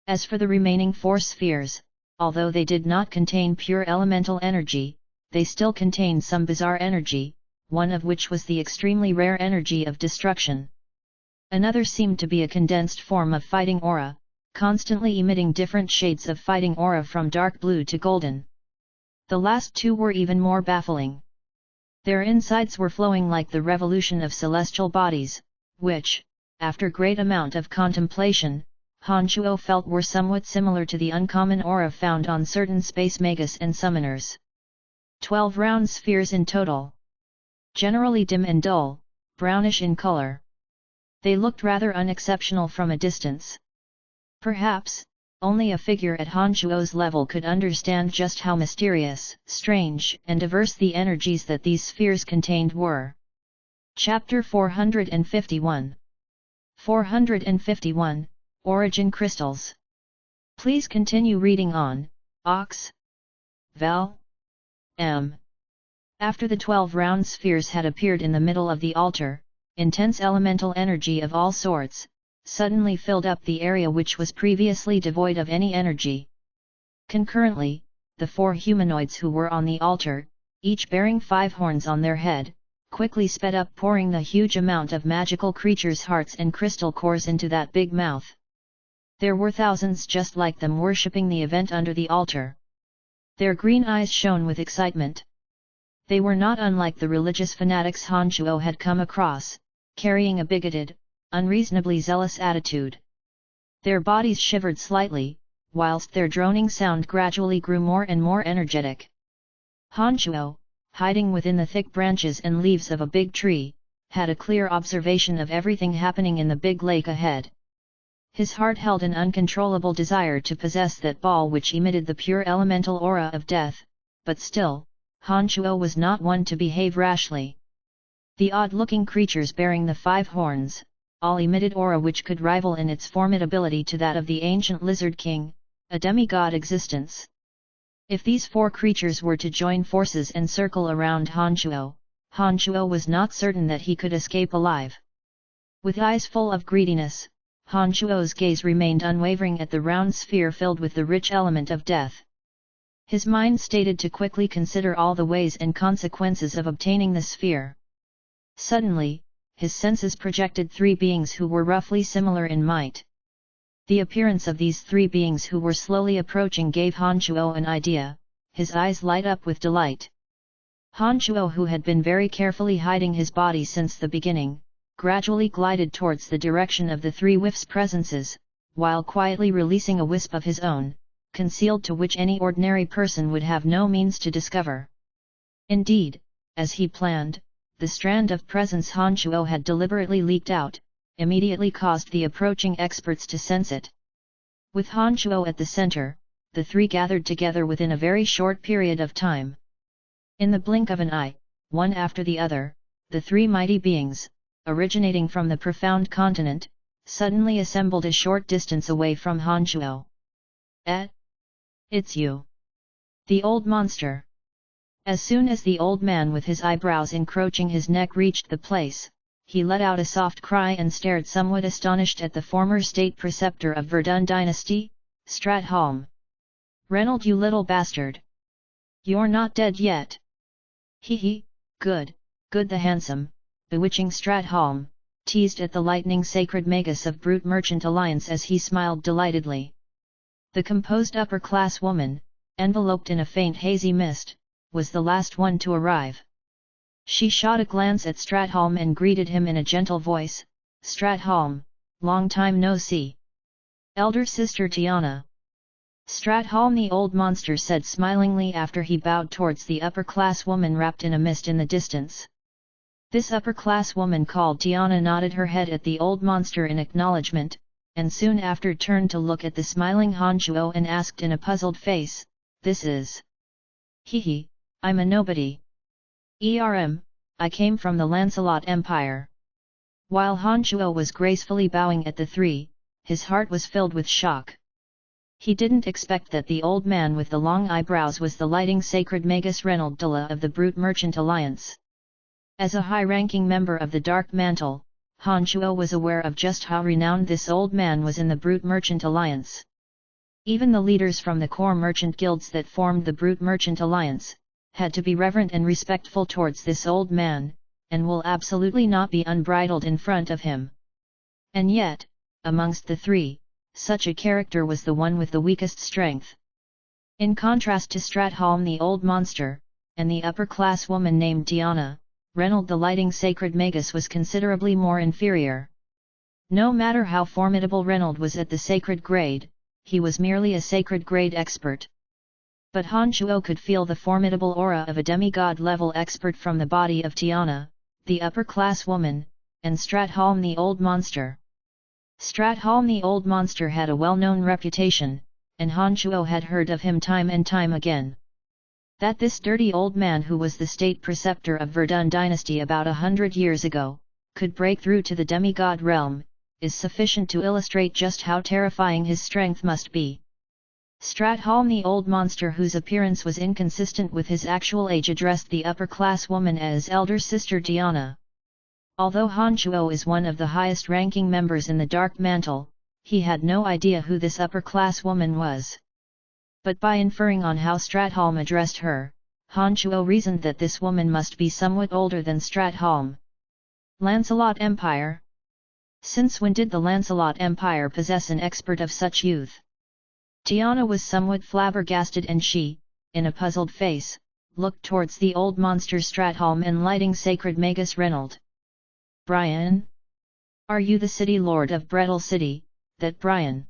As for the remaining 4 spheres, although they did not contain pure elemental energy, they still contained some bizarre energy, one of which was the extremely rare energy of destruction. Another seemed to be a condensed form of fighting aura, constantly emitting different shades of fighting aura from dark blue to golden. The last 2 were even more baffling. Their insides were flowing like the revolution of celestial bodies, which, after great amount of contemplation, Han Shuo felt were somewhat similar to the uncommon aura found on certain space magus and summoners. 12 round spheres in total. Generally dim and dull, brownish in color. They looked rather unexceptional from a distance. Perhaps, only a figure at Han Shuo's level could understand just how mysterious, strange, and diverse the energies that these spheres contained were. Chapter 451 451, Origin Crystals. Please continue reading on, Ox. Val. M. After the 12 round spheres had appeared in the middle of the altar, intense elemental energy of all sorts suddenly filled up the area which was previously devoid of any energy. Concurrently, the 4 humanoids who were on the altar, each bearing 5 horns on their head, quickly sped up, pouring the huge amount of magical creatures' hearts and crystal cores into that big mouth. There were thousands just like them worshipping the event under the altar. Their green eyes shone with excitement. They were not unlike the religious fanatics Han Shuo had come across, carrying a bigoted, unreasonably zealous attitude. Their bodies shivered slightly, whilst their droning sound gradually grew more and more energetic. Han Shuo, hiding within the thick branches and leaves of a big tree, had a clear observation of everything happening in the big lake ahead. His heart held an uncontrollable desire to possess that ball which emitted the pure elemental aura of death, but still, Han Shuo was not one to behave rashly. The odd-looking creatures bearing the 5 horns, all emitted aura which could rival in its formidability to that of the ancient Lizard King, a demigod existence. If these 4 creatures were to join forces and circle around Han Shuo was not certain that he could escape alive. With eyes full of greediness, Han Shuo's gaze remained unwavering at the round sphere filled with the rich element of death. His mind stated to quickly consider all the ways and consequences of obtaining the sphere. Suddenly, his senses projected 3 beings who were roughly similar in might. The appearance of these 3 beings who were slowly approaching gave Han Shuo an idea. his eyes light up with delight. Han Chuo, who had been very carefully hiding his body since the beginning, gradually glided towards the direction of the three wisps' presences, while quietly releasing a wisp of his own, concealed to which any ordinary person would have no means to discover. Indeed, as he planned, the strand of presence Han Chuo had deliberately leaked out, immediately caused the approaching experts to sense it. With Han Chuo at the center, the three gathered together within a very short period of time. In the blink of an eye, one after the other, the three mighty beings, originating from the profound continent, suddenly assembled a short distance away from Han Chuo. It's you! The old monster! As soon as the old man with his eyebrows encroaching his neck reached the place, he let out a soft cry and stared somewhat astonished at the former state preceptor of Verdun dynasty, Stratholm. "Reynold, you little bastard! You're not dead yet!" "Hee, good, good!" the handsome, bewitching Stratholm teased at the lightning sacred magus of Brute Merchant Alliance as he smiled delightedly. The composed upper-class woman, enveloped in a faint hazy mist, was the last one to arrive. She shot a glance at Stratholm and greeted him in a gentle voice, "Stratholm, long time no see. Elder sister Tiana." "Stratholm," the old monster said smilingly after he bowed towards the upper-class woman wrapped in a mist in the distance. This upper-class woman called Tiana nodded her head at the old monster in acknowledgement, and soon after turned to look at the smiling Han Chuo and asked in a puzzled face, "This is?" "Hee, I'm a nobody. I came from the Lancelot Empire." While Han Chuo was gracefully bowing at the three, his heart was filled with shock. He didn't expect that the old man with the long eyebrows was the lighting sacred magus Reynold Dula of the Brute Merchant Alliance. As a high-ranking member of the Dark Mantle, Han Chuo was aware of just how renowned this old man was in the Brute Merchant Alliance. Even the leaders from the core merchant guilds that formed the Brute Merchant Alliance had to be reverent and respectful towards this old man, and will absolutely not be unbridled in front of him. And yet, amongst the three, such a character was the one with the weakest strength. In contrast to Stratholm the old monster, and the upper-class woman named Tiana, Reynold the lighting sacred magus was considerably more inferior. No matter how formidable Reynold was at the sacred grade, he was merely a sacred grade expert. But Han Chuo could feel the formidable aura of a demigod-level expert from the body of Tiana, the upper-class woman, and Stratholm the old monster. Stratholm the old monster had a well-known reputation, and Han Chuo had heard of him time and time again. That this dirty old man who was the state preceptor of Verdun dynasty about 100 years ago, could break through to the demigod realm, is sufficient to illustrate just how terrifying his strength must be. Stratholm the old monster, whose appearance was inconsistent with his actual age, addressed the upper-class woman as elder sister Tiana. Although Han Chuo is one of the highest-ranking members in the Dark Mantle, he had no idea who this upper-class woman was. But by inferring on how Stratholm addressed her, Han Chuo reasoned that this woman must be somewhat older than Stratholm. Lancelot Empire? Since when did the Lancelot Empire possess an expert of such youth? Tiana was somewhat flabbergasted, and she, in a puzzled face, looked towards the old monster Stratholm and lighting sacred magus Reynold. "Brian? Are you the city lord of Brettle City, that Brian?"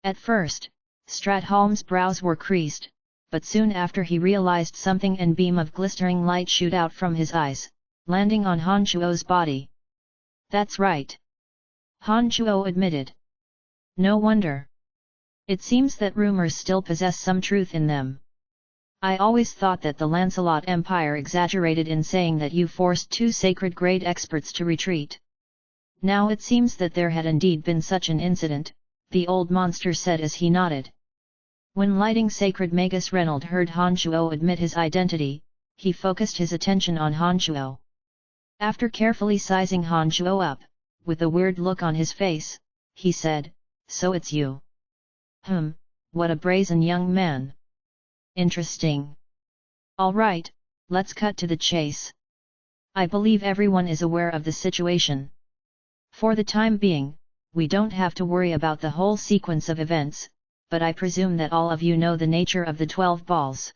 At first, Stratholm's brows were creased, but soon after he realized something, and a beam of glistering light shoot out from his eyes, landing on Han Chuo's body. "That's right," Han Chuo admitted. "No wonder. It seems that rumors still possess some truth in them. I always thought that the Lancelot Empire exaggerated in saying that you forced two sacred grade experts to retreat. Now it seems that there had indeed been such an incident," the old monster said as he nodded. When lighting sacred magus Reynold heard Han Chuo admit his identity, he focused his attention on Han Chuo. After carefully sizing Han Chuo up, with a weird look on his face, he said, "So it's you. What a brazen young man. Interesting. All right, let's cut to the chase. I believe everyone is aware of the situation. For the time being, we don't have to worry about the whole sequence of events, but I presume that all of you know the nature of the 12 balls.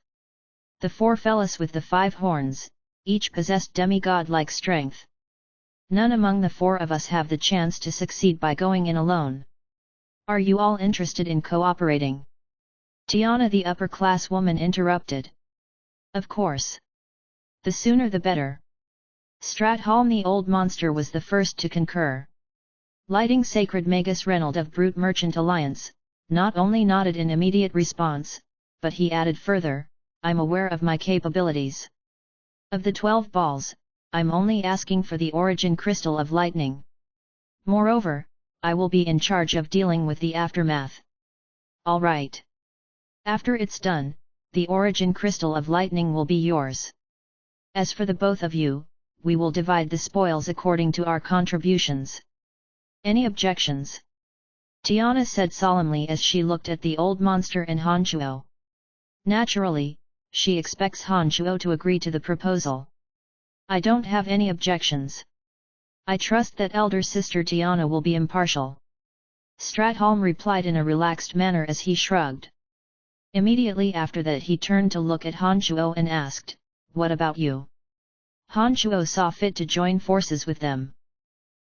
The four fellows with the 5 horns, each possessed demigod-like strength. None among the 4 of us have the chance to succeed by going in alone. Are you all interested in cooperating? Tiana the upper-class woman interrupted. Of course. The sooner the better. Stratholm the old monster was the first to concur. Lighting Sacred Magus Reynold of Brute Merchant Alliance, not only nodded in immediate response, but he added further, I'm aware of my capabilities. Of the 12 balls, I'm only asking for the origin crystal of lightning. Moreover, I will be in charge of dealing with the aftermath. All right. After it's done, the origin crystal of lightning will be yours. As for the both of you, we will divide the spoils according to our contributions. Any objections? Tiana said solemnly as she looked at the old monster and Hanchuo. Naturally, she expects Hanchuo to agree to the proposal. I don't have any objections. I trust that elder sister Tiana will be impartial. Stratholm replied in a relaxed manner as he shrugged. Immediately after that he turned to look at Hanchuo and asked, what about you? Hanchuo saw fit to join forces with them.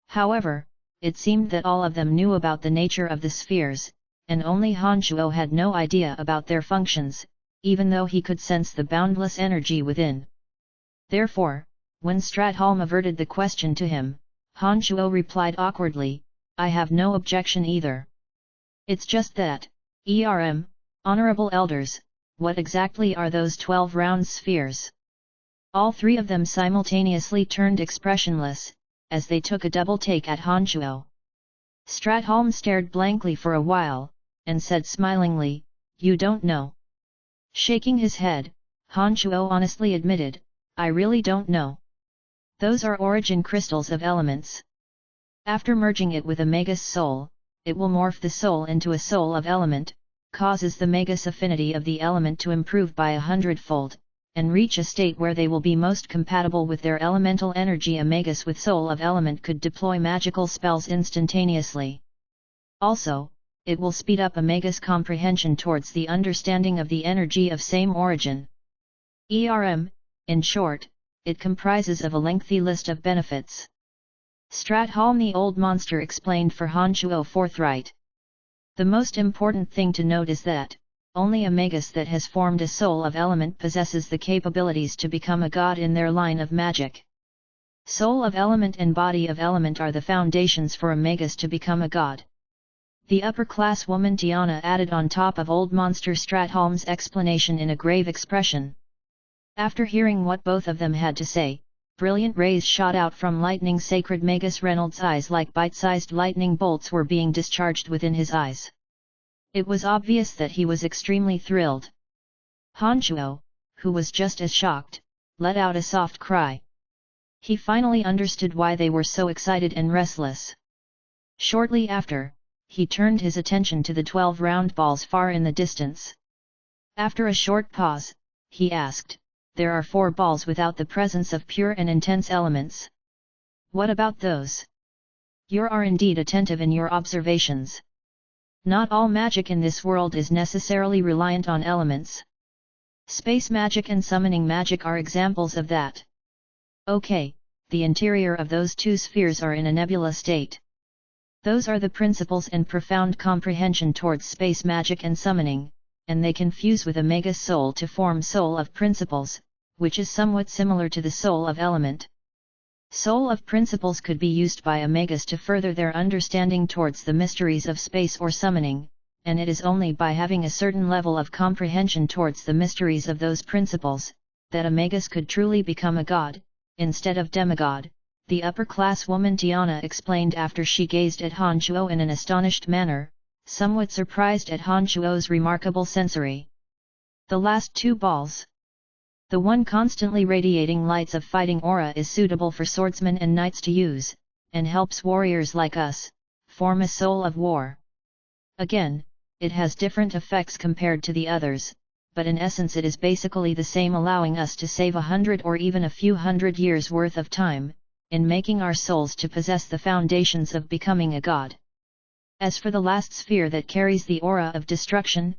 However, it seemed that all of them knew about the nature of the spheres, and only Hanchuo had no idea about their functions, even though he could sense the boundless energy within. Therefore, when Stratholm averted the question to him, Hanchuo replied awkwardly, I have no objection either. It's just that, honorable elders, what exactly are those 12 round spheres? All 3 of them simultaneously turned expressionless, as they took a double take at Hanchuo. Stratholm stared blankly for a while, and said smilingly, you don't know. Shaking his head, Hanchuo honestly admitted, I really don't know. Those are origin crystals of elements. After merging it with a Magus soul, it will morph the soul into a soul of element, causes the Magus affinity of the element to improve by 100-fold, and reach a state where they will be most compatible with their elemental energy. A Magus with soul of element could deploy magical spells instantaneously. Also, it will speed up a Magus comprehension towards the understanding of the energy of same origin. In short, it comprises of a lengthy list of benefits. Stratholm the old monster explained for Hanchuo forthright. The most important thing to note is that, only a Magus that has formed a soul of element possesses the capabilities to become a god in their line of magic. Soul of element and body of element are the foundations for a Magus to become a god. The upper-class woman Tiana added on top of old monster Stratholm's explanation in a grave expression. After hearing what both of them had to say, brilliant rays shot out from Lightning Sacred Magus Reynolds' eyes like bite-sized lightning bolts were being discharged within his eyes. It was obvious that he was extremely thrilled. Hanchuo, who was just as shocked, let out a soft cry. He finally understood why they were so excited and restless. Shortly after, he turned his attention to the 12 round balls far in the distance. After a short pause, he asked, there are 4 balls without the presence of pure and intense elements. What about those? You are indeed attentive in your observations. Not all magic in this world is necessarily reliant on elements. Space magic and summoning magic are examples of that. Okay, the interior of those 2 spheres are in a nebula state. Those are the principles and profound comprehension towards space magic and summoning, and they can fuse with a Magus soul to form Soul of Principles, which is somewhat similar to the Soul of Element. Soul of Principles could be used by a Magus to further their understanding towards the mysteries of space or summoning, and it is only by having a certain level of comprehension towards the mysteries of those principles, that a Magus could truly become a god, instead of demigod, the upper-class woman Tiana explained after she gazed at Hanchuo in an astonished manner, somewhat surprised at Hanchuo's remarkable sensory. The last 2 balls. The one constantly radiating lights of fighting aura is suitable for swordsmen and knights to use, and helps warriors like us, form a soul of war. Again, it has different effects compared to the others, but in essence it is basically the same, allowing us to save 100 or even a few hundred years worth of time, in making our souls to possess the foundations of becoming a god. As for the last sphere that carries the aura of destruction,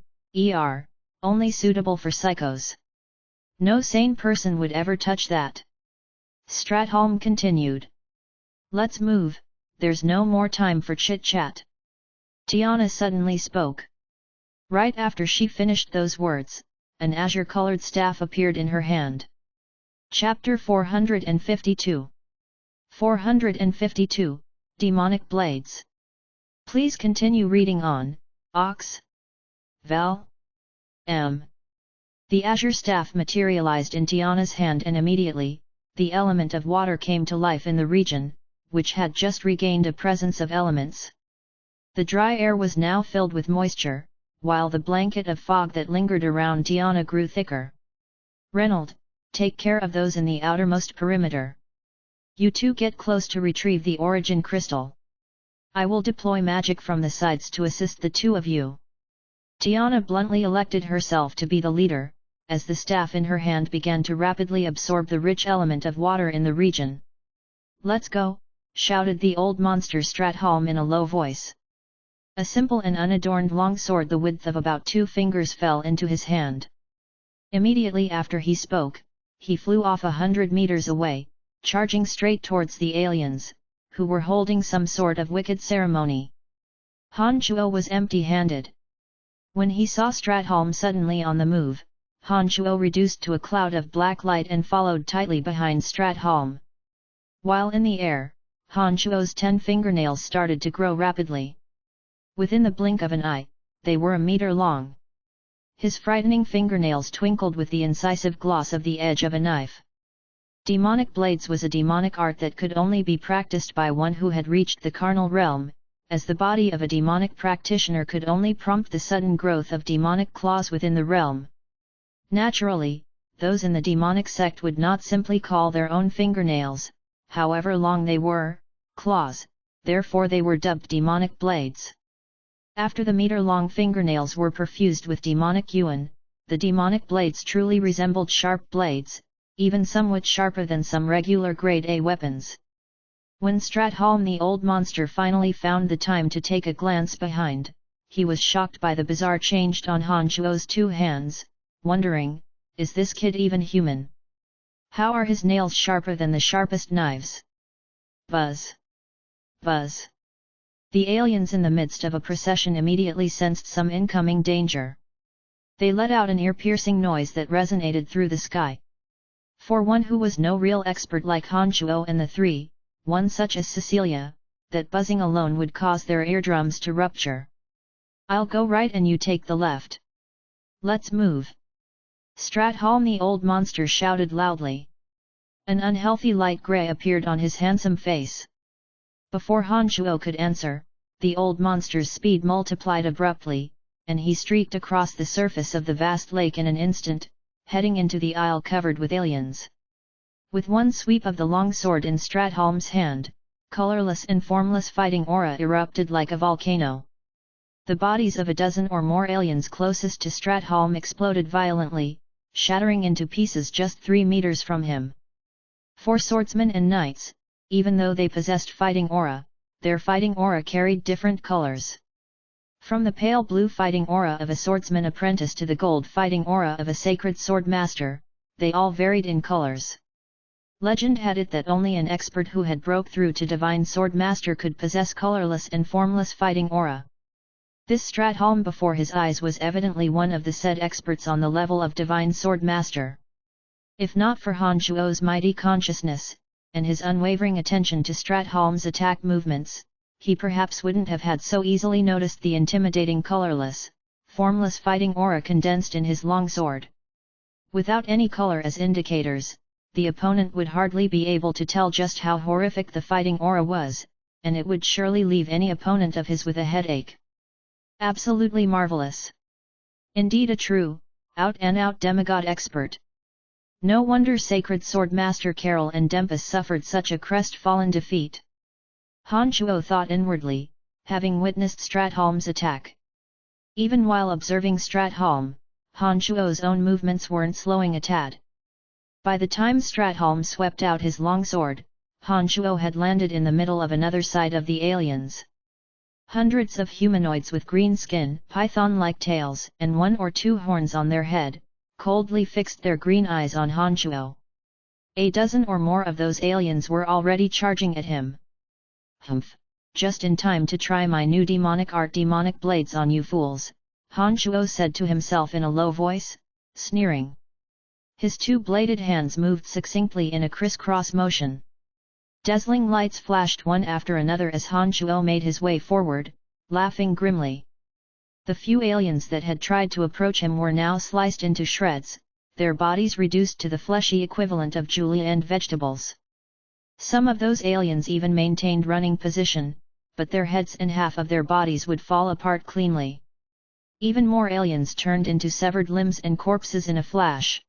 only suitable for psychos. No sane person would ever touch that. Stratholm continued. Let's move, there's no more time for chit-chat. Tiana suddenly spoke. Right after she finished those words, an azure-colored staff appeared in her hand. Chapter 452 452, Demonic Blades. Please continue reading on, Ox. Val. M. The azure staff materialized in Tiana's hand and immediately, the element of water came to life in the region, which had just regained a presence of elements. The dry air was now filled with moisture, while the blanket of fog that lingered around Tiana grew thicker. Reynold, take care of those in the outermost perimeter. You two get close to retrieve the origin crystal. I will deploy magic from the sides to assist the two of you. Tiana bluntly elected herself to be the leader, as the staff in her hand began to rapidly absorb the rich element of water in the region. Let's go, shouted the old monster Stratholm in a low voice. A simple and unadorned long sword the width of about 2 fingers fell into his hand. Immediately after he spoke, he flew off 100 meters away, charging straight towards the aliens, who were holding some sort of wicked ceremony. Han Chuo was empty-handed. When he saw Stratholm suddenly on the move, Han Chuo reduced to a cloud of black light and followed tightly behind Stratholm. While in the air, Han Chuo's 10 fingernails started to grow rapidly. Within the blink of an eye, they were a meter long. His frightening fingernails twinkled with the incisive gloss of the edge of a knife. Demonic blades was a demonic art that could only be practiced by one who had reached the carnal realm, as the body of a demonic practitioner could only prompt the sudden growth of demonic claws within the realm. Naturally, those in the demonic sect would not simply call their own fingernails, however long they were, claws, therefore they were dubbed demonic blades. After the meter-long fingernails were perfused with demonic yuan, the demonic blades truly resembled sharp blades, even somewhat sharper than some regular grade A weapons. When Stratholm the old monster finally found the time to take a glance behind, he was shocked by the bizarre change on Han Chuo's 2 hands, wondering, is this kid even human? How are his nails sharper than the sharpest knives? Buzz! Buzz! The aliens in the midst of a procession immediately sensed some incoming danger. They let out an ear-piercing noise that resonated through the sky. For one who was no real expert like Han Chuo and the 3, one such as Cecilia, that buzzing alone would cause their eardrums to rupture. I'll go right and you take the left. Let's move. Stratholm the old monster shouted loudly. An unhealthy light grey appeared on his handsome face. Before Han Chuo could answer, the old monster's speed multiplied abruptly, and he streaked across the surface of the vast lake in an instant, heading into the isle covered with aliens. With one sweep of the long sword in Stratholm's hand, colorless and formless fighting aura erupted like a volcano. The bodies of a dozen or more aliens closest to Stratholm exploded violently, shattering into pieces just 3 meters from him. For swordsmen and knights, even though they possessed fighting aura, their fighting aura carried different colors. From the pale blue fighting aura of a swordsman apprentice to the gold fighting aura of a sacred sword master, they all varied in colors. Legend had it that only an expert who had broke through to divine sword master could possess colorless and formless fighting aura. This Stratholm before his eyes was evidently one of the said experts on the level of divine sword master. If not for Han Chuo's mighty consciousness, and his unwavering attention to Stratholm's attack movements, he perhaps wouldn't have had so easily noticed the intimidating colorless, formless fighting aura condensed in his long sword. Without any color as indicators, the opponent would hardly be able to tell just how horrific the fighting aura was, and it would surely leave any opponent of his with a headache. Absolutely marvelous. Indeed a true, out-and-out demigod expert. No wonder Sacred Sword Master Carol and Dempus suffered such a crestfallen defeat. Han Chuo thought inwardly, having witnessed Stratholm's attack. Even while observing Stratholm, Han Chuo's own movements weren't slowing a tad. By the time Stratholm swept out his long sword, Han Chuo had landed in the middle of another side of the aliens. Hundreds of humanoids with green skin, python-like tails, and 1 or 2 horns on their head, coldly fixed their green eyes on Hanchuo. A dozen or more of those aliens were already charging at him. Humph! Just in time to try my new demonic art, demonic blades on you fools, Hanchuo said to himself in a low voice, sneering. His two-bladed hands moved succinctly in a criss-cross motion. Dazzling lights flashed one after another as Hanchuo made his way forward, laughing grimly. The few aliens that had tried to approach him were now sliced into shreds, their bodies reduced to the fleshy equivalent of julienne vegetables. Some of those aliens even maintained running position, but their heads and half of their bodies would fall apart cleanly. Even more aliens turned into severed limbs and corpses in a flash.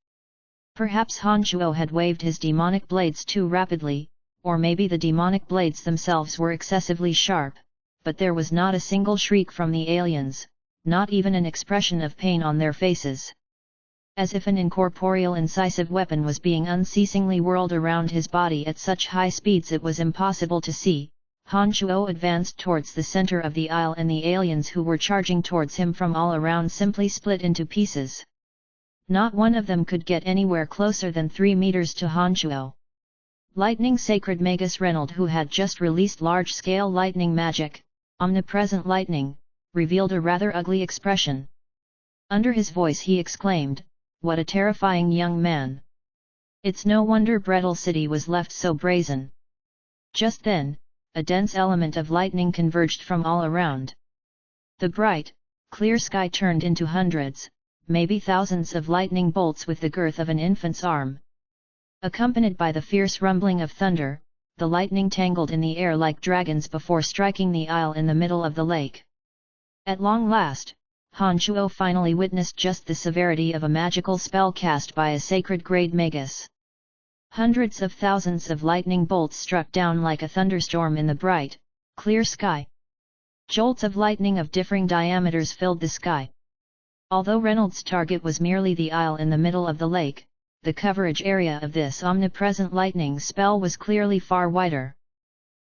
Perhaps Hanchuo had waved his demonic blades too rapidly, or maybe the demonic blades themselves were excessively sharp, but there was not a single shriek from the aliens, not even an expression of pain on their faces. As if an incorporeal incisive weapon was being unceasingly whirled around his body at such high speeds it was impossible to see, Hanchuo advanced towards the center of the aisle and the aliens who were charging towards him from all around simply split into pieces. Not one of them could get anywhere closer than 3 meters to Hanchuo. Lightning Sacred Magus Reynold, who had just released large-scale lightning magic, omnipresent lightning, revealed a rather ugly expression. Under his voice he exclaimed, "What a terrifying young man! It's no wonder Brettle City was left so brazen." Just then, a dense element of lightning converged from all around. The bright, clear sky turned into hundreds, maybe thousands of lightning bolts with the girth of an infant's arm. Accompanied by the fierce rumbling of thunder, the lightning tangled in the air like dragons before striking the isle in the middle of the lake. At long last, Hanchuo finally witnessed just the severity of a magical spell cast by a sacred grade magus. Hundreds of thousands of lightning bolts struck down like a thunderstorm in the bright, clear sky. Jolts of lightning of differing diameters filled the sky. Although Reynolds' target was merely the isle in the middle of the lake, the coverage area of this omnipresent lightning spell was clearly far wider.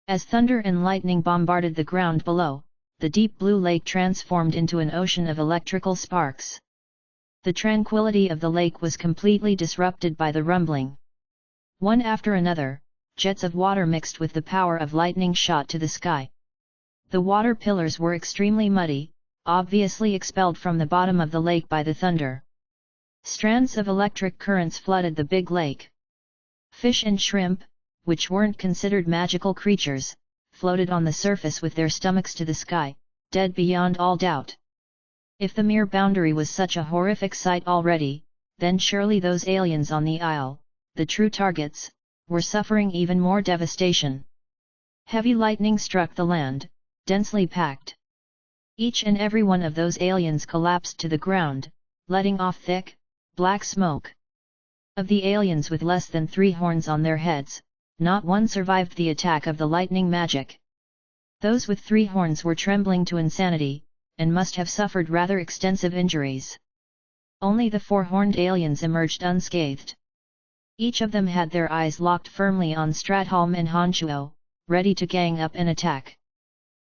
As thunder and lightning bombarded the ground below, the deep blue lake transformed into an ocean of electrical sparks. The tranquility of the lake was completely disrupted by the rumbling. One after another, jets of water mixed with the power of lightning shot to the sky. The water pillars were extremely muddy, obviously expelled from the bottom of the lake by the thunder. Strands of electric currents flooded the big lake. Fish and shrimp, which weren't considered magical creatures, floated on the surface with their stomachs to the sky, dead beyond all doubt. If the mere boundary was such a horrific sight already, then surely those aliens on the isle, the true targets, were suffering even more devastation. Heavy lightning struck the land, densely packed. Each and every one of those aliens collapsed to the ground, letting off thick, black smoke. Of the aliens with less than 3 horns on their heads, not one survived the attack of the lightning magic. Those with 3 horns were trembling to insanity, and must have suffered rather extensive injuries. Only the 4-horned aliens emerged unscathed. Each of them had their eyes locked firmly on Stratholm and Hanchuo, ready to gang up and attack.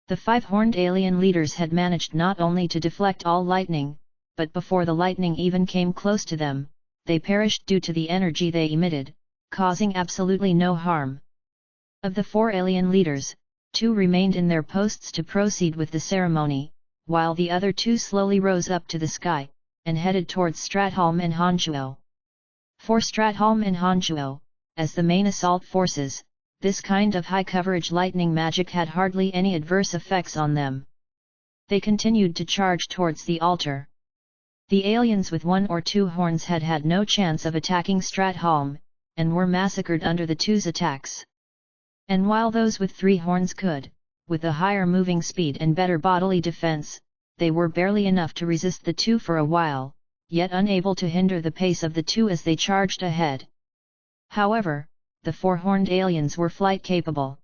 The 5-horned alien leaders had managed not only to deflect all lightning, but before the lightning even came close to them, they perished due to the energy they emitted, causing absolutely no harm. Of the 4 alien leaders, 2 remained in their posts to proceed with the ceremony, while the other 2 slowly rose up to the sky, and headed towards Stratholm and Hanchuo. For Stratholm and Hanchuo, as the main assault forces, this kind of high-coverage lightning magic had hardly any adverse effects on them. They continued to charge towards the altar. The aliens with 1 or 2 horns had had no chance of attacking Stratholm, and were massacred under the 2's attacks. And while those with 3 horns could, with a higher moving speed and better bodily defense, they were barely enough to resist the 2 for a while, yet unable to hinder the pace of the 2 as they charged ahead. However, the 4-horned aliens were flight-capable.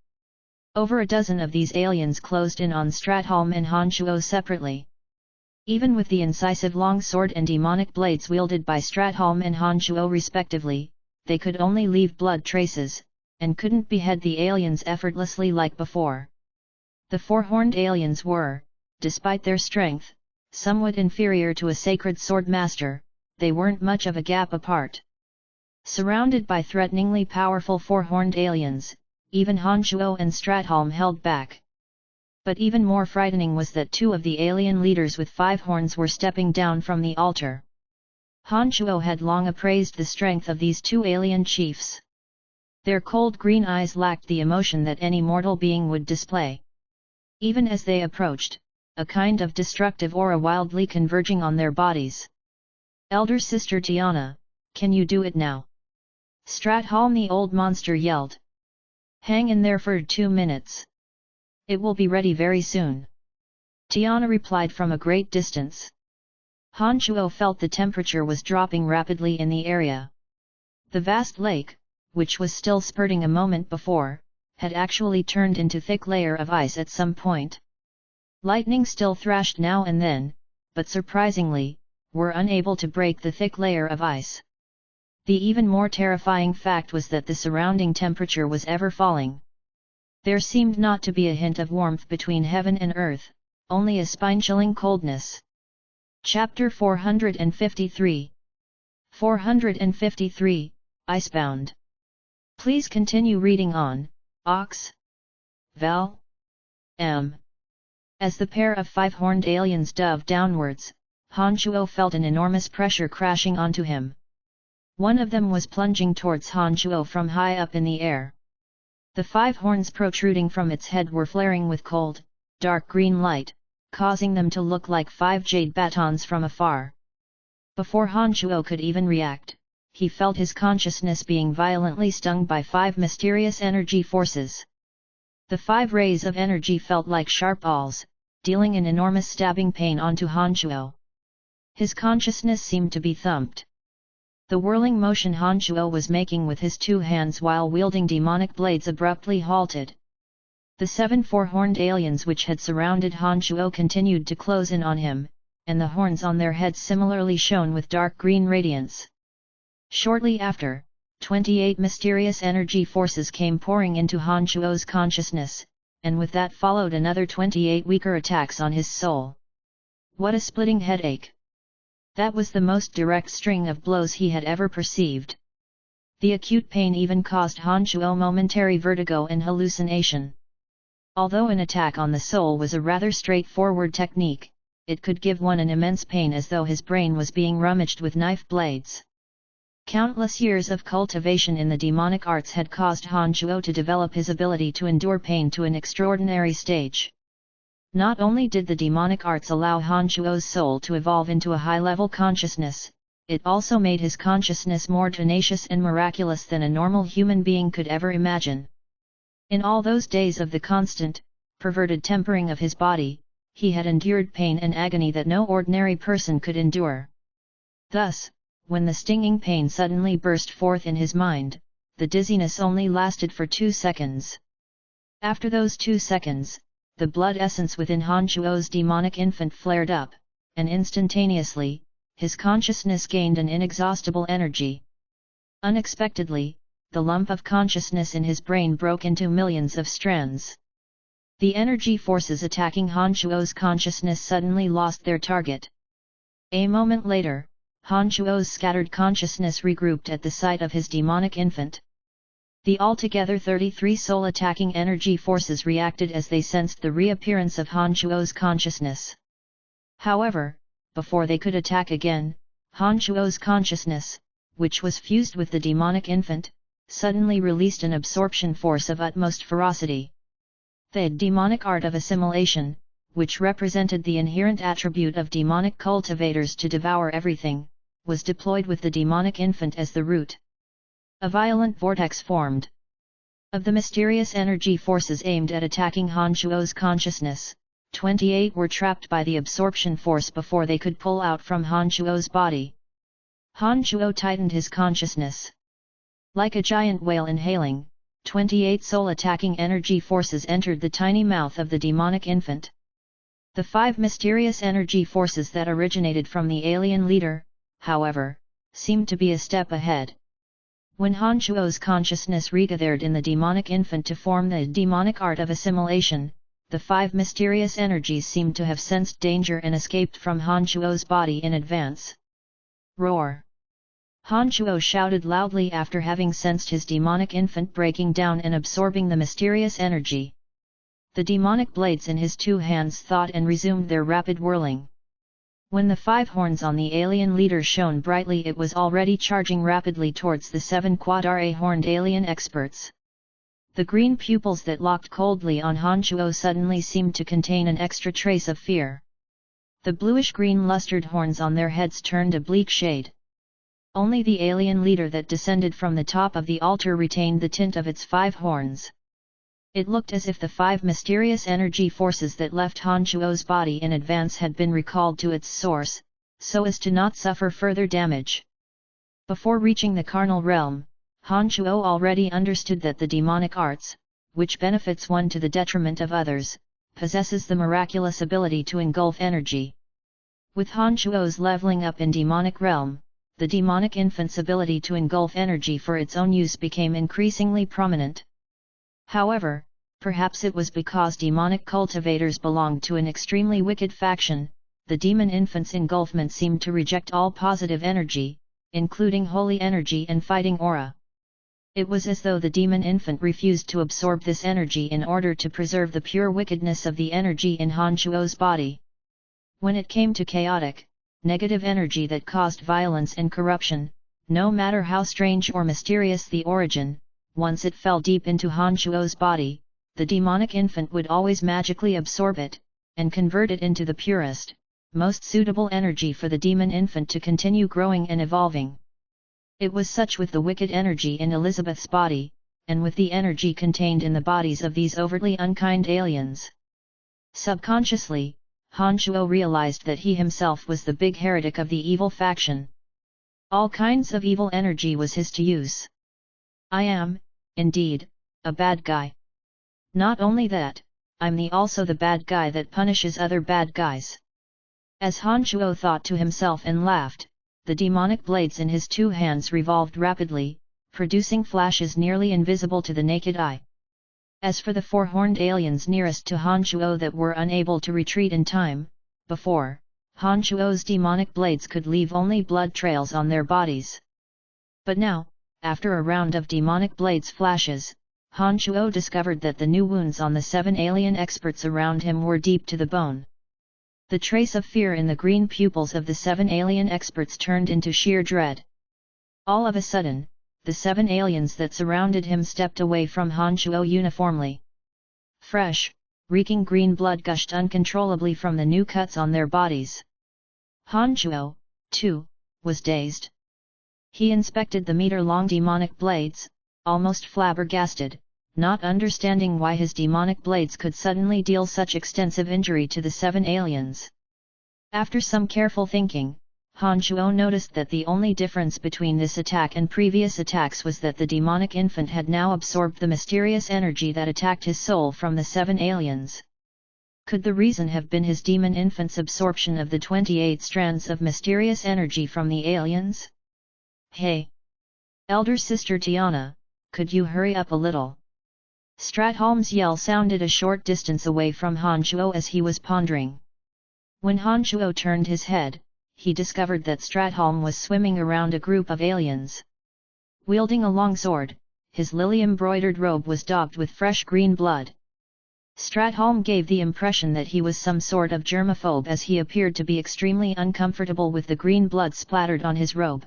Over a dozen of these aliens closed in on Stratholm and Hanchuo separately. Even with the incisive long sword and demonic blades wielded by Stratholm and Hanchuo respectively, they could only leave blood traces, and couldn't behead the aliens effortlessly like before. The 4-horned aliens were, despite their strength, somewhat inferior to a sacred sword master, they weren't much of a gap apart. Surrounded by threateningly powerful four-horned aliens, even Han Shuo and Stratholm held back. But even more frightening was that two of the alien leaders with 5 horns were stepping down from the altar. Han Shuo had long appraised the strength of these 2 alien chiefs. Their cold green eyes lacked the emotion that any mortal being would display. Even as they approached, a kind of destructive aura wildly converging on their bodies. "Elder Sister Tiana, can you do it now?" Stratholm the old monster yelled. "Hang in there for 2 minutes. It will be ready very soon," Tiana replied from a great distance. Han Shuo felt the temperature was dropping rapidly in the area. The vast lake, which was still spurting a moment before, had actually turned into thick layer of ice at some point. Lightning still thrashed now and then, but surprisingly, were unable to break the thick layer of ice. The even more terrifying fact was that the surrounding temperature was ever falling. There seemed not to be a hint of warmth between heaven and earth, only a spine-chilling coldness. Chapter 453 453, Icebound. Please continue reading on, Ox. Val. M. As the pair of 5-horned aliens dove downwards, Han Shuo felt an enormous pressure crashing onto him. One of them was plunging towards Han Shuo from high up in the air. The 5 horns protruding from its head were flaring with cold, dark green light, causing them to look like 5 jade batons from afar. Before Han Shuo could even react, he felt his consciousness being violently stung by 5 mysterious energy forces. The 5 rays of energy felt like sharp awls, dealing an enormous stabbing pain onto Han Shuo. His consciousness seemed to be thumped. The whirling motion Han Shuo was making with his 2 hands while wielding demonic blades abruptly halted. The 7 four-horned aliens which had surrounded Han Shuo continued to close in on him, and the horns on their heads similarly shone with dark green radiance. Shortly after, 28 mysterious energy forces came pouring into Han Shuo's consciousness, and with that followed another 28 weaker attacks on his soul. What a splitting headache! That was the most direct string of blows he had ever perceived. The acute pain even caused Han Shuo momentary vertigo and hallucination. Although an attack on the soul was a rather straightforward technique, it could give one an immense pain as though his brain was being rummaged with knife blades. Countless years of cultivation in the demonic arts had caused Han Shuo to develop his ability to endure pain to an extraordinary stage. Not only did the demonic arts allow Han Shuo's soul to evolve into a high-level consciousness, it also made his consciousness more tenacious and miraculous than a normal human being could ever imagine. In all those days of the constant, perverted tempering of his body, he had endured pain and agony that no ordinary person could endure. Thus, when the stinging pain suddenly burst forth in his mind, the dizziness only lasted for 2 seconds. After those 2 seconds, the blood essence within Han Shuo's demonic infant flared up, and instantaneously, his consciousness gained an inexhaustible energy. Unexpectedly, the lump of consciousness in his brain broke into millions of strands. The energy forces attacking Han Shuo's consciousness suddenly lost their target. A moment later, Han Shuo's scattered consciousness regrouped at the sight of his demonic infant. The altogether 33 soul-attacking energy forces reacted as they sensed the reappearance of Han Shuo's consciousness. However, before they could attack again, Han Shuo's consciousness, which was fused with the demonic infant, suddenly released an absorption force of utmost ferocity. The demonic art of assimilation, which represented the inherent attribute of demonic cultivators to devour everything, was deployed with the demonic infant as the root. A violent vortex formed. Of the mysterious energy forces aimed at attacking Han Shuo's consciousness, 28 were trapped by the absorption force before they could pull out from Han Shuo's body. Han Shuo tightened his consciousness. Like a giant whale inhaling, 28 soul-attacking energy forces entered the tiny mouth of the demonic infant. The 5 mysterious energy forces that originated from the alien leader, however, seemed to be a step ahead. When Han Shuo's consciousness regathered in the demonic infant to form the demonic art of assimilation, the 5 mysterious energies seemed to have sensed danger and escaped from Han Shuo's body in advance. Roar! Han Chuo shouted loudly after having sensed his demonic infant breaking down and absorbing the mysterious energy. The demonic blades in his two hands thawed and resumed their rapid whirling. When the 5 horns on the alien leader shone brightly, it was already charging rapidly towards the 7 quadra-horned alien experts. The green pupils that locked coldly on Han Chuo suddenly seemed to contain an extra trace of fear. The bluish-green lustered horns on their heads turned a bleak shade. Only the alien leader that descended from the top of the altar retained the tint of its 5 horns. It looked as if the 5 mysterious energy forces that left Han Chuo's body in advance had been recalled to its source, so as to not suffer further damage. Before reaching the carnal realm, Han Chuo already understood that the demonic arts, which benefits one to the detriment of others, possesses the miraculous ability to engulf energy. With Han Chuo's leveling up in demonic realm, the demonic infant's ability to engulf energy for its own use became increasingly prominent. However, perhaps it was because demonic cultivators belonged to an extremely wicked faction, the demon infant's engulfment seemed to reject all positive energy, including holy energy and fighting aura. It was as though the demon infant refused to absorb this energy in order to preserve the pure wickedness of the energy in Han Chuo's body. When it came to chaotic, negative energy that caused violence and corruption, no matter how strange or mysterious the origin, once it fell deep into Han Chuo's body, the demonic infant would always magically absorb it, and convert it into the purest, most suitable energy for the demon infant to continue growing and evolving. It was such with the wicked energy in Elizabeth's body, and with the energy contained in the bodies of these overtly unkind aliens. Subconsciously, Han Chuo realized that he himself was the big heretic of the evil faction. All kinds of evil energy was his to use. I am, indeed, a bad guy. Not only that, I'm also the bad guy that punishes other bad guys. As Han Chuo thought to himself and laughed, the demonic blades in his 2 hands revolved rapidly, producing flashes nearly invisible to the naked eye. As for the 4-horned aliens nearest to Han Chuo that were unable to retreat in time, before, Han Chuo's demonic blades could leave only blood trails on their bodies. But now, after a round of demonic blades flashes, Han Chuo discovered that the new wounds on the 7 alien experts around him were deep to the bone. The trace of fear in the green pupils of the 7 alien experts turned into sheer dread. All of a sudden, the 7 aliens that surrounded him stepped away from Han Chuo uniformly. Fresh, reeking green blood gushed uncontrollably from the new cuts on their bodies. Han Chuo, too, was dazed. He inspected the meter-long demonic blades, almost flabbergasted, not understanding why his demonic blades could suddenly deal such extensive injury to the 7 aliens. After some careful thinking, Han Chuo noticed that the only difference between this attack and previous attacks was that the demonic infant had now absorbed the mysterious energy that attacked his soul from the 7 aliens. Could the reason have been his demon infant's absorption of the 28 strands of mysterious energy from the aliens? Hey! Elder Sister Tiana, could you hurry up a little? Stratholm's yell sounded a short distance away from Han Chuo as he was pondering. When Han Chuo turned his head, he discovered that Stratholm was swimming around a group of aliens. Wielding a long sword, his lily-embroidered robe was daubed with fresh green blood. Stratholm gave the impression that he was some sort of germaphobe as he appeared to be extremely uncomfortable with the green blood splattered on his robe.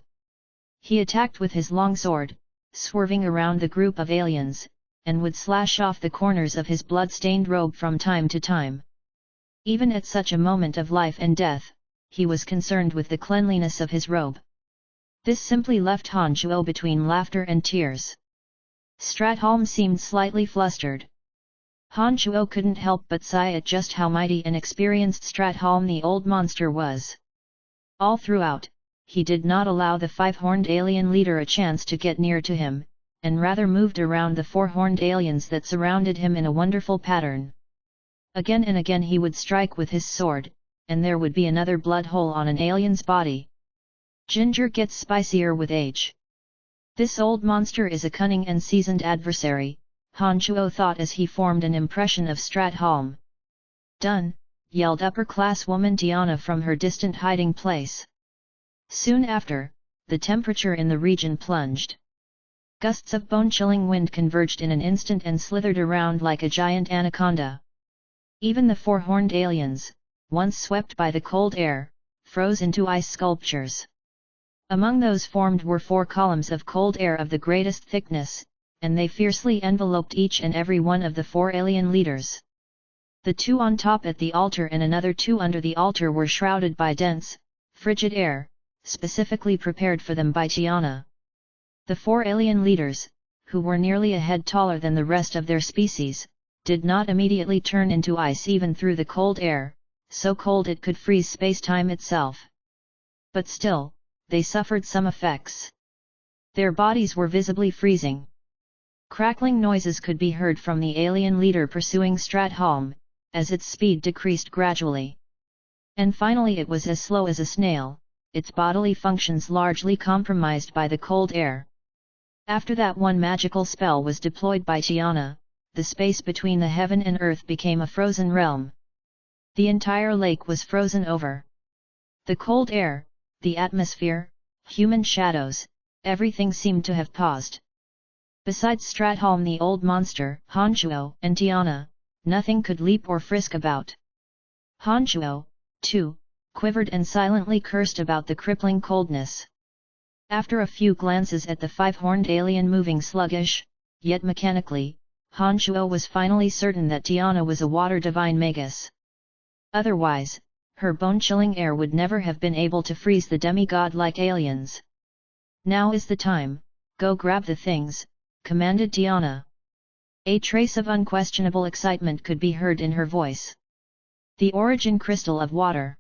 He attacked with his long sword, swerving around the group of aliens, and would slash off the corners of his blood-stained robe from time to time. Even at such a moment of life and death, he was concerned with the cleanliness of his robe. This simply left Han Chuo between laughter and tears. Stratholm seemed slightly flustered. Han Chuo couldn't help but sigh at just how mighty and experienced Stratholm the old monster was. All throughout, he did not allow the 5-horned alien leader a chance to get near to him, and rather moved around the 4-horned aliens that surrounded him in a wonderful pattern. Again and again he would strike with his sword, and there would be another blood hole on an alien's body. Ginger gets spicier with age. This old monster is a cunning and seasoned adversary, Han Chuo thought as he formed an impression of Stratholm. Done, yelled upper-class woman Tiana from her distant hiding place. Soon after, the temperature in the region plunged. Gusts of bone-chilling wind converged in an instant and slithered around like a giant anaconda. Even the four-horned aliens, once swept by the cold air, froze into ice sculptures. Among those formed were 4 columns of cold air of the greatest thickness, and they fiercely enveloped each and every one of the 4 alien leaders. The 2 on top at the altar and another 2 under the altar were shrouded by dense, frigid air, specifically prepared for them by Tiana. The 4 alien leaders, who were nearly a head taller than the rest of their species, did not immediately turn into ice even through the cold air, so cold it could freeze space-time itself. But still, they suffered some effects. Their bodies were visibly freezing. Crackling noises could be heard from the alien leader pursuing Stratholm, as its speed decreased gradually. And finally it was as slow as a snail, its bodily functions largely compromised by the cold air. After that one magical spell was deployed by Tiana, the space between the heaven and earth became a frozen realm. The entire lake was frozen over. The cold air, the atmosphere, human shadows, everything seemed to have paused. Besides Stratholm the old monster, Honchuo, and Tiana, nothing could leap or frisk about. Honchuo, too, quivered and silently cursed about the crippling coldness. After a few glances at the 5-horned alien moving sluggish, yet mechanically, Honchuo was finally certain that Tiana was a water divine magus. Otherwise, her bone-chilling air would never have been able to freeze the demigod-like aliens. Now is the time, go grab the things, commanded Tiana. A trace of unquestionable excitement could be heard in her voice. The origin crystal of water.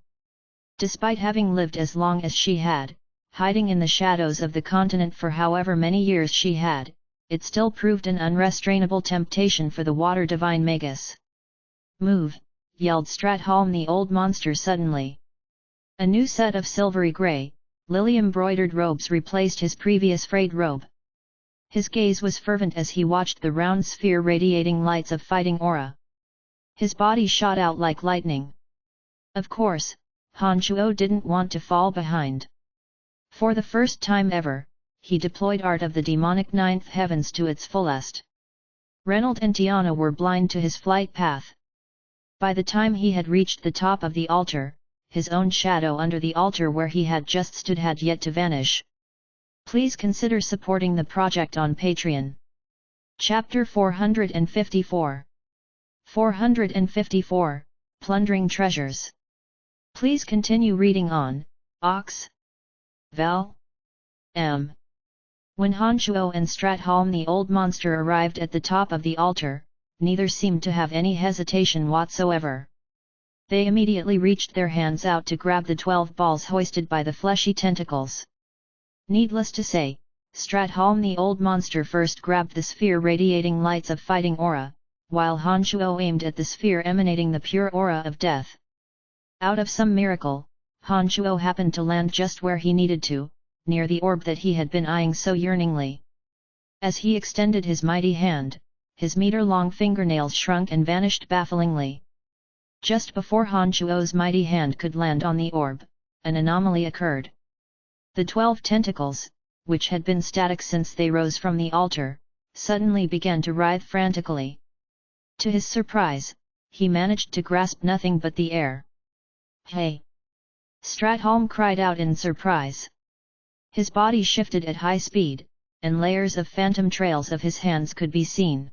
Despite having lived as long as she had, hiding in the shadows of the continent for however many years she had, it still proved an unrestrainable temptation for the water divine magus. Move, yelled Stratholm the old monster suddenly. A new set of silvery grey, lily-embroidered robes replaced his previous frayed robe. His gaze was fervent as he watched the round sphere radiating lights of fighting aura. His body shot out like lightning. Of course, Honchuo didn't want to fall behind. For the first time ever, he deployed art of the demonic ninth heavens to its fullest. Reynold and Tiana were blind to his flight path. By the time he had reached the top of the altar, his own shadow under the altar where he had just stood had yet to vanish. Please consider supporting the project on Patreon. Chapter 454 454, Plundering Treasures. Please continue reading on, Ox. Val. M. When Honchuo and Stratholm the old monster arrived at the top of the altar, neither seemed to have any hesitation whatsoever. They immediately reached their hands out to grab the 12 balls hoisted by the fleshy tentacles. Needless to say, Stratholm the old monster first grabbed the sphere radiating lights of fighting aura, while Honchuo aimed at the sphere emanating the pure aura of death. Out of some miracle, Honchuo happened to land just where he needed to, near the orb that he had been eyeing so yearningly. As he extended his mighty hand, his meter-long fingernails shrunk and vanished bafflingly. Just before Honchuo's mighty hand could land on the orb, an anomaly occurred. The 12 tentacles, which had been static since they rose from the altar, suddenly began to writhe frantically. To his surprise, he managed to grasp nothing but the air. "Hey!" Stratholm cried out in surprise. His body shifted at high speed, and layers of phantom trails of his hands could be seen.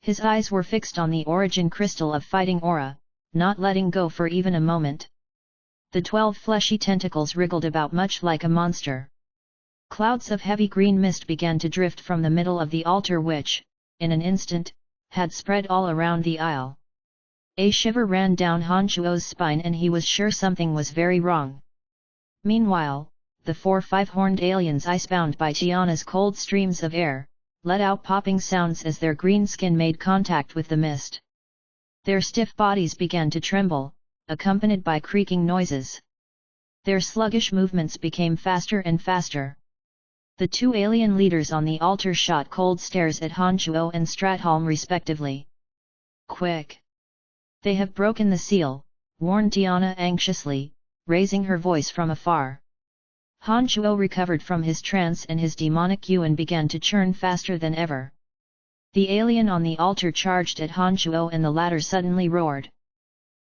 His eyes were fixed on the origin crystal of fighting aura, not letting go for even a moment. The 12 fleshy tentacles wriggled about much like a monster. Clouds of heavy green mist began to drift from the middle of the altar which, in an instant, had spread all around the aisle. A shiver ran down Honchuo's spine and he was sure something was very wrong. Meanwhile, the 4 5-horned aliens icebound by Tiana's cold streams of air, let out popping sounds as their green skin made contact with the mist. Their stiff bodies began to tremble, accompanied by creaking noises. Their sluggish movements became faster and faster. The 2 alien leaders on the altar shot cold stares at Honchuo and Stratholm respectively. "Quick! They have broken the seal," warned Tiana anxiously, raising her voice from afar. Han Shuo recovered from his trance and his demonic yuan began to churn faster than ever. The alien on the altar charged at Han Shuo and the latter suddenly roared.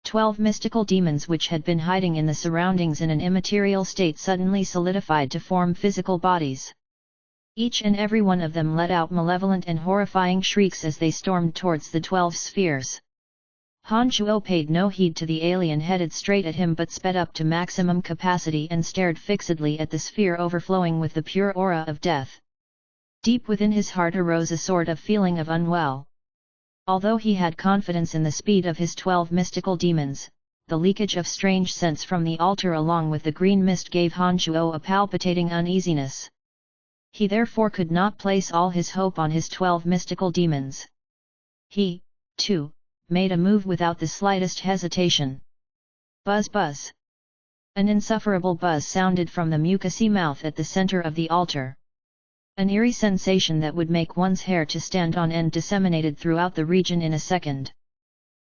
12 mystical demons which had been hiding in the surroundings in an immaterial state suddenly solidified to form physical bodies. Each and every one of them let out malevolent and horrifying shrieks as they stormed towards the 12 spheres. Han Shuo paid no heed to the alien headed straight at him but sped up to maximum capacity and stared fixedly at the sphere overflowing with the pure aura of death. Deep within his heart arose a sort of feeling of unwell. Although he had confidence in the speed of his 12 mystical demons, the leakage of strange scents from the altar along with the green mist gave Han Shuo a palpitating uneasiness. He therefore could not place all his hope on his 12 mystical demons. He, too, made a move without the slightest hesitation. Buzz buzz. An insufferable buzz sounded from the mucousy mouth at the center of the altar. An eerie sensation that would make one's hair to stand on end disseminated throughout the region in a second.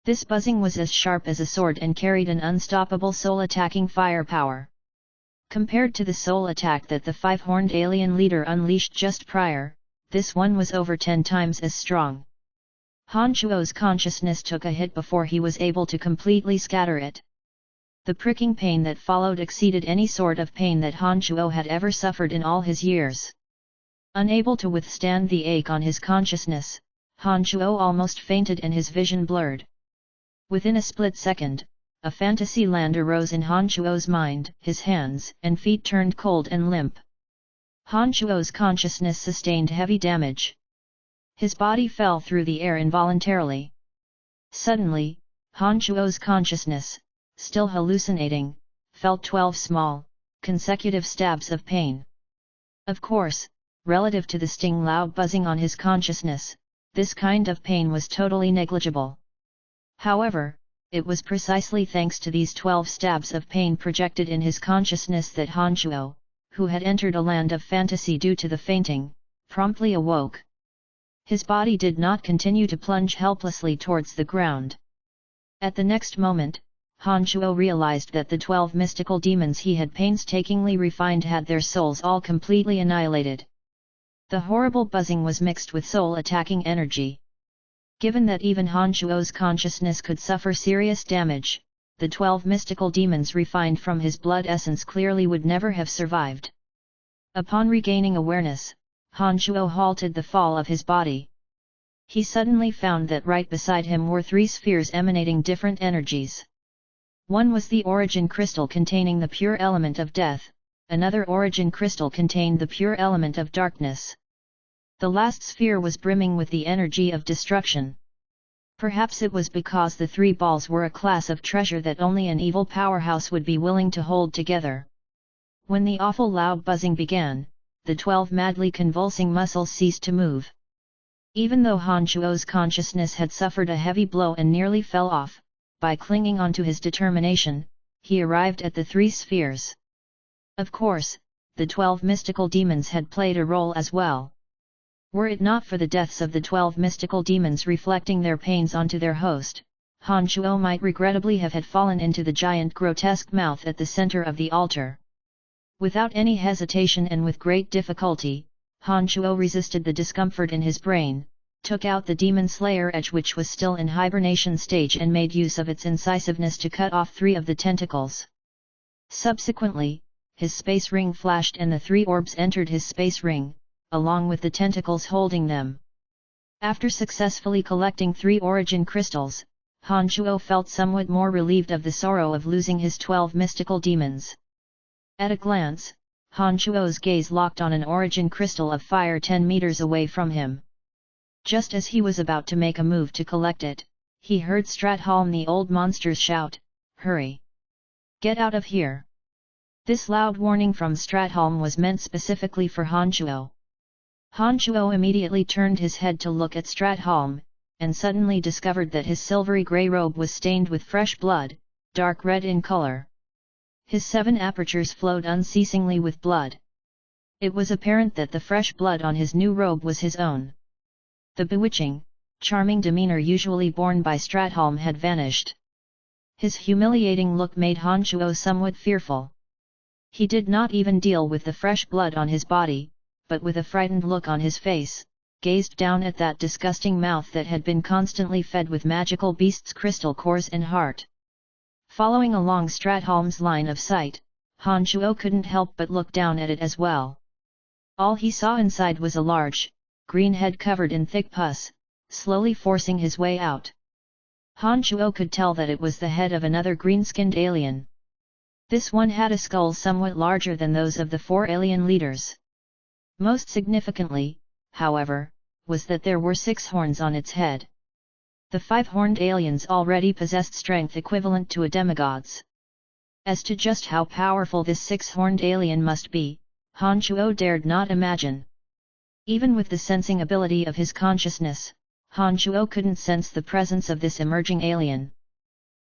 This buzzing was as sharp as a sword and carried an unstoppable soul-attacking firepower. Compared to the soul attack that the five-horned alien leader unleashed just prior, this one was over 10 times as strong. Han Shuo's consciousness took a hit before he was able to completely scatter it. The pricking pain that followed exceeded any sort of pain that Han Shuo had ever suffered in all his years. Unable to withstand the ache on his consciousness, Han Shuo almost fainted and his vision blurred. Within a split second, a fantasy land arose in Han Shuo's mind, his hands and feet turned cold and limp. Han Shuo's consciousness sustained heavy damage. His body fell through the air involuntarily. Suddenly, Han Shuo's consciousness, still hallucinating, felt 12 small, consecutive stabs of pain. Of course, relative to the sting loud buzzing on his consciousness, this kind of pain was totally negligible. However, it was precisely thanks to these 12 stabs of pain projected in his consciousness that Han Shuo, who had entered a land of fantasy due to the fainting, promptly awoke. His body did not continue to plunge helplessly towards the ground. At the next moment, Han Shuo realized that the 12 mystical demons he had painstakingly refined had their souls all completely annihilated. The horrible buzzing was mixed with soul-attacking energy. Given that even Han Shuo's consciousness could suffer serious damage, the 12 mystical demons refined from his blood essence clearly would never have survived. Upon regaining awareness, Han Shuo halted the fall of his body. He suddenly found that right beside him were 3 spheres emanating different energies. One was the origin crystal containing the pure element of death, another origin crystal contained the pure element of darkness. The last sphere was brimming with the energy of destruction. Perhaps it was because the 3 balls were a class of treasure that only an evil powerhouse would be willing to hold together. When the awful loud buzzing began, the 12 madly convulsing muscles ceased to move. Even though Han Shuo's consciousness had suffered a heavy blow and nearly fell off, by clinging on to his determination, he arrived at the 3 spheres. Of course, the 12 mystical demons had played a role as well. Were it not for the deaths of the 12 mystical demons reflecting their pains onto their host, Han Shuo might regrettably have had fallen into the giant grotesque mouth at the center of the altar. Without any hesitation and with great difficulty, Han Shuo resisted the discomfort in his brain, took out the demon slayer edge which was still in hibernation stage and made use of its incisiveness to cut off 3 of the tentacles. Subsequently, his space ring flashed and the 3 orbs entered his space ring, along with the tentacles holding them. After successfully collecting 3 origin crystals, Han Shuo felt somewhat more relieved of the sorrow of losing his 12 mystical demons. At a glance, Han Shuo's gaze locked on an origin crystal of fire 10 meters away from him. Just as he was about to make a move to collect it, he heard Stratholm the old monsters shout, "Hurry! Get out of here!" This loud warning from Stratholm was meant specifically for Han Shuo. Han Shuo immediately turned his head to look at Stratholm, and suddenly discovered that his silvery grey robe was stained with fresh blood, dark red in color. His 7 apertures flowed unceasingly with blood. It was apparent that the fresh blood on his new robe was his own. The bewitching, charming demeanor usually borne by Stratholm had vanished. His humiliating look made Han Shuo somewhat fearful. He did not even deal with the fresh blood on his body, but with a frightened look on his face, gazed down at that disgusting mouth that had been constantly fed with magical beasts' crystal cores and heart. Following along Stratholm's line of sight, Han Shuo couldn't help but look down at it as well. All he saw inside was a large, green head covered in thick pus, slowly forcing his way out. Han Shuo could tell that it was the head of another green-skinned alien. This one had a skull somewhat larger than those of the 4 alien leaders. Most significantly, however, was that there were 6 horns on its head. The 5-horned aliens already possessed strength equivalent to a demigod's. As to just how powerful this 6-horned alien must be, Han Shuo dared not imagine. Even with the sensing ability of his consciousness, Han Shuo couldn't sense the presence of this emerging alien.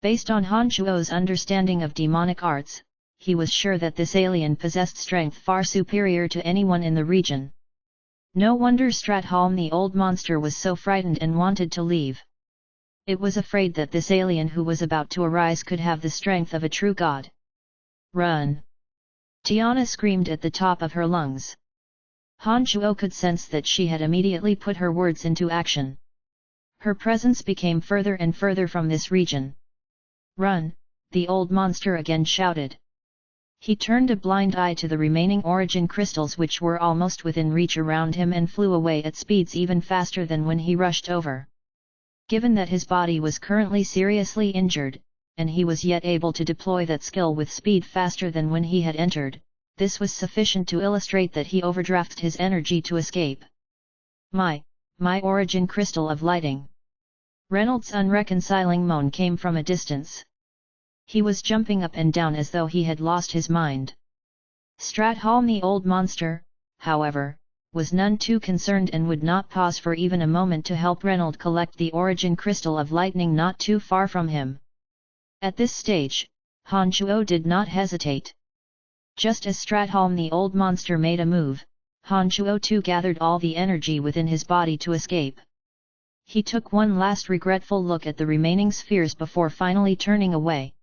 Based on Han Shuo's understanding of demonic arts, he was sure that this alien possessed strength far superior to anyone in the region. No wonder Stratholm the old monster was so frightened and wanted to leave. It was afraid that this alien who was about to arise could have the strength of a true god. Run! Tiana screamed at the top of her lungs. Han Shuo could sense that she had immediately put her words into action. Her presence became further and further from this region. Run! The old monster again shouted. He turned a blind eye to the remaining origin crystals which were almost within reach around him and flew away at speeds even faster than when he rushed over. Given that his body was currently seriously injured, and he was yet able to deploy that skill with speed faster than when he had entered, this was sufficient to illustrate that he overdrafted his energy to escape. My origin crystal of lighting! Reynolds' unreconciling moan came from a distance. He was jumping up and down as though he had lost his mind. Stratholm the old monster, however, was none too concerned and would not pause for even a moment to help Reynolds collect the origin crystal of lightning not too far from him. At this stage, Han Shuo did not hesitate. Just as Stratholm the old monster made a move, Han Shuo too gathered all the energy within his body to escape. He took one last regretful look at the remaining spheres before finally turning away.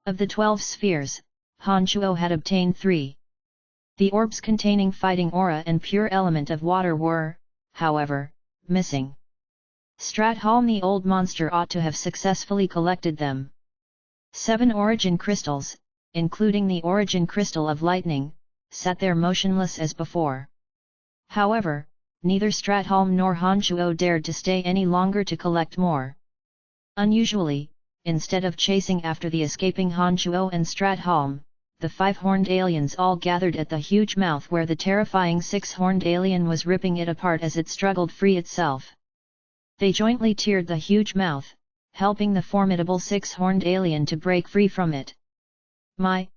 Of the 12 spheres, Han Shuo had obtained 3. The orbs containing fighting aura and pure element of water were, however, missing. Stratholm the old monster ought to have successfully collected them. 7 origin crystals, including the origin crystal of lightning, sat there motionless as before. However, neither Stratholm nor Han Shuo dared to stay any longer to collect more. Unusually, instead of chasing after the escaping Han Shuo and Stratholm, the 5-horned aliens all gathered at the huge mouth where the terrifying 6-horned alien was ripping it apart as it struggled free itself. They jointly teared the huge mouth, helping the formidable 6-horned alien to break free from it. My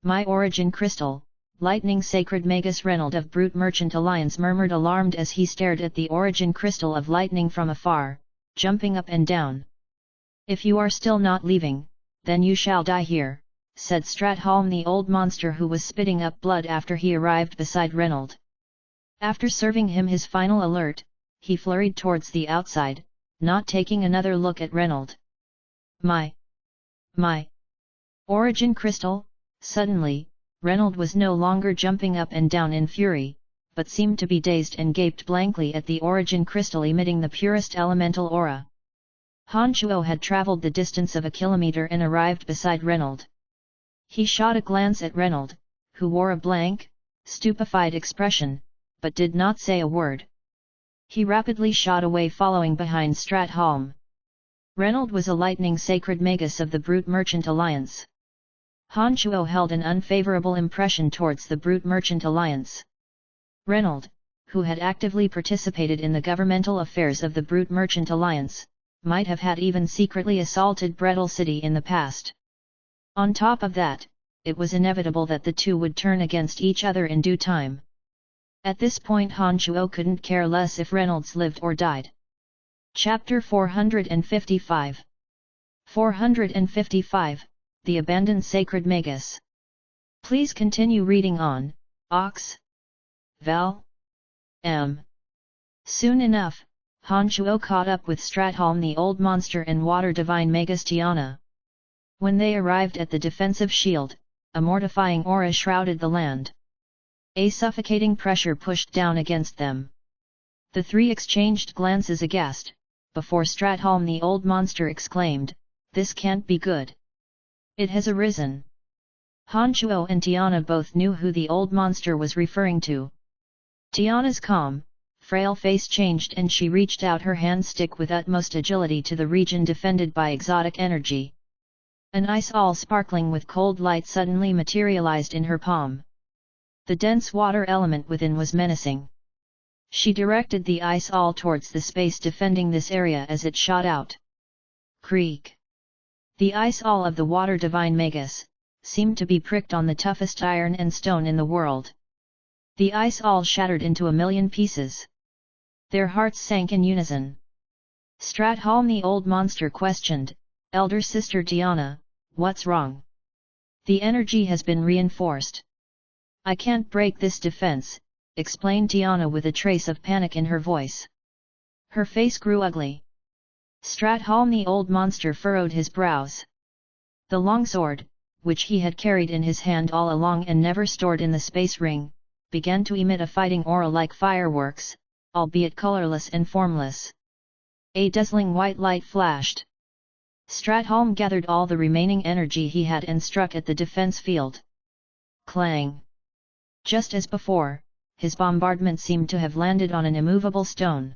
origin crystal, lightning sacred Magus Reynolds of Brute Merchant Alliance murmured alarmed as he stared at the origin crystal of lightning from afar, jumping up and down. If you are still not leaving, then you shall die here, said Stratholm the old monster who was spitting up blood after he arrived beside Reynolds. After serving him his final alert, he flurried towards the outside, not taking another look at Reynolds. My origin crystal! Suddenly, Reynolds was no longer jumping up and down in fury, but seemed to be dazed and gaped blankly at the origin crystal emitting the purest elemental aura. Han Shuo had travelled the distance of a kilometer and arrived beside Reynolds. He shot a glance at Reynolds, who wore a blank, stupefied expression, but did not say a word. He rapidly shot away following behind Stratholm. Reynolds was a lightning sacred magus of the Brute Merchant Alliance. Han Shuo held an unfavorable impression towards the Brute Merchant Alliance. Reynolds, who had actively participated in the governmental affairs of the Brute Merchant Alliance, might have had even secretly assaulted Brettle City in the past. On top of that, it was inevitable that the two would turn against each other in due time. At this point Han Shuo couldn't care less if Reynolds lived or died. Chapter 455 455, The Abandoned Sacred Magus. Please continue reading on, Ox. Vel. M. Soon enough, Han Shuo caught up with Stratholm the old monster and Water Divine Magus Tiana. When they arrived at the defensive shield, a mortifying aura shrouded the land. A suffocating pressure pushed down against them. The three exchanged glances aghast, before Stratholm the old monster exclaimed, "This can't be good. It has arisen." Han Chuo and Tiana both knew who the old monster was referring to. Tiana's calm, frail face changed and she reached out her hand stick with utmost agility to the region defended by exotic energy. An ice all sparkling with cold light suddenly materialized in her palm. The dense water element within was menacing. She directed the ice all towards the space defending this area as it shot out. Creak! The ice all of the water divine Magus seemed to be pricked on the toughest iron and stone in the world. The ice all shattered into a million pieces. Their hearts sank in unison. Stratholm the old monster questioned, "Elder sister Tiana, what's wrong?" "The energy has been reinforced. I can't break this defense," explained Tiana with a trace of panic in her voice. Her face grew ugly. Stratholm the old monster furrowed his brows. The longsword, which he had carried in his hand all along and never stored in the space ring, began to emit a fighting aura like fireworks, albeit colorless and formless. A dazzling white light flashed. Stratholm gathered all the remaining energy he had and struck at the defense field. Clang! Just as before, his bombardment seemed to have landed on an immovable stone.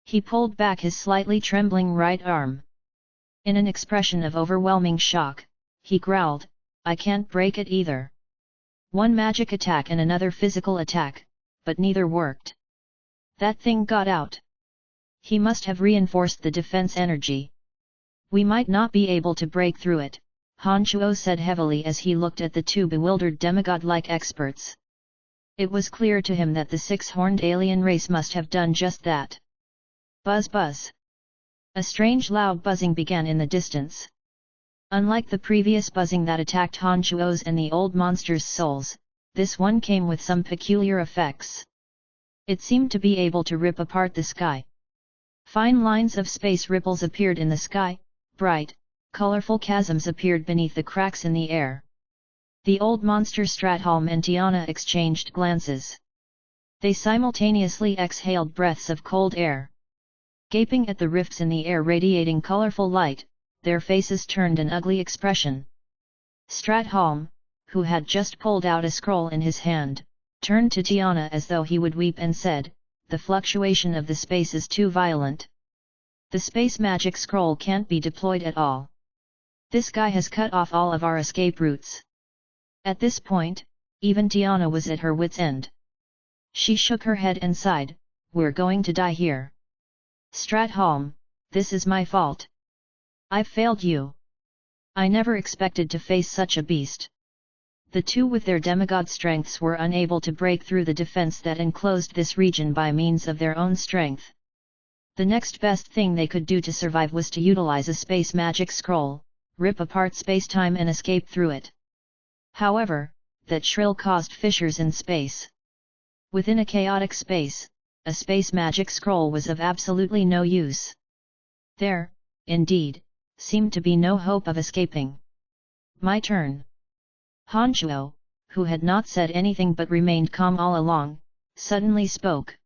He pulled back his slightly trembling right arm. In an expression of overwhelming shock, he growled, "I can't break it either." One magic attack and another physical attack, but neither worked. That thing got out. He must have reinforced the defense energy. "We might not be able to break through it," Han Chuo said heavily as he looked at the two bewildered demigod-like experts. It was clear to him that the six-horned alien race must have done just that. Buzz buzz. A strange loud buzzing began in the distance. Unlike the previous buzzing that attacked Han Chuo's and the old monster's souls, this one came with some peculiar effects. It seemed to be able to rip apart the sky. Fine lines of space ripples appeared in the sky, bright, colorful chasms appeared beneath the cracks in the air. The old monster Stratholm and Tiana exchanged glances. They simultaneously exhaled breaths of cold air. Gaping at the rifts in the air radiating colorful light, their faces turned an ugly expression. Stratholm, who had just pulled out a scroll in his hand, turned to Tiana as though he would weep and said, "The fluctuation of the space is too violent. The space magic scroll can't be deployed at all. This guy has cut off all of our escape routes." At this point, even Tiana was at her wit's end. She shook her head and sighed, "We're going to die here. Stratholm, this is my fault. I've failed you. I never expected to face such a beast." The two with their demigod strengths were unable to break through the defense that enclosed this region by means of their own strength. The next best thing they could do to survive was to utilize a space magic scroll, rip apart space-time and escape through it. However, that shrill caused fissures in space. Within a chaotic space, a space magic scroll was of absolutely no use. There, indeed, seemed to be no hope of escaping. "My turn." Han Chuo, who had not said anything but remained calm all along, suddenly spoke.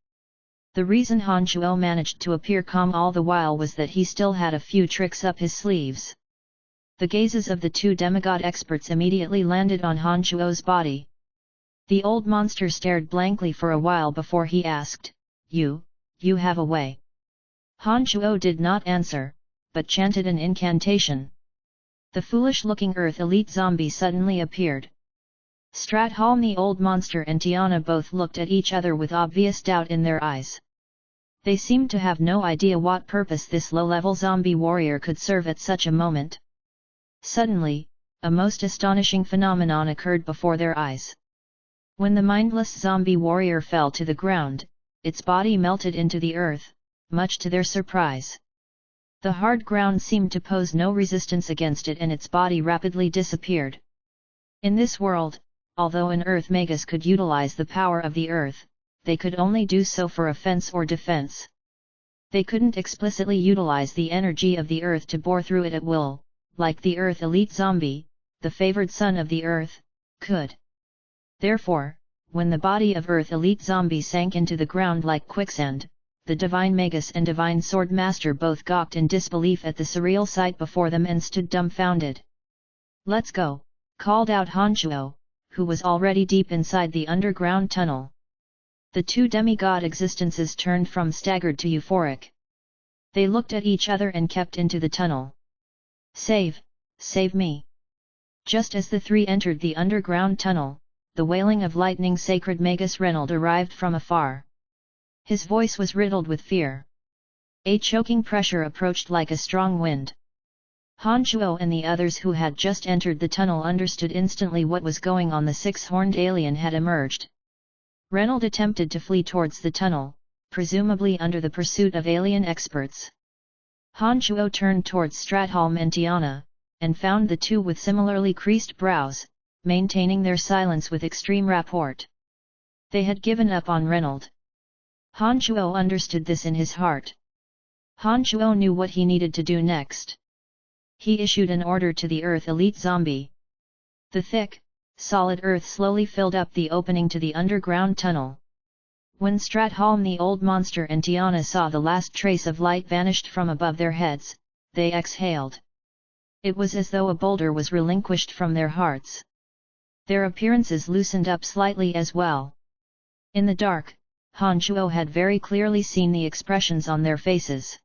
The reason Han Chuo managed to appear calm all the while was that he still had a few tricks up his sleeves. The gazes of the two demigod experts immediately landed on Han Chuo's body. The old monster stared blankly for a while before he asked, You have a way." Han Chuo did not answer, but chanted an incantation. The foolish-looking Earth elite zombie suddenly appeared. Stratholm the old monster and Tiana both looked at each other with obvious doubt in their eyes. They seemed to have no idea what purpose this low-level zombie warrior could serve at such a moment. Suddenly, a most astonishing phenomenon occurred before their eyes. When the mindless zombie warrior fell to the ground, its body melted into the earth, much to their surprise. The hard ground seemed to pose no resistance against it and its body rapidly disappeared. In this world, although an Earth Magus could utilize the power of the Earth, they could only do so for offense or defense. They couldn't explicitly utilize the energy of the Earth to bore through it at will, like the Earth Elite Zombie, the favored son of the Earth, could. Therefore, when the body of Earth Elite Zombie sank into the ground like quicksand, the Divine Magus and Divine Sword Master both gawked in disbelief at the surreal sight before them and stood dumbfounded. "Let's go," called out Hanchuo, who was already deep inside the underground tunnel. The two demigod existences turned from staggered to euphoric. They looked at each other and kept into the tunnel. Save me!" Just as the three entered the underground tunnel, the wailing of lightning sacred Magus Reynold arrived from afar. His voice was riddled with fear. A choking pressure approached like a strong wind. Hanchuo and the others who had just entered the tunnel understood instantly what was going on. The six-horned alien had emerged. Reynold attempted to flee towards the tunnel, presumably under the pursuit of alien experts. Hanchuo turned towards Stratholm and Tiana, and found the two with similarly creased brows, maintaining their silence with extreme rapport. They had given up on Reynold. Hanchuo understood this in his heart. Hanchuo knew what he needed to do next. He issued an order to the Earth Elite Zombie. The thick, solid earth slowly filled up the opening to the underground tunnel. When Stratholm the old monster and Tiana saw the last trace of light vanished from above their heads, they exhaled. It was as though a boulder was relinquished from their hearts. Their appearances loosened up slightly as well. In the dark, Hanchuo had very clearly seen the expressions on their faces.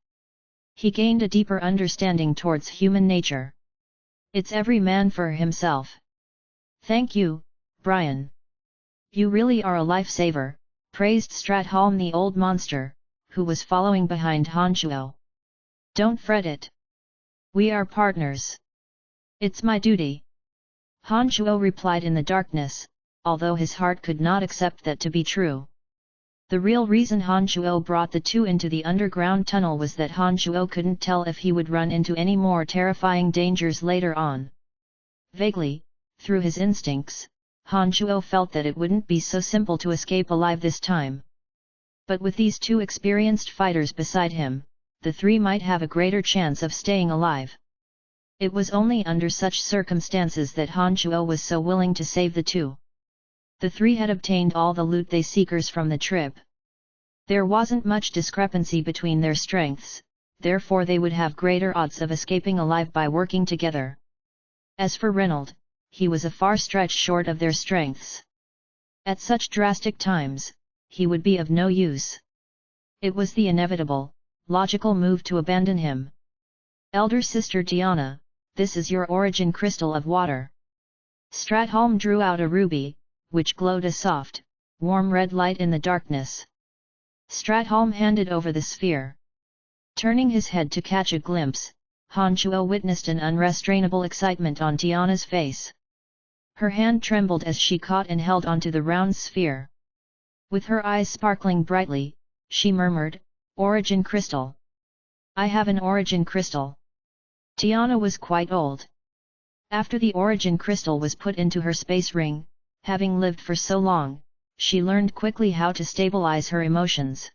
He gained a deeper understanding towards human nature. It's every man for himself. "Thank you, Brian. You really are a lifesaver," praised Stratholm the old monster, who was following behind Hanchuo. "Don't fret it. We are partners. It's my duty," Hanchuo replied in the darkness, although his heart could not accept that to be true. The real reason Hanchuo brought the two into the underground tunnel was that Hanchuo couldn't tell if he would run into any more terrifying dangers later on. Vaguely, through his instincts, Hanchuo felt that it wouldn't be so simple to escape alive this time. But with these two experienced fighters beside him, the three might have a greater chance of staying alive. It was only under such circumstances that Hanchuo was so willing to save the two. The three had obtained all the loot they seekers from the trip. There wasn't much discrepancy between their strengths, therefore they would have greater odds of escaping alive by working together. As for Reynold, he was a far stretch short of their strengths. At such drastic times, he would be of no use. It was the inevitable, logical move to abandon him. "Elder Sister Tiana, this is your origin crystal of water." Stratholm drew out a ruby, which glowed a soft, warm red light in the darkness. Stratholm handed over the sphere. Turning his head to catch a glimpse, Hanchuo witnessed an unrestrainable excitement on Tiana's face. Her hand trembled as she caught and held onto the round sphere. With her eyes sparkling brightly, she murmured, "Origin crystal. I have an origin crystal." Tiana was quite old. After the origin crystal was put into her space ring, having lived for so long, she learned quickly how to stabilize her emotions.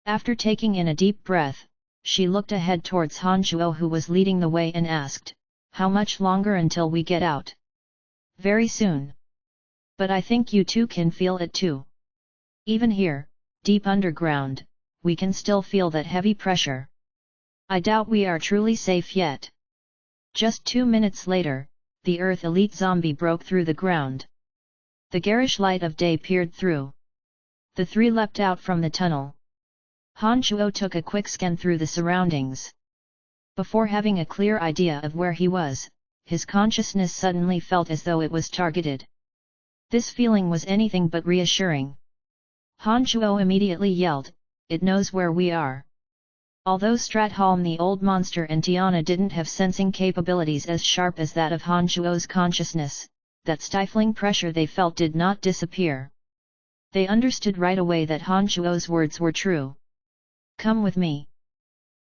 After taking in a deep breath, she looked ahead towards Hanchuo who was leading the way and asked, "How much longer until we get out?" "Very soon. But I think you two can feel it too. Even here, deep underground, we can still feel that heavy pressure. I doubt we are truly safe yet." Just 2 minutes later, the Earth Elite Zombie broke through the ground. The garish light of day peered through. The three leapt out from the tunnel. Hanchuo took a quick scan through the surroundings. Before having a clear idea of where he was, his consciousness suddenly felt as though it was targeted. This feeling was anything but reassuring. Hanchuo immediately yelled, "It knows where we are." Although Stratholm the old monster and Tiana didn't have sensing capabilities as sharp as that of Hanchuo's consciousness, that stifling pressure they felt did not disappear. They understood right away that Hanchuo's words were true. "Come with me.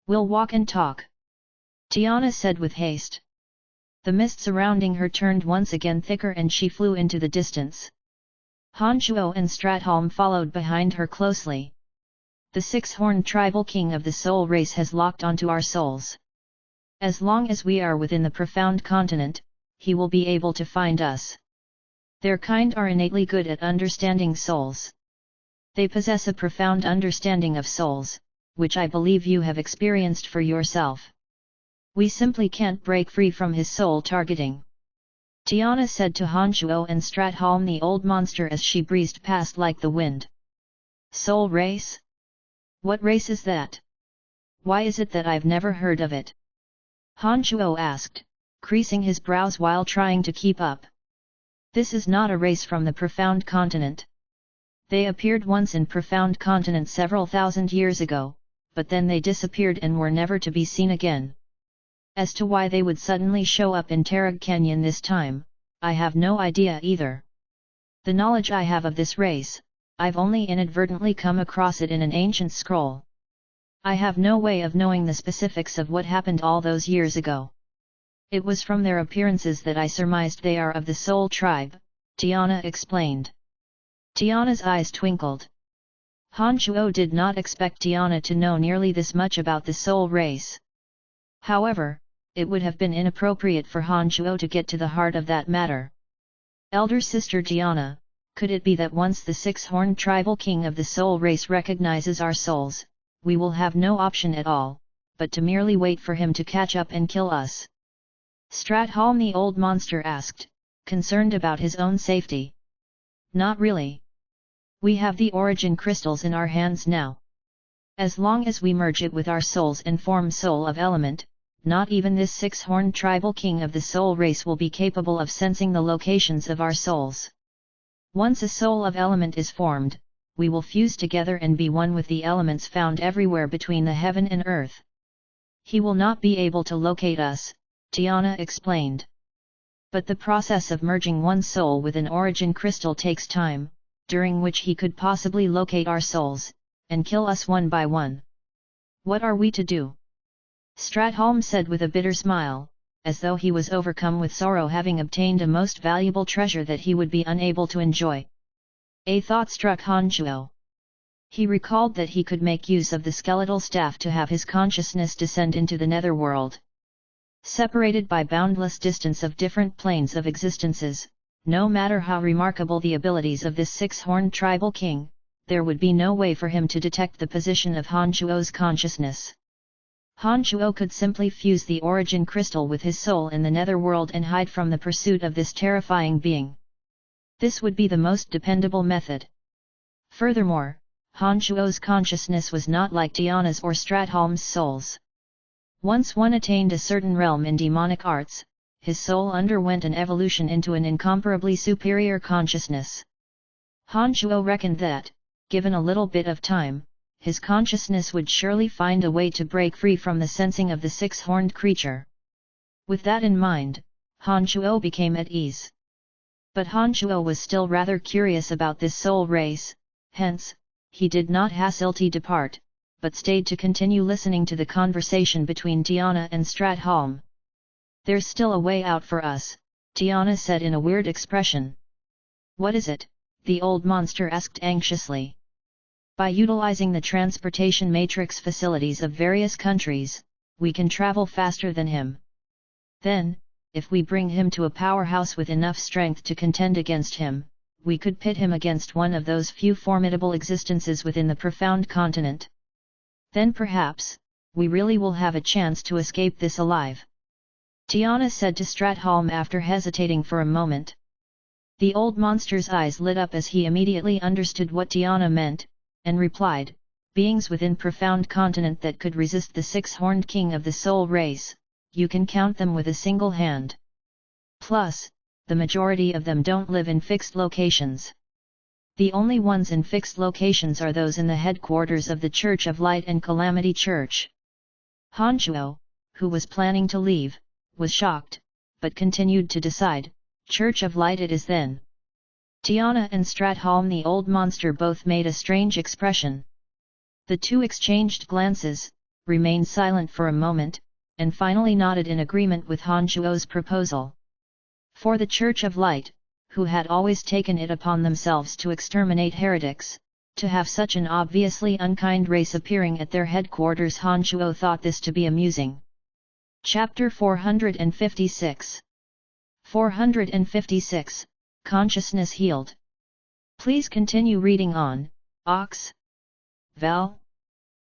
We'll walk and talk," Tiana said with haste. The mist surrounding her turned once again thicker and she flew into the distance. Hanchuo and Stratholm followed behind her closely. "The six-horned tribal king of the soul race has locked onto our souls. As long as we are within the profound continent, he will be able to find us. Their kind are innately good at understanding souls. They possess a profound understanding of souls, which I believe you have experienced for yourself. We simply can't break free from his soul targeting. Tiana said to Hanchuo and Stratholm the old monster as she breezed past like the wind. Soul race? What race is that? Why is it that I've never heard of it? Hanchuo asked, creasing his brows while trying to keep up. This is not a race from the Profound Continent. They appeared once in Profound Continent several thousand years ago, but then they disappeared and were never to be seen again. As to why they would suddenly show up in Tarag Canyon this time, I have no idea either. The knowledge I have of this race, I've only inadvertently come across it in an ancient scroll. I have no way of knowing the specifics of what happened all those years ago. It was from their appearances that I surmised they are of the Soul tribe, Tiana explained. Tiana's eyes twinkled. Hanchuo did not expect Tiana to know nearly this much about the Soul race. However, it would have been inappropriate for Hanchuo to get to the heart of that matter. Elder sister Tiana, could it be that once the six-horned tribal king of the Soul race recognizes our souls, we will have no option at all, but to merely wait for him to catch up and kill us? Stratholm the old monster asked, concerned about his own safety. Not really. We have the origin crystals in our hands now. As long as we merge it with our souls and form soul of element, not even this six-horned tribal king of the Soul race will be capable of sensing the locations of our souls. Once a soul of element is formed, we will fuse together and be one with the elements found everywhere between the heaven and earth. He will not be able to locate us, Tiana explained. But the process of merging one soul with an origin crystal takes time, during which he could possibly locate our souls, and kill us one by one. What are we to do? Stratholm said with a bitter smile, as though he was overcome with sorrow having obtained a most valuable treasure that he would be unable to enjoy. A thought struck Hanchuo. He recalled that he could make use of the skeletal staff to have his consciousness descend into the netherworld. Separated by boundless distance of different planes of existences, no matter how remarkable the abilities of this six-horned tribal king, there would be no way for him to detect the position of Hanchuo's consciousness. Hanchuo could simply fuse the origin crystal with his soul in the netherworld and hide from the pursuit of this terrifying being. This would be the most dependable method. Furthermore, Hanchuo's consciousness was not like Tiana's or Stratholm's souls. Once one attained a certain realm in demonic arts, his soul underwent an evolution into an incomparably superior consciousness. Hanchuo reckoned that, given a little bit of time, his consciousness would surely find a way to break free from the sensing of the six-horned creature. With that in mind, Hanchuo became at ease. But Hanchuo was still rather curious about this soul race, hence, he did not hastily depart, but stayed to continue listening to the conversation between Tiana and Stratholm. There's still a way out for us, Tiana said in a weird expression. What is it? The old monster asked anxiously. By utilizing the transportation matrix facilities of various countries, we can travel faster than him. Then, if we bring him to a powerhouse with enough strength to contend against him, we could pit him against one of those few formidable existences within the Profound Continent. Then perhaps, we really will have a chance to escape this alive. Tiana said to Stratholm after hesitating for a moment. The old monster's eyes lit up as he immediately understood what Tiana meant, and replied, beings within Profound Continent that could resist the six-horned king of the Soul race, you can count them with a single hand. Plus, the majority of them don't live in fixed locations. The only ones in fixed locations are those in the headquarters of the Church of Light and Calamity Church. Hanchuo, who was planning to leave, was shocked, but continued to decide, Church of Light it is then. Tiana and Stratholm the old monster both made a strange expression. The two exchanged glances, remained silent for a moment, and finally nodded in agreement with Hanchuo's proposal. For the Church of Light, who had always taken it upon themselves to exterminate heretics, to have such an obviously unkind race appearing at their headquarters, Hanchuo thought this to be amusing. Chapter 456 456, consciousness healed. Please continue reading on, Ox. Val.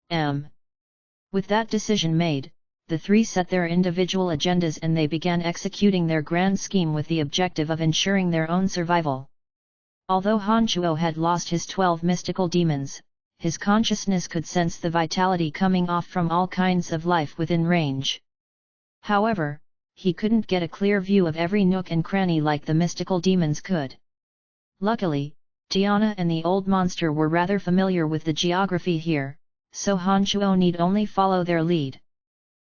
M. With that decision made, the three set their individual agendas and they began executing their grand scheme with the objective of ensuring their own survival. Although Han Chuo had lost his 12 mystical demons, his consciousness could sense the vitality coming off from all kinds of life within range. However, he couldn't get a clear view of every nook and cranny like the mystical demons could. Luckily, Diana and the old monster were rather familiar with the geography here, so Han Chuo need only follow their lead.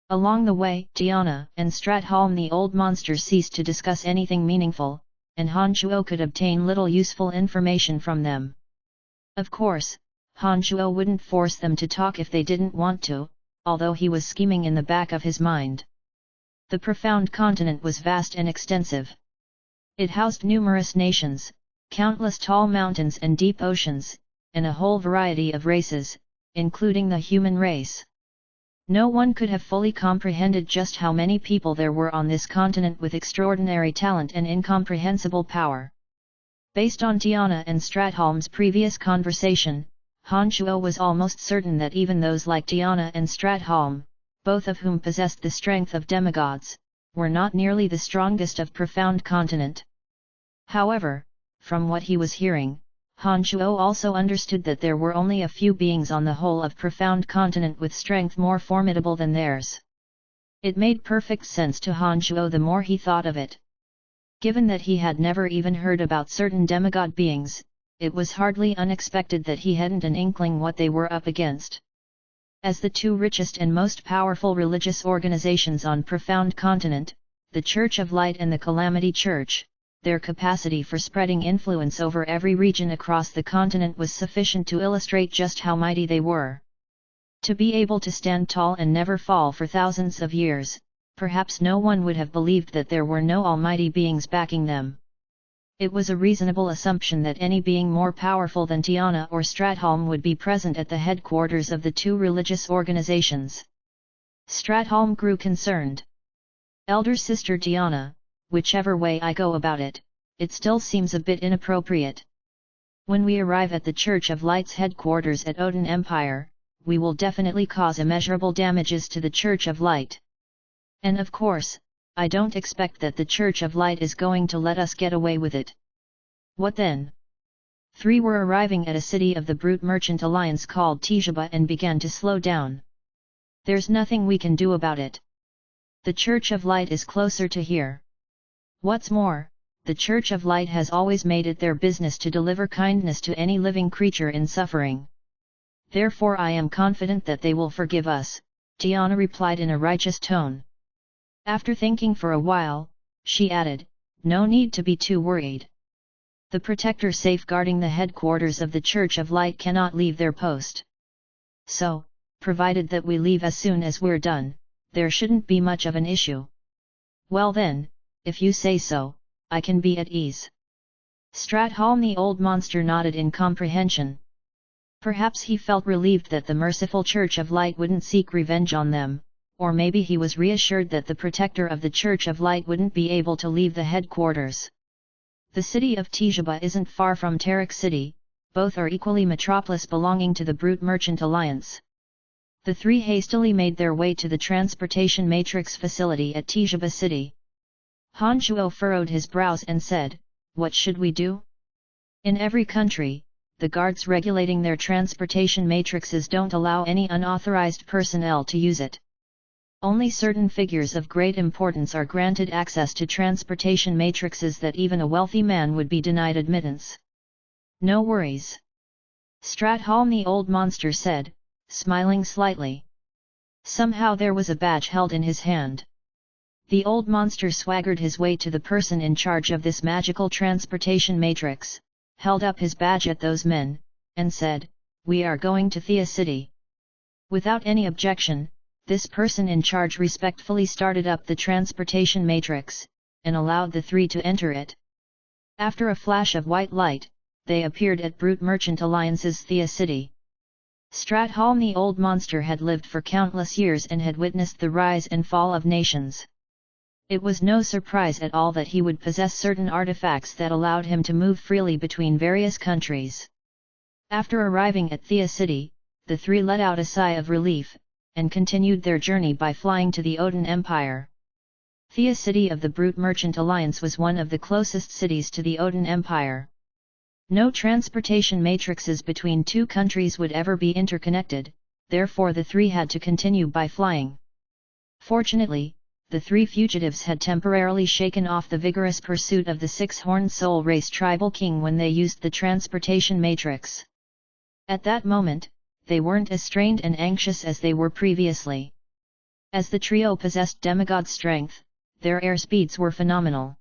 Along the way, Diana and Stratholm the old monster ceased to discuss anything meaningful, and Han Chuo could obtain little useful information from them. Of course, Han Chuo wouldn't force them to talk if they didn't want to, although he was scheming in the back of his mind. The profound continent was vast and extensive. It housed numerous nations, countless tall mountains and deep oceans, and a whole variety of races, including the human race. No one could have fully comprehended just how many people there were on this continent with extraordinary talent and incomprehensible power. Based on Diana and Stratholm's previous conversation, Han Chuo was almost certain that even those like Diana and Stratholm, both of whom possessed the strength of demigods, were not nearly the strongest of profound continent. However, from what he was hearing, Han Chuo also understood that there were only a few beings on the whole of profound continent with strength more formidable than theirs. It made perfect sense to Han Chuo the more he thought of it. Given that he had never even heard about certain demigod beings, it was hardly unexpected that he hadn't an inkling what they were up against. As the two richest and most powerful religious organizations on profound continent, the Church of Light and the Calamity Church, their capacity for spreading influence over every region across the continent was sufficient to illustrate just how mighty they were. To be able to stand tall and never fall for thousands of years, perhaps no one would have believed that there were no almighty beings backing them. It was a reasonable assumption that any being more powerful than Diana or Stratholm would be present at the headquarters of the two religious organizations. Stratholm grew concerned. Elder Sister Diana, whichever way I go about it, it still seems a bit inappropriate. When we arrive at the Church of Light's headquarters at Odin Empire, we will definitely cause immeasurable damages to the Church of Light. And of course, I don't expect that the Church of Light is going to let us get away with it. What then? Three were arriving at a city of the Brute Merchant Alliance called Tijuba and began to slow down. There's nothing we can do about it. The Church of Light is closer to here. What's more, the Church of Light has always made it their business to deliver kindness to any living creature in suffering. Therefore I am confident that they will forgive us, Diana replied in a righteous tone. After thinking for a while, she added, no need to be too worried. The protector safeguarding the headquarters of the Church of Light cannot leave their post. So, provided that we leave as soon as we're done, there shouldn't be much of an issue. Well then, if you say so, I can be at ease. Stratholm the old monster nodded in comprehension. Perhaps he felt relieved that the merciful Church of Light wouldn't seek revenge on them, or maybe he was reassured that the protector of the Church of Light wouldn't be able to leave the headquarters. The city of Tijuba isn't far from Tarak City, both are equally metropolis belonging to the Brute Merchant Alliance. The three hastily made their way to the transportation matrix facility at Tijuba City. Han Chuo furrowed his brows and said, what should we do? In every country, the guards regulating their transportation matrices don't allow any unauthorized personnel to use it. Only certain figures of great importance are granted access to transportation matrices that even a wealthy man would be denied admittance. No worries. Stratholm the old monster said, smiling slightly. Somehow there was a badge held in his hand. The old monster swaggered his way to the person in charge of this magical transportation matrix, held up his badge at those men, and said, we are going to Thea City. Without any objection, this person in charge respectfully started up the transportation matrix, and allowed the three to enter it. After a flash of white light, they appeared at Brute Merchant Alliance's Thea City. Stratholm the old monster had lived for countless years and had witnessed the rise and fall of nations. It was no surprise at all that he would possess certain artifacts that allowed him to move freely between various countries. After arriving at Thea City, the three let out a sigh of relief, and continued their journey by flying to the Odin Empire. Thea City of the Brute Merchant Alliance was one of the closest cities to the Odin Empire. No transportation matrices between two countries would ever be interconnected, therefore the three had to continue by flying. Fortunately, the three fugitives had temporarily shaken off the vigorous pursuit of the six-horned soul race tribal king when they used the transportation matrix. At that moment, they weren't as strained and anxious as they were previously. As the trio possessed demigod strength, their air speeds were phenomenal.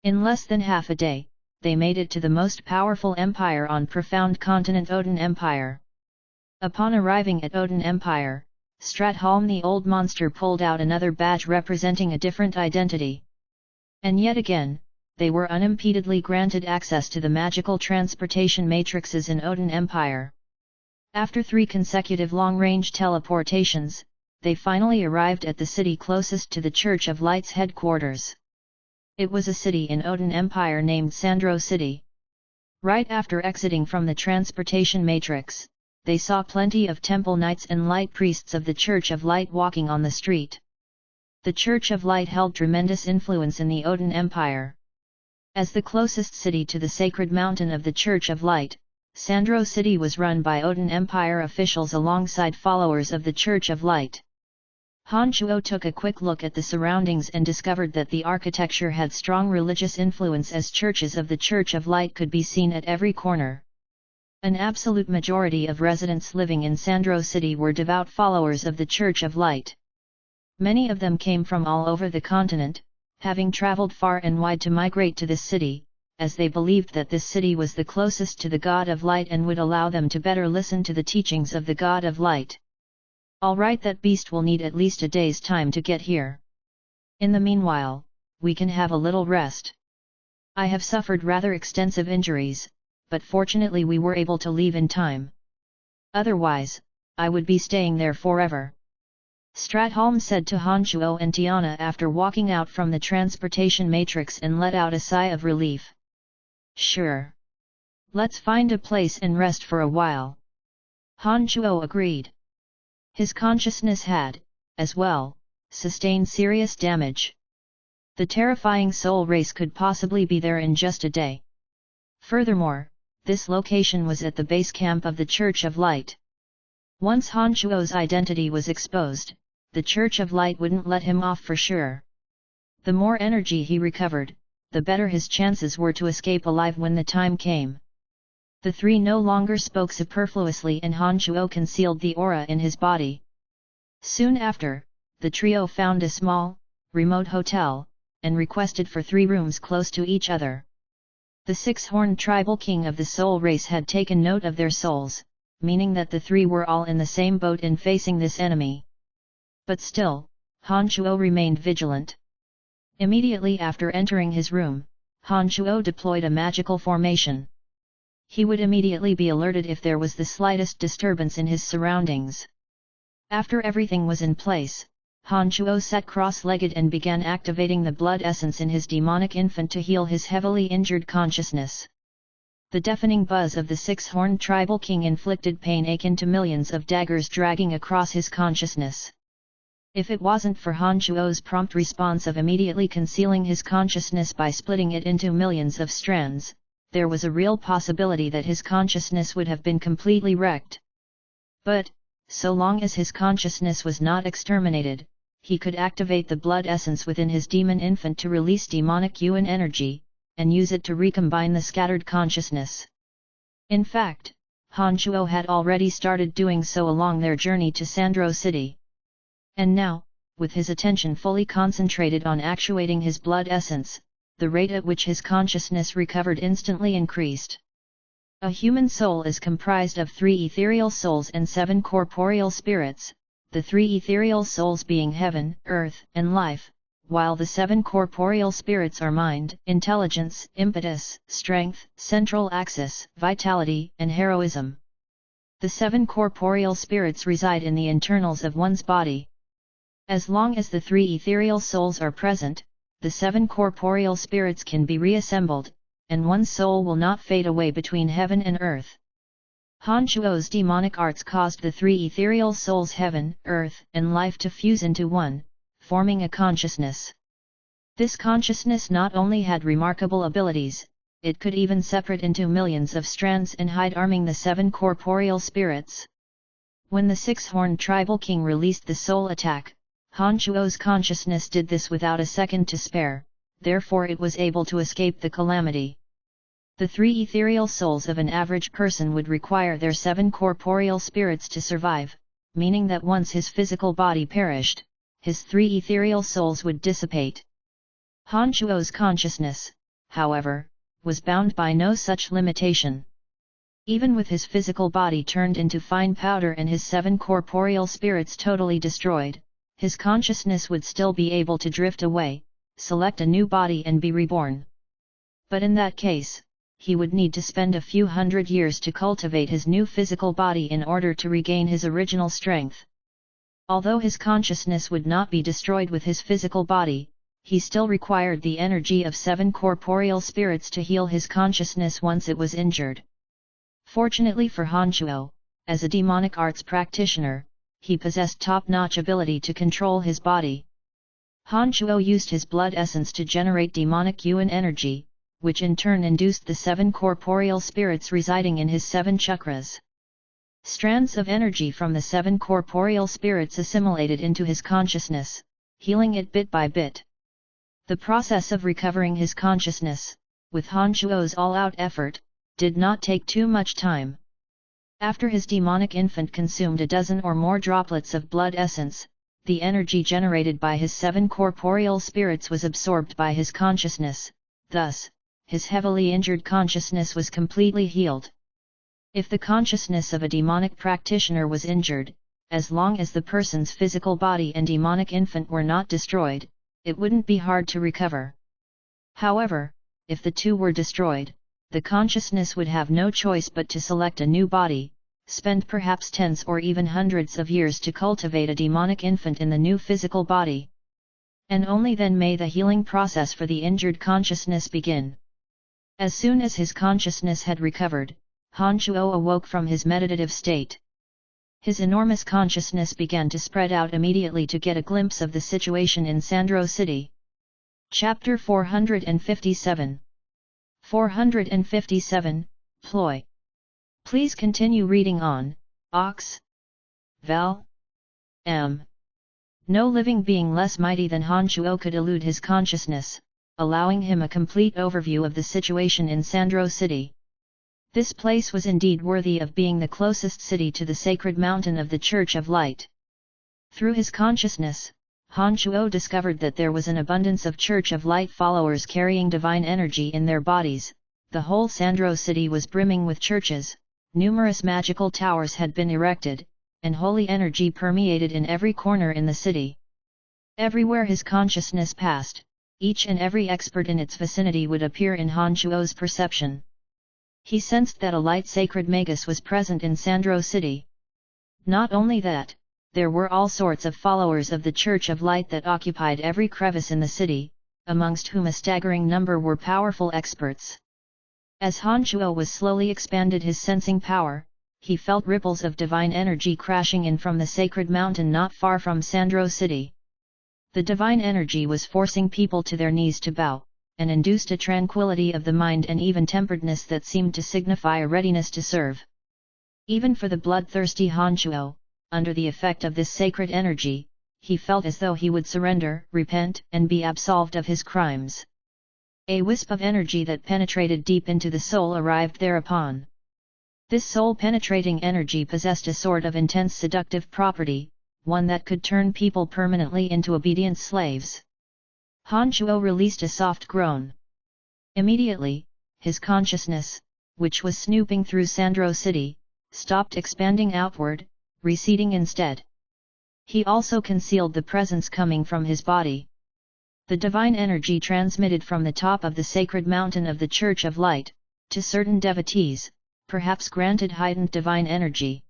In less than half a day, they made it to the most powerful empire on profound continent Odin Empire. Upon arriving at Odin Empire, Stratholm the old monster pulled out another badge representing a different identity. And yet again, they were unimpededly granted access to the magical transportation matrices in Odin Empire. After 3 consecutive long-range teleportations, they finally arrived at the city closest to the Church of Light's headquarters. It was a city in Odin Empire named Sandro City. Right after exiting from the transportation matrix, they saw plenty of temple knights and light priests of the Church of Light walking on the street. The Church of Light held tremendous influence in the Odin Empire. As the closest city to the sacred mountain of the Church of Light, Sandro City was run by Odin Empire officials alongside followers of the Church of Light. Han Chuo took a quick look at the surroundings and discovered that the architecture had strong religious influence, as churches of the Church of Light could be seen at every corner. An absolute majority of residents living in Sandro City were devout followers of the Church of Light. Many of them came from all over the continent, having traveled far and wide to migrate to this city, as they believed that this city was the closest to the God of Light and would allow them to better listen to the teachings of the God of Light. Alright, that beast will need at least a day's time to get here. In the meanwhile, we can have a little rest. I have suffered rather extensive injuries, but fortunately we were able to leave in time. Otherwise, I would be staying there forever. Stratholm said to Han Chuo and Tiana after walking out from the transportation matrix and let out a sigh of relief. Sure. Let's find a place and rest for a while. Han Chuo agreed. His consciousness had, as well, sustained serious damage. The terrifying soul race could possibly be there in just a day. Furthermore, this location was at the base camp of the Church of Light. Once Han Chuo's identity was exposed, the Church of Light wouldn't let him off for sure. The more energy he recovered, the better his chances were to escape alive when the time came. The three no longer spoke superfluously and Han Chuo concealed the aura in his body. Soon after, the trio found a small, remote hotel, and requested for 3 rooms close to each other. The 6-horned tribal king of the soul race had taken note of their souls, meaning that the 3 were all in the same boat in facing this enemy. But still, Han Chuo remained vigilant. Immediately after entering his room, Han Chuo deployed a magical formation. He would immediately be alerted if there was the slightest disturbance in his surroundings. After everything was in place, Han Chuo sat cross-legged and began activating the blood essence in his demonic infant to heal his heavily injured consciousness. The deafening buzz of the 6-horned tribal king inflicted pain akin to millions of daggers dragging across his consciousness. If it wasn't for Han Chuo's prompt response of immediately concealing his consciousness by splitting it into millions of strands, there was a real possibility that his consciousness would have been completely wrecked. But, so long as his consciousness was not exterminated, he could activate the blood essence within his demon infant to release demonic yuan energy, and use it to recombine the scattered consciousness. In fact, Han Chuo had already started doing so along their journey to Sandro City. And now, with his attention fully concentrated on actuating his blood essence, the rate at which his consciousness recovered instantly increased. A human soul is comprised of 3 ethereal souls and 7 corporeal spirits, the 3 ethereal souls being heaven, earth, and life, while the 7 corporeal spirits are mind, intelligence, impetus, strength, central axis, vitality, and heroism. The 7 corporeal spirits reside in the internals of one's body. As long as the 3 ethereal souls are present, the 7 corporeal spirits can be reassembled, and one's soul will not fade away between heaven and earth. Han Chuo's demonic arts caused the 3 ethereal souls heaven, earth, and life to fuse into one, forming a consciousness. This consciousness not only had remarkable abilities, it could even separate into millions of strands and hide, arming the 7 corporeal spirits. When the 6-horned tribal king released the soul attack, Han Chuo's consciousness did this without a second to spare, therefore it was able to escape the calamity. The 3 ethereal souls of an average person would require their 7 corporeal spirits to survive, meaning that once his physical body perished, his 3 ethereal souls would dissipate. Han Chuo's consciousness, however, was bound by no such limitation. Even with his physical body turned into fine powder and his 7 corporeal spirits totally destroyed, his consciousness would still be able to drift away, select a new body and be reborn. But in that case, he would need to spend a few hundred years to cultivate his new physical body in order to regain his original strength. Although his consciousness would not be destroyed with his physical body, he still required the energy of 7 corporeal spirits to heal his consciousness once it was injured. Fortunately for Han Chuo, as a demonic arts practitioner, he possessed top-notch ability to control his body. Han Chuo used his blood essence to generate demonic yuan energy, which in turn induced the 7 corporeal spirits residing in his 7 chakras. Strands of energy from the 7 corporeal spirits assimilated into his consciousness, healing it bit by bit. The process of recovering his consciousness, with Han Chuo's all-out effort, did not take too much time. After his demonic infant consumed a dozen or more droplets of blood essence, the energy generated by his 7 corporeal spirits was absorbed by his consciousness, thus, his heavily injured consciousness was completely healed. If the consciousness of a demonic practitioner was injured, as long as the person's physical body and demonic infant were not destroyed, it wouldn't be hard to recover. However, if the two were destroyed, the consciousness would have no choice but to select a new body, spend perhaps tens or even hundreds of years to cultivate a demonic infant in the new physical body. And only then may the healing process for the injured consciousness begin. As soon as his consciousness had recovered, Han Chuo awoke from his meditative state. His enormous consciousness began to spread out immediately to get a glimpse of the situation in Sandro City. Chapter 457 457, Ploy. Please continue reading on, Ox. Val. M. No living being less mighty than Han Chuo could elude his consciousness, allowing him a complete overview of the situation in Sandro City. This place was indeed worthy of being the closest city to the sacred mountain of the Church of Light. Through his consciousness, Han Chuo discovered that there was an abundance of Church of Light followers carrying divine energy in their bodies. The whole Sandro City was brimming with churches, numerous magical towers had been erected, and holy energy permeated in every corner in the city. Everywhere his consciousness passed, each and every expert in its vicinity would appear in Han Chuo's perception. He sensed that a light sacred magus was present in Sandro City. Not only that, there were all sorts of followers of the Church of Light that occupied every crevice in the city, amongst whom a staggering number were powerful experts. As Han Chuo was slowly expanded his sensing power, he felt ripples of divine energy crashing in from the sacred mountain not far from Sandro City. The divine energy was forcing people to their knees to bow, and induced a tranquility of the mind and even-temperedness that seemed to signify a readiness to serve. Even for the bloodthirsty Han Chuo, under the effect of this sacred energy, he felt as though he would surrender, repent, and be absolved of his crimes. A wisp of energy that penetrated deep into the soul arrived thereupon. This soul-penetrating energy possessed a sort of intense seductive property, one that could turn people permanently into obedient slaves. Han Chuo released a soft groan. Immediately, his consciousness, which was snooping through Sandro City, stopped expanding outward, receding instead. He also concealed the presence coming from his body. The divine energy transmitted from the top of the sacred mountain of the Church of Light, to certain devotees, perhaps granted heightened divine energy.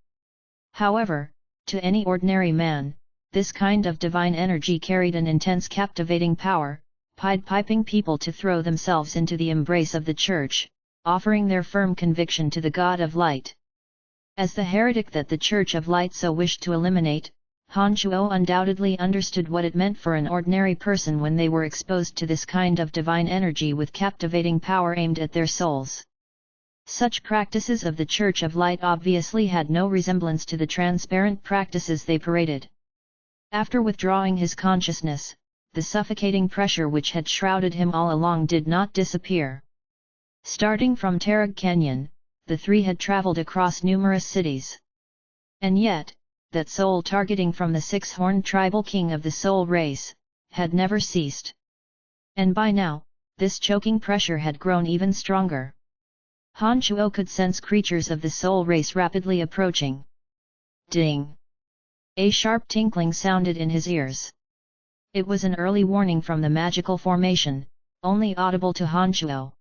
However, to any ordinary man, This kind of divine energy carried an intense captivating power, piping people to throw themselves into the embrace of the Church, offering their firm conviction to the God of Light. As the heretic that the Church of Light so wished to eliminate, Han Shuo undoubtedly understood what it meant for an ordinary person when they were exposed to this kind of divine energy with captivating power aimed at their souls. Such practices of the Church of Light obviously had no resemblance to the transparent practices they paraded. After withdrawing his consciousness, the suffocating pressure which had shrouded him all along did not disappear. Starting from Tarag Canyon, the three had traveled across numerous cities. And yet, that soul targeting from the six-horned tribal king of the soul race, had never ceased. And by now, this choking pressure had grown even stronger. Han Shuo could sense creatures of the soul race rapidly approaching. Ding! A sharp tinkling sounded in his ears. It was an early warning from the magical formation, only audible to Han Shuo.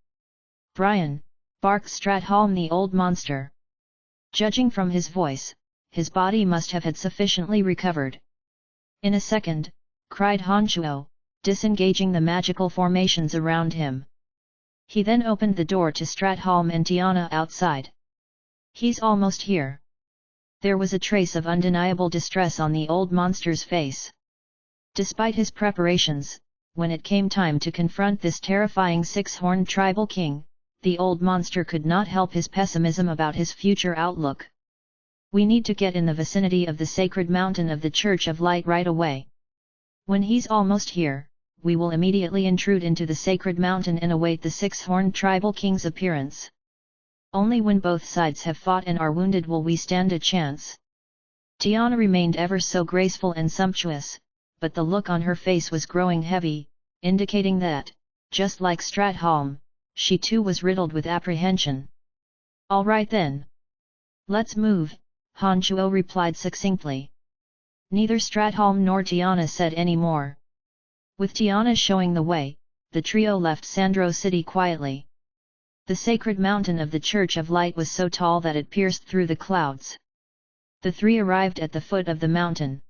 "Brian," barked Stratholm the old monster. Judging from his voice, his body must have had sufficiently recovered. "In a second," cried Han Shuo, disengaging the magical formations around him. He then opened the door to Stratholm and Tiana outside. "He's almost here." There was a trace of undeniable distress on the old monster's face. Despite his preparations, when it came time to confront this terrifying six-horned tribal king, the old monster could not help his pessimism about his future outlook. "We need to get in the vicinity of the sacred mountain of the Church of Light right away. When he's almost here, we will immediately intrude into the sacred mountain and await the six-horned tribal king's appearance. Only when both sides have fought and are wounded will we stand a chance." Tiana remained ever so graceful and sumptuous, but the look on her face was growing heavy, indicating that, just like Stratholm, she too was riddled with apprehension. "All right then. Let's move," Han Shuo replied succinctly. Neither Stratholm nor Tiana said any more. With Tiana showing the way, the trio left Sandro City quietly. The sacred mountain of the Church of Light was so tall that it pierced through the clouds. The three arrived at the foot of the mountain.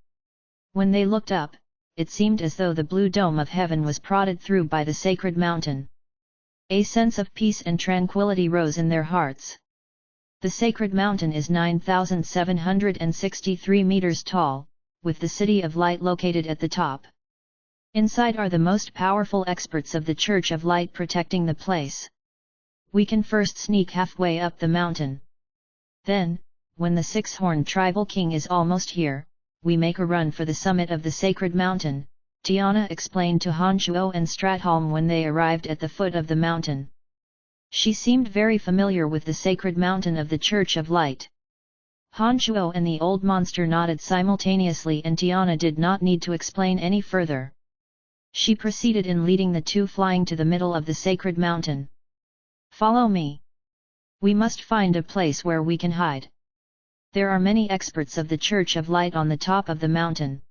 When they looked up, it seemed as though the blue dome of heaven was prodded through by the sacred mountain. A sense of peace and tranquility rose in their hearts. The sacred mountain is 9,763 meters tall, with the City of Light located at the top. Inside are the most powerful experts of the Church of Light protecting the place. We can first sneak halfway up the mountain. Then, when the six-horned tribal king is almost here, we make a run for the summit of the sacred mountain, Tiana explained to Han Shuo and Stratholm when they arrived at the foot of the mountain. She seemed very familiar with the sacred mountain of the Church of Light. Han Shuo and the old monster nodded simultaneously, and Tiana did not need to explain any further. She proceeded in leading the two flying to the middle of the sacred mountain. "Follow me. We must find a place where we can hide. There are many experts of the Church of Light on the top of the mountain.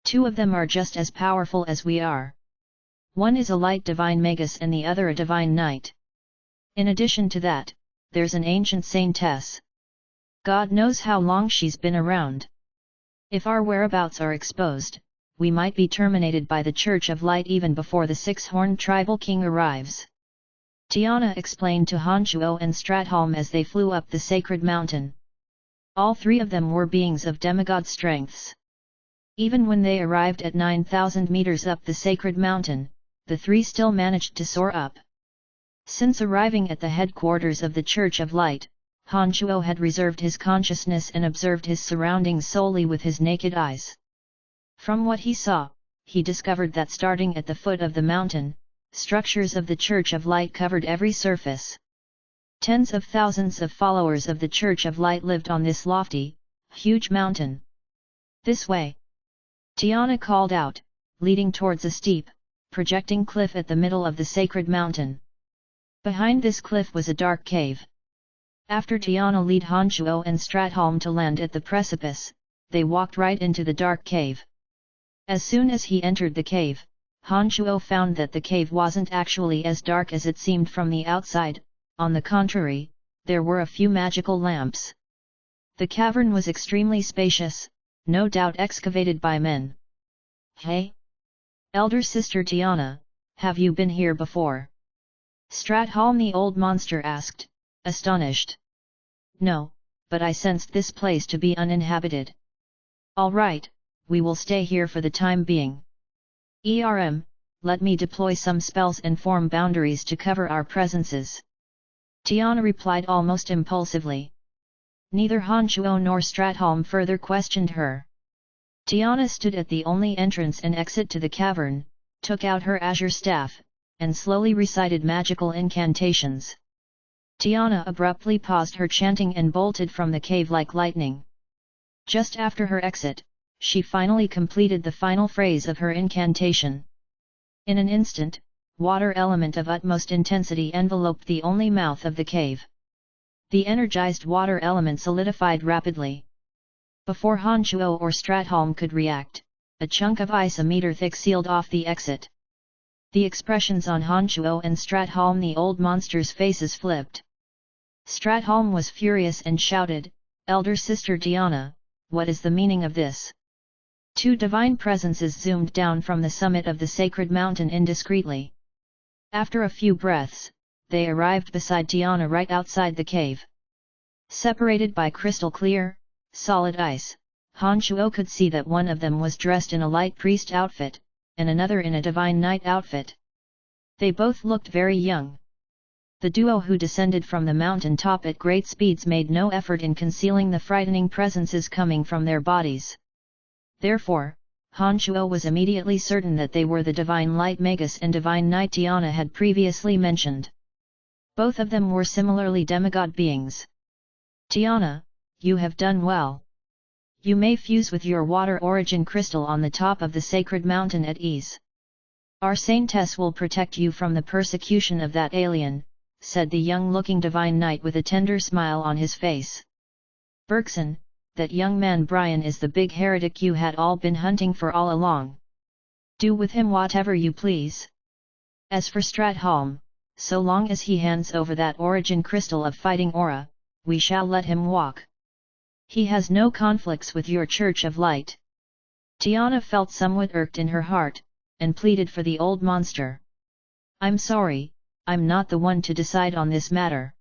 Two of them are just as powerful as we are. One is a light divine magus and the other a divine knight. In addition to that, there's an ancient saintess. God knows how long she's been around. If our whereabouts are exposed, we might be terminated by the Church of Light even before the six-horned tribal king arrives." Tiana explained to Han Shuo and Stratholm as they flew up the sacred mountain. All three of them were beings of demigod strengths. Even when they arrived at 9,000 meters up the sacred mountain, the three still managed to soar up. Since arriving at the headquarters of the Church of Light, Han Shuo had reserved his consciousness and observed his surroundings solely with his naked eyes. From what he saw, he discovered that starting at the foot of the mountain, structures of the Church of Light covered every surface. Tens of thousands of followers of the Church of Light lived on this lofty, huge mountain. "This way!" Tiana called out, leading towards a steep, projecting cliff at the middle of the sacred mountain. Behind this cliff was a dark cave. After Tiana led Han Shuo and Stratholm to land at the precipice, they walked right into the dark cave. As soon as he entered the cave, Han Shuo found that the cave wasn't actually as dark as it seemed from the outside. On the contrary, there were a few magical lamps. The cavern was extremely spacious, no doubt excavated by men. Hey? Elder sister Tiana, have you been here before? Stratholm the old monster asked, astonished. No, but I sensed this place to be uninhabited. All right, we will stay here for the time being. Let me deploy some spells and form boundaries to cover our presences. Tiana replied almost impulsively. Neither Hanchuo nor Stratholm further questioned her. Tiana stood at the only entrance and exit to the cavern, took out her azure staff, and slowly recited magical incantations. Tiana abruptly paused her chanting and bolted from the cave like lightning. Just after her exit, she finally completed the final phrase of her incantation. In an instant, water element of utmost intensity enveloped the only mouth of the cave. The energized water element solidified rapidly. Before Hanchuo or Stratholm could react, a chunk of ice a meter thick sealed off the exit. The expressions on Hanchuo and Stratholm the old monster's faces flipped. Stratholm was furious and shouted, "Elder Sister Tiana, what is the meaning of this?" Two divine presences zoomed down from the summit of the sacred mountain indiscreetly. After a few breaths, they arrived beside Tiana right outside the cave. Separated by crystal clear, solid ice, Hanchuo could see that one of them was dressed in a light priest outfit, and another in a divine knight outfit. They both looked very young. The duo who descended from the mountain top at great speeds made no effort in concealing the frightening presences coming from their bodies. Therefore, Hanchuo was immediately certain that they were the divine light Magus and divine knight Tiana had previously mentioned. Both of them were similarly demigod beings. "Tiana, you have done well. You may fuse with your water origin crystal on the top of the sacred mountain at ease. Our saintess will protect you from the persecution of that alien," said the young-looking divine knight with a tender smile on his face. "Bergson, that young man Brian is the big heretic you had all been hunting for all along. Do with him whatever you please. As for Stratholm, so long as he hands over that origin crystal of fighting aura, we shall let him walk. He has no conflicts with your Church of Light." Tiana felt somewhat irked in her heart, and pleaded for the old monster. "I'm sorry, I'm not the one to decide on this matter.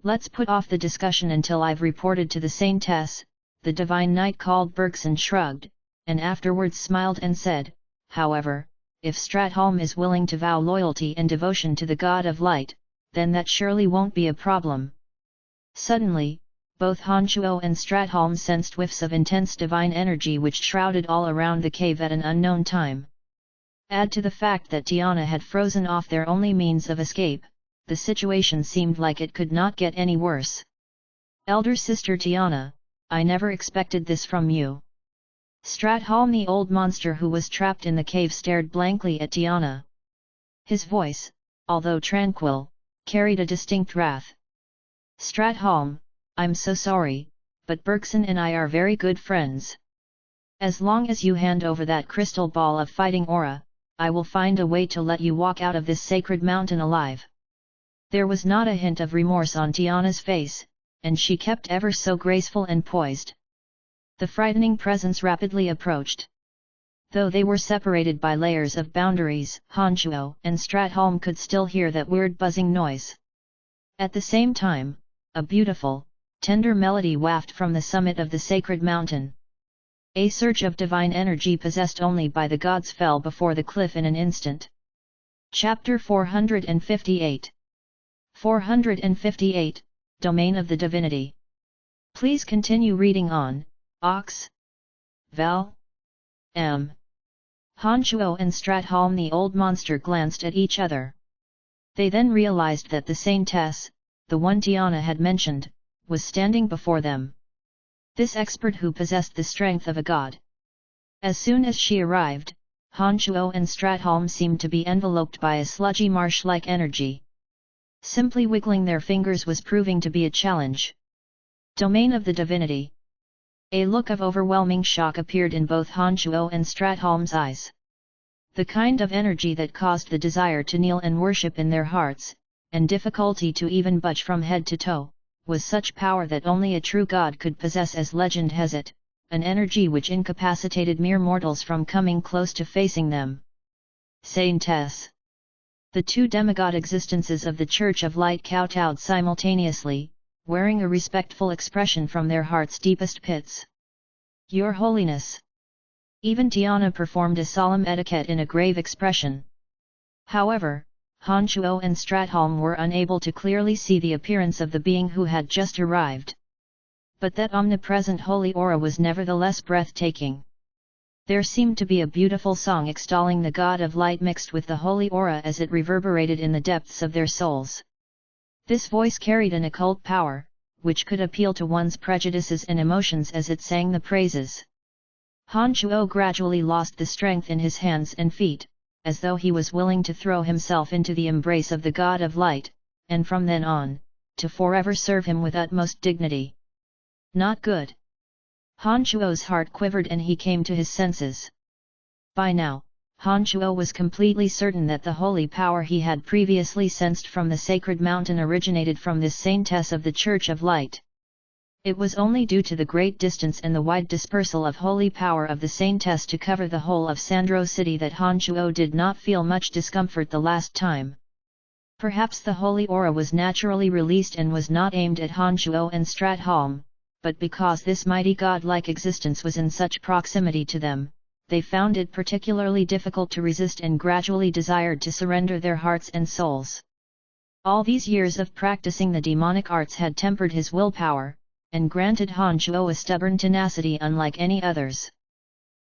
Let's put off the discussion until I've reported to the saintess." The divine knight called Bergson shrugged, and afterwards smiled and said, "However, if Stratholm is willing to vow loyalty and devotion to the God of Light, then that surely won't be a problem." Suddenly, both Hanchuo and Stratholm sensed whiffs of intense divine energy which shrouded all around the cave at an unknown time. Add to the fact that Tiana had frozen off their only means of escape, the situation seemed like it could not get any worse. "Elder Sister Tiana, I never expected this from you." Stratholm the old monster who was trapped in the cave stared blankly at Tiana. His voice, although tranquil, carried a distinct wrath. "Stratholm, I'm so sorry, but Bergson and I are very good friends. As long as you hand over that crystal ball of fighting aura, I will find a way to let you walk out of this sacred mountain alive." There was not a hint of remorse on Tiana's face, and she kept ever so graceful and poised. The frightening presence rapidly approached. Though they were separated by layers of boundaries, Hanchuo and Stratholm could still hear that weird buzzing noise. At the same time, a beautiful, tender melody wafted from the summit of the sacred mountain. A surge of divine energy possessed only by the gods fell before the cliff in an instant. Chapter 458 458, Domain of the Divinity. Please continue reading on, Ox. Val. M. Hanchuo and Stratholm the old monster glanced at each other. They then realized that the saintess, the one Tiana had mentioned, was standing before them. This expert who possessed the strength of a god. As soon as she arrived, Hanchuo and Stratholm seemed to be enveloped by a sludgy marsh-like energy. Simply wiggling their fingers was proving to be a challenge. Domain of the Divinity. A look of overwhelming shock appeared in both Hanchuo and Stratholm's eyes. The kind of energy that caused the desire to kneel and worship in their hearts, and difficulty to even budge from head to toe, was such power that only a true god could possess, as legend has it. an energy which incapacitated mere mortals from coming close to facing them. Saintess. The two demigod existences of the Church of Light kowtowed simultaneously, wearing a respectful expression from their hearts' deepest pits. Your Holiness. Even Tiana performed a solemn etiquette in a grave expression. However, Han Chuo and Stratholm were unable to clearly see the appearance of the being who had just arrived. But that omnipresent holy aura was nevertheless breathtaking. There seemed to be a beautiful song extolling the God of Light mixed with the holy aura as it reverberated in the depths of their souls. This voice carried an occult power, which could appeal to one's prejudices and emotions as it sang the praises. Han Chuo gradually lost the strength in his hands and feet, as though he was willing to throw himself into the embrace of the God of Light, and from then on, to forever serve him with utmost dignity. Not good. Han Chuo's heart quivered and he came to his senses. By now, Han Chuo was completely certain that the holy power he had previously sensed from the sacred mountain originated from this saintess of the Church of Light. It was only due to the great distance and the wide dispersal of holy power of the saintess to cover the whole of Sandro city that Han Chuo did not feel much discomfort the last time. Perhaps the holy aura was naturally released and was not aimed at Han Chuo and Stratholm, but because this mighty godlike existence was in such proximity to them, they found it particularly difficult to resist and gradually desired to surrender their hearts and souls. All these years of practicing the demonic arts had tempered his willpower, and granted Han Chuo a stubborn tenacity unlike any others.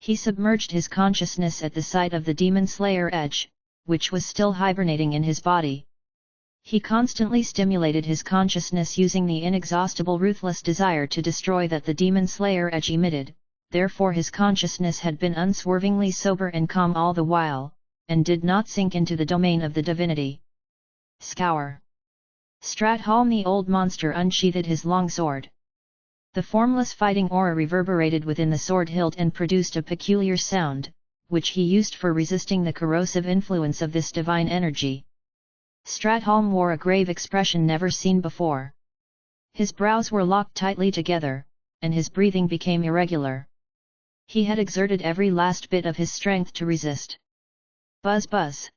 He submerged his consciousness at the sight of the demon slayer edge, which was still hibernating in his body. He constantly stimulated his consciousness using the inexhaustible ruthless desire to destroy that the demon slayer edge emitted, therefore his consciousness had been unswervingly sober and calm all the while, and did not sink into the domain of the divinity. Scour. Stratholm the old monster unsheathed his long sword. The formless fighting aura reverberated within the sword hilt and produced a peculiar sound, which he used for resisting the corrosive influence of this divine energy. Stratholm wore a grave expression never seen before. His brows were locked tightly together, and his breathing became irregular. He had exerted every last bit of his strength to resist. Buzz buzz.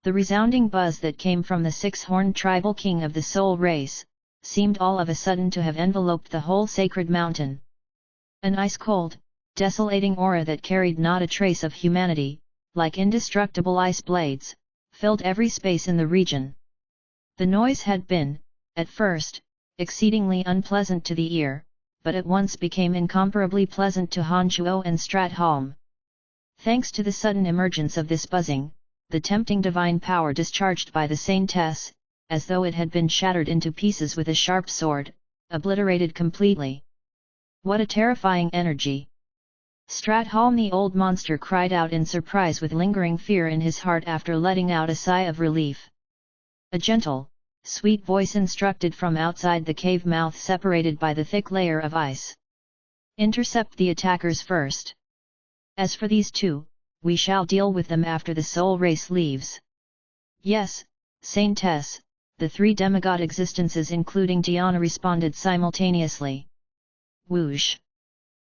The resounding buzz that came from the six-horned tribal king of the soul race, seemed all of a sudden to have enveloped the whole sacred mountain. An ice-cold, desolating aura that carried not a trace of humanity, like indestructible ice blades, filled every space in the region. The noise had been, at first, exceedingly unpleasant to the ear, but at once became incomparably pleasant to Han Chuo and Stratholm. Thanks to the sudden emergence of this buzzing, the tempting divine power discharged by the saintess, as though it had been shattered into pieces with a sharp sword, obliterated completely. What a terrifying energy! Stratholm the old monster cried out in surprise with lingering fear in his heart after letting out a sigh of relief. A gentle, sweet voice instructed from outside the cave mouth separated by the thick layer of ice. Intercept the attackers first. As for these two, we shall deal with them after the soul race leaves. Yes, Saintess, the three demigod existences including Tiana responded simultaneously. Whoosh!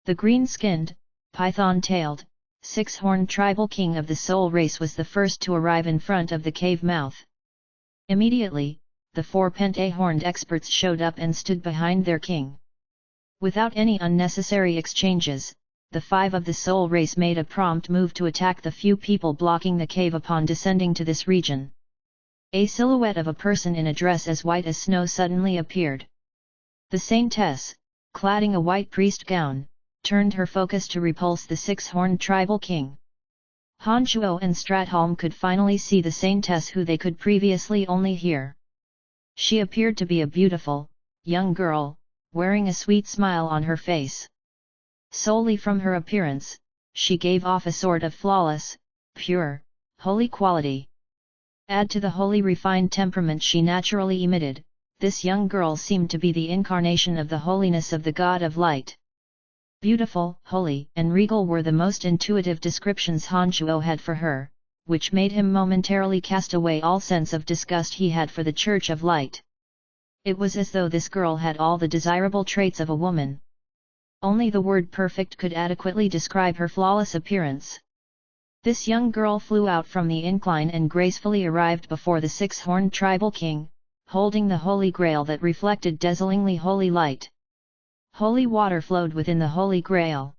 The green-skinned, python-tailed, six-horned tribal king of the soul race was the first to arrive in front of the cave mouth. Immediately, the four penta-horned experts showed up and stood behind their king. Without any unnecessary exchanges, the five of the soul race made a prompt move to attack the few people blocking the cave upon descending to this region. A silhouette of a person in a dress as white as snow suddenly appeared. The saintess, cladding a white priest gown, turned her focus to repulse the six-horned tribal king. Han Chuo and Stratholm could finally see the saintess who they could previously only hear. She appeared to be a beautiful, young girl, wearing a sweet smile on her face. Solely from her appearance, she gave off a sort of flawless, pure, holy quality. Add to the holy refined temperament she naturally emitted, this young girl seemed to be the incarnation of the holiness of the God of Light. Beautiful, holy, and regal were the most intuitive descriptions Han Chuo had for her, which made him momentarily cast away all sense of disgust he had for the Church of Light. It was as though this girl had all the desirable traits of a woman. Only the word perfect could adequately describe her flawless appearance. This young girl flew out from the incline and gracefully arrived before the six-horned tribal king, holding the holy grail that reflected dazzlingly holy light. Holy water flowed within the holy grail.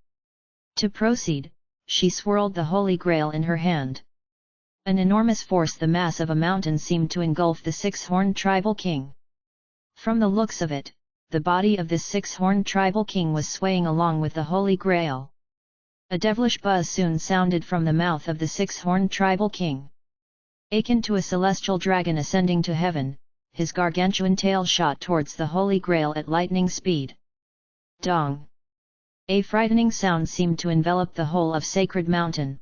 To proceed, she swirled the holy grail in her hand. An enormous force, the mass of a mountain, seemed to engulf the six-horned tribal king. From the looks of it, the body of this six-horned tribal king was swaying along with the holy grail. A devilish buzz soon sounded from the mouth of the six-horned tribal king. Akin to a celestial dragon ascending to heaven, his gargantuan tail shot towards the holy grail at lightning speed. Dong! A frightening sound seemed to envelop the whole of Sacred Mountain.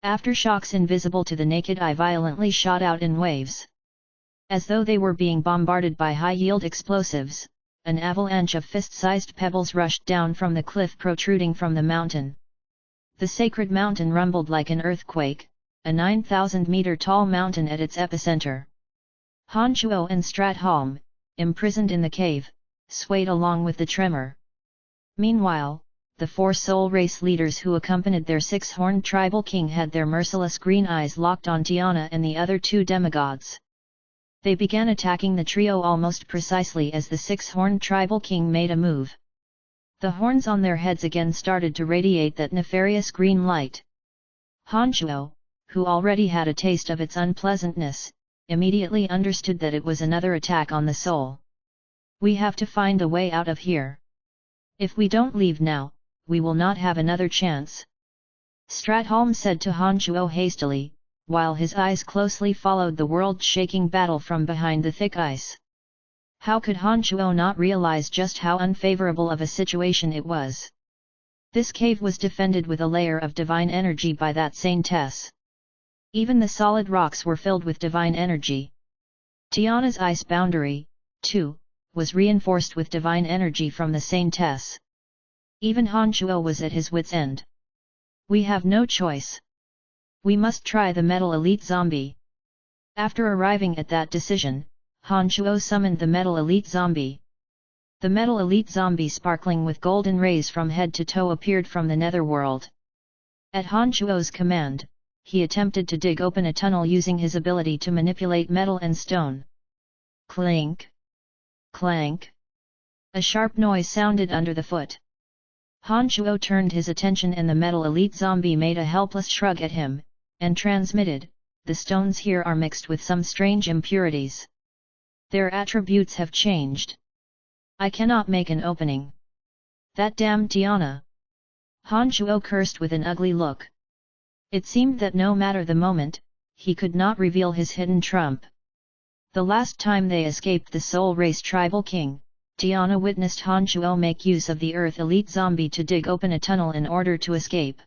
Aftershocks invisible to the naked eye violently shot out in waves. As though they were being bombarded by high-yield explosives, an avalanche of fist-sized pebbles rushed down from the cliff protruding from the mountain. The Sacred Mountain rumbled like an earthquake, a 9,000-meter-tall mountain at its epicenter. Han Chuo and Stratholm, imprisoned in the cave, swayed along with the tremor. Meanwhile, the four soul race leaders who accompanied their six-horned tribal king had their merciless green eyes locked on Tiana and the other two demigods. They began attacking the trio almost precisely as the six-horned tribal king made a move. The horns on their heads again started to radiate that nefarious green light. Han Chuo, who already had a taste of its unpleasantness, immediately understood that it was another attack on the soul. We have to find a way out of here. If we don't leave now, we will not have another chance. Stratholm said to Han Chuo hastily, while his eyes closely followed the world-shaking battle from behind the thick ice. How could Han Chuo not realize just how unfavorable of a situation it was? This cave was defended with a layer of divine energy by that saintess. Even the solid rocks were filled with divine energy. Tiana's ice boundary, too, was reinforced with divine energy from the saintess. Even Han Chuo was at his wits' end. We have no choice. We must try the metal elite zombie. After arriving at that decision, Han Chuo summoned the metal elite zombie. The metal elite zombie, sparkling with golden rays from head to toe, appeared from the netherworld. At Han Chuo's command, he attempted to dig open a tunnel using his ability to manipulate metal and stone. Clink! Clank! A sharp noise sounded under the foot. Han Chuo turned his attention and the metal elite zombie made a helpless shrug at him, and transmitted, "The stones here are mixed with some strange impurities. Their attributes have changed. I cannot make an opening. That damned Tiana!" Han Chuo cursed with an ugly look. It seemed that no matter the moment, he could not reveal his hidden trump. The last time they escaped the Soul Race Tribal King, Tiana witnessed Han Chuo make use of the Earth Elite Zombie to dig open a tunnel in order to escape.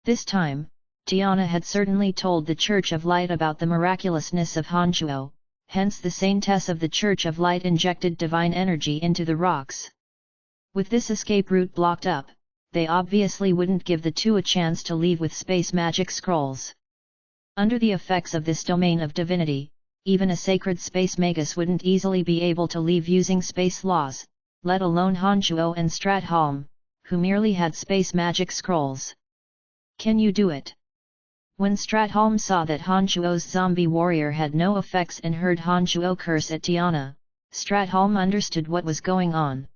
This time, Tiana had certainly told the Church of Light about the miraculousness of Han Chuo, hence the saintess of the Church of Light injected divine energy into the rocks. With this escape route blocked up, they obviously wouldn't give the two a chance to leave with space magic scrolls. Under the effects of this domain of divinity, even a sacred space magus wouldn't easily be able to leave using space laws, let alone Han Chuo and Stratholm, who merely had space magic scrolls. Can you do it? When Stratholm saw that Han Chuo's zombie warrior had no effects and heard Han Chuo curse at Tiana, Stratholm understood what was going on.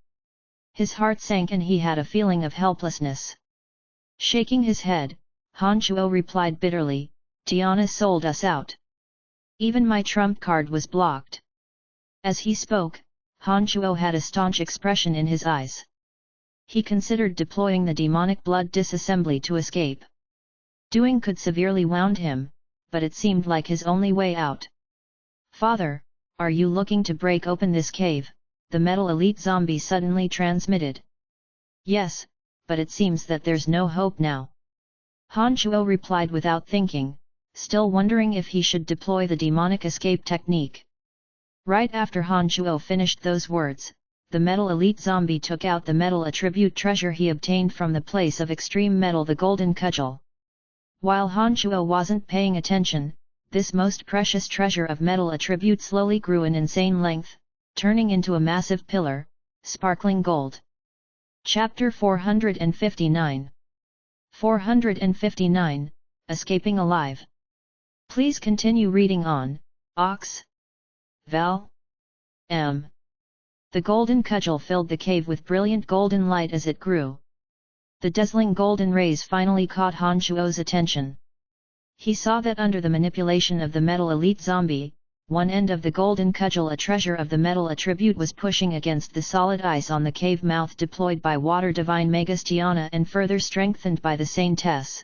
His heart sank and he had a feeling of helplessness. Shaking his head, Han Chuo replied bitterly, "Tiana sold us out. Even my trump card was blocked." As he spoke, Han Chuo had a staunch expression in his eyes. He considered deploying the demonic blood disassembly to escape. Doing could severely wound him, but it seemed like his only way out. "Father, are you looking to break open this cave?" the metal elite zombie suddenly transmitted. "Yes, but it seems that there's no hope now." Han Chuo replied without thinking, still wondering if he should deploy the demonic escape technique. Right after Han Chuo finished those words, the metal elite zombie took out the metal attribute treasure he obtained from the place of extreme metal, the golden cudgel. While Han Chuo wasn't paying attention, this most precious treasure of metal attribute slowly grew in insane length, turning into a massive pillar, sparkling gold. Chapter 459. 459, Escaping Alive. Please continue reading on, Ox. Val. M. The golden cudgel filled the cave with brilliant golden light as it grew. The dazzling golden rays finally caught Han Shuo's attention. He saw that under the manipulation of the metal elite zombie, one end of the golden cudgel, a treasure of the metal attribute, was pushing against the solid ice on the cave mouth, deployed by Water Divine Magus Tiana and further strengthened by the Saintess.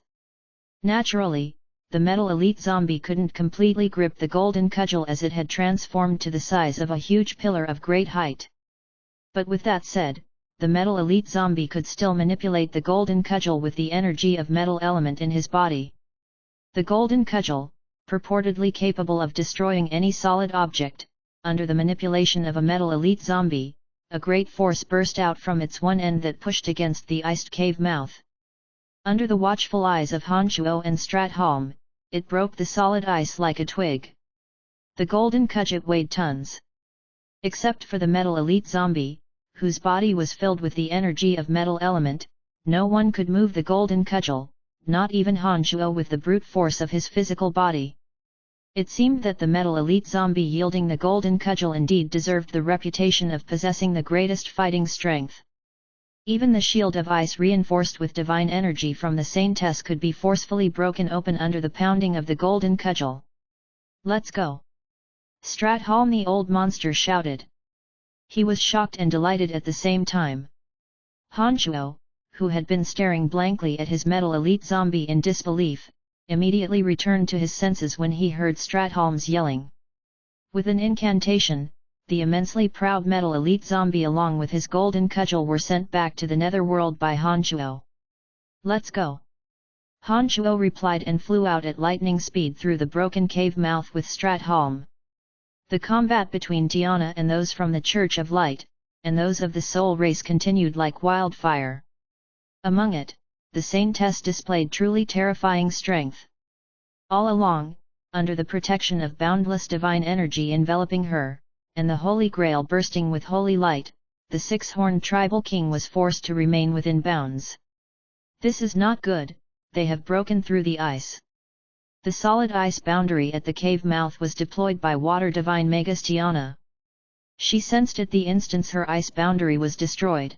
Naturally, the metal elite zombie couldn't completely grip the golden cudgel as it had transformed to the size of a huge pillar of great height. But with that said, the metal elite zombie could still manipulate the golden cudgel with the energy of metal element in his body. The golden cudgel, purportedly capable of destroying any solid object, under the manipulation of a metal elite zombie, a great force burst out from its one end that pushed against the iced cave mouth. Under the watchful eyes of Han Shuo and Stratholm, it broke the solid ice like a twig. The golden cudgel weighed tons. Except for the metal elite zombie, whose body was filled with the energy of metal element, no one could move the golden cudgel, not even Han Shuo with the brute force of his physical body. It seemed that the metal elite zombie yielding the golden cudgel indeed deserved the reputation of possessing the greatest fighting strength. Even the shield of ice reinforced with divine energy from the Saintess could be forcefully broken open under the pounding of the golden cudgel. "Let's go!" Stratholm the old monster shouted. He was shocked and delighted at the same time. Han Shuo, who had been staring blankly at his metal elite zombie in disbelief, immediately returned to his senses when he heard Stratholm's yelling. With an incantation, the immensely proud metal elite zombie along with his golden cudgel were sent back to the netherworld by Han Shuo. "Let's go!" Han Shuo replied and flew out at lightning speed through the broken cave mouth with Stratholm. The combat between Tiana and those from the Church of Light, and those of the Soul race continued like wildfire. Among it, the Saintess displayed truly terrifying strength. All along, under the protection of boundless divine energy enveloping her, and the Holy Grail bursting with holy light, the six-horned tribal king was forced to remain within bounds. "This is not good, they have broken through the ice." The solid ice boundary at the cave mouth was deployed by Water Divine Magus Tiana. She sensed at the instant her ice boundary was destroyed.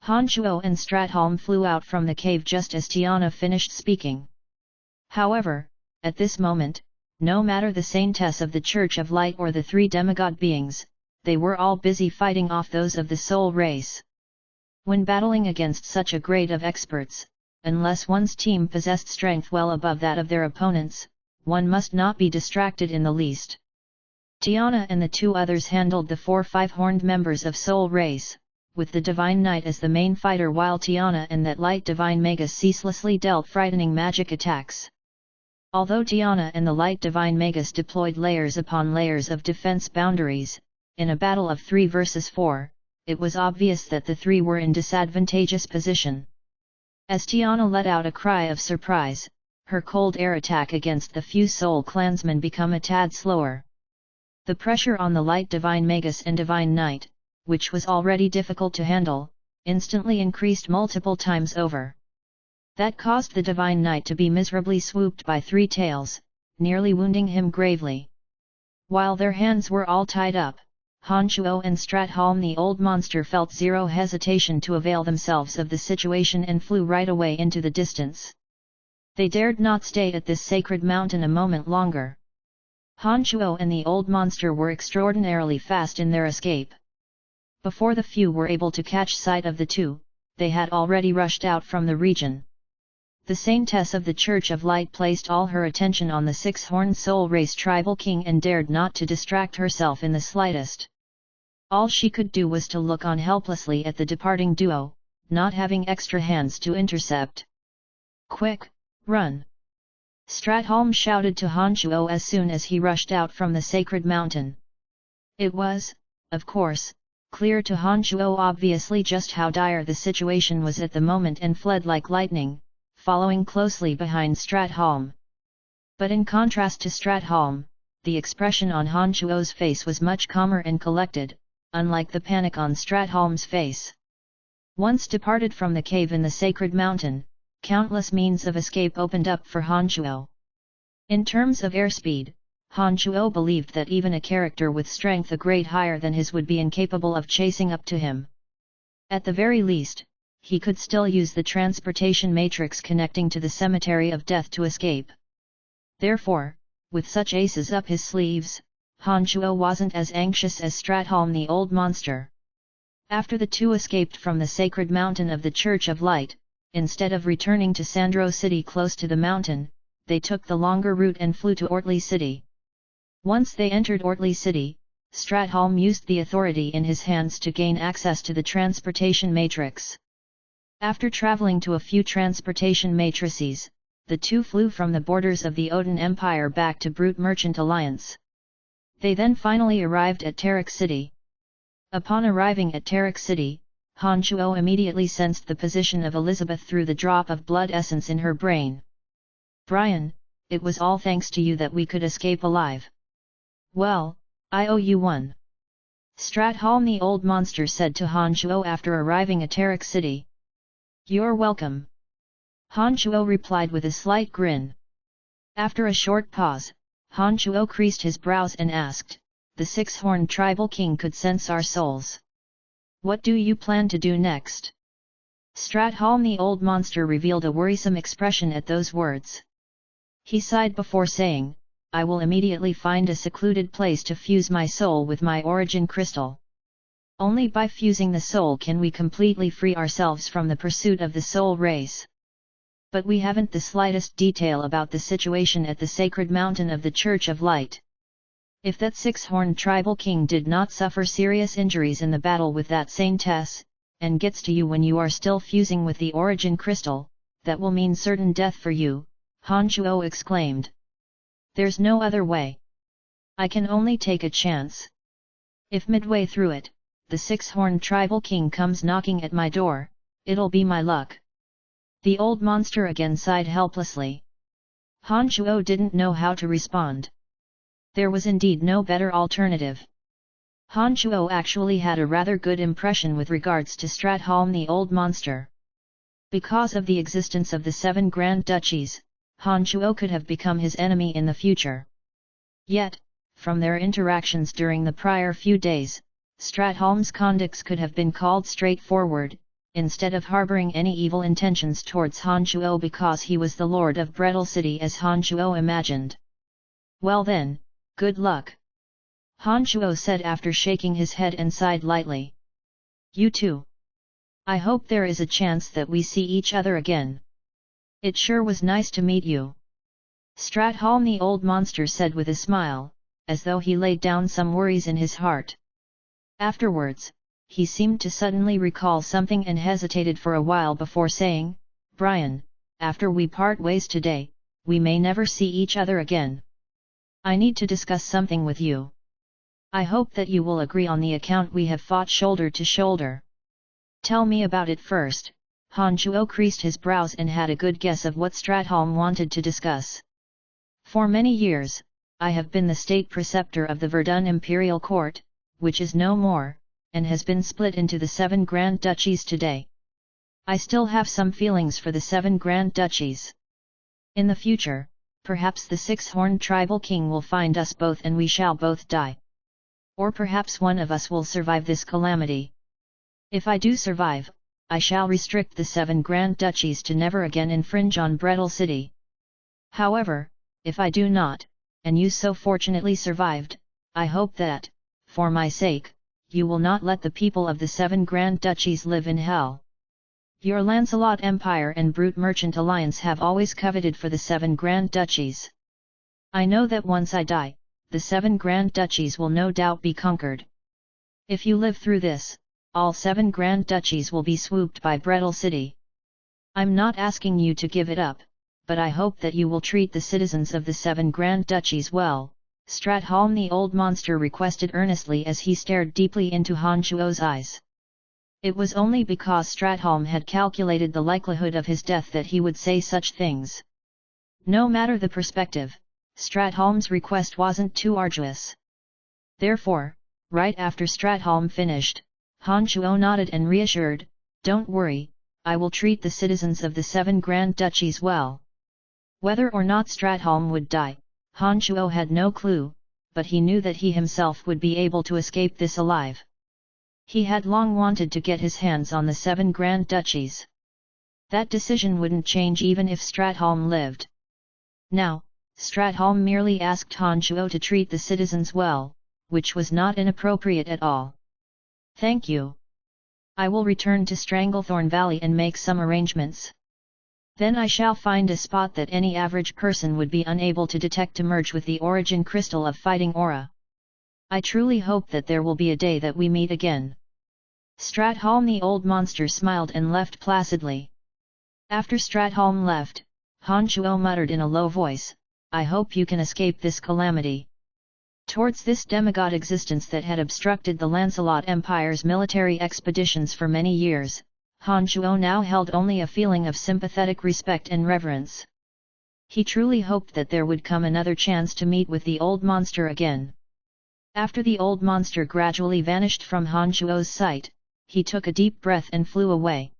Han Shuo and Stratholm flew out from the cave just as Tiana finished speaking. However, at this moment, no matter the Saintess of the Church of Light or the three demigod beings, they were all busy fighting off those of the soul race. When battling against such a grade of experts, unless one's team possessed strength well above that of their opponents, one must not be distracted in the least. Tiana and the two others handled the 4 five-horned members of Soul Race, with the Divine Knight as the main fighter, while Tiana and that Light Divine Magus ceaselessly dealt frightening magic attacks. Although Tiana and the Light Divine Magus deployed layers upon layers of defense boundaries, in a battle of 3 versus 4, it was obvious that the three were in disadvantageous position. As Tiana let out a cry of surprise, her cold air attack against the few soul clansmen became a tad slower. The pressure on the Light Divine Magus and Divine Knight, which was already difficult to handle, instantly increased multiple times over. That caused the Divine Knight to be miserably swooped by 3 tails, nearly wounding him gravely. While their hands were all tied up, Han Shuo and Stratholm the old monster felt zero hesitation to avail themselves of the situation and flew right away into the distance. They dared not stay at this sacred mountain a moment longer. Han Shuo and the old monster were extraordinarily fast in their escape. Before the few were able to catch sight of the two, they had already rushed out from the region. The Saintess of the Church of Light placed all her attention on the 6-horned soul race tribal king and dared not to distract herself in the slightest. All she could do was to look on helplessly at the departing duo, not having extra hands to intercept. "Quick, run!" Stratholm shouted to Han Shuo as soon as he rushed out from the sacred mountain. It was, of course, clear to Han Shuo obviously just how dire the situation was at the moment and fled like lightning, following closely behind Stratholm. But in contrast to Stratholm, the expression on Han Shuo's face was much calmer and collected, unlike the panic on Stratholm's face. Once departed from the cave in the sacred mountain, countless means of escape opened up for Han Chuo. In terms of airspeed, Han Chuo believed that even a character with strength a grade higher than his would be incapable of chasing up to him. At the very least, he could still use the transportation matrix connecting to the cemetery of death to escape. Therefore, with such aces up his sleeves, Han Chuo wasn't as anxious as Stratholm the old monster. After the two escaped from the sacred mountain of the Church of Light, instead of returning to Sandro City close to the mountain, they took the longer route and flew to Ortley City. Once they entered Ortley City, Stratholm used the authority in his hands to gain access to the transportation matrix. After traveling to a few transportation matrices, the two flew from the borders of the Odin Empire back to Brute Merchant Alliance. They then finally arrived at Tarik City. Upon arriving at Tarik City, Han Chuo immediately sensed the position of Elizabeth through the drop of blood essence in her brain. "Brian, it was all thanks to you that we could escape alive." "Well, I owe you one," Stratholm the old monster said to Han Chuo after arriving at Tarik City. "You're welcome," Han Chuo replied with a slight grin. After a short pause, Han Chuo creased his brows and asked, "The six-horned tribal king could sense our souls. What do you plan to do next?" Stratholm the old monster revealed a worrisome expression at those words. He sighed before saying, "I will immediately find a secluded place to fuse my soul with my origin crystal. Only by fusing the soul can we completely free ourselves from the pursuit of the soul race. But we haven't the slightest detail about the situation at the sacred mountain of the Church of Light. If that six-horned tribal king did not suffer serious injuries in the battle with that Saintess, and gets to you when you are still fusing with the origin crystal, that will mean certain death for you," Han Chuo exclaimed. "There's no other way. I can only take a chance. If midway through it, the six-horned tribal king comes knocking at my door, it'll be my luck." The old monster again sighed helplessly. Han Chuo didn't know how to respond. There was indeed no better alternative. Han Chuo actually had a rather good impression with regards to Stratholm the old monster. Because of the existence of the 7 Grand Duchies, Han Chuo could have become his enemy in the future. Yet, from their interactions during the prior few days, Stratholm's conduct could have been called straightforward, instead of harboring any evil intentions towards Han Chuo because he was the Lord of Brettle City as Han Chuo imagined. "Well then, good luck," Han Chuo said after shaking his head and sighed lightly. "You too. I hope there is a chance that we see each other again. It sure was nice to meet you," Stratholm the old monster said with a smile, as though he laid down some worries in his heart. Afterwards, he seemed to suddenly recall something and hesitated for a while before saying, "Brian, after we part ways today, we may never see each other again. I need to discuss something with you. I hope that you will agree on the account we have fought shoulder to shoulder." "Tell me about it first." Han Chuo creased his brows and had a good guess of what Stratholm wanted to discuss. "For many years, I have been the state preceptor of the Verdun Imperial Court, which is no more, and has been split into the 7 Grand Duchies today. I still have some feelings for the 7 Grand Duchies. In the future, perhaps the 6-horned tribal king will find us both and we shall both die. Or perhaps one of us will survive this calamity. If I do survive, I shall restrict the 7 Grand Duchies to never again infringe on Brettle City. However, if I do not, and you so fortunately survived, I hope that, for my sake, you will not let the people of the 7 Grand Duchies live in hell. Your Lancelot Empire and Brute Merchant Alliance have always coveted for the 7 Grand Duchies. I know that once I die, the 7 Grand Duchies will no doubt be conquered. If you live through this, all 7 Grand Duchies will be swooped by Brettle City. I'm not asking you to give it up, but I hope that you will treat the citizens of the 7 Grand Duchies well," Stratholm the old monster requested earnestly as he stared deeply into Han Chuo's eyes. It was only because Stratholm had calculated the likelihood of his death that he would say such things. No matter the perspective, Stratholm's request wasn't too arduous. Therefore, right after Stratholm finished, Han Chuo nodded and reassured, Don't worry, I will treat the citizens of the 7 Grand Duchies well. Whether or not Stratholm would die, Han Shuo had no clue, but he knew that he himself would be able to escape this alive. He had long wanted to get his hands on the 7 Grand Duchies. That decision wouldn't change even if Stratholm lived. Now, Stratholm merely asked Han Shuo to treat the citizens well, which was not inappropriate at all. Thank you. I will return to Stranglethorn Valley and make some arrangements. Then I shall find a spot that any average person would be unable to detect to merge with the origin crystal of fighting aura. I truly hope that there will be a day that we meet again. Stratholm the old monster smiled and left placidly. After Stratholm left, Han Shuo muttered in a low voice, I hope you can escape this calamity. Towards this demigod existence that had obstructed the Lancelot Empire's military expeditions for many years, Han Shuo now held only a feeling of sympathetic respect and reverence. He truly hoped that there would come another chance to meet with the old monster again. After the old monster gradually vanished from Han Shuo's sight, he took a deep breath and flew away.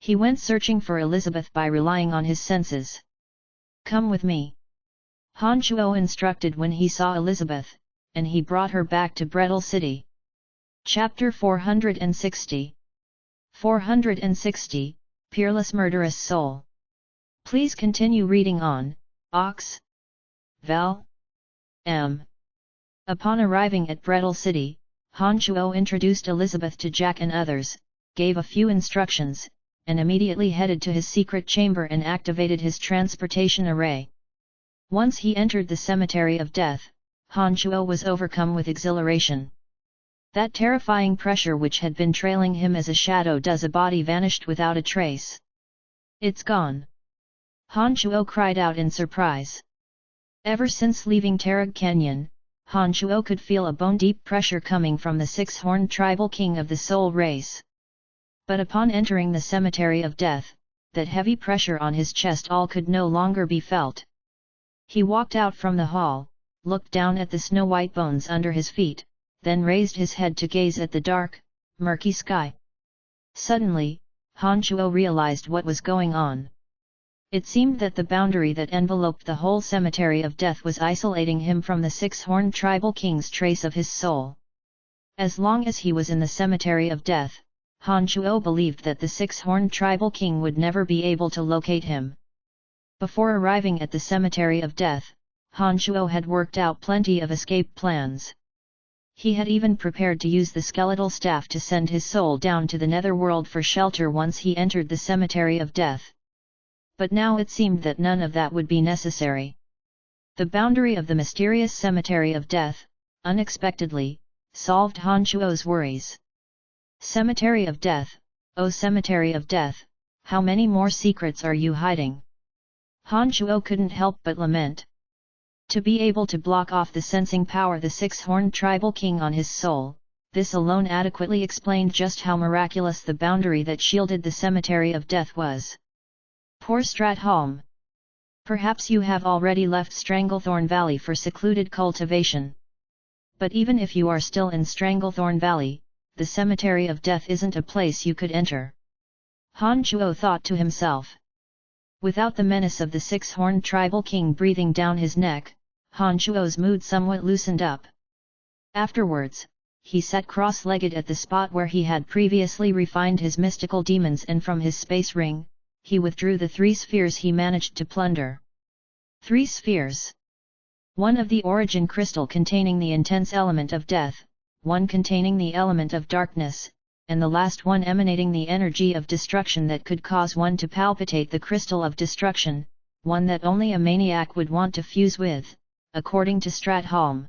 He went searching for Elizabeth by relying on his senses. Come with me. Han Shuo instructed when he saw Elizabeth, and he brought her back to Brettle City. Chapter 460 460, Peerless Murderous Soul. Please continue reading on, Ox. Vel. M. Upon arriving at Brettle City, Han Shuo introduced Elizabeth to Jack and others, gave a few instructions, and immediately headed to his secret chamber and activated his transportation array. Once he entered the Cemetery of Death, Han Shuo was overcome with exhilaration. That terrifying pressure which had been trailing him as a shadow does a body vanished without a trace. It's gone. Han Shuo cried out in surprise. Ever since leaving Tarag Canyon, Han Shuo could feel a bone-deep pressure coming from the 6-horned tribal king of the soul race. But upon entering the Cemetery of Death, that heavy pressure on his chest all could no longer be felt. He walked out from the hall, looked down at the snow-white bones under his feet, then raised his head to gaze at the dark, murky sky. Suddenly, Han Shuo realized what was going on. It seemed that the boundary that enveloped the whole Cemetery of Death was isolating him from the 6-horned tribal king's trace of his soul. As long as he was in the Cemetery of Death, Han Shuo believed that the 6-horned tribal king would never be able to locate him. Before arriving at the Cemetery of Death, Han Shuo had worked out plenty of escape plans. He had even prepared to use the skeletal staff to send his soul down to the netherworld for shelter once he entered the Cemetery of Death. But now it seemed that none of that would be necessary. The boundary of the mysterious Cemetery of Death, unexpectedly, solved Han Shuo's worries. Cemetery of Death, oh Cemetery of Death, how many more secrets are you hiding? Han Shuo couldn't help but lament. To be able to block off the sensing power the 6-horned tribal king on his soul, this alone adequately explained just how miraculous the boundary that shielded the Cemetery of Death was. Poor Stratholm. Perhaps you have already left Stranglethorn Valley for secluded cultivation. But even if you are still in Stranglethorn Valley, the Cemetery of Death isn't a place you could enter. Han Shuo thought to himself. Without the menace of the 6-horned tribal king breathing down his neck, Han Shuo's mood somewhat loosened up. Afterwards, he sat cross-legged at the spot where he had previously refined his mystical demons, and from his space ring, he withdrew the 3 spheres he managed to plunder. 3 spheres. One of the origin crystal containing the intense element of death, one containing the element of darkness, and the last one emanating the energy of destruction that could cause one to palpitate the crystal of destruction, one that only a maniac would want to fuse with, according to Stratholm.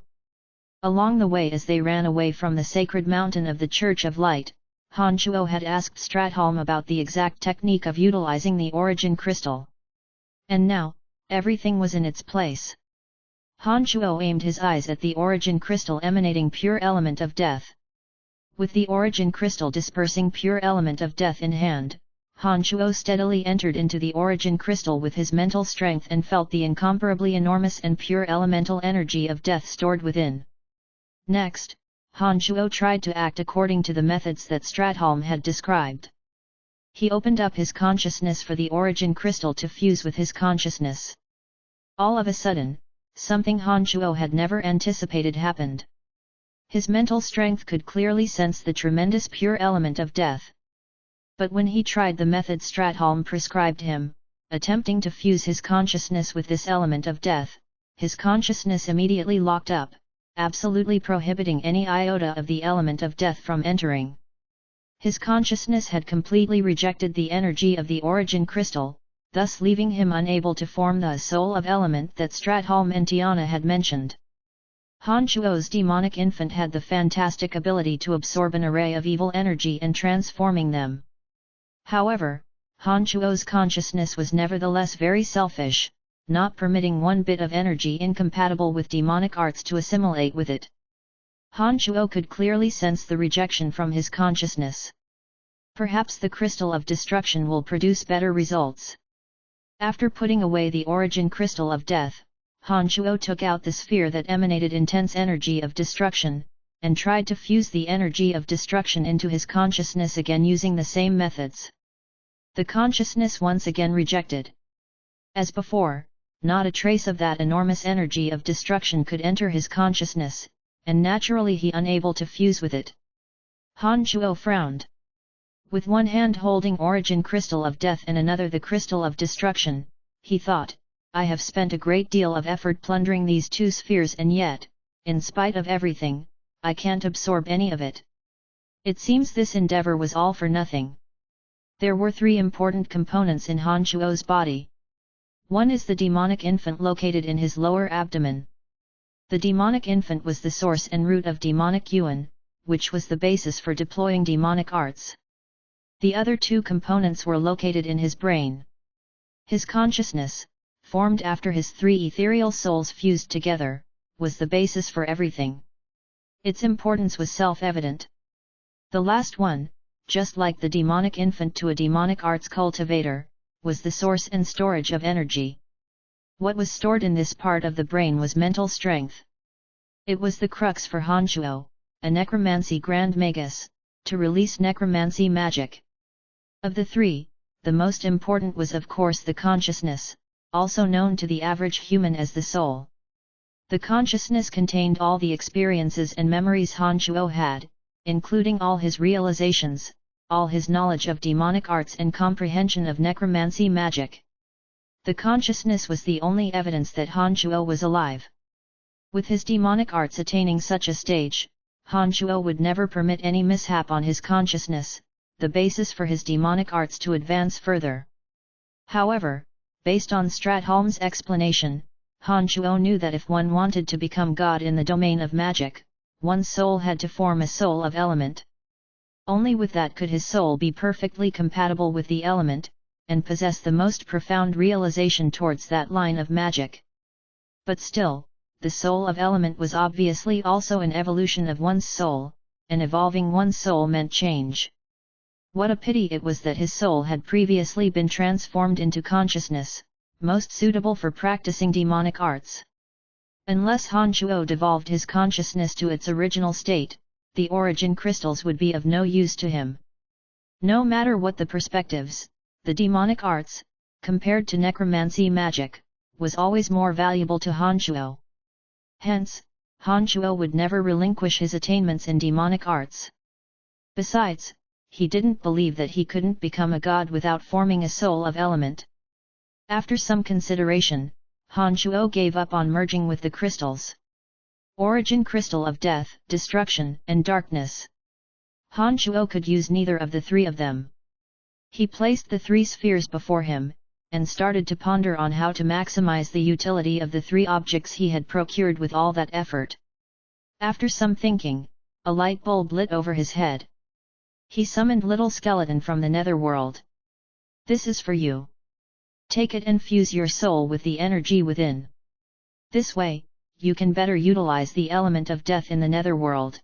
Along the way as they ran away from the sacred mountain of the Church of Light, Han Shuo had asked Stratholm about the exact technique of utilizing the origin crystal. And now, everything was in its place. Han Shuo aimed his eyes at the origin crystal emanating pure element of death. With the origin crystal dispersing pure element of death in hand, Han Shuo steadily entered into the origin crystal with his mental strength and felt the incomparably enormous and pure elemental energy of death stored within. Next, Han Shuo tried to act according to the methods that Stratholm had described. He opened up his consciousness for the origin crystal to fuse with his consciousness. All of a sudden, something Han Shuo had never anticipated happened. His mental strength could clearly sense the tremendous pure element of death. But when he tried the method Stratholm prescribed him, attempting to fuse his consciousness with this element of death, his consciousness immediately locked up, absolutely prohibiting any iota of the element of death from entering. His consciousness had completely rejected the energy of the origin crystal, thus leaving him unable to form the soul of element that Stratholm and Tiana had mentioned. Han Shuo's demonic infant had the fantastic ability to absorb an array of evil energy and transforming them. However, Han Shuo's consciousness was nevertheless very selfish, not permitting one bit of energy incompatible with demonic arts to assimilate with it. Han Shuo could clearly sense the rejection from his consciousness. Perhaps the crystal of destruction will produce better results. After putting away the origin crystal of death, Han Shuo took out the sphere that emanated intense energy of destruction, and tried to fuse the energy of destruction into his consciousness again using the same methods. The consciousness once again rejected. As before, not a trace of that enormous energy of destruction could enter his consciousness, and naturally he unable to fuse with it. Han Shuo frowned. With one hand holding origin crystal of death and another the crystal of destruction, he thought, I have spent a great deal of effort plundering these two spheres and yet, in spite of everything, I can't absorb any of it. It seems this endeavor was all for nothing. There were three important components in Han Shuo's body. One is the demonic infant located in his lower abdomen. The demonic infant was the source and root of demonic yuan, which was the basis for deploying demonic arts. The other two components were located in his brain. His consciousness, formed after his three ethereal souls fused together, was the basis for everything. Its importance was self-evident. The last one, just like the demonic infant to a demonic arts cultivator, was the source and storage of energy. What was stored in this part of the brain was mental strength. It was the crux for Han Shuo, a necromancy grand magus, to release necromancy magic. Of the three, the most important was of course the consciousness, also known to the average human as the soul. The consciousness contained all the experiences and memories Han Shuo had, including all his realizations, all his knowledge of demonic arts and comprehension of necromancy magic. The consciousness was the only evidence that Han Shuo was alive. With his demonic arts attaining such a stage, Han Shuo would never permit any mishap on his consciousness, the basis for his demonic arts to advance further. However, based on Stratholm's explanation, Han Shuo knew that if one wanted to become God in the domain of magic, one's soul had to form a soul of element. Only with that could his soul be perfectly compatible with the element, and possess the most profound realization towards that line of magic. But still, the soul of element was obviously also an evolution of one's soul, and evolving one's soul meant change. What a pity it was that his soul had previously been transformed into consciousness, most suitable for practicing demonic arts. Unless Han Shuo devolved his consciousness to its original state, the origin crystals would be of no use to him. No matter what the perspectives, the demonic arts, compared to necromancy magic, was always more valuable to Han Shuo. Hence, Han Shuo would never relinquish his attainments in demonic arts. Besides, he didn't believe that he couldn't become a god without forming a soul of element. After some consideration, Han Shuo gave up on merging with the crystals. Origin crystal of death, destruction, and darkness. Han Shuo could use neither of the three of them. He placed the three spheres before him, and started to ponder on how to maximize the utility of the three objects he had procured with all that effort. After some thinking, a light bulb lit over his head. He summoned Little Skeleton from the netherworld. This is for you. Take it and fuse your soul with the energy within. This way, you can better utilize the element of death in the netherworld.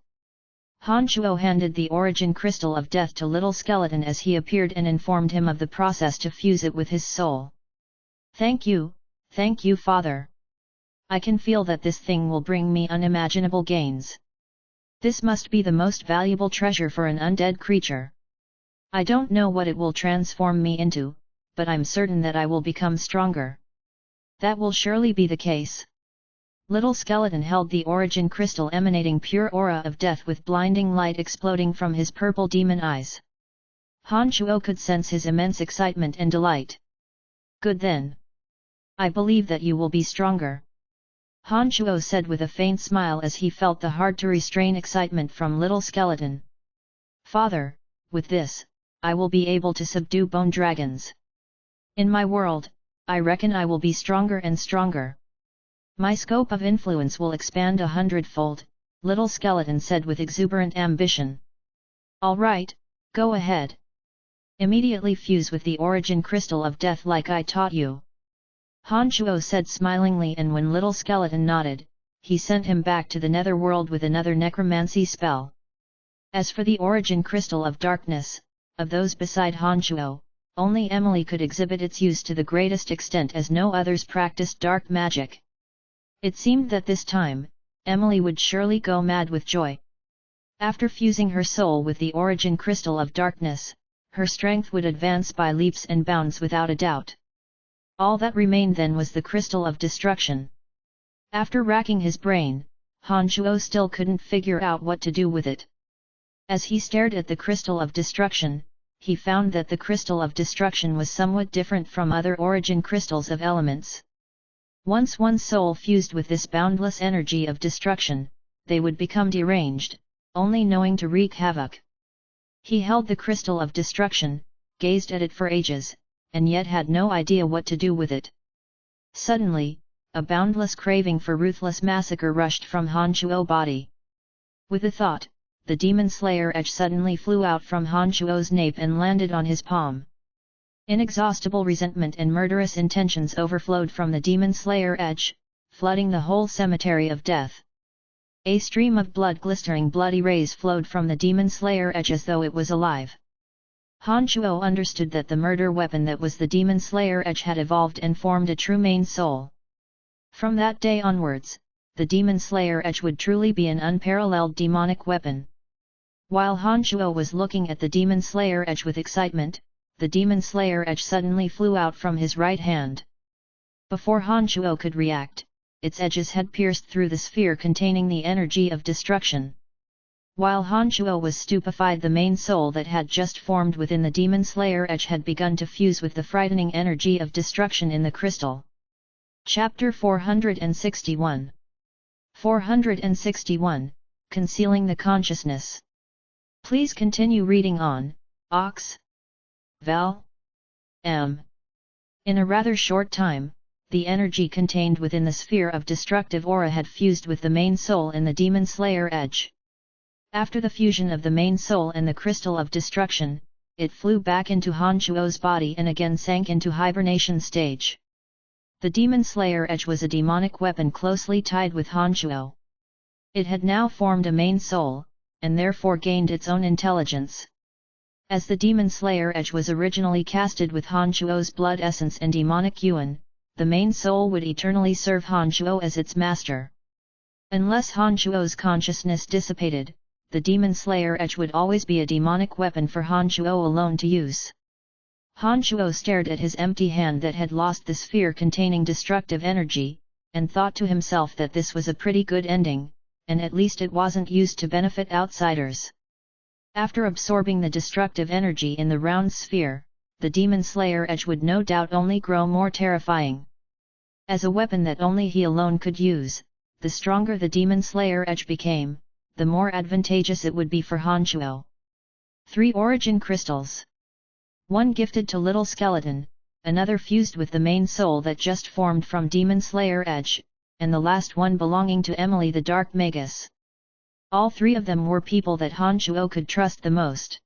Han Shuo handed the origin crystal of death to Little Skeleton as he appeared and informed him of the process to fuse it with his soul. Thank you, Father. I can feel that this thing will bring me unimaginable gains. This must be the most valuable treasure for an undead creature. I don't know what it will transform me into, but I'm certain that I will become stronger. That will surely be the case. Little skeleton held the origin crystal emanating pure aura of death with blinding light exploding from his purple demon eyes. Han Shuo could sense his immense excitement and delight. Good then. I believe that you will be stronger. Han Shuo said with a faint smile as he felt the hard-to-restrain excitement from little skeleton. Father, with this, I will be able to subdue bone dragons. In my world, I reckon I will be stronger and stronger. My scope of influence will expand 100-fold, little skeleton said with exuberant ambition. All right, go ahead. Immediately fuse with the origin crystal of death like I taught you. Han Shuo said smilingly, and when little skeleton nodded, he sent him back to the netherworld with another necromancy spell. As for the origin crystal of darkness, of those beside Han Shuo, only Emily could exhibit its use to the greatest extent as no others practiced dark magic. It seemed that this time, Emily would surely go mad with joy. After fusing her soul with the origin crystal of darkness, her strength would advance by leaps and bounds without a doubt. All that remained then was the crystal of destruction. After racking his brain, Han Shuo still couldn't figure out what to do with it. As he stared at the crystal of destruction, he found that the crystal of destruction was somewhat different from other origin crystals of elements. Once one's soul fused with this boundless energy of destruction, they would become deranged, only knowing to wreak havoc. He held the crystal of destruction, gazed at it for ages, and yet had no idea what to do with it. Suddenly, a boundless craving for ruthless massacre rushed from Han Shuo's body. With a thought, the demon slayer edge suddenly flew out from Han Shuo's nape and landed on his palm. Inexhaustible resentment and murderous intentions overflowed from the demon slayer edge, flooding the whole cemetery of death. A stream of blistering bloody rays flowed from the demon slayer edge as though it was alive. Han Shuo understood that the murder weapon that was the demon slayer edge had evolved and formed a true main soul. From that day onwards, the demon slayer edge would truly be an unparalleled demonic weapon. While Han Shuo was looking at the demon slayer edge with excitement, the demon slayer edge suddenly flew out from his right hand. Before Han Shuo could react, its edges had pierced through the sphere containing the energy of destruction. While Han Shuo was stupefied, the main soul that had just formed within the demon slayer edge had begun to fuse with the frightening energy of destruction in the crystal. Chapter 461 461, Concealing the Consciousness. Please continue reading on, Ox. Val. M. In a rather short time, the energy contained within the sphere of destructive aura had fused with the main soul in the demon slayer edge. After the fusion of the main soul and the crystal of destruction, it flew back into Han Shuo's body and again sank into hibernation stage. The demon slayer edge was a demonic weapon closely tied with Han Shuo. It had now formed a main soul, and therefore gained its own intelligence. As the demon slayer edge was originally casted with Han Shuo's blood essence and demonic yuan, the main soul would eternally serve Han Shuo as its master. Unless Han Shuo's consciousness dissipated, the demon slayer edge would always be a demonic weapon for Han Shuo alone to use. Han Shuo stared at his empty hand that had lost the sphere containing destructive energy, and thought to himself that this was a pretty good ending, and at least it wasn't used to benefit outsiders. After absorbing the destructive energy in the round sphere, the demon slayer edge would no doubt only grow more terrifying. As a weapon that only he alone could use, the stronger the demon slayer edge became, the more advantageous it would be for Han Shuo. 3 origin crystals. One gifted to Little Skeleton, another fused with the main soul that just formed from demon slayer edge, and the last one belonging to Emily the Dark Magus. All 3 of them were people that Han Shuo could trust the most.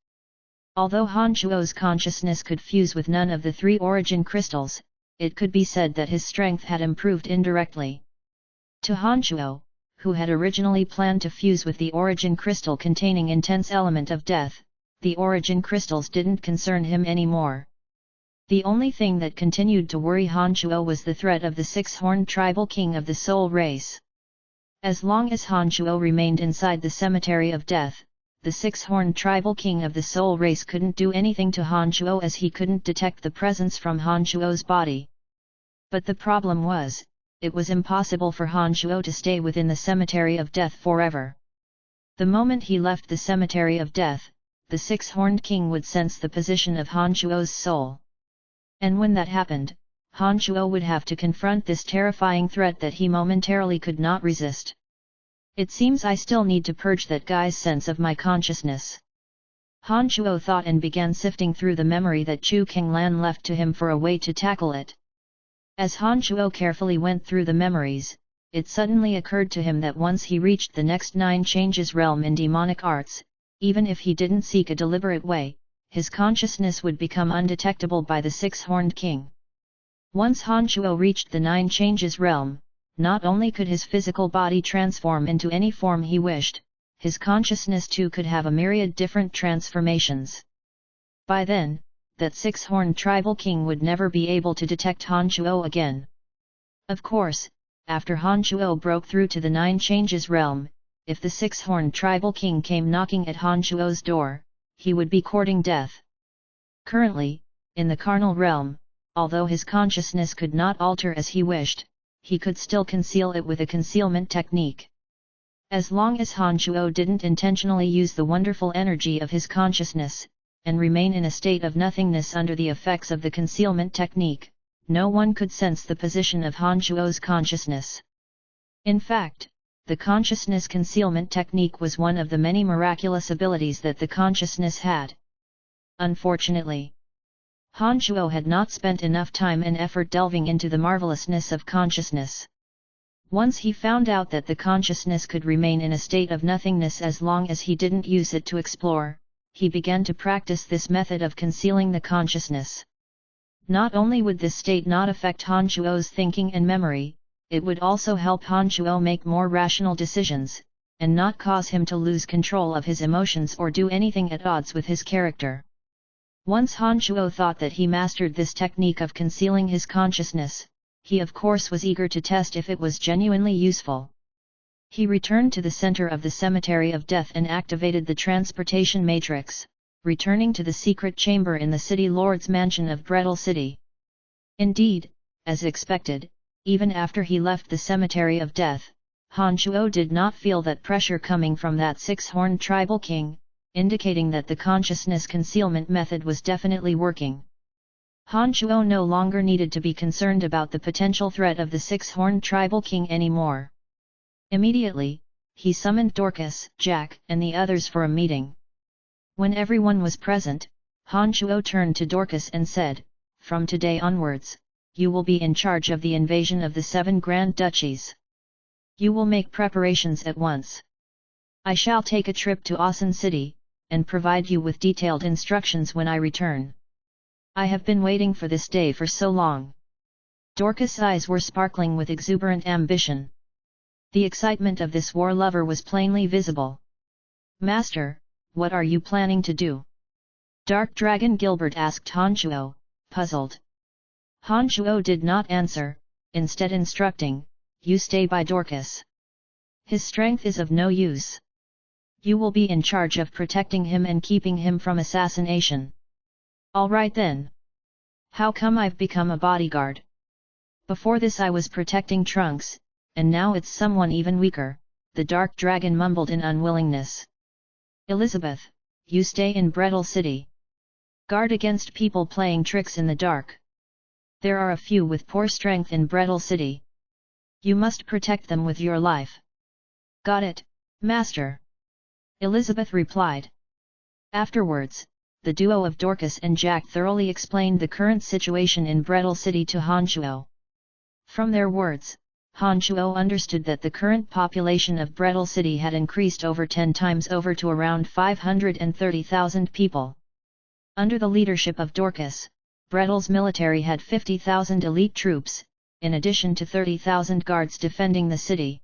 Although Han Shuo's consciousness could fuse with none of the 3 origin crystals, it could be said that his strength had improved indirectly. To Han Shuo, who had originally planned to fuse with the origin crystal containing intense element of death, the origin crystals didn't concern him anymore. The only thing that continued to worry Han Shuo was the threat of the 6-horned tribal king of the soul race. As long as Han Shuo remained inside the cemetery of death, the six-horned tribal king of the soul race couldn't do anything to Han Shuo as he couldn't detect the presence from Han Shuo's body. But the problem was, it was impossible for Han Shuo to stay within the cemetery of death forever. The moment he left the cemetery of death, the six-horned king would sense the position of Han Shuo's soul. And when that happened, Han Shuo would have to confront this terrifying threat that he momentarily could not resist. It seems I still need to purge that guy's sense of my consciousness. Han Shuo thought and began sifting through the memory that Chu Kinglan left to him for a way to tackle it. As Han Shuo carefully went through the memories, it suddenly occurred to him that once he reached the next 9 changes realm in demonic arts, even if he didn't seek a deliberate way, his consciousness would become undetectable by the six-horned king. Once Han Shuo reached the 9 changes realm, not only could his physical body transform into any form he wished, his consciousness too could have a myriad different transformations. By then, that six-horned tribal king would never be able to detect Han Shuo again. Of course, after Han Shuo broke through to the 9 changes realm, if the six-horned tribal king came knocking at Han Shuo's door, he would be courting death. Currently, in the carnal realm, although his consciousness could not alter as he wished, he could still conceal it with a concealment technique. As long as Han Shuo didn't intentionally use the wonderful energy of his consciousness, and remain in a state of nothingness under the effects of the concealment technique, no one could sense the position of Han Shuo's consciousness. In fact, the consciousness concealment technique was one of the many miraculous abilities that the consciousness had. Unfortunately, Han Shuo had not spent enough time and effort delving into the marvelousness of consciousness. Once he found out that the consciousness could remain in a state of nothingness as long as he didn't use it to explore, he began to practice this method of concealing the consciousness. Not only would this state not affect Han Shuo's thinking and memory, it would also help Han Shuo make more rational decisions, and not cause him to lose control of his emotions or do anything at odds with his character. Once Han Shuo thought that he mastered this technique of concealing his consciousness, he of course was eager to test if it was genuinely useful. He returned to the center of the cemetery of death and activated the transportation matrix, returning to the secret chamber in the city lord's mansion of Brettle City. Indeed, as expected, even after he left the cemetery of death, Han Shuo did not feel that pressure coming from that six-horned tribal king, indicating that the consciousness concealment method was definitely working. Han Shuo no longer needed to be concerned about the potential threat of the six-horned tribal king anymore. Immediately, he summoned Dorcas, Jack, and the others for a meeting. When everyone was present, Han Shuo turned to Dorcas and said, "From today onwards, you will be in charge of the invasion of the 7 Grand Duchies. You will make preparations at once. I shall take a trip to Asen City, and provide you with detailed instructions when I return. I have been waiting for this day for so long." Dorcas' eyes were sparkling with exuberant ambition. The excitement of this war lover was plainly visible. "Master, what are you planning to do?" Dark Dragon Gilbert asked Han Shuo, puzzled. Han Shuo did not answer, instead instructing, "You stay by Dorcas. His strength is of no use. You will be in charge of protecting him and keeping him from assassination." "All right then. How come I've become a bodyguard? Before this I was protecting Trunks, and now it's someone even weaker," the Dark Dragon mumbled in unwillingness. "Elizabeth, you stay in Brettle City. Guard against people playing tricks in the dark. There are a few with poor strength in Brettle City. You must protect them with your life." "Got it, Master," Elizabeth replied. Afterwards, the duo of Dorcas and Jack thoroughly explained the current situation in Brettle City to Han Shuo. From their words, Han Shuo understood that the current population of Brettle City had increased over 10 times over to around 530,000 people. Under the leadership of Dorcas, Brettle's military had 50,000 elite troops, in addition to 30,000 guards defending the city.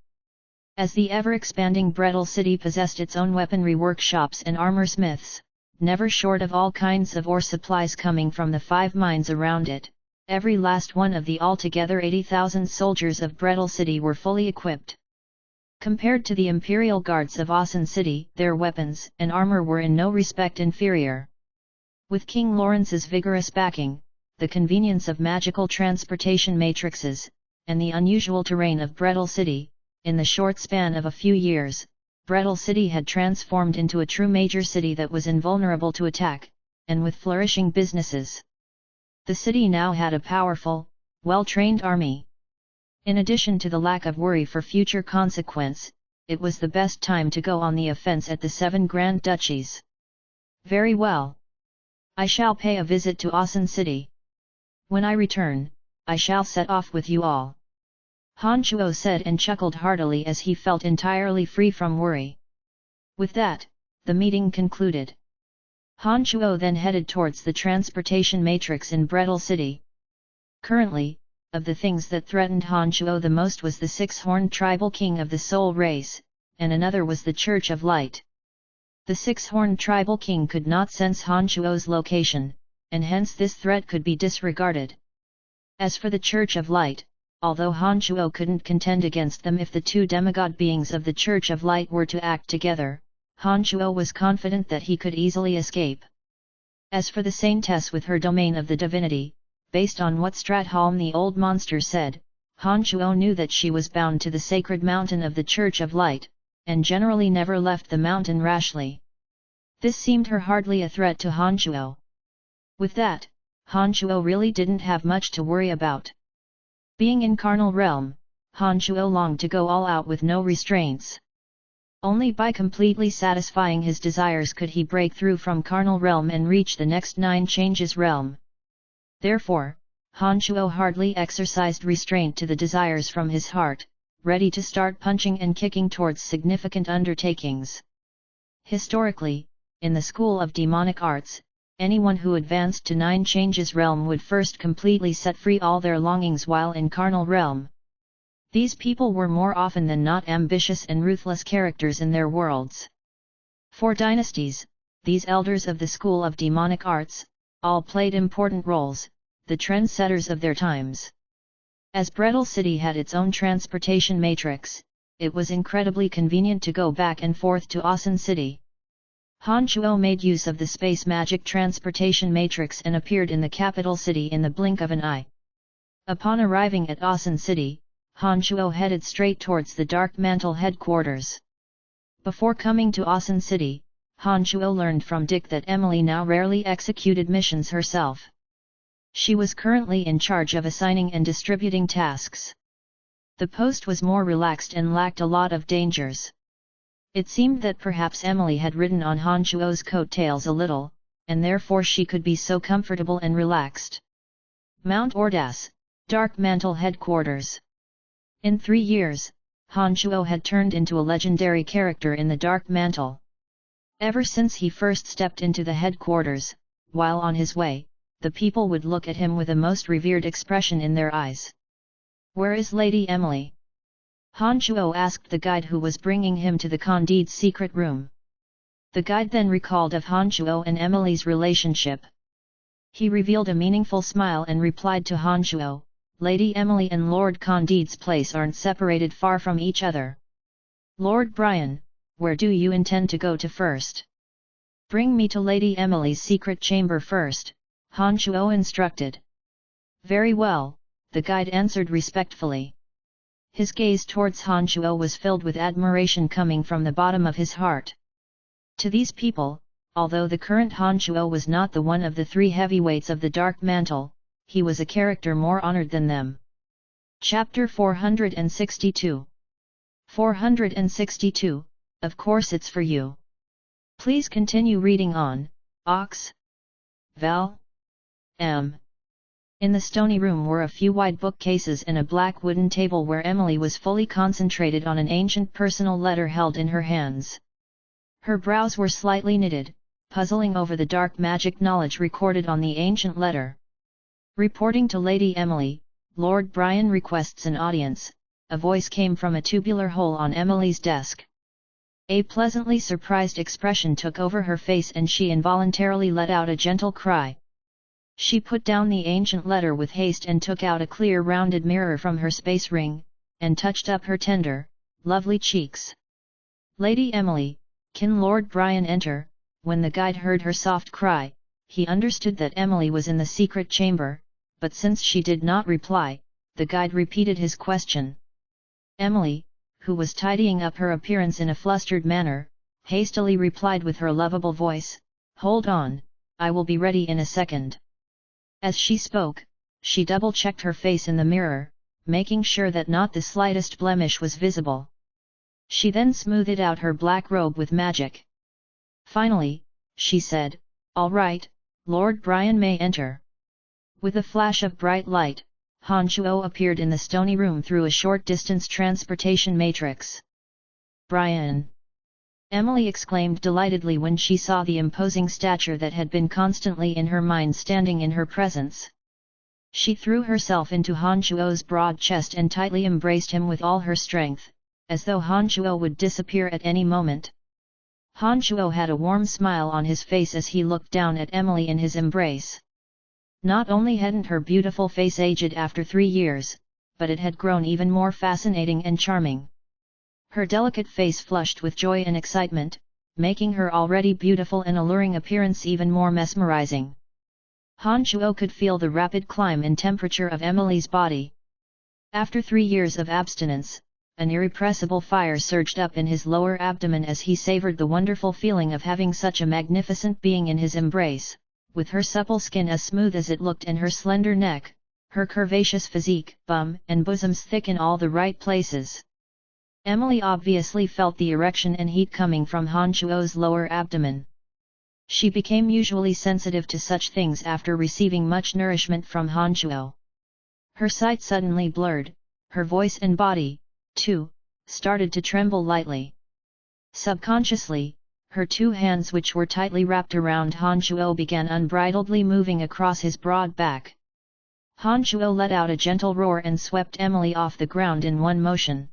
As the ever-expanding Brettle City possessed its own weaponry workshops and armorsmiths, never short of all kinds of ore supplies coming from the 5 mines around it, every last one of the altogether 80,000 soldiers of Brettle City were fully equipped. Compared to the imperial guards of Asen City, their weapons and armor were in no respect inferior. With King Lawrence's vigorous backing, the convenience of magical transportation matrices, and the unusual terrain of Brettle City, in the short span of a few years, Brettle City had transformed into a true major city that was invulnerable to attack, and with flourishing businesses. The city now had a powerful, well-trained army. In addition to the lack of worry for future consequence, it was the best time to go on the offense at the 7 Grand Duchies. Very well. I shall pay a visit to Asen City. When I return, I shall set off with you all. Han Chuo said and chuckled heartily as he felt entirely free from worry. With that, the meeting concluded. Han Chuo then headed towards the transportation matrix in Brettle City. Currently, of the things that threatened Han Chuo the most was the 6-horned tribal king of the soul race, and another was the Church of Light. The 6-horned tribal king could not sense Han Chuo's location, and hence this threat could be disregarded. As for the Church of Light, although Han Chuo couldn't contend against them if the 2 demigod beings of the Church of Light were to act together, Han Chuo was confident that he could easily escape. As for the Saintess with her domain of the divinity, based on what Stratholm the old monster said, Han Chuo knew that she was bound to the sacred mountain of the Church of Light, and generally never left the mountain rashly. This seemed her hardly a threat to Han Chuo. With that, Han Chuo really didn't have much to worry about. Being in carnal realm, Han Chuo longed to go all out with no restraints. Only by completely satisfying his desires could he break through from carnal realm and reach the next 9 changes realm. Therefore, Han Chuo hardly exercised restraint to the desires from his heart, ready to start punching and kicking towards significant undertakings. Historically, in the school of demonic arts, anyone who advanced to 9 changes realm would first completely set free all their longings while in carnal realm. These people were more often than not ambitious and ruthless characters in their worlds. For dynasties, these elders of the school of demonic arts, all played important roles, the trendsetters of their times. As Brettle City had its own transportation matrix, it was incredibly convenient to go back and forth to Asen City. Han Chuo made use of the space magic transportation matrix and appeared in the capital city in the blink of an eye. Upon arriving at Asen City, Han Chuo headed straight towards the Dark Mantle headquarters. Before coming to Asen City, Han Chuo learned from Dick that Emily now rarely executed missions herself. She was currently in charge of assigning and distributing tasks. The post was more relaxed and lacked a lot of dangers. It seemed that perhaps Emily had ridden on Han Chuo's coattails a little, and therefore she could be so comfortable and relaxed. Mount Ordas, Dark Mantle headquarters. In 3 years, Han Chuo had turned into a legendary character in the Dark Mantle. Ever since he first stepped into the headquarters, while on his way, the people would look at him with a most revered expression in their eyes. "Where is Lady Emily?" Han Chuo asked the guide who was bringing him to the Candide's secret room. The guide then recalled of Han Chuo and Emily's relationship. He revealed a meaningful smile and replied to Han Chuo, "Lady Emily and Lord Candide's place aren't separated far from each other. Lord Brian, where do you intend to go to first?" "Bring me to Lady Emily's secret chamber first," Han Chuo instructed. "Very well," the guide answered respectfully. His gaze towards Han Chuo was filled with admiration coming from the bottom of his heart. To these people, although the current Han Chuo was not the one of the 3 heavyweights of the Dark Mantle, he was a character more honored than them. Chapter 462. 462, of course it's for you. Please continue reading on, Ox. Val. M. In the stony room were a few wide bookcases and a black wooden table where Emily was fully concentrated on an ancient personal letter held in her hands. Her brows were slightly knitted, puzzling over the dark magic knowledge recorded on the ancient letter. "Reporting to Lady Emily, Lord Brian requests an audience," a voice came from a tubular hole on Emily's desk. A pleasantly surprised expression took over her face and she involuntarily let out a gentle cry. She put down the ancient letter with haste and took out a clear rounded mirror from her space ring, and touched up her tender, lovely cheeks. Lady Emily, can Lord Brian enter? When the guide heard her soft cry, he understood that Emily was in the secret chamber, but since she did not reply, the guide repeated his question. Emily, who was tidying up her appearance in a flustered manner, hastily replied with her lovable voice, "Hold on, I will be ready in a second." As she spoke, she double-checked her face in the mirror, making sure that not the slightest blemish was visible. She then smoothed out her black robe with magic. Finally, she said, "All right, Lord Brian may enter." With a flash of bright light, Han Chuo appeared in the stony room through a short-distance transportation matrix. "Brian!" Emily exclaimed delightedly when she saw the imposing stature that had been constantly in her mind standing in her presence. She threw herself into Han Chuo's broad chest and tightly embraced him with all her strength, as though Han Chuo would disappear at any moment. Han Chuo had a warm smile on his face as he looked down at Emily in his embrace. Not only hadn't her beautiful face aged after 3 years, but it had grown even more fascinating and charming. Her delicate face flushed with joy and excitement, making her already beautiful and alluring appearance even more mesmerizing. Han Chuo could feel the rapid climb in temperature of Emily's body. After 3 years of abstinence, an irrepressible fire surged up in his lower abdomen as he savored the wonderful feeling of having such a magnificent being in his embrace, with her supple skin as smooth as it looked and her slender neck, her curvaceous physique, bum and bosoms thick in all the right places. Emily obviously felt the erection and heat coming from Han Chuo's lower abdomen. She became usually sensitive to such things after receiving much nourishment from Han Chuo. Her sight suddenly blurred, her voice and body, too, started to tremble lightly. Subconsciously, her 2 hands which were tightly wrapped around Han Chuo began unbridledly moving across his broad back. Han Chuo let out a gentle roar and swept Emily off the ground in one motion.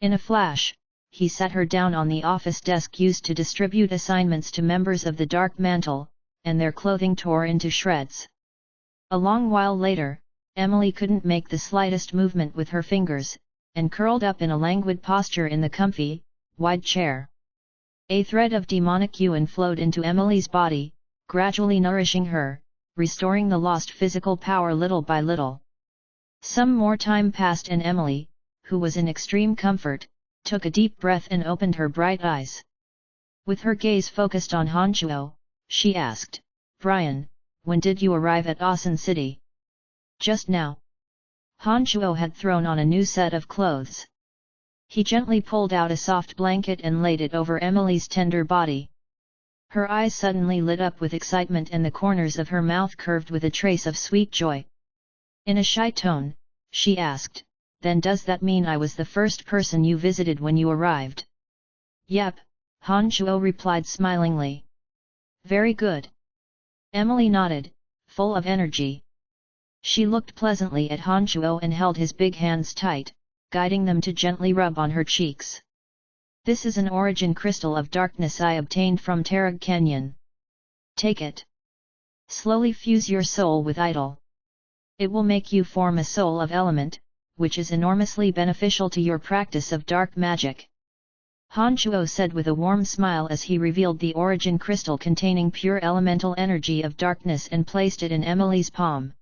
In a flash, he sat her down on the office desk used to distribute assignments to members of the Dark Mantle, and their clothing tore into shreds. A long while later, Emily couldn't make the slightest movement with her fingers, and curled up in a languid posture in the comfy, wide chair. A thread of demonic yuan flowed into Emily's body, gradually nourishing her, restoring the lost physical power little by little. Some more time passed and Emily, who was in extreme comfort, took a deep breath and opened her bright eyes. With her gaze focused on Han Chuo, she asked, "Brian, when did you arrive at Asan City?" "Just now." Han Chuo had thrown on a new set of clothes. He gently pulled out a soft blanket and laid it over Emily's tender body. Her eyes suddenly lit up with excitement and the corners of her mouth curved with a trace of sweet joy. In a shy tone, she asked, "Then does that mean I was the first person you visited when you arrived?" "Yep," Han Chuo replied smilingly. "Very good." Emily nodded, full of energy. She looked pleasantly at Han Chuo and held his big hands tight, guiding them to gently rub on her cheeks. "This is an origin crystal of darkness I obtained from Tarag Canyon. Take it. Slowly fuse your soul with idol. It will make you form a soul of element, which is enormously beneficial to your practice of dark magic." Han Chuo said with a warm smile as he revealed the origin crystal containing pure elemental energy of darkness and placed it in Emily's palm.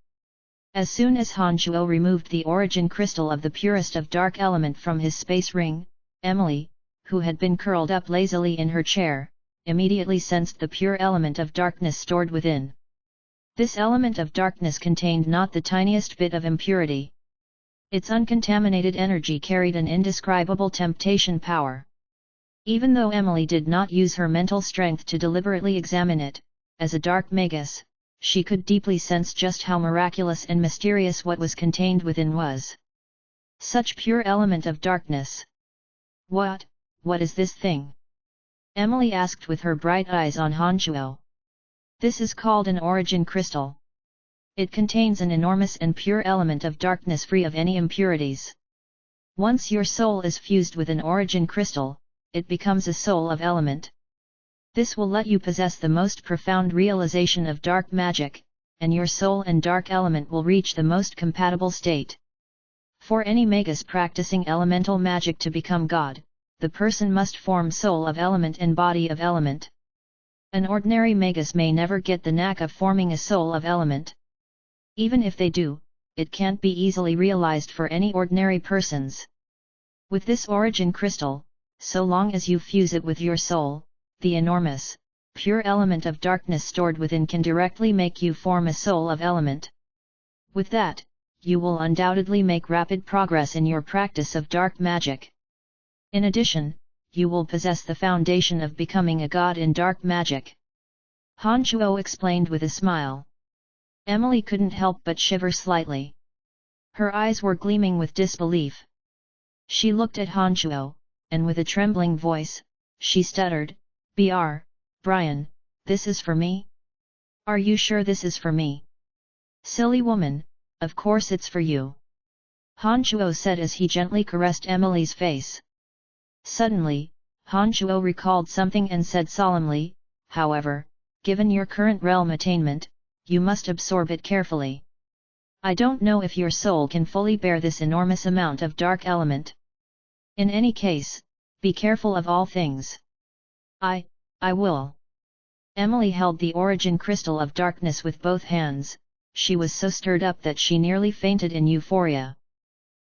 As soon as Han Chuo removed the origin crystal of the purest of dark element from his space ring, Emily, who had been curled up lazily in her chair, immediately sensed the pure element of darkness stored within. This element of darkness contained not the tiniest bit of impurity. Its uncontaminated energy carried an indescribable temptation power. Even though Emily did not use her mental strength to deliberately examine it, as a dark magus, she could deeply sense just how miraculous and mysterious what was contained within was. Such pure element of darkness. What is this thing?" Emily asked with her bright eyes on Han Chuo. "This is called an origin crystal. It contains an enormous and pure element of darkness free of any impurities. Once your soul is fused with an origin crystal, it becomes a soul of element. This will let you possess the most profound realization of dark magic, and your soul and dark element will reach the most compatible state. For any magus practicing elemental magic to become god, the person must form soul of element and body of element. An ordinary magus may never get the knack of forming a soul of element. Even if they do, it can't be easily realized for any ordinary persons. With this origin crystal, so long as you fuse it with your soul, the enormous, pure element of darkness stored within can directly make you form a soul of element. With that, you will undoubtedly make rapid progress in your practice of dark magic. In addition, you will possess the foundation of becoming a god in dark magic. Han Chuo explained with a smile. Emily couldn't help but shiver slightly. Her eyes were gleaming with disbelief. She looked at Han Chuo, and with a trembling voice, she stuttered, Brian, this is for me? Are you sure this is for me? Silly woman, of course it's for you. Han Chuo said as he gently caressed Emily's face. Suddenly, Han Chuo recalled something and said solemnly, however, given your current realm attainment, you must absorb it carefully. I don't know if your soul can fully bear this enormous amount of dark element. In any case, be careful of all things. I will. Emily held the origin crystal of darkness with both hands. She was so stirred up that she nearly fainted in euphoria.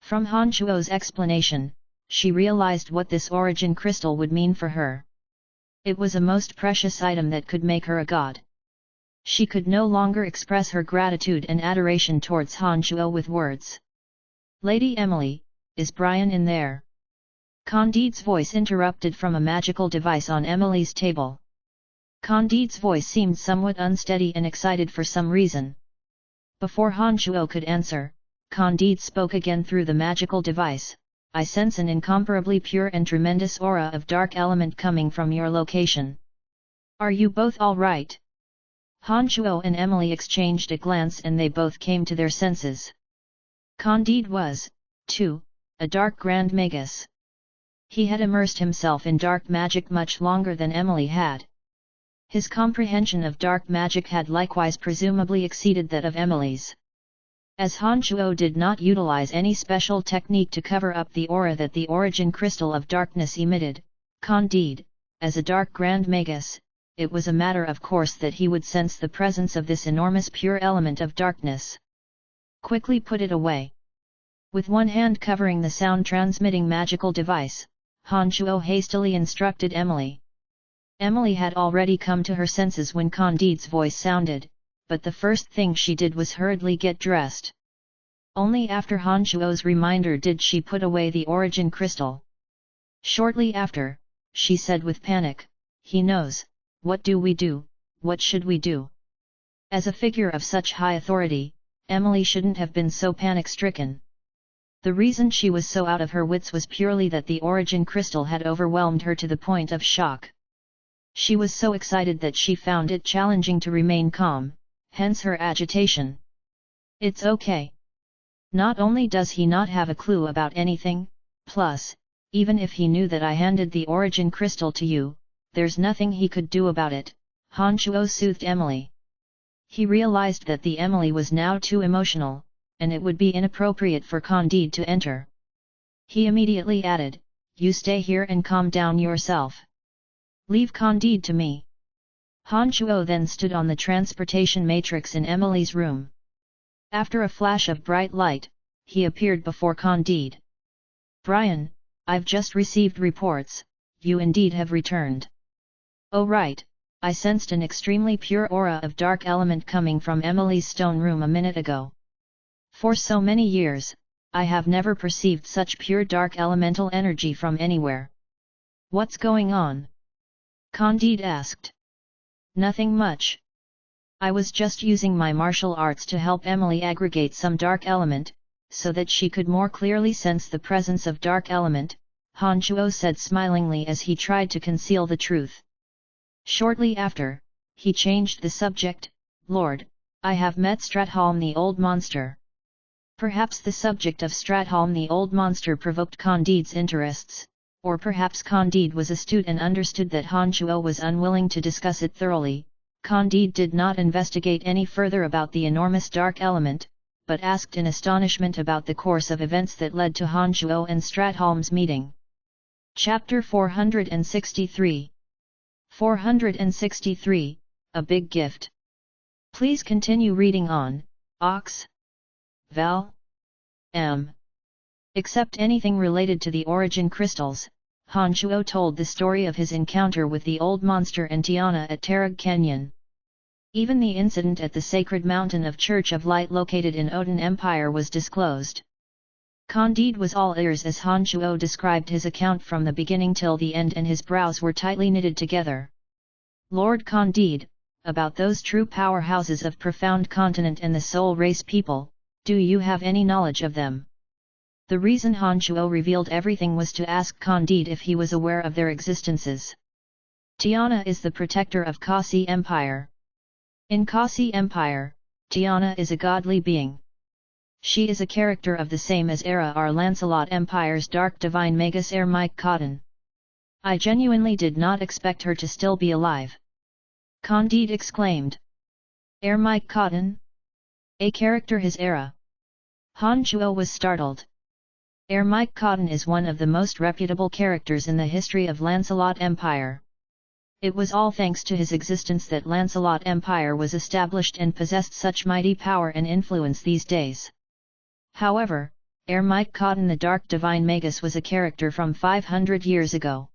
From Han Chuo's explanation, she realized what this origin crystal would mean for her. It was a most precious item that could make her a god. She could no longer express her gratitude and adoration towards Han Chuo with words. Lady Emily, is Brian in there? Candide's voice interrupted from a magical device on Emily's table. Candide's voice seemed somewhat unsteady and excited for some reason. Before Han Chuo could answer, Candide spoke again through the magical device. I sense an incomparably pure and tremendous aura of dark element coming from your location. Are you both all right? Han Chuo and Emily exchanged a glance and they both came to their senses. Candide was, too, a dark grand magus. He had immersed himself in dark magic much longer than Emily had. His comprehension of dark magic had likewise presumably exceeded that of Emily's. As Han Chuo did not utilize any special technique to cover up the aura that the origin crystal of darkness emitted, Candide, as a dark grand magus, it was a matter of course that he would sense the presence of this enormous pure element of darkness. Quickly put it away. With one hand covering the sound-transmitting magical device, Han Chuo hastily instructed Emily. Emily had already come to her senses when Candide's voice sounded, but the first thing she did was hurriedly get dressed. Only after Han Chuo's reminder did she put away the origin crystal. Shortly after, she said with panic, he knows, what do we do, what should we do? As a figure of such high authority, Emily shouldn't have been so panic-stricken. The reason she was so out of her wits was purely that the origin crystal had overwhelmed her to the point of shock. She was so excited that she found it challenging to remain calm, hence her agitation. It's okay. Not only does he not have a clue about anything, plus, even if he knew that I handed the origin crystal to you, there's nothing he could do about it, Han Chuo soothed Emily. He realized that the Emily was now too emotional, and it would be inappropriate for Candide to enter. He immediately added, you stay here and calm down yourself. Leave Candide to me. Han Chuo then stood on the transportation matrix in Emily's room. After a flash of bright light, he appeared before Candide. Brian, I've just received reports, you indeed have returned. Oh right, I sensed an extremely pure aura of dark element coming from Emily's stone room a minute ago. For so many years, I have never perceived such pure dark elemental energy from anywhere. What's going on? Candide asked. Nothing much. I was just using my martial arts to help Emily aggregate some dark element, so that she could more clearly sense the presence of dark element, Han Chuo said smilingly as he tried to conceal the truth. Shortly after, he changed the subject, Lord, I have met Stratholm the old monster. Perhaps the subject of Stratholm the old monster provoked Candide's interests, or perhaps Candide was astute and understood that Han Chuo was unwilling to discuss it thoroughly. Candide did not investigate any further about the enormous dark element, but asked in astonishment about the course of events that led to Han Shuo and Stratholm's meeting. Chapter 463 463, A Big Gift. Please continue reading on, Ox. Val. M. Except anything related to the origin crystals, Han Shuo told the story of his encounter with the old monster and Tiana at Tarag Canyon. Even the incident at the sacred mountain of Church of Light located in Odin Empire was disclosed. Candide was all ears as Han Shuo described his account from the beginning till the end, and his brows were tightly knitted together. Lord Candide, about those true powerhouses of profound continent and the soul race people, do you have any knowledge of them? The reason Han Shuo revealed everything was to ask Candide if he was aware of their existences. Tiana is the protector of Kasi Empire. In Kasi Empire, Tiana is a godly being. She is a character of the same as Era our Lancelot Empire's dark divine Magus Mike Cotton. I genuinely did not expect her to still be alive. Candide exclaimed. Mike Cotton? A character his Era? Han Shuo was startled. Mike Cotton is one of the most reputable characters in the history of Lancelot Empire. It was all thanks to his existence that Lancelot Empire was established and possessed such mighty power and influence these days. However, Mike Cotton the Dark Divine Magus was a character from 500 years ago.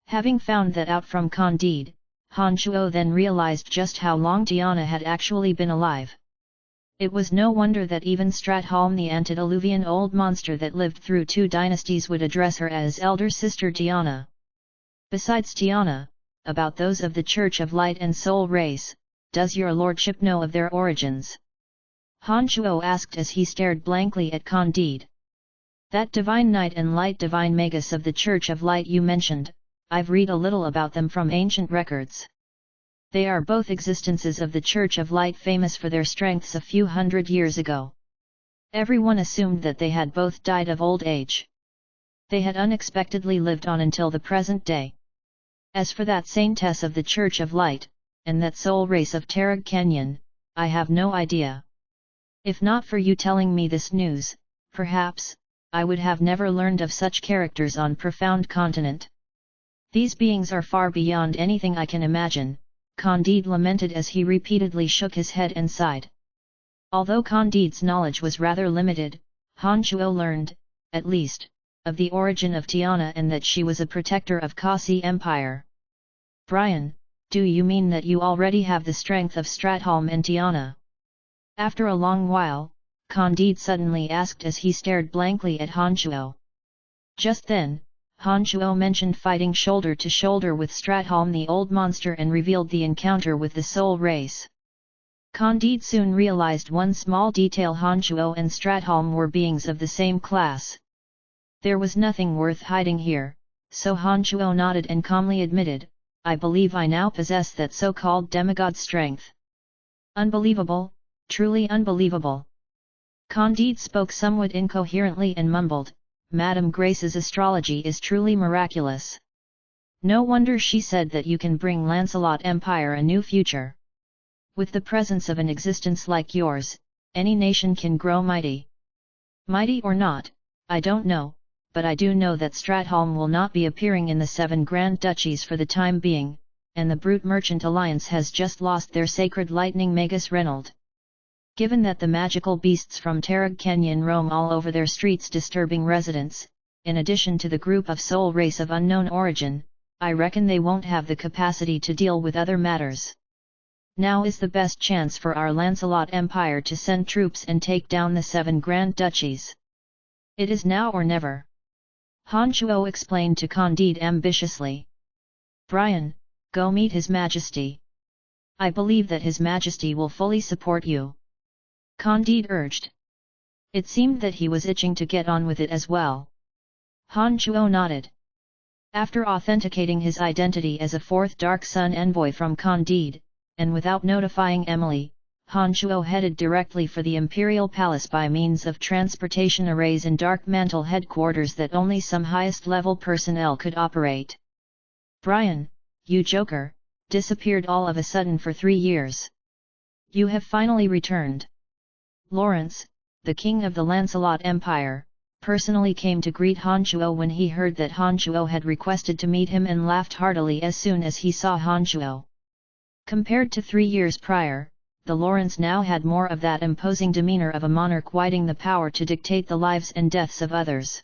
Having found that out from Candide, Han Shuo then realized just how long Tiana had actually been alive. It was no wonder that even Stratholm the antediluvian old monster that lived through 2 dynasties would address her as elder sister Tiana. Besides Tiana, about those of the Church of Light and Soul race, does your lordship know of their origins? Han Shuo asked as he stared blankly at Candide. That divine knight and light divine magus of the Church of Light you mentioned, I've read a little about them from ancient records. They are both existences of the Church of Light famous for their strengths a few hundred years ago. Everyone assumed that they had both died of old age. They had unexpectedly lived on until the present day. As for that saintess of the Church of Light, and that soul race of Tarag Canyon, I have no idea. If not for you telling me this news, perhaps, I would have never learned of such characters on profound continent. These beings are far beyond anything I can imagine, Candide lamented as he repeatedly shook his head and sighed. Although Candide's knowledge was rather limited, Han Shuo learned, at least, of the origin of Tiana and that she was a protector of Kasi Empire. Brian, do you mean that you already have the strength of Stratholm and Tiana? After a long while, Candide suddenly asked as he stared blankly at Han Shuo. Just then, Han Shuo mentioned fighting shoulder to shoulder with Stratholm the old monster and revealed the encounter with the soul race. Candide soon realized one small detail: Han Shuo and Stratholm were beings of the same class. There was nothing worth hiding here, so Han Shuo nodded and calmly admitted, I believe I now possess that so-called demigod strength. Unbelievable, truly unbelievable. Candide spoke somewhat incoherently and mumbled, Madame Grace's astrology is truly miraculous. No wonder she said that you can bring Lancelot Empire a new future. With the presence of an existence like yours, any nation can grow mighty. Mighty or not, I don't know, but I do know that Stratholm will not be appearing in the 7 Grand Duchies for the time being, and the Brute Merchant Alliance has just lost their sacred lightning Magus Reynold. Given that the magical beasts from Tarag Canyon roam all over their streets disturbing residents, in addition to the group of soul race of unknown origin, I reckon they won't have the capacity to deal with other matters. Now is the best chance for our Lancelot Empire to send troops and take down the 7 Grand Duchies. It is now or never. Han Shuo explained to Candide ambitiously. Brian, go meet His Majesty. I believe that His Majesty will fully support you. Candide urged. It seemed that he was itching to get on with it as well. Han Shuo nodded. After authenticating his identity as a 4th Dark Sun envoy from Candide, and without notifying Emily, Han Shuo headed directly for the Imperial Palace by means of transportation arrays and Dark Mantle headquarters that only some highest-level personnel could operate. Brian, you joker, disappeared all of a sudden for 3 years. You have finally returned. Lawrence, the king of the Lancelot Empire, personally came to greet Han Chuo when he heard that Han Chuo had requested to meet him, and laughed heartily as soon as he saw Han Chuo. Compared to 3 years prior, the Lawrence now had more of that imposing demeanor of a monarch wielding the power to dictate the lives and deaths of others.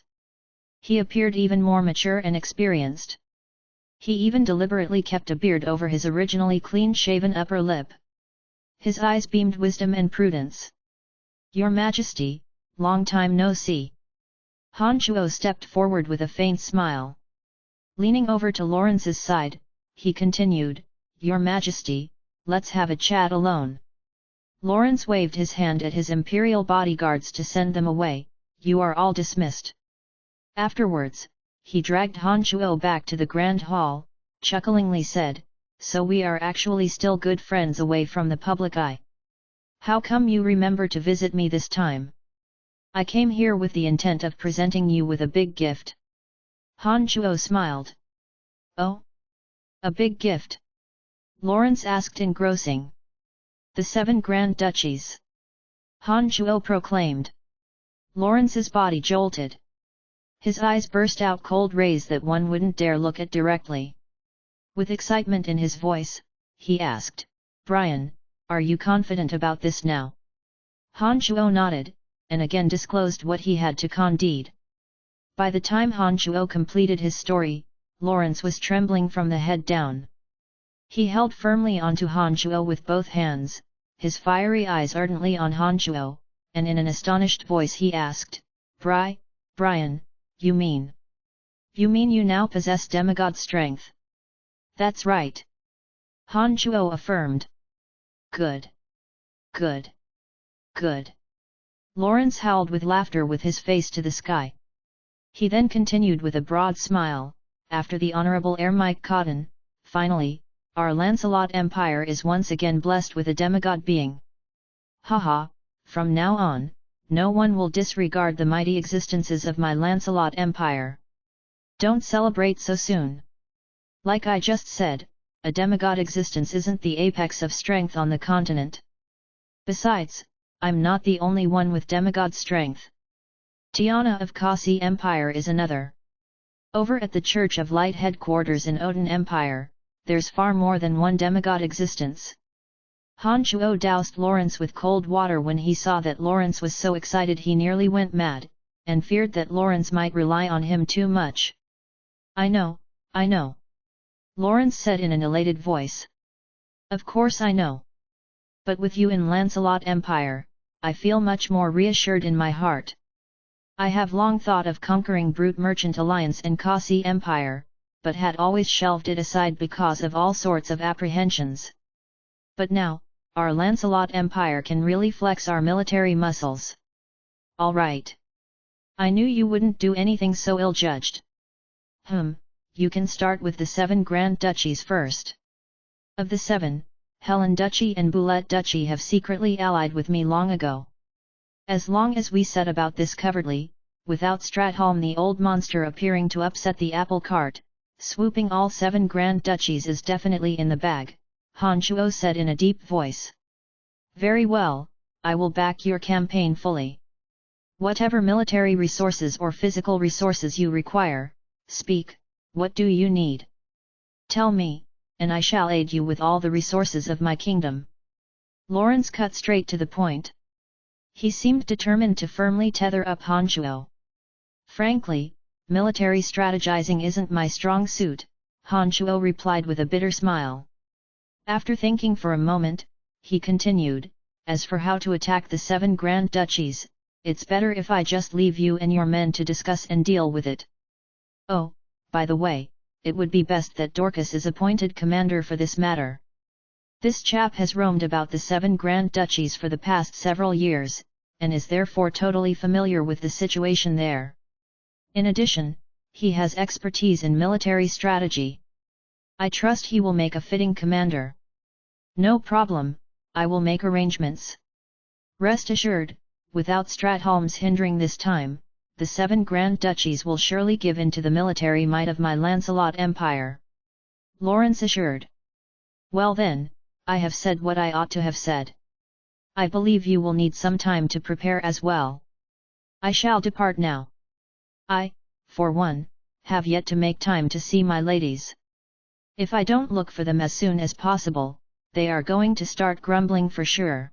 He appeared even more mature and experienced. He even deliberately kept a beard over his originally clean-shaven upper lip. His eyes beamed wisdom and prudence. "Your Majesty, long time no see." Han Chuo stepped forward with a faint smile. Leaning over to Lawrence's side, he continued, "Your Majesty, let's have a chat alone." Lawrence waved his hand at his imperial bodyguards to send them away. "You are all dismissed." Afterwards, he dragged Han Chuo back to the Grand Hall, chucklingly said, "So we are actually still good friends away from the public eye. How come you remember to visit me this time? I came here with the intent of presenting you with a big gift." Han Chuo smiled. "Oh? A big gift?" Lawrence asked, engrossing. "The 7 Grand Duchies," Han Chuo proclaimed. Lawrence's body jolted. His eyes burst out cold rays that one wouldn't dare look at directly. With excitement in his voice, he asked, "Brian, are you confident about this now?" Han Chuo nodded, and again disclosed what he had to Candide. By the time Han Chuo completed his story, Lawrence was trembling from the head down. He held firmly onto Han Chuo with both hands, his fiery eyes ardently on Han Chuo, and in an astonished voice he asked, Brian, you mean you now possess demigod strength?" "That's right," Han Chuo affirmed. Good. Good. Good. Lawrence howled with laughter with his face to the sky. He then continued with a broad smile, "After the Honourable Heir Mike Cotton, finally, our Lancelot Empire is once again blessed with a demigod being. Haha, from now on, no one will disregard the mighty existences of my Lancelot Empire. Don't celebrate so soon. Like I just said, a demigod existence isn't the apex of strength on the continent. Besides, I'm not the only one with demigod strength. Tiana of Kasi Empire is another. Over at the Church of Light headquarters in Odin Empire, there's far more than one demigod existence." Han Chuo doused Lawrence with cold water when he saw that Lawrence was so excited he nearly went mad, and feared that Lawrence might rely on him too much. I know, Lawrence said in an elated voice. "Of course I know. But with you in Lancelot Empire, I feel much more reassured in my heart. I have long thought of conquering Brute Merchant Alliance and Kasi Empire, but had always shelved it aside because of all sorts of apprehensions. But now, our Lancelot Empire can really flex our military muscles. All right. I knew you wouldn't do anything so ill-judged. You can start with the 7 Grand Duchies first. Of the 7, Helen Duchy and Boulette Duchy have secretly allied with me long ago. As long as we set about this covertly, without Stratholm the old monster appearing to upset the apple cart, swooping all 7 Grand Duchies is definitely in the bag," Han Chuo said in a deep voice. "Very well, I will back your campaign fully. Whatever military resources or physical resources you require, speak, what do you need? Tell me, and I shall aid you with all the resources of my kingdom." Lawrence cut straight to the point. He seemed determined to firmly tether up Han Chuo. "Frankly, military strategizing isn't my strong suit," Han Chuo replied with a bitter smile. After thinking for a moment, he continued, "As for how to attack the 7 Grand Duchies, it's better if I just leave you and your men to discuss and deal with it. Oh, by the way, it would be best that Dorcas is appointed commander for this matter. This chap has roamed about the 7 Grand Duchies for the past several years, and is therefore totally familiar with the situation there. In addition, he has expertise in military strategy. I trust he will make a fitting commander." "No problem, I will make arrangements. Rest assured, without Stratholm's hindering this time, the 7 Grand Duchies will surely give in to the military might of my Lancelot Empire," Lawrence assured. "Well then, I have said what I ought to have said. I believe you will need some time to prepare as well. I shall depart now. I, for one, have yet to make time to see my ladies. If I don't look for them as soon as possible, they are going to start grumbling for sure.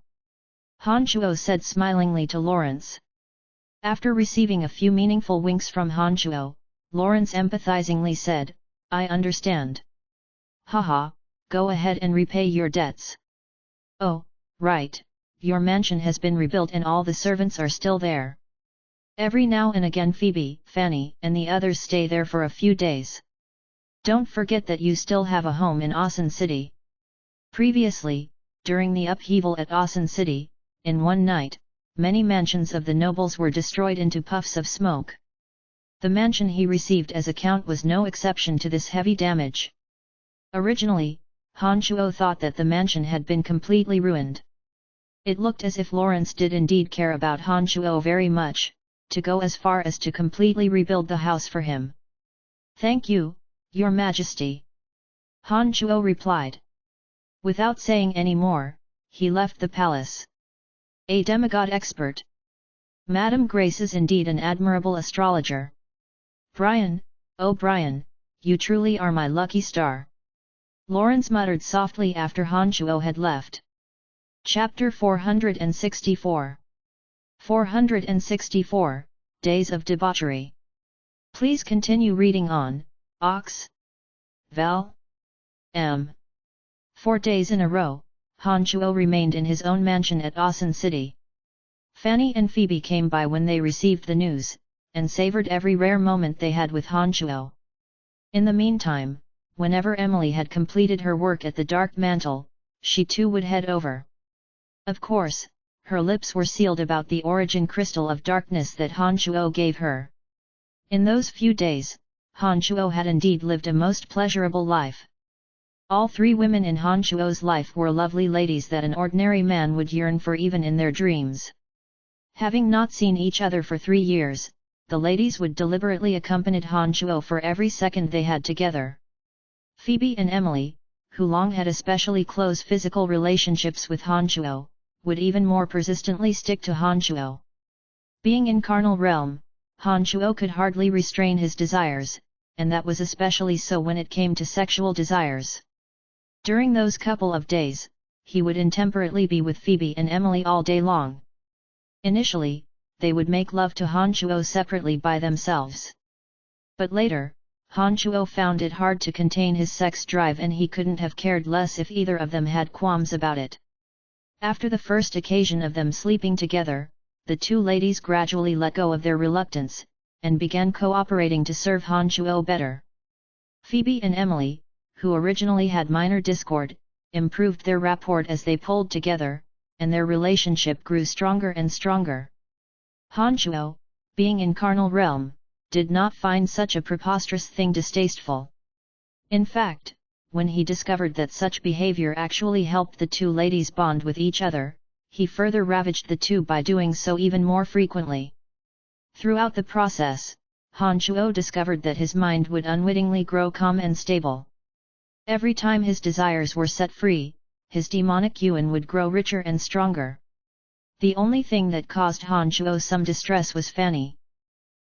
Han Chuo said smilingly to Lawrence. After receiving a few meaningful winks from Han Chuo, Lawrence empathizingly said, I understand. Haha, go ahead and repay your debts. Oh, right, your mansion has been rebuilt and all the servants are still there. Every now and again Phoebe, Fanny, and the others stay there for a few days. Don't forget that you still have a home in Asan City. Previously, during the upheaval at Asan City, in one night, many mansions of the nobles were destroyed into puffs of smoke. The mansion he received as account was no exception to this heavy damage. Originally, Han Chuo thought that the mansion had been completely ruined. It looked as if Lawrence did indeed care about Han Chuo very much, to go as far as to completely rebuild the house for him. Thank you, Your Majesty. Han Chuo replied. Without saying any more, he left the palace. A demigod expert. Madame Grace is indeed an admirable astrologer. Brian, oh Brian, you truly are my lucky star. Lawrence muttered softly after Han Chuo had left. Chapter 464. 464, Days of Debauchery. Please continue reading on, Ox. Val. M. 4 days in a row, Han Chuo remained in his own mansion at Asan City. Fanny and Phoebe came by when they received the news, and savored every rare moment they had with Han Chuo. In the meantime, whenever Emily had completed her work at the Dark Mantle, she too would head over. Of course, her lips were sealed about the origin crystal of darkness that Han Chuo gave her. In those few days, Han Chuo had indeed lived a most pleasurable life. All 3 women in Han Chuo's life were lovely ladies that an ordinary man would yearn for even in their dreams. Having not seen each other for 3 years, the ladies would deliberately accompany Han Chuo for every second they had together. Phoebe and Emily, who long had especially close physical relationships with Han Chuo, would even more persistently stick to Han Chuo. Being in carnal realm, Han Chuo could hardly restrain his desires, and that was especially so when it came to sexual desires. During those couple of days, he would intemperately be with Phoebe and Emily all day long. Initially, they would make love to Han Chuo separately by themselves. But later, Han Chuo found it hard to contain his sex drive and he couldn't have cared less if either of them had qualms about it. After the first occasion of them sleeping together, the 2 ladies gradually let go of their reluctance, and began cooperating to serve Han Chuo better. Phoebe and Emily, who originally had minor discord, improved their rapport as they pulled together, and their relationship grew stronger and stronger. Han Chuo, being in carnal realm, did not find such a preposterous thing distasteful. In fact, when he discovered that such behavior actually helped the 2 ladies bond with each other, he further ravaged the 2 by doing so even more frequently. Throughout the process, Han Chuo discovered that his mind would unwittingly grow calm and stable. Every time his desires were set free, his demonic yuan would grow richer and stronger. The only thing that caused Han Chuo some distress was Fanny.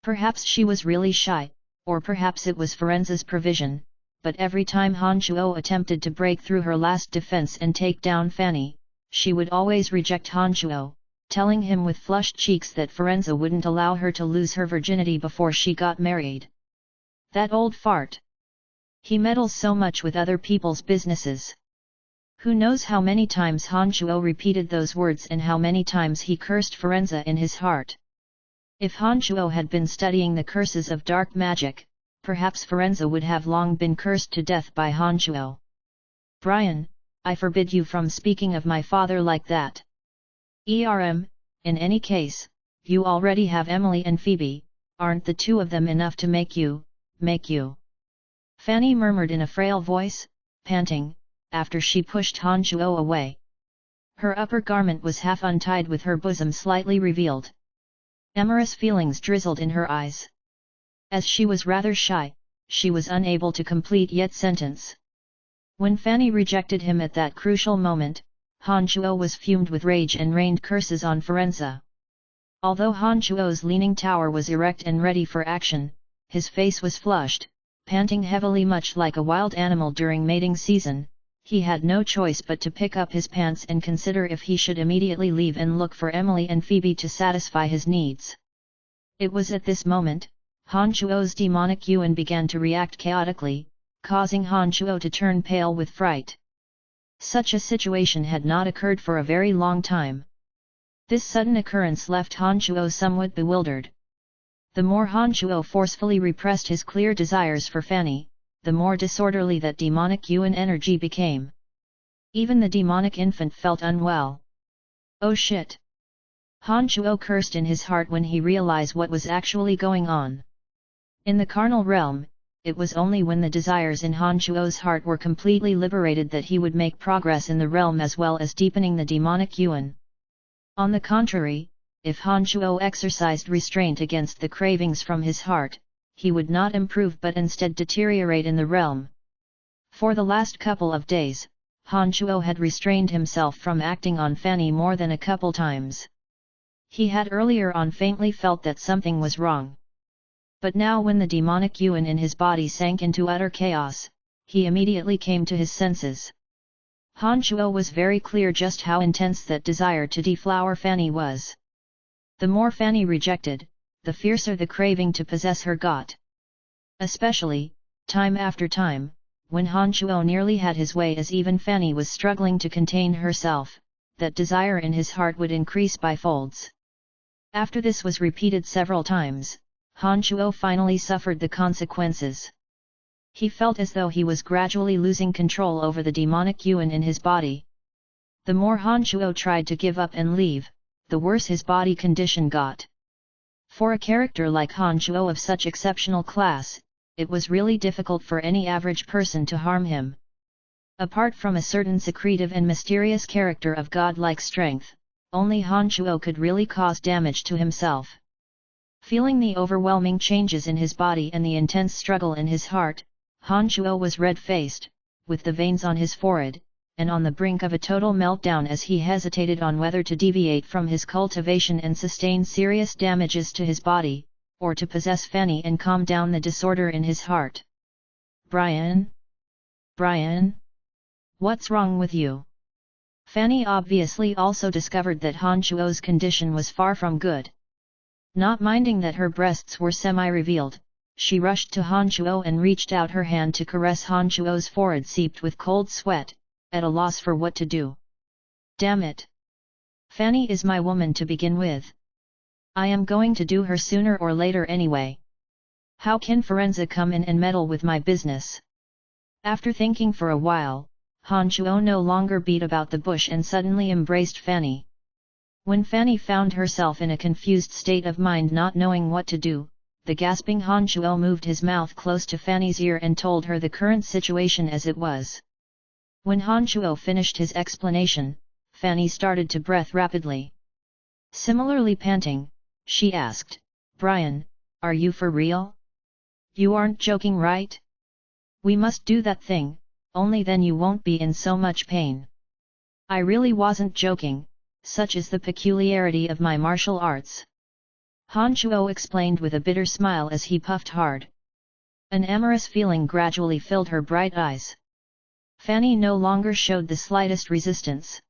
Perhaps she was really shy, or perhaps it was Firenze's provision, but every time Han Chuo attempted to break through her last defense and take down Fanny, she would always reject Han Chuo, telling him with flushed cheeks that Firenze wouldn't allow her to lose her virginity before she got married. That old fart! He meddles so much with other people's businesses. Who knows how many times Han Chuo repeated those words and how many times he cursed Firenze in his heart. If Han Chuo had been studying the curses of dark magic, perhaps Firenze would have long been cursed to death by Han Chuo. Brian, I forbid you from speaking of my father like that. In any case, you already have Emily and Phoebe, aren't the 2 of them enough to make you? Fanny murmured in a frail voice, panting, after she pushed Han Chuo away. Her upper garment was half untied with her bosom slightly revealed. Amorous feelings drizzled in her eyes. As she was rather shy, she was unable to complete yet sentence. When Fanny rejected him at that crucial moment, Han Chuo was fumed with rage and rained curses on Firenze. Although Han Chuo's leaning tower was erect and ready for action, his face was flushed, panting heavily much like a wild animal during mating season. He had no choice but to pick up his pants and consider if he should immediately leave and look for Emily and Phoebe to satisfy his needs. It was at this moment, Han Chuo's demonic yuan began to react chaotically, causing Han Chuo to turn pale with fright. Such a situation had not occurred for a very long time. This sudden occurrence left Han Chuo somewhat bewildered. The more Han Chuo forcefully repressed his clear desires for Fanny, the more disorderly that demonic yuan energy became. Even the demonic infant felt unwell. Oh shit! Han Chuo cursed in his heart when he realized what was actually going on. In the carnal realm, it was only when the desires in Han Chuo's heart were completely liberated that he would make progress in the realm as well as deepening the demonic yuan. On the contrary, if Han Chuo exercised restraint against the cravings from his heart, he would not improve but instead deteriorate in the realm. For the last couple of days, Han Chuo had restrained himself from acting on Fanny more than a couple times. He had earlier on faintly felt that something was wrong. But now when the demonic yuan in his body sank into utter chaos, he immediately came to his senses. Han Chuo was very clear just how intense that desire to deflower Fanny was. The more Fanny rejected, the fiercer the craving to possess her got. Especially, time after time, when Han Chuo nearly had his way as even Fanny was struggling to contain herself, that desire in his heart would increase by folds. After this was repeated several times, Han Chuo finally suffered the consequences. He felt as though he was gradually losing control over the demonic yuan in his body. The more Han Chuo tried to give up and leave, the worse his body condition got. For a character like Han Chuo of such exceptional class, it was really difficult for any average person to harm him. Apart from a certain secretive and mysterious character of godlike strength, only Han Chuo could really cause damage to himself. Feeling the overwhelming changes in his body and the intense struggle in his heart, Han Chuo was red-faced, with the veins on his forehead, and on the brink of a total meltdown as he hesitated on whether to deviate from his cultivation and sustain serious damages to his body, or to possess Fanny and calm down the disorder in his heart. "Brian? Brian? What's wrong with you?" Fanny obviously also discovered that Han Chuo's condition was far from good. Not minding that her breasts were semi-revealed, she rushed to Han Chuo and reached out her hand to caress Han Chuo's forehead seeped with cold sweat, at a loss for what to do. "Damn it! Fanny is my woman to begin with. I am going to do her sooner or later anyway. How can Firenze come in and meddle with my business?" After thinking for a while, Han Chuo no longer beat about the bush and suddenly embraced Fanny. When Fanny found herself in a confused state of mind not knowing what to do, the gasping Han Chuo moved his mouth close to Fanny's ear and told her the current situation as it was. When Han Chuo finished his explanation, Fanny started to breath rapidly. Similarly panting, she asked, "Brian, are you for real? You aren't joking, right? We must do that thing, only then you won't be in so much pain." "I really wasn't joking, such is the peculiarity of my martial arts," Han Chuo explained with a bitter smile as he puffed hard. An amorous feeling gradually filled her bright eyes. Fanny no longer showed the slightest resistance.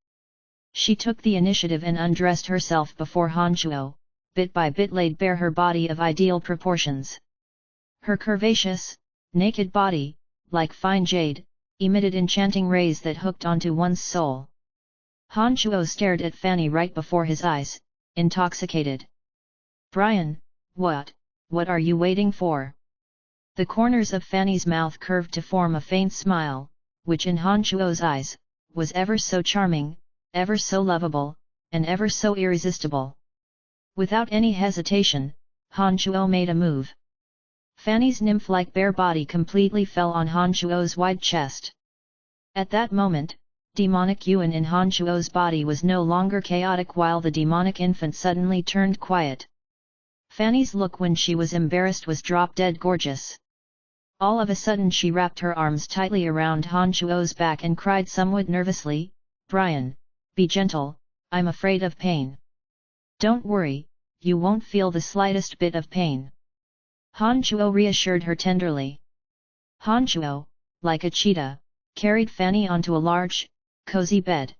She took the initiative and undressed herself before Han Chuo, bit by bit laid bare her body of ideal proportions. Her curvaceous, naked body, like fine jade, emitted enchanting rays that hooked onto one's soul. Han Chuo stared at Fanny right before his eyes, intoxicated. "Brian, what are you waiting for?" The corners of Fanny's mouth curved to form a faint smile, which in Han Chuo's eyes, was ever so charming, ever so lovable, and ever so irresistible. Without any hesitation, Han Chuo made a move. Fanny's nymph-like bare body completely fell on Han Chuo's wide chest. At that moment, demonic yuan in Han Chuo's body was no longer chaotic while the demonic infant suddenly turned quiet. Fanny's look when she was embarrassed was drop-dead gorgeous. All of a sudden she wrapped her arms tightly around Han Chuo's back and cried somewhat nervously, "Brian, Be gentle, I'm afraid of pain. Don't worry, you won't feel the slightest bit of pain. Han Chuo reassured her tenderly. Han Chuo, like a cheetah, carried Fanny onto a large, cozy bed.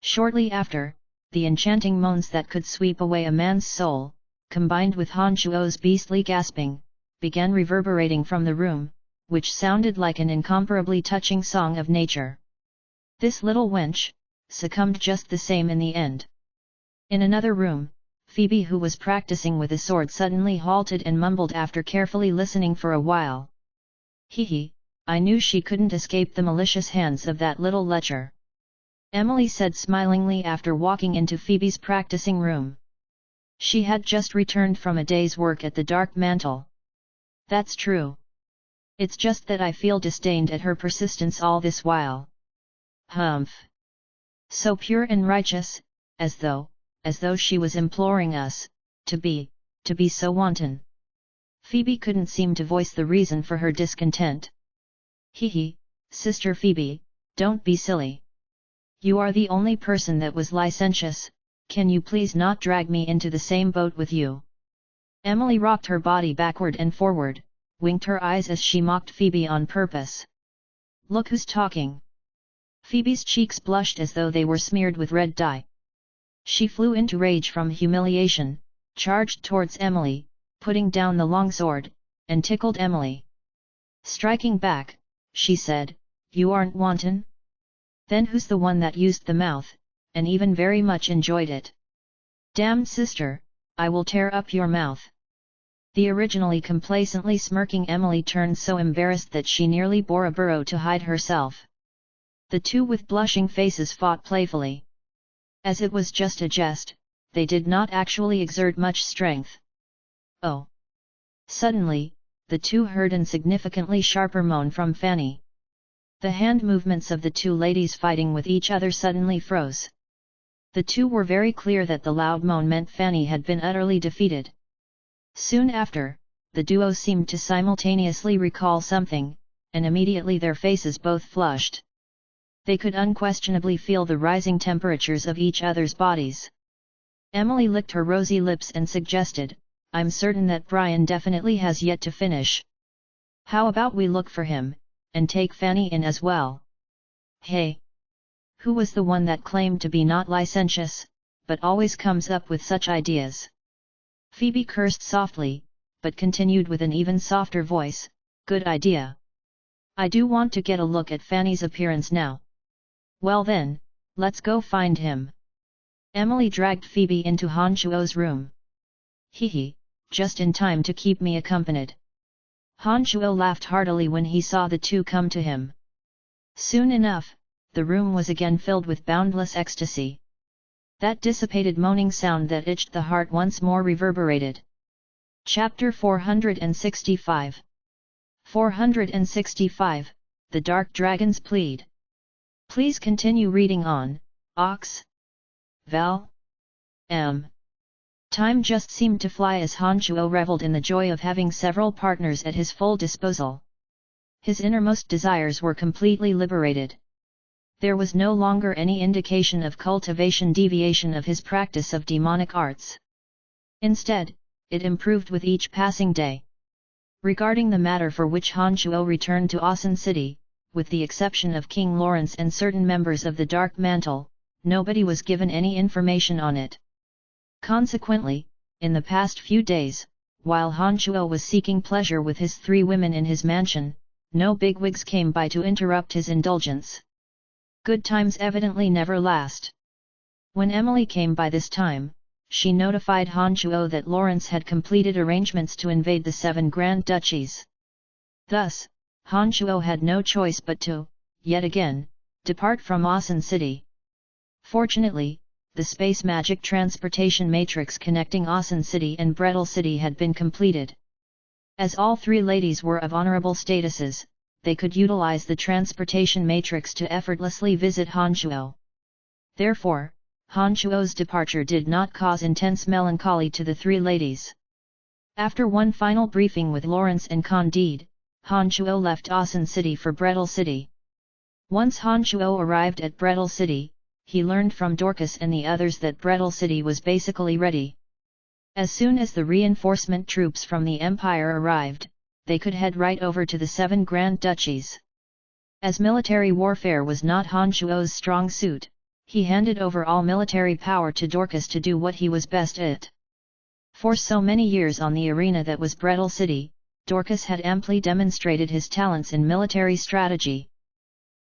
Shortly after, the enchanting moans that could sweep away a man's soul, combined with Han Chuo's beastly gasping, began reverberating from the room, which sounded like an incomparably touching song of nature. This little wench succumbed just the same in the end. In another room, Phoebe, who was practicing with a sword, suddenly halted and mumbled after carefully listening for a while. Hee, I knew she couldn't escape the malicious hands of that little lecher. Emily said smilingly after walking into Phoebe's practicing room. She had just returned from a day's work at the Dark Mantle. That's true. It's just that I feel disdained at her persistence all this while. Humph. So pure and righteous, as though she was imploring us, to be so wanton. Phoebe couldn't seem to voice the reason for her discontent. Hee, Sister Phoebe, don't be silly. You are the only person that was licentious, can you please not drag me into the same boat with you? Emily rocked her body backward and forward, winked her eyes as she mocked Phoebe on purpose. Look who's talking. Phoebe's cheeks blushed as though they were smeared with red dye. She flew into rage from humiliation, charged towards Emily, putting down the long sword, and tickled Emily. Striking back, she said, You aren't wanton? Then who's the one that used the mouth, and even very much enjoyed it? Damned sister, I will tear up your mouth. The originally complacently smirking Emily turned so embarrassed that she nearly bore a burrow to hide herself. The two with blushing faces fought playfully. As it was just a jest, they did not actually exert much strength. Oh! Suddenly, the two heard an significantly sharper moan from Fanny. The hand movements of the two ladies fighting with each other suddenly froze. The two were very clear that the loud moan meant Fanny had been utterly defeated. Soon after, the duo seemed to simultaneously recall something, and immediately their faces both flushed. They could unquestionably feel the rising temperatures of each other's bodies. Emily licked her rosy lips and suggested, I'm certain that Brian definitely has yet to finish. How about we look for him, and take Fanny in as well? Hey! Who was the one that claimed to be not licentious, but always comes up with such ideas? Phoebe cursed softly, but continued with an even softer voice, Good idea. I do want to get a look at Fanny's appearance now. Well then, let's go find him. Emily dragged Phoebe into Han Chuo's room. Hee, just in time to keep me accompanied. Han Chuo laughed heartily when he saw the two come to him. Soon enough, the room was again filled with boundless ecstasy. That dissipated moaning sound that itched the heart once more reverberated. Chapter 465 465, The Dark Dragon's Plead. Please continue reading on, Ox. Val. M. Time just seemed to fly as Han Chuo reveled in the joy of having several partners at his full disposal. His innermost desires were completely liberated. There was no longer any indication of deviation of his practice of demonic arts. Instead, it improved with each passing day. Regarding the matter for which Han Chuo returned to Asan City, with the exception of King Lawrence and certain members of the Dark Mantle, nobody was given any information on it. Consequently, in the past few days, while Han Chuo was seeking pleasure with his 3 women in his mansion, no bigwigs came by to interrupt his indulgence. Good times evidently never last. When Emily came by this time, she notified Han Chuo that Lawrence had completed arrangements to invade the 7 Grand Duchies. Thus, Han Chuo had no choice but to, yet again, depart from Asan City. Fortunately, the space magic transportation matrix connecting Asan City and Brettle City had been completed. As all 3 ladies were of honorable statuses, they could utilize the transportation matrix to effortlessly visit Han Chuo. Therefore, Han Chuo's departure did not cause intense melancholy to the 3 ladies. After one final briefing with Lawrence and Candide, Han Chuo left Asan City for Brettle City. Once Han Chuo arrived at Brettle City, he learned from Dorcas and the others that Brettle City was basically ready. As soon as the reinforcement troops from the Empire arrived, they could head right over to the 7 Grand Duchies. As military warfare was not Han Shuo's strong suit, he handed over all military power to Dorcas to do what he was best at. For so many years on the arena that was Brettle City, Dorcas had amply demonstrated his talents in military strategy.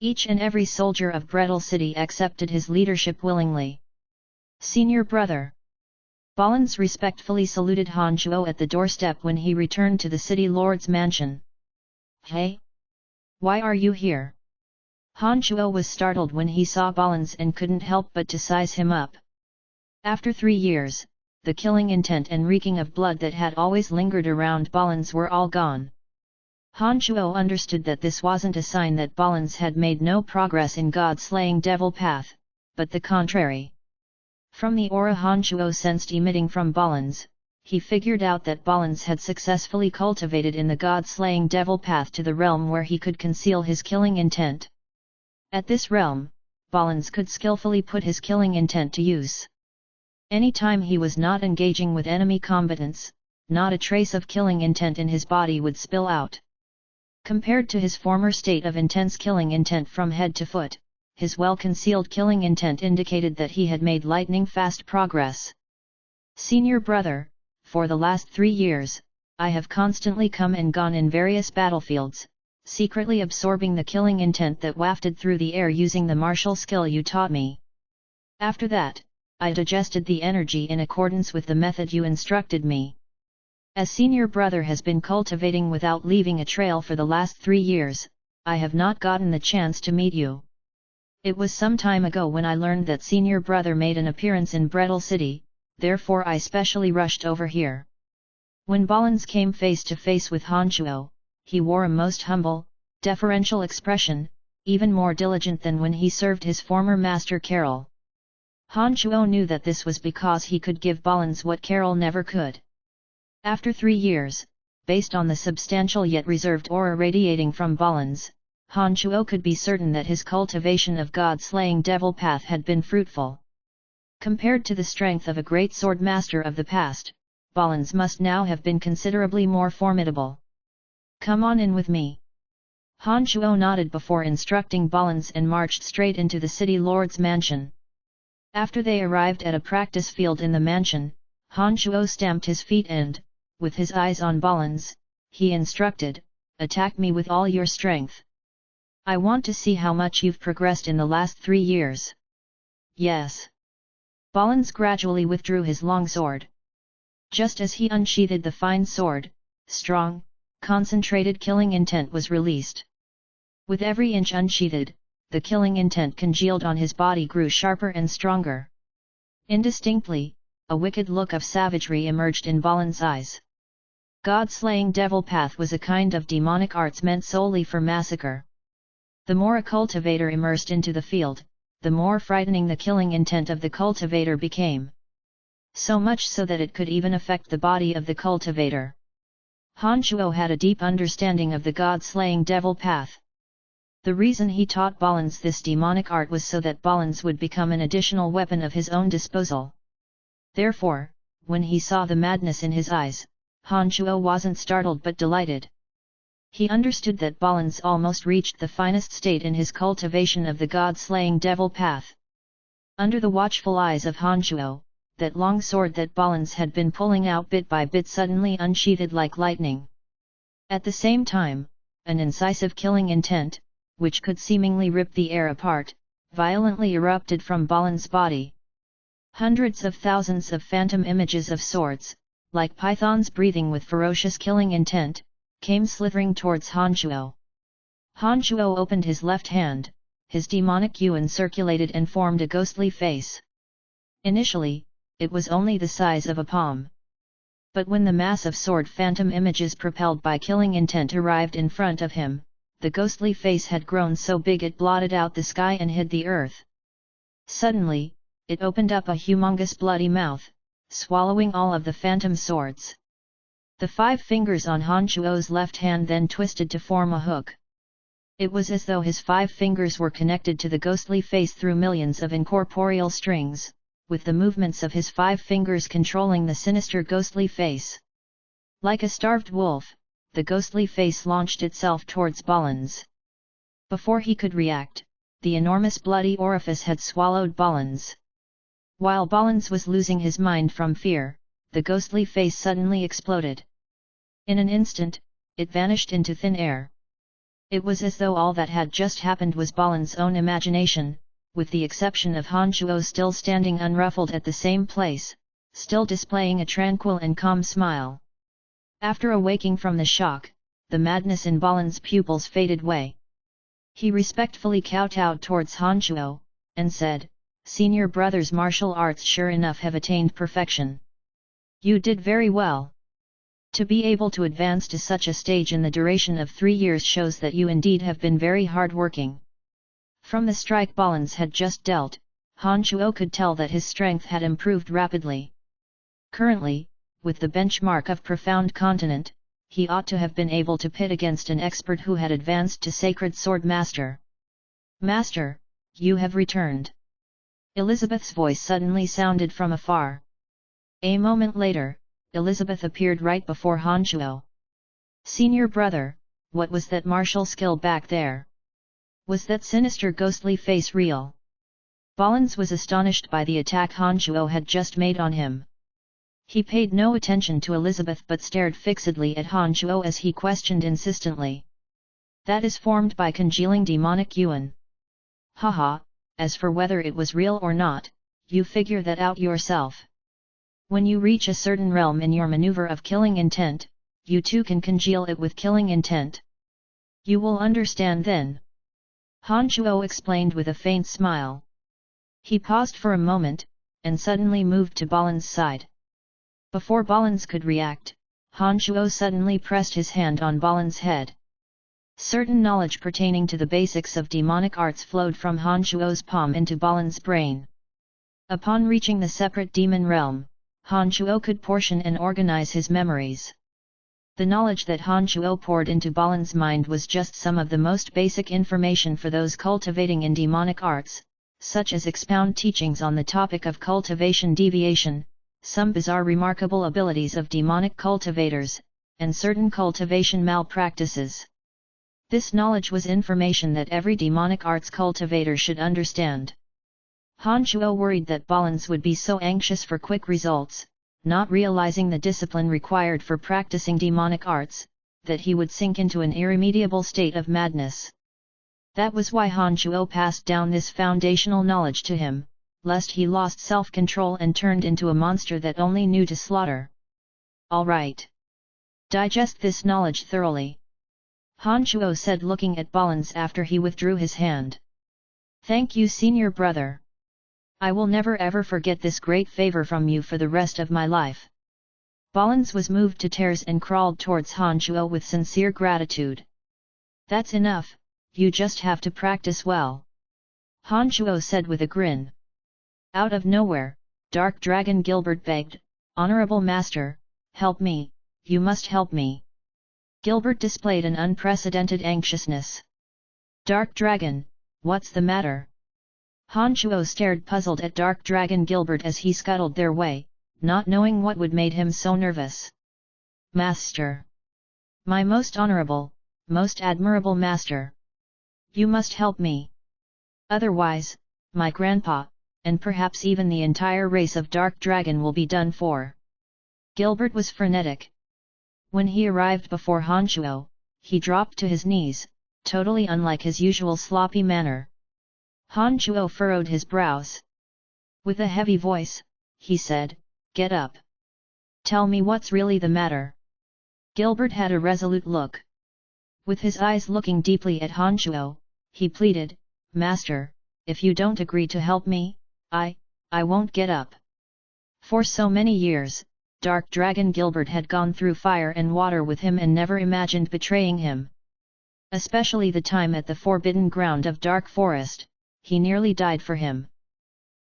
Each and every soldier of Brettle City accepted his leadership willingly. Senior brother. Ballins respectfully saluted Han Shuo at the doorstep when he returned to the city lord's mansion. Hey? Why are you here? Han Shuo was startled when he saw Ballins and couldn't help but to size him up. After 3 years, the killing intent and reeking of blood that had always lingered around Ballins were all gone. Han Shuo understood that this wasn't a sign that Ballins had made no progress in God-slaying devil path, but the contrary. From the aura Han Shuo sensed emitting from Ballins, he figured out that Ballins had successfully cultivated in the God-slaying devil path to the realm where he could conceal his killing intent. At this realm, Ballins could skillfully put his killing intent to use. Anytime he was not engaging with enemy combatants, not a trace of killing intent in his body would spill out. Compared to his former state of intense killing intent from head to foot, his well-concealed killing intent indicated that he had made lightning-fast progress. Senior brother, for the last 3 years, I have constantly come and gone in various battlefields, secretly absorbing the killing intent that wafted through the air using the martial skill you taught me. After that, I digested the energy in accordance with the method you instructed me. As senior brother has been cultivating without leaving a trail for the last 3 years, I have not gotten the chance to meet you. It was some time ago when I learned that senior brother made an appearance in Brettle City, therefore I specially rushed over here. When Ballins came face to face with Han Shuo, he wore a most humble, deferential expression, even more diligent than when he served his former master Carol. Han Shuo knew that this was because he could give Ballins what Carol never could. After 3 years, based on the substantial yet reserved aura radiating from Ballins, Han Shuo could be certain that his cultivation of God-slaying devil path had been fruitful. Compared to the strength of a great sword master of the past, Ballins must now have been considerably more formidable. Come on in with me. Han Shuo nodded before instructing Ballins and marched straight into the city lord's mansion. After they arrived at a practice field in the mansion, Han Shuo stamped his feet and, with his eyes on Ballins, he instructed, "Attack me with all your strength. I want to see how much you've progressed in the last 3 years." Yes. Ballins gradually withdrew his long sword. Just as he unsheathed the fine sword, strong, concentrated killing intent was released. With every inch unsheathed, the killing intent congealed on his body grew sharper and stronger. Indistinctly, a wicked look of savagery emerged in Ballins' eyes. God-slaying devil path was a kind of demonic arts meant solely for massacre. The more a cultivator immersed into the field, the more frightening the killing intent of the cultivator became. So much so that it could even affect the body of the cultivator. Han Shuo had a deep understanding of the God-slaying devil path. The reason he taught Ballins this demonic art was so that Ballins would become an additional weapon of his own disposal. Therefore, when he saw the madness in his eyes, Han Shuo wasn't startled but delighted. He understood that Ballins almost reached the finest state in his cultivation of the God-slaying devil path. Under the watchful eyes of Han Shuo, that long sword that Ballins had been pulling out bit by bit suddenly unsheathed like lightning. At the same time, an incisive killing intent, which could seemingly rip the air apart, violently erupted from Ballins' body. Hundreds of thousands of phantom images of swords, like pythons breathing with ferocious killing intent, came slithering towards Han Shuo. Han Shuo opened his left hand, his demonic yuan circulated and formed a ghostly face. Initially, it was only the size of a palm. But when the mass of sword phantom images propelled by killing intent arrived in front of him, the ghostly face had grown so big it blotted out the sky and hid the earth. Suddenly, it opened up a humongous bloody mouth, swallowing all of the phantom swords. The 5 fingers on Han Shuo's left hand then twisted to form a hook. It was as though his 5 fingers were connected to the ghostly face through millions of incorporeal strings, with the movements of his 5 fingers controlling the sinister ghostly face. Like a starved wolf, the ghostly face launched itself towards Bollins. Before he could react, the enormous bloody orifice had swallowed Bollins. While Bollins was losing his mind from fear, the ghostly face suddenly exploded. In an instant, it vanished into thin air. It was as though all that had just happened was Bollins' own imagination, with the exception of Han Shuo still standing unruffled at the same place, still displaying a tranquil and calm smile. After awaking from the shock, the madness in Bollins' pupils faded away. He respectfully kowtowed towards Han Shuo, and said, "Senior brother's martial arts sure enough have attained perfection. You did very well. To be able to advance to such a stage in the duration of 3 years shows that you indeed have been very hard-working." From the strike Bollins had just dealt, Han Shuo could tell that his strength had improved rapidly. Currently, with the benchmark of profound continent, he ought to have been able to pit against an expert who had advanced to Sacred Sword Master. "Master, you have returned." Elizabeth's voice suddenly sounded from afar. A moment later, Elizabeth appeared right before Han Shuo. "Senior brother, what was that martial skill back there? Was that sinister ghostly face real?" Bollins was astonished by the attack Han Shuo had just made on him. He paid no attention to Elizabeth but stared fixedly at Han Shuo as he questioned insistently. "That is formed by congealing demonic yuan. Haha, as for whether it was real or not, you figure that out yourself. When you reach a certain realm in your maneuver of killing intent, you too can congeal it with killing intent. You will understand then." Han Shuo explained with a faint smile. He paused for a moment, and suddenly moved to Bollins' side. Before Bollins could react, Han Shuo suddenly pressed his hand on Bollins' head. Certain knowledge pertaining to the basics of demonic arts flowed from Han Shuo's palm into Bollins' brain. Upon reaching the separate demon realm, Han Shuo could portion and organize his memories. The knowledge that Han Shuo poured into Bollins' mind was just some of the most basic information for those cultivating in demonic arts, such as expound teachings on the topic of cultivation deviation, some bizarre remarkable abilities of demonic cultivators, and certain cultivation malpractices. This knowledge was information that every demonic arts cultivator should understand. Han Shuo worried that Bollins would be so anxious for quick results, not realizing the discipline required for practicing demonic arts, that he would sink into an irremediable state of madness. That was why Han Shuo passed down this foundational knowledge to him, lest he lost self-control and turned into a monster that only knew to slaughter. "All right. Digest this knowledge thoroughly," Han Shuo said, looking at Bollins after he withdrew his hand. "Thank you, senior brother. I will never ever forget this great favor from you for the rest of my life." Bollins was moved to tears and crawled towards Han Shuo with sincere gratitude. "That's enough, you just have to practice well," Han Shuo said with a grin. Out of nowhere, Dark Dragon Gilbert begged, "Honorable Master, help me, you must help me." Gilbert displayed an unprecedented anxiousness. "Dark Dragon, what's the matter?" Han Shuo stared puzzled at Dark Dragon Gilbert as he scuttled their way, not knowing what would made him so nervous. "Master! My most honorable, most admirable master! You must help me. Otherwise, my grandpa, and perhaps even the entire race of Dark Dragon will be done for." Gilbert was frenetic. When he arrived before Han Shuo, he dropped to his knees, totally unlike his usual sloppy manner. Han Shuo furrowed his brows. With a heavy voice, he said, "Get up. Tell me what's really the matter." Gilbert had a resolute look. With his eyes looking deeply at Han Shuo, he pleaded, "Master, if you don't agree to help me, I won't get up." For so many years, Dark Dragon Gilbert had gone through fire and water with him and never imagined betraying him. Especially the time at the forbidden ground of Dark Forest, he nearly died for him.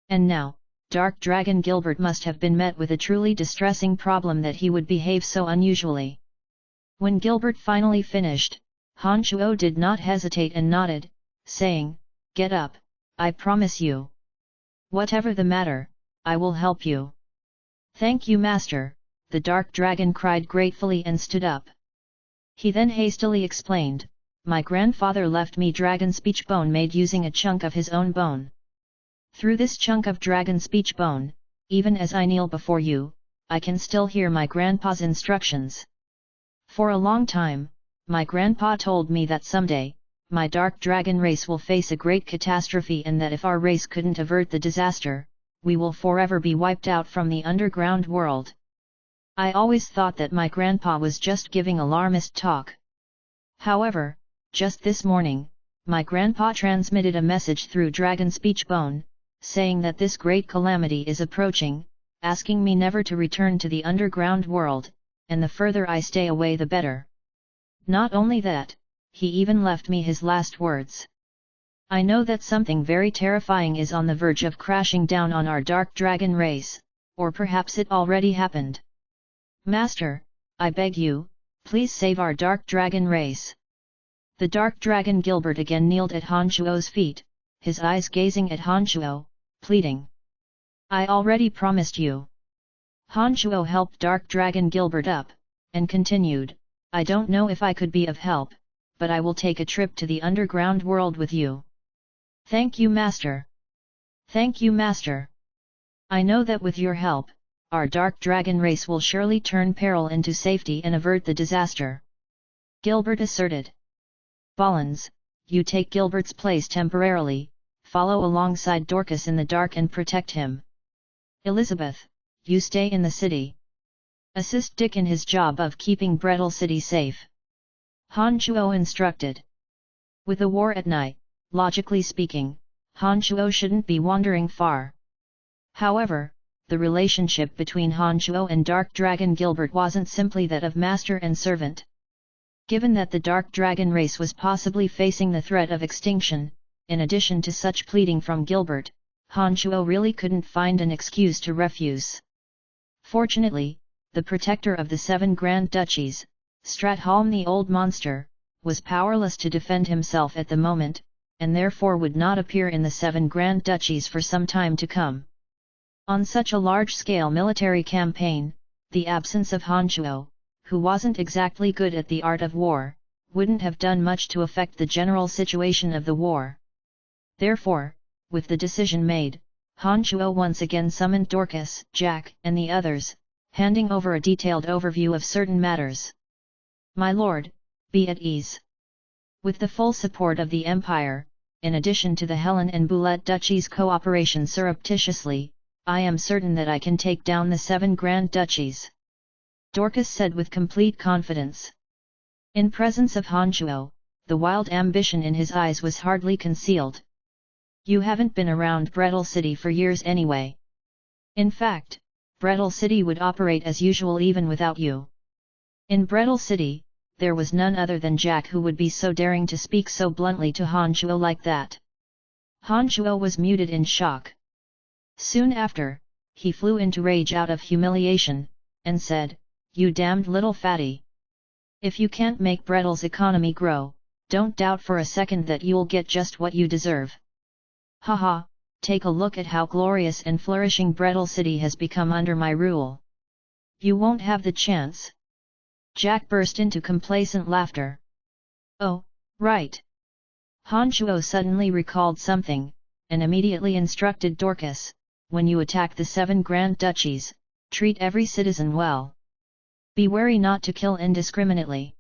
And now, Dark Dragon Gilbert must have been met with a truly distressing problem that he would behave so unusually. When Gilbert finally finished, Han Shuo did not hesitate and nodded, saying, "Get up, I promise you. Whatever the matter, I will help you." "Thank you, master," the dark dragon cried gratefully and stood up. He then hastily explained, "My grandfather left me dragon speech bone made using a chunk of his own bone. Through this chunk of dragon speech bone, even as I kneel before you, I can still hear my grandpa's instructions. For a long time, my grandpa told me that someday, my dark dragon race will face a great catastrophe and that if our race couldn't avert the disaster, we will forever be wiped out from the underground world. I always thought that my grandpa was just giving alarmist talk. However, just this morning, my grandpa transmitted a message through Dragon Speech Bone, saying that this great calamity is approaching, asking me never to return to the underground world, and the further I stay away the better. Not only that, he even left me his last words. I know that something very terrifying is on the verge of crashing down on our dark dragon race, or perhaps it already happened. Master, I beg you, please save our dark dragon race." The dark dragon Gilbert again kneeled at Han Shuo's feet, his eyes gazing at Han Shuo, pleading. "I already promised you." Han Shuo helped dark dragon Gilbert up, and continued, "I don't know if I could be of help, but I will take a trip to the underground world with you." "Thank you, master. Thank you, master. I know that with your help, our dark dragon race will surely turn peril into safety and avert the disaster," Gilbert asserted. "Bollens, you take Gilbert's place temporarily, follow alongside Dorcas in the dark and protect him. Elizabeth, you stay in the city. Assist Dick in his job of keeping Brettle City safe," Han Shuo instructed. With a war at night, logically speaking, Han Shuo shouldn't be wandering far. However, the relationship between Han Shuo and Dark Dragon Gilbert wasn't simply that of master and servant. Given that the Dark Dragon race was possibly facing the threat of extinction, in addition to such pleading from Gilbert, Han Shuo really couldn't find an excuse to refuse. Fortunately, the protector of the 7 Grand Duchies, Stratholm the Old Monster, was powerless to defend himself at the moment, and therefore would not appear in the 7 Grand Duchies for some time to come. On such a large-scale military campaign, the absence of Han Shuo, who wasn't exactly good at the art of war, wouldn't have done much to affect the general situation of the war. Therefore, with the decision made, Han Shuo once again summoned Dorcas, Jack, and the others, handing over a detailed overview of certain matters. "My lord, be at ease. With the full support of the Empire, in addition to the Helen and Boulet Duchies' cooperation surreptitiously, I am certain that I can take down the 7 Grand Duchies," Dorcas said with complete confidence. In presence of Han Shuo, the wild ambition in his eyes was hardly concealed. "You haven't been around Brettle City for years anyway. In fact, Brettle City would operate as usual even without you." In Brettle City, there was none other than Jack who would be so daring to speak so bluntly to Han Shuo like that. Han Shuo was muted in shock. Soon after, he flew into rage out of humiliation, and said, "You damned little fatty! If you can't make Brettle's economy grow, don't doubt for a second that you'll get just what you deserve. Haha, take a look at how glorious and flourishing Brettle City has become under my rule. You won't have the chance." Jack burst into complacent laughter. "Oh, right." Han Shuo suddenly recalled something, and immediately instructed Dorcas, "When you attack the 7 Grand Duchies, treat every citizen well. Be wary not to kill indiscriminately."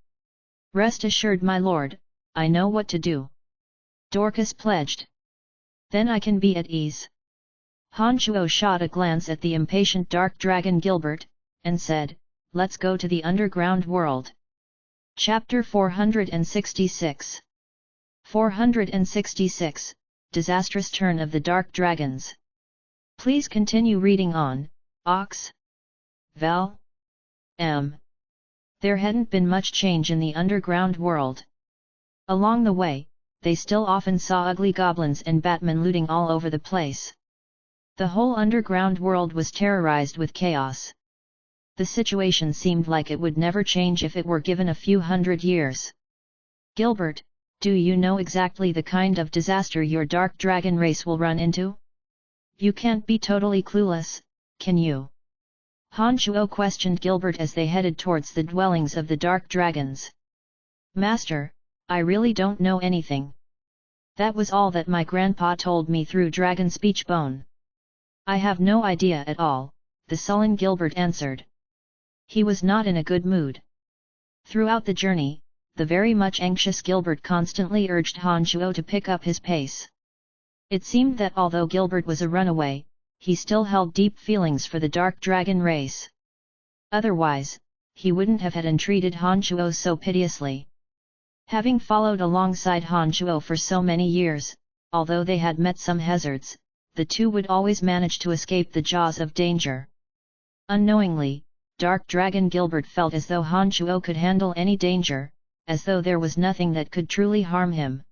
"Rest assured, my lord, I know what to do," Dorcas pledged. "Then I can be at ease." Han Shuo shot a glance at the impatient Dark Dragon Gilbert, and said, "Let's go to the underground world." Chapter 466 466, Disastrous Turn of the Dark Dragons. Please continue reading on, Ox. Val. M. There hadn't been much change in the underground world. Along the way, they still often saw ugly goblins and batmen looting all over the place. The whole underground world was terrorized with chaos. The situation seemed like it would never change if it were given a few hundred years. Gilbert, do you know exactly the kind of disaster your dark dragon race will run into? You can't be totally clueless, can you? Han Shuo questioned Gilbert as they headed towards the dwellings of the dark dragons. Master, I really don't know anything. That was all that my grandpa told me through dragon speech bone. I have no idea at all, the sullen Gilbert answered. He was not in a good mood. Throughout the journey, the very much anxious Gilbert constantly urged Han Shuo to pick up his pace. It seemed that although Gilbert was a runaway, he still held deep feelings for the dark dragon race. Otherwise, he wouldn't have had entreated Han Shuo so piteously. Having followed alongside Han Shuo for so many years, although they had met some hazards, the two would always manage to escape the jaws of danger. Unknowingly, Dark Dragon Gilbert felt as though Han Shuo could handle any danger, as though there was nothing that could truly harm him.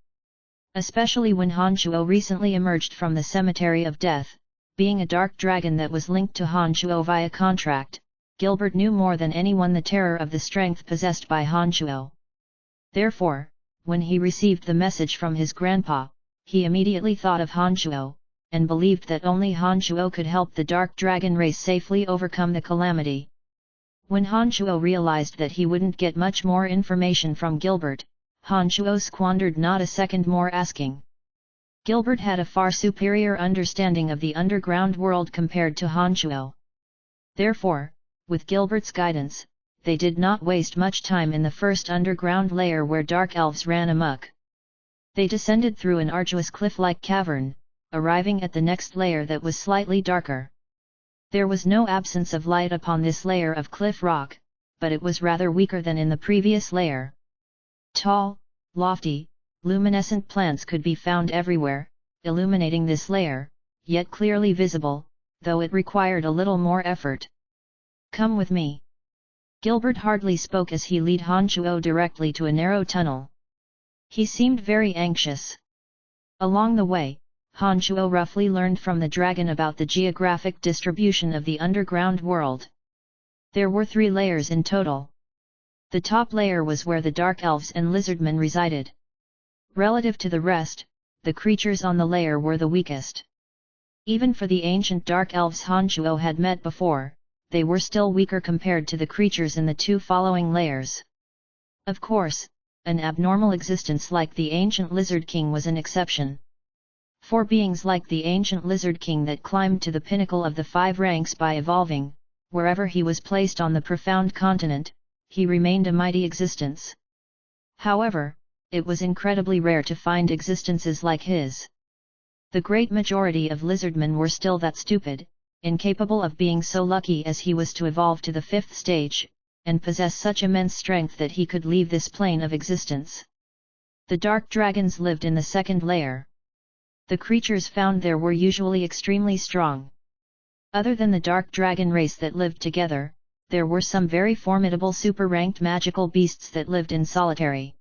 Especially when Han Shuo recently emerged from the Cemetery of Death, being a dark dragon that was linked to Han Shuo via contract, Gilbert knew more than anyone the terror of the strength possessed by Han Shuo. Therefore, when he received the message from his grandpa, he immediately thought of Han Shuo, and believed that only Han Shuo could help the dark dragon race safely overcome the calamity. When Han Shuo realized that he wouldn't get much more information from Gilbert, Han Shuo squandered not a second more asking. Gilbert had a far superior understanding of the underground world compared to Han Shuo. Therefore, with Gilbert's guidance, they did not waste much time in the first underground layer where dark elves ran amok. They descended through an arduous cliff-like cavern, arriving at the next layer that was slightly darker. There was no absence of light upon this layer of cliff rock, but it was rather weaker than in the previous layer. Tall, lofty, luminescent plants could be found everywhere, illuminating this layer, yet clearly visible, though it required a little more effort. Come with me. Gilbert hardly spoke as he led Han Shuo directly to a narrow tunnel. He seemed very anxious. Along the way, Han Shuo roughly learned from the dragon about the geographic distribution of the underground world. There were 3 layers in total. The top layer was where the dark elves and lizardmen resided. Relative to the rest, the creatures on the layer were the weakest. Even for the ancient dark elves Han Shuo had met before, they were still weaker compared to the creatures in the 2 following layers. Of course, an abnormal existence like the ancient Lizard King was an exception. For beings like the ancient Lizard King that climbed to the pinnacle of the 5 ranks by evolving, wherever he was placed on the profound continent, he remained a mighty existence. However, it was incredibly rare to find existences like his. The great majority of lizardmen were still that stupid, incapable of being so lucky as he was to evolve to the 5th stage, and possess such immense strength that he could leave this plane of existence. The dark dragons lived in the 2nd layer. The creatures found there were usually extremely strong. Other than the dark dragon race that lived together, there were some very formidable super-ranked magical beasts that lived in solitary.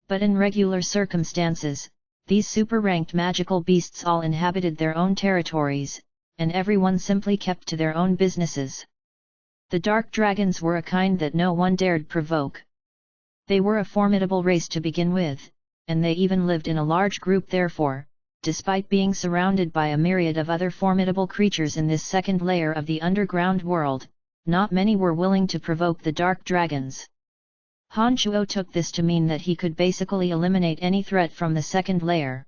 But in regular circumstances, these super-ranked magical beasts all inhabited their own territories, and everyone simply kept to their own businesses. The dark dragons were a kind that no one dared provoke. They were a formidable race to begin with, and they even lived in a large group. Therefore, despite being surrounded by a myriad of other formidable creatures in this 2nd layer of the underground world, not many were willing to provoke the dark dragons. Han Shuo took this to mean that he could basically eliminate any threat from the 2nd layer.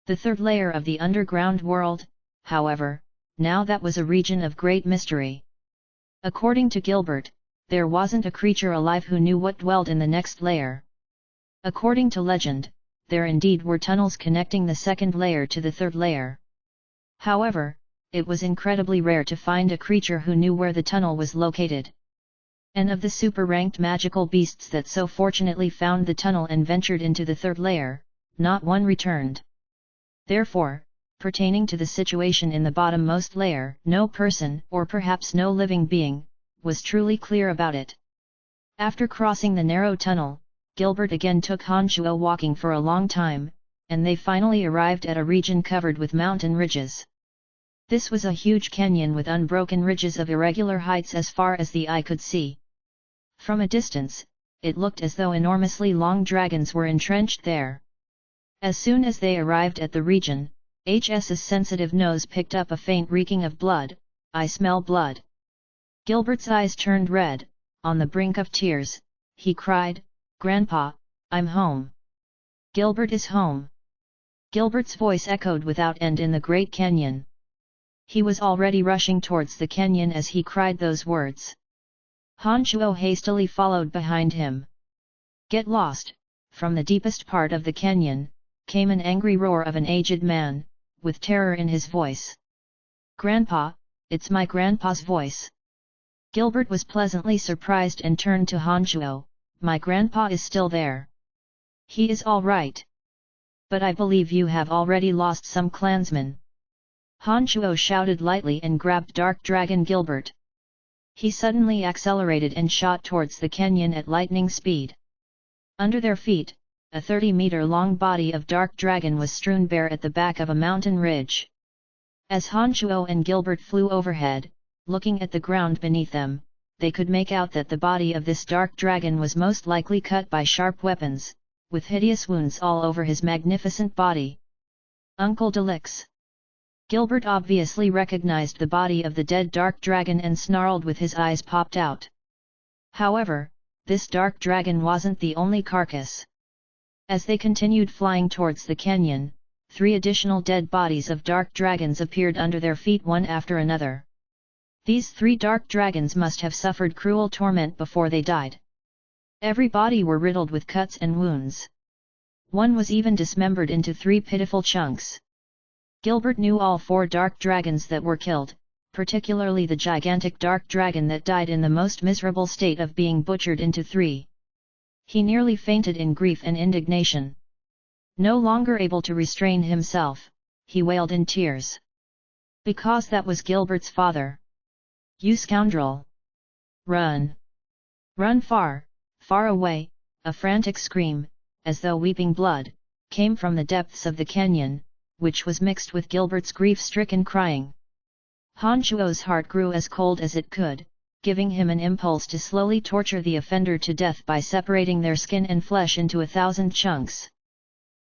The 3rd layer of the underground world, however, now that was a region of great mystery. According to Gilbert, there wasn't a creature alive who knew what dwelled in the next layer. According to legend, there indeed were tunnels connecting the 2nd layer to the 3rd layer. However, it was incredibly rare to find a creature who knew where the tunnel was located. And of the super-ranked magical beasts that so fortunately found the tunnel and ventured into the 3rd layer, not one returned. Therefore, pertaining to the situation in the bottommost layer, no person, or perhaps no living being, was truly clear about it. After crossing the narrow tunnel, Gilbert again took Han Shuo walking for a long time, and they finally arrived at a region covered with mountain ridges. This was a huge canyon with unbroken ridges of irregular heights as far as the eye could see. From a distance, it looked as though enormously long dragons were entrenched there. As soon as they arrived at the region, Hs's sensitive nose picked up a faint reeking of blood. "I smell blood." Gilbert's eyes turned red. On the brink of tears, he cried, "Grandpa, I'm home. Gilbert is home." Gilbert's voice echoed without end in the Great Canyon. He was already rushing towards the canyon as he cried those words. Han Chuo hastily followed behind him. "Get lost!" From the deepest part of the canyon, came an angry roar of an aged man, with terror in his voice. "Grandpa, it's my grandpa's voice." Gilbert was pleasantly surprised and turned to Han Chuo. "My grandpa is still there. He is all right. But I believe you have already lost some clansmen." Han Chuo shouted lightly and grabbed Dark Dragon Gilbert. He suddenly accelerated and shot towards the canyon at lightning speed. Under their feet, a 30-meter-long body of Dark Dragon was strewn bare at the back of a mountain ridge. As Han Chuo and Gilbert flew overhead, looking at the ground beneath them, they could make out that the body of this Dark Dragon was most likely cut by sharp weapons, with hideous wounds all over his magnificent body. "Uncle Delix!" Gilbert obviously recognized the body of the dead Dark Dragon and snarled with his eyes popped out. However, this Dark Dragon wasn't the only carcass. As they continued flying towards the canyon, 3 additional dead bodies of Dark Dragons appeared under their feet one after another. These 3 Dark Dragons must have suffered cruel torment before they died. Every body were riddled with cuts and wounds. One was even dismembered into 3 pitiful chunks. Gilbert knew all 4 Dark Dragons that were killed, particularly the gigantic Dark Dragon that died in the most miserable state of being butchered into 3. He nearly fainted in grief and indignation. No longer able to restrain himself, he wailed in tears. Because that was Gilbert's father. "You scoundrel! Run! Run far, far away!" A frantic scream, as though weeping blood, came from the depths of the canyon, which was mixed with Gilbert's grief-stricken crying. Han Chuo's heart grew as cold as it could, giving him an impulse to slowly torture the offender to death by separating their skin and flesh into 1,000 chunks.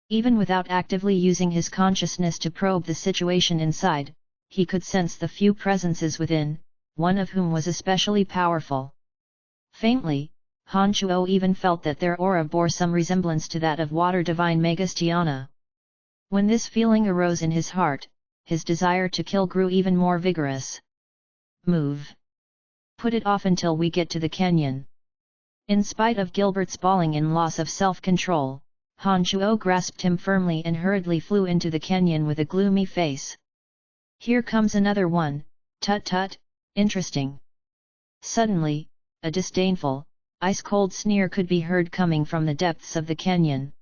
Even without actively using his consciousness to probe the situation inside, he could sense the few presences within, one of whom was especially powerful. Faintly, Han Chuo even felt that their aura bore some resemblance to that of Water Divine Magus Tiana. When this feeling arose in his heart, his desire to kill grew even more vigorous. "Move! Put it off until we get to the canyon." In spite of Gilbert's bawling and loss of self-control, Han Chuo grasped him firmly and hurriedly flew into the canyon with a gloomy face. "Here comes another one, tut-tut, interesting." Suddenly, a disdainful, ice-cold sneer could be heard coming from the depths of the canyon.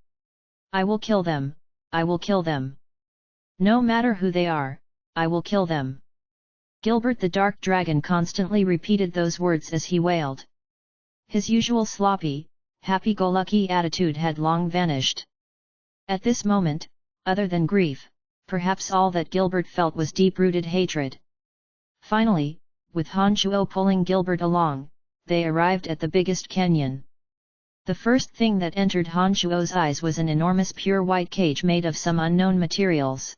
"I will kill them, I will kill them. No matter who they are, I will kill them." Gilbert the Dark Dragon constantly repeated those words as he wailed. His usual sloppy, happy-go-lucky attitude had long vanished. At this moment, other than grief, perhaps all that Gilbert felt was deep-rooted hatred. Finally, with Han Chuo pulling Gilbert along, they arrived at the biggest canyon. The first thing that entered Han Chuo's eyes was an enormous pure white cage made of some unknown materials.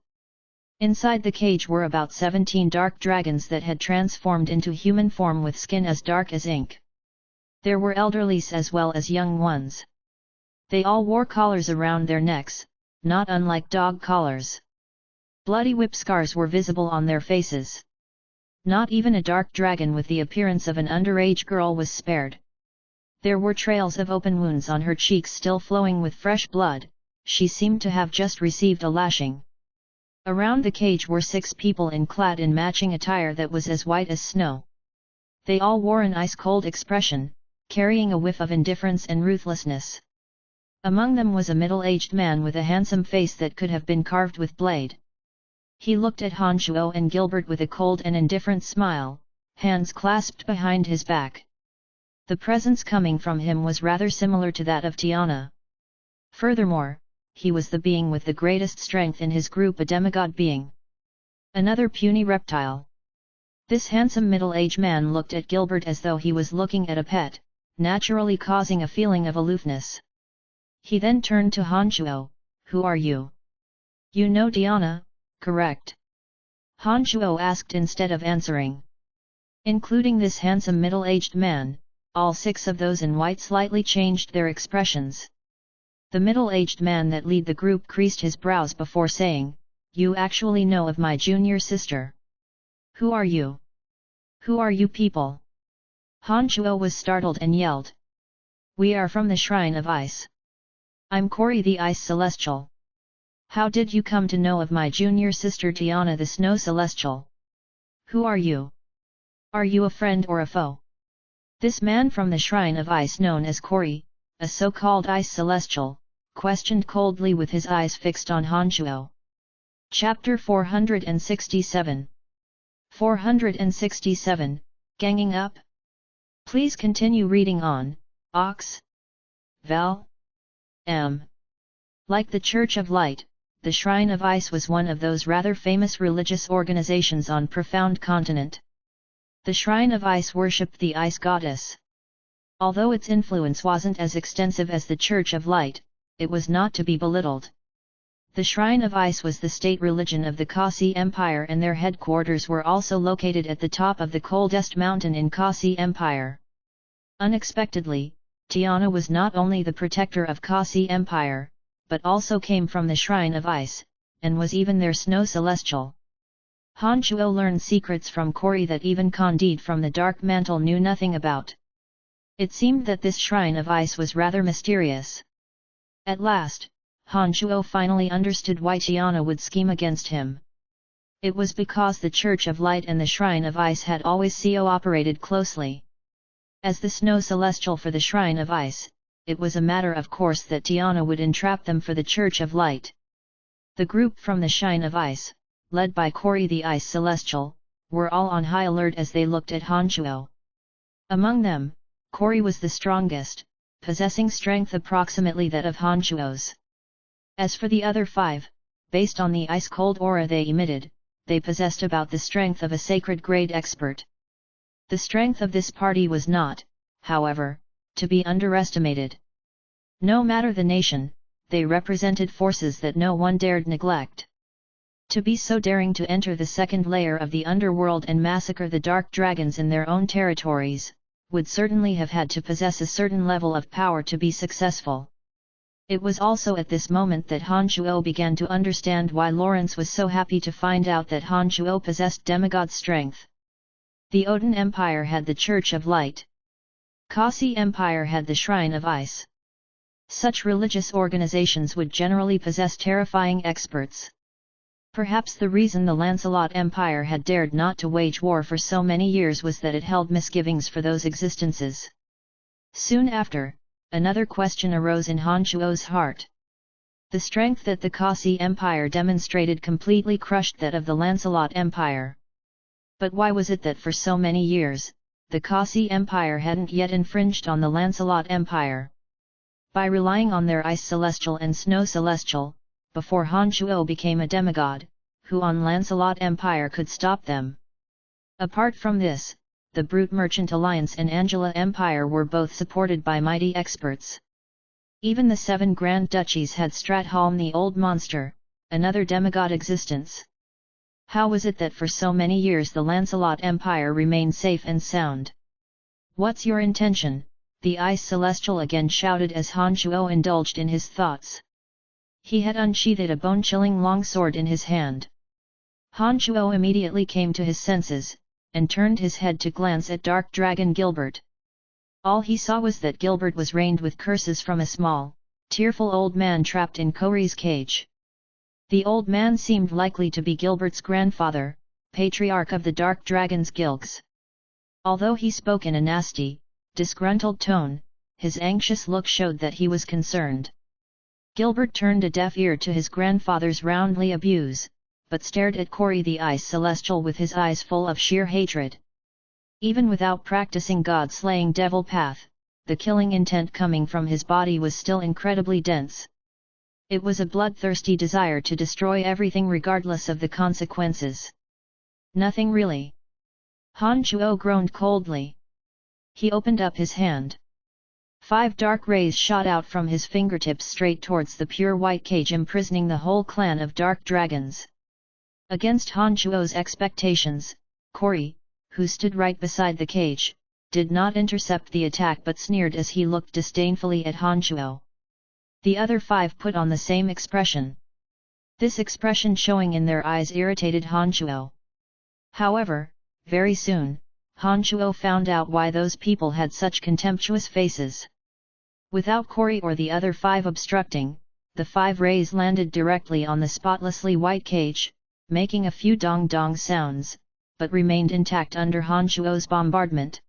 Inside the cage were about 17 dark dragons that had transformed into human form with skin as dark as ink. There were elderlies as well as young ones. They all wore collars around their necks, not unlike dog collars. Bloody whip scars were visible on their faces. Not even a dark dragon with the appearance of an underage girl was spared. There were trails of open wounds on her cheeks still flowing with fresh blood. She seemed to have just received a lashing. Around the cage were 6 people clad in matching attire that was as white as snow. They all wore an ice-cold expression, carrying a whiff of indifference and ruthlessness. Among them was a middle-aged man with a handsome face that could have been carved with blade. He looked at Han Chuo and Gilbert with a cold and indifferent smile, hands clasped behind his back. The presence coming from him was rather similar to that of Tiana. Furthermore, he was the being with the greatest strength in his group, a demigod being. Another puny reptile. This handsome middle-aged man looked at Gilbert as though he was looking at a pet, naturally causing a feeling of aloofness. He then turned to Han Shuo, "Who are you?" "You know Diana, correct?" Han Shuo asked instead of answering. Including this handsome middle-aged man, all 6 of those in white slightly changed their expressions. The middle-aged man that led the group creased his brows before saying, "You actually know of my junior sister? Who are you? Who are you people?" Han Shuo was startled and yelled. "We are from the Shrine of Ice. I'm Kori the Ice Celestial. How did you come to know of my junior sister Diana the Snow Celestial? Who are you? Are you a friend or a foe?" This man from the Shrine of Ice known as Kori, a so-called Ice Celestial, questioned coldly with his eyes fixed on Han Shuo. Chapter 467 467, Ganging Up? Please continue reading on, Ox. Val. M. Like the Church of Light, the Shrine of Ice was one of those rather famous religious organizations on Profound Continent. The Shrine of Ice worshipped the Ice Goddess. Although its influence wasn't as extensive as the Church of Light, it was not to be belittled. The Shrine of Ice was the state religion of the Kasi Empire, and their headquarters were also located at the top of the coldest mountain in Kasi Empire. Unexpectedly, Diana was not only the protector of Kasi Empire, but also came from the Shrine of Ice, and was even their Snow Celestial. Han Shuo learned secrets from Kori that even Candide from the Dark Mantle knew nothing about. It seemed that this Shrine of Ice was rather mysterious. At last, Han Shuo finally understood why Diana would scheme against him. It was because the Church of Light and the Shrine of Ice had always cooperated closely. As the Snow Celestial for the Shrine of Ice, it was a matter of course that Diana would entrap them for the Church of Light. The group from the Shrine of Ice, led by Kori the Ice Celestial, were all on high alert as they looked at Han Shuo. Among them, Kori was the strongest, possessing strength approximately that of Han Shuo's. As for the other 5, based on the ice-cold aura they emitted, they possessed about the strength of a sacred grade expert. The strength of this party was not, however, to be underestimated. No matter the nation, they represented forces that no one dared neglect. To be so daring to enter the second layer of the underworld and massacre the dark dragons in their own territories, would certainly have had to possess a certain level of power to be successful. It was also at this moment that Han Shuo began to understand why Lawrence was so happy to find out that Han Shuo possessed demigod strength. The Odin Empire had the Church of Light. Kasi Empire had the Shrine of Ice. Such religious organizations would generally possess terrifying experts. Perhaps the reason the Lancelot Empire had dared not to wage war for so many years was that it held misgivings for those existences. Soon after, another question arose in Han Shuo's heart. The strength that the Kasi Empire demonstrated completely crushed that of the Lancelot Empire. But why was it that for so many years, the Kasi Empire hadn't yet infringed on the Lancelot Empire? By relying on their Ice Celestial and Snow Celestial, before Han Shuo became a demigod, who on Lancelot Empire could stop them? Apart from this, the Brute Merchant Alliance and Angela Empire were both supported by mighty experts. Even the 7 Grand Duchies had Stratholm the Old Monster, another demigod existence. How was it that for so many years the Lancelot Empire remained safe and sound? "What's your intention?" the Ice Celestial again shouted as Han Shuo indulged in his thoughts. He had unsheathed a bone-chilling longsword in his hand. Han Shuo immediately came to his senses, and turned his head to glance at Dark Dragon Gilbert. All he saw was that Gilbert was rained with curses from a small, tearful old man trapped in Kori's cage. The old man seemed likely to be Gilbert's grandfather, patriarch of the Dark Dragon's Guilds. Although he spoke in a nasty, disgruntled tone, his anxious look showed that he was concerned. Gilbert turned a deaf ear to his grandfather's roundly abuse, but stared at Kori the Ice Celestial with his eyes full of sheer hatred. Even without practicing god-slaying devil path, the killing intent coming from his body was still incredibly dense. It was a bloodthirsty desire to destroy everything regardless of the consequences. "Nothing really." Han Shuo groaned coldly. He opened up his hand. 5 dark rays shot out from his fingertips straight towards the pure white cage imprisoning the whole clan of dark dragons. Against Han Chuo's expectations, Corey, who stood right beside the cage, did not intercept the attack but sneered as he looked disdainfully at Han Chuo. The other 5 put on the same expression. This expression showing in their eyes irritated Han Chuo. However, very soon, Han Chuo found out why those people had such contemptuous faces. Without Corey or the other 5 obstructing, the 5 rays landed directly on the spotlessly white cage, making a few dong-dong sounds, but remained intact under Han Chuo's bombardment.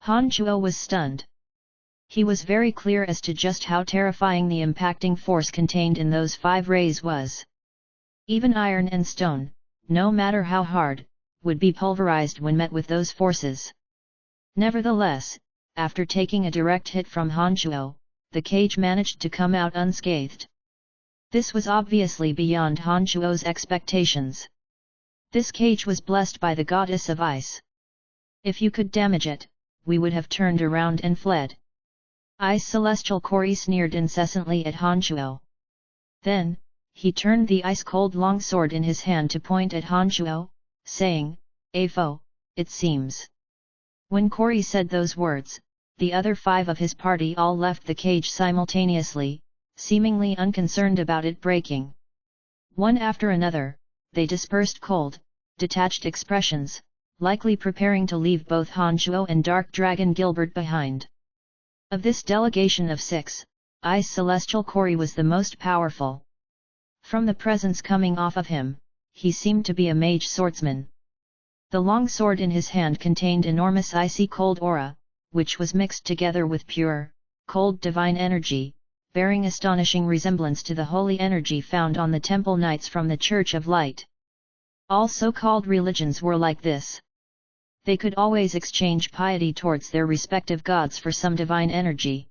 Han Chuo was stunned. He was very clear as to just how terrifying the impacting force contained in those 5 rays was. Even iron and stone, no matter how hard, would be pulverized when met with those forces. Nevertheless, after taking a direct hit from Han Chuo, the cage managed to come out unscathed. This was obviously beyond Han Chuo's expectations. This cage was blessed by the goddess of ice. If you could damage it, we would have turned around and fled. Ice Celestial Corey sneered incessantly at Han Chuo. Then, he turned the ice-cold longsword in his hand to point at Han Chuo, saying, "A foe, it seems." When Corey said those words, the other 5 of his party all left the cage simultaneously, seemingly unconcerned about it breaking. One after another, they dispersed cold, detached expressions, likely preparing to leave both Han Chuo and Dark Dragon Gilbert behind. Of this delegation of 6, Ice Celestial Corey was the most powerful. From the presence coming off of him, he seemed to be a mage swordsman. The long sword in his hand contained enormous icy cold aura, which was mixed together with pure, cold divine energy, bearing astonishing resemblance to the holy energy found on the temple knights from the Church of Light. All so-called religions were like this. They could always exchange piety towards their respective gods for some divine energy.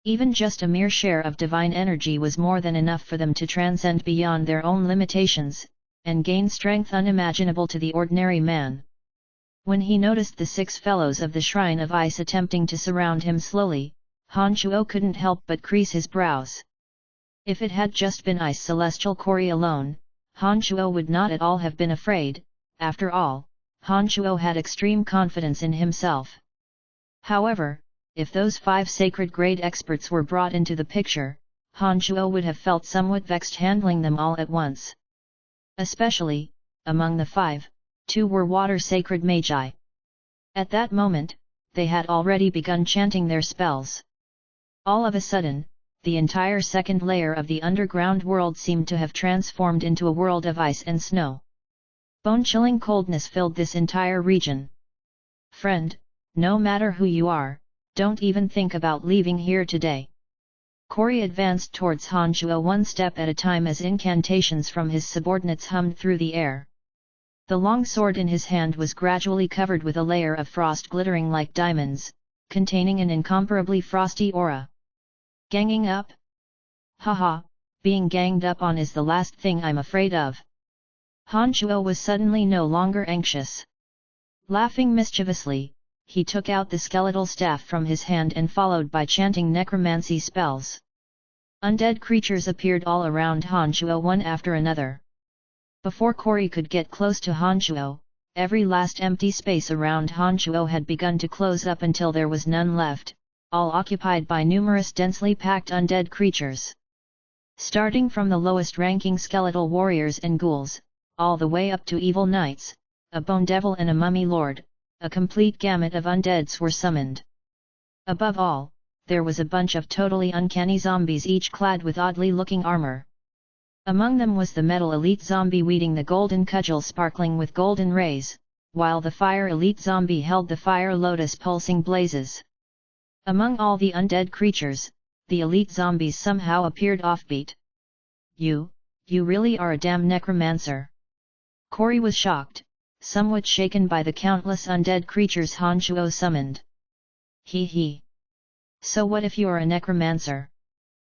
Even just a mere share of divine energy was more than enough for them to transcend beyond their own limitations, and gain strength unimaginable to the ordinary man. When he noticed the 6 fellows of the Shrine of Ice attempting to surround him slowly, Han Chuo couldn't help but crease his brows. If it had just been Ice Celestial Corey alone, Han Chuo would not at all have been afraid. After all, Han Chuo had extreme confidence in himself. However, if those 5 sacred grade experts were brought into the picture, Han Chuo would have felt somewhat vexed handling them all at once. Especially, among the 5, 2 were water sacred magi. At that moment, they had already begun chanting their spells. All of a sudden, the entire second layer of the underground world seemed to have transformed into a world of ice and snow. Bone-chilling coldness filled this entire region. "Friend, no matter who you are, don't even think about leaving here today." Corey advanced towards Han Chuo one step at a time as incantations from his subordinates hummed through the air. The long sword in his hand was gradually covered with a layer of frost glittering like diamonds, containing an incomparably frosty aura. "Ganging up? Haha, being ganged up on is the last thing I'm afraid of." Han Chuo was suddenly no longer anxious. Laughing mischievously, he took out the skeletal staff from his hand and followed by chanting necromancy spells. Undead creatures appeared all around Han Chuo one after another. Before Corey could get close to Han Chuo, every last empty space around Han Chuo had begun to close up until there was none left, all occupied by numerous densely packed undead creatures. Starting from the lowest ranking skeletal warriors and ghouls, all the way up to evil knights, a bone devil and a mummy lord, a complete gamut of undeads were summoned. Above all, there was a bunch of totally uncanny zombies each clad with oddly looking armor. Among them was the metal elite zombie wielding the golden cudgel sparkling with golden rays, while the fire elite zombie held the fire lotus pulsing blazes. Among all the undead creatures, the elite zombies somehow appeared offbeat. You really are a damn necromancer." Corey was shocked, somewhat shaken by the countless undead creatures Han Chuo summoned. He. "So what if you're a necromancer?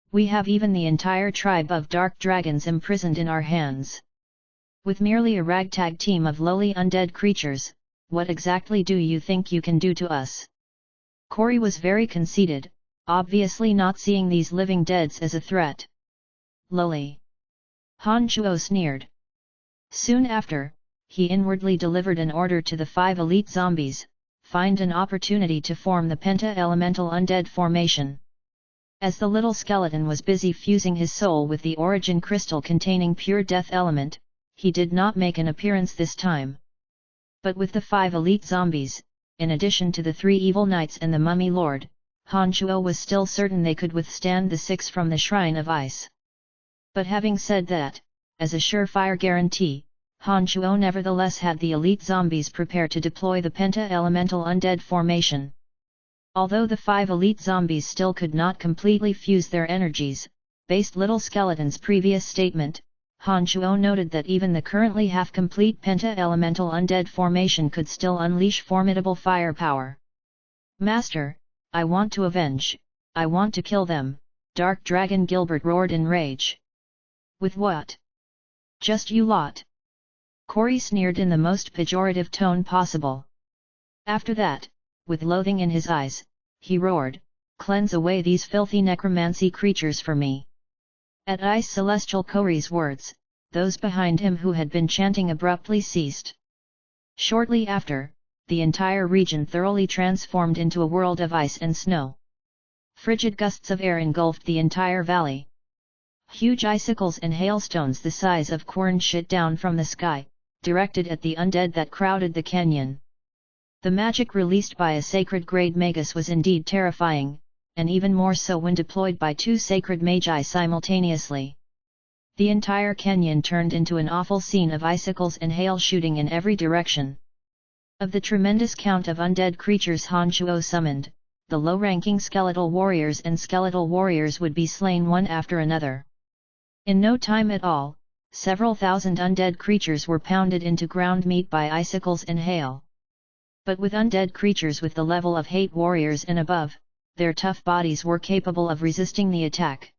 We have even the entire tribe of dark dragons imprisoned in our hands. With merely a ragtag team of lowly undead creatures, what exactly do you think you can do to us?" Corey was very conceited, obviously not seeing these living deads as a threat. Lowly. Han Chuo sneered. Soon after, he inwardly delivered an order to the 5 elite zombies, find an opportunity to form the penta-elemental undead formation. As the little skeleton was busy fusing his soul with the origin crystal containing pure death element, he did not make an appearance this time. But with the 5 elite zombies, in addition to the 3 evil knights and the mummy lord, Han Chuo was still certain they could withstand the 6 from the Shrine of Ice. But having said that, as a surefire guarantee, Han Chuo nevertheless had the elite zombies prepare to deploy the penta-elemental undead formation. Although the 5 elite zombies still could not completely fuse their energies, based Little Skeleton's previous statement, Han Chuo noted that even the currently half-complete penta-elemental undead formation could still unleash formidable firepower. "Master, I want to avenge, I want to kill them," Dark Dragon Gilbert roared in rage. "With what? Just you lot?" Corey sneered in the most pejorative tone possible. After that, with loathing in his eyes, he roared, "Cleanse away these filthy necromancy creatures for me." At Ice Celestial Corey's words, those behind him who had been chanting abruptly ceased. Shortly after, the entire region thoroughly transformed into a world of ice and snow. Frigid gusts of air engulfed the entire valley. Huge icicles and hailstones the size of corn shot down from the sky, directed at the undead that crowded the canyon. The magic released by a sacred grade magus was indeed terrifying, and even more so when deployed by 2 sacred magi simultaneously. The entire canyon turned into an awful scene of icicles and hail shooting in every direction. Of the tremendous count of undead creatures Han Chuo summoned, the low-ranking skeletal warriors and skeletal warriors would be slain one after another. In no time at all, several thousand undead creatures were pounded into ground meat by icicles and hail. But with undead creatures with the level of hate warriors and above, their tough bodies were capable of resisting the attack.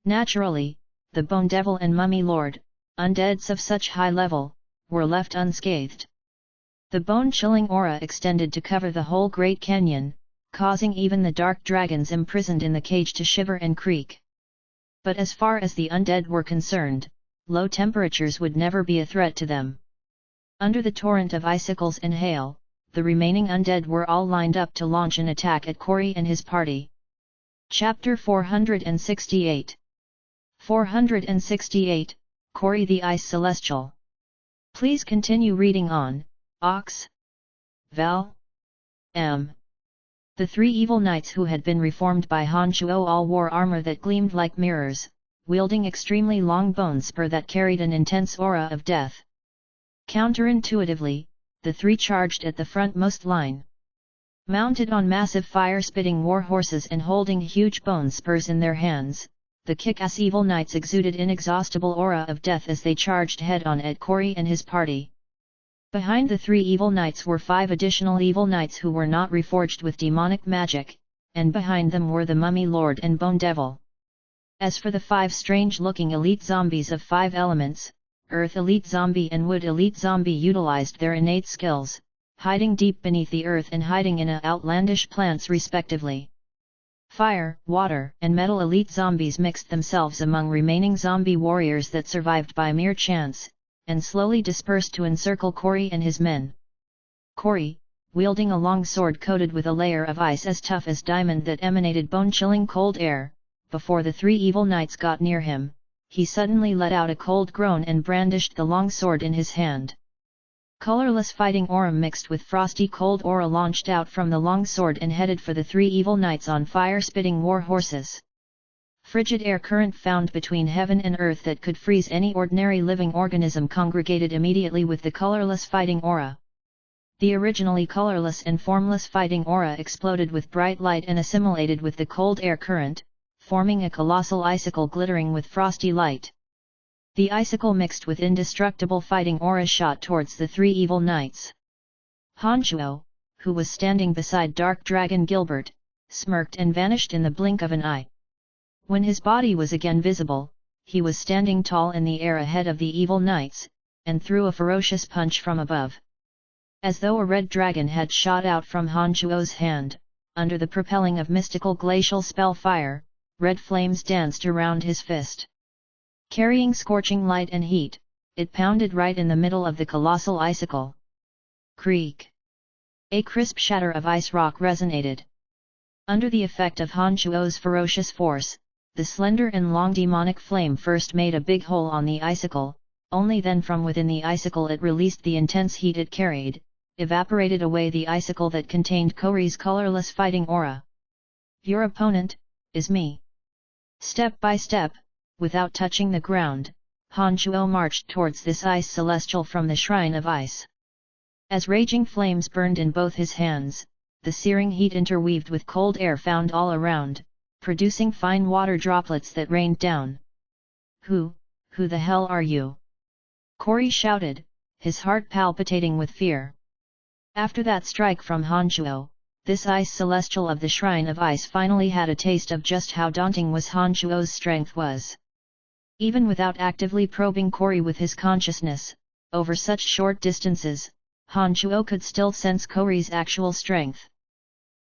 Naturally, the Bone Devil and Mummy Lord, undeads of such high level, were left unscathed. The bone-chilling aura extended to cover the whole Great Canyon, causing even the dark dragons imprisoned in the cage to shiver and creak. But as far as the undead were concerned, low temperatures would never be a threat to them. Under the torrent of icicles and hail, the remaining undead were all lined up to launch an attack at Corey and his party. Chapter 468 468, Corey the Ice Celestial. Please continue reading on, Ox. Val. M. The 3 evil knights who had been reformed by Han Chuo all wore armor that gleamed like mirrors, wielding extremely long bone spur that carried an intense aura of death. Counterintuitively, the 3 charged at the frontmost line. Mounted on massive fire-spitting war horses and holding huge bone spurs in their hands, the kick-ass evil knights exuded inexhaustible aura of death as they charged head-on at Corey and his party. Behind the 3 evil knights were 5 additional evil knights who were not reforged with demonic magic, and behind them were the Mummy Lord and Bone Devil. As for the 5 strange-looking elite zombies of 5 elements, Earth Elite Zombie and Wood Elite Zombie utilized their innate skills, hiding deep beneath the earth and hiding in outlandish plants respectively. Fire, Water and Metal Elite Zombies mixed themselves among remaining zombie warriors that survived by mere chance, and slowly dispersed to encircle Corey and his men. Corey, wielding a long sword coated with a layer of ice as tough as diamond that emanated bone-chilling cold air, before the 3 evil knights got near him, he suddenly let out a cold groan and brandished the long sword in his hand. Colorless fighting aura mixed with frosty cold aura launched out from the long sword and headed for the 3 evil knights on fire-spitting war horses. Frigid air current found between heaven and earth that could freeze any ordinary living organism congregated immediately with the colorless fighting aura. The originally colorless and formless fighting aura exploded with bright light and assimilated with the cold air current, forming a colossal icicle glittering with frosty light. The icicle mixed with indestructible fighting aura shot towards the 3 evil knights. Han Chuo, who was standing beside Dark Dragon Gilbert, smirked and vanished in the blink of an eye. When his body was again visible, he was standing tall in the air ahead of the evil knights, and threw a ferocious punch from above. As though a red dragon had shot out from Han Chuo's hand, under the propelling of mystical glacial spell fire, red flames danced around his fist. Carrying scorching light and heat, it pounded right in the middle of the colossal icicle. Creak! A crisp shatter of ice rock resonated. Under the effect of Han Chuo's ferocious force, the slender and long demonic flame first made a big hole on the icicle, only then from within the icicle it released the intense heat it carried, evaporated away the icicle that contained Kori's colorless fighting aura. Your opponent is me. Step by step, without touching the ground, Han Chuo marched towards this ice celestial from the Shrine of Ice. As raging flames burned in both his hands, the searing heat interweaved with cold air found all around, producing fine water droplets that rained down. Who the hell are you? Kori shouted, his heart palpitating with fear. After that strike from Han Chuo, this ice celestial of the Shrine of Ice finally had a taste of just how daunting was Han Chuo's strength was. Even without actively probing Kori with his consciousness, over such short distances, Han Chuo could still sense Kori's actual strength.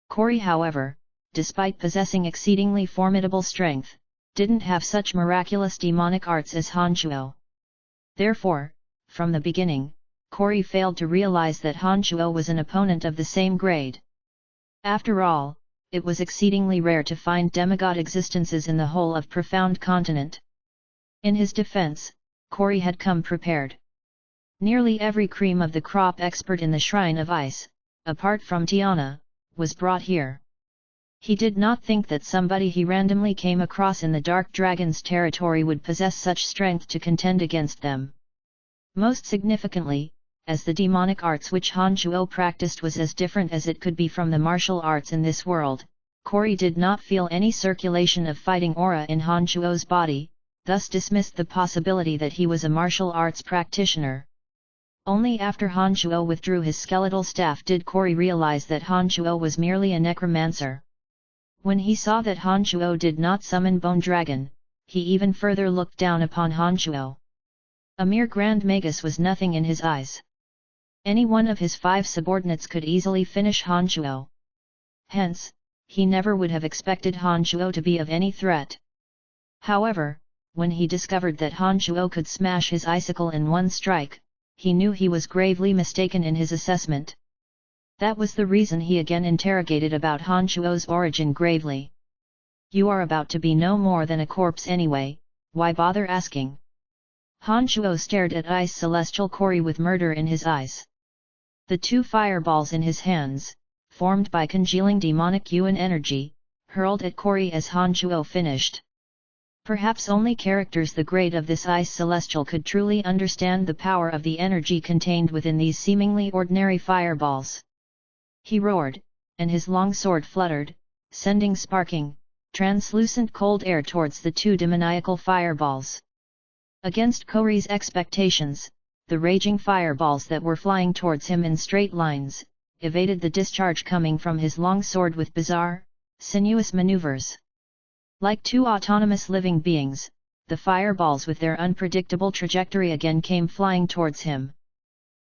Kori, however, despite possessing exceedingly formidable strength, didn't have such miraculous demonic arts as Han Chuo. Therefore, from the beginning, Kori failed to realize that Han Chuo was an opponent of the same grade. After all, it was exceedingly rare to find demigod existences in the whole of Profound Continent. In his defense, Kori had come prepared. Nearly every cream of the crop expert in the Shrine of Ice, apart from Tiana, was brought here. He did not think that somebody he randomly came across in the Dark Dragon's territory would possess such strength to contend against them. Most significantly, as the demonic arts which Han Chuo practiced was as different as it could be from the martial arts in this world, Kori did not feel any circulation of fighting aura in Han Chuo's body, thus dismissed the possibility that he was a martial arts practitioner. Only after Han Chuo withdrew his skeletal staff did Kori realize that Han Chuo was merely a necromancer. When he saw that Han Chuo did not summon Bone Dragon, he even further looked down upon Han Chuo. A mere Grand Magus was nothing in his eyes. Any one of his 5 subordinates could easily finish Han Chuo. Hence, he never would have expected Han Chuo to be of any threat. However, when he discovered that Han Chuo could smash his icicle in one strike, he knew he was gravely mistaken in his assessment. That was the reason he again interrogated about Han Chuo's origin gravely. You are about to be no more than a corpse anyway, why bother asking? Han Chuo stared at Ice Celestial Kori with murder in his eyes. The 2 fireballs in his hands, formed by congealing demonic Yuan energy, hurled at Kori as Han Chuo finished. Perhaps only characters the grade of this Ice Celestial could truly understand the power of the energy contained within these seemingly ordinary fireballs. He roared, and his long sword fluttered, sending sparking, translucent cold air towards the 2 demoniacal fireballs. Against Kori's expectations, the raging fireballs that were flying towards him in straight lines, evaded the discharge coming from his long sword with bizarre, sinuous maneuvers. Like 2 autonomous living beings, the fireballs with their unpredictable trajectory again came flying towards him.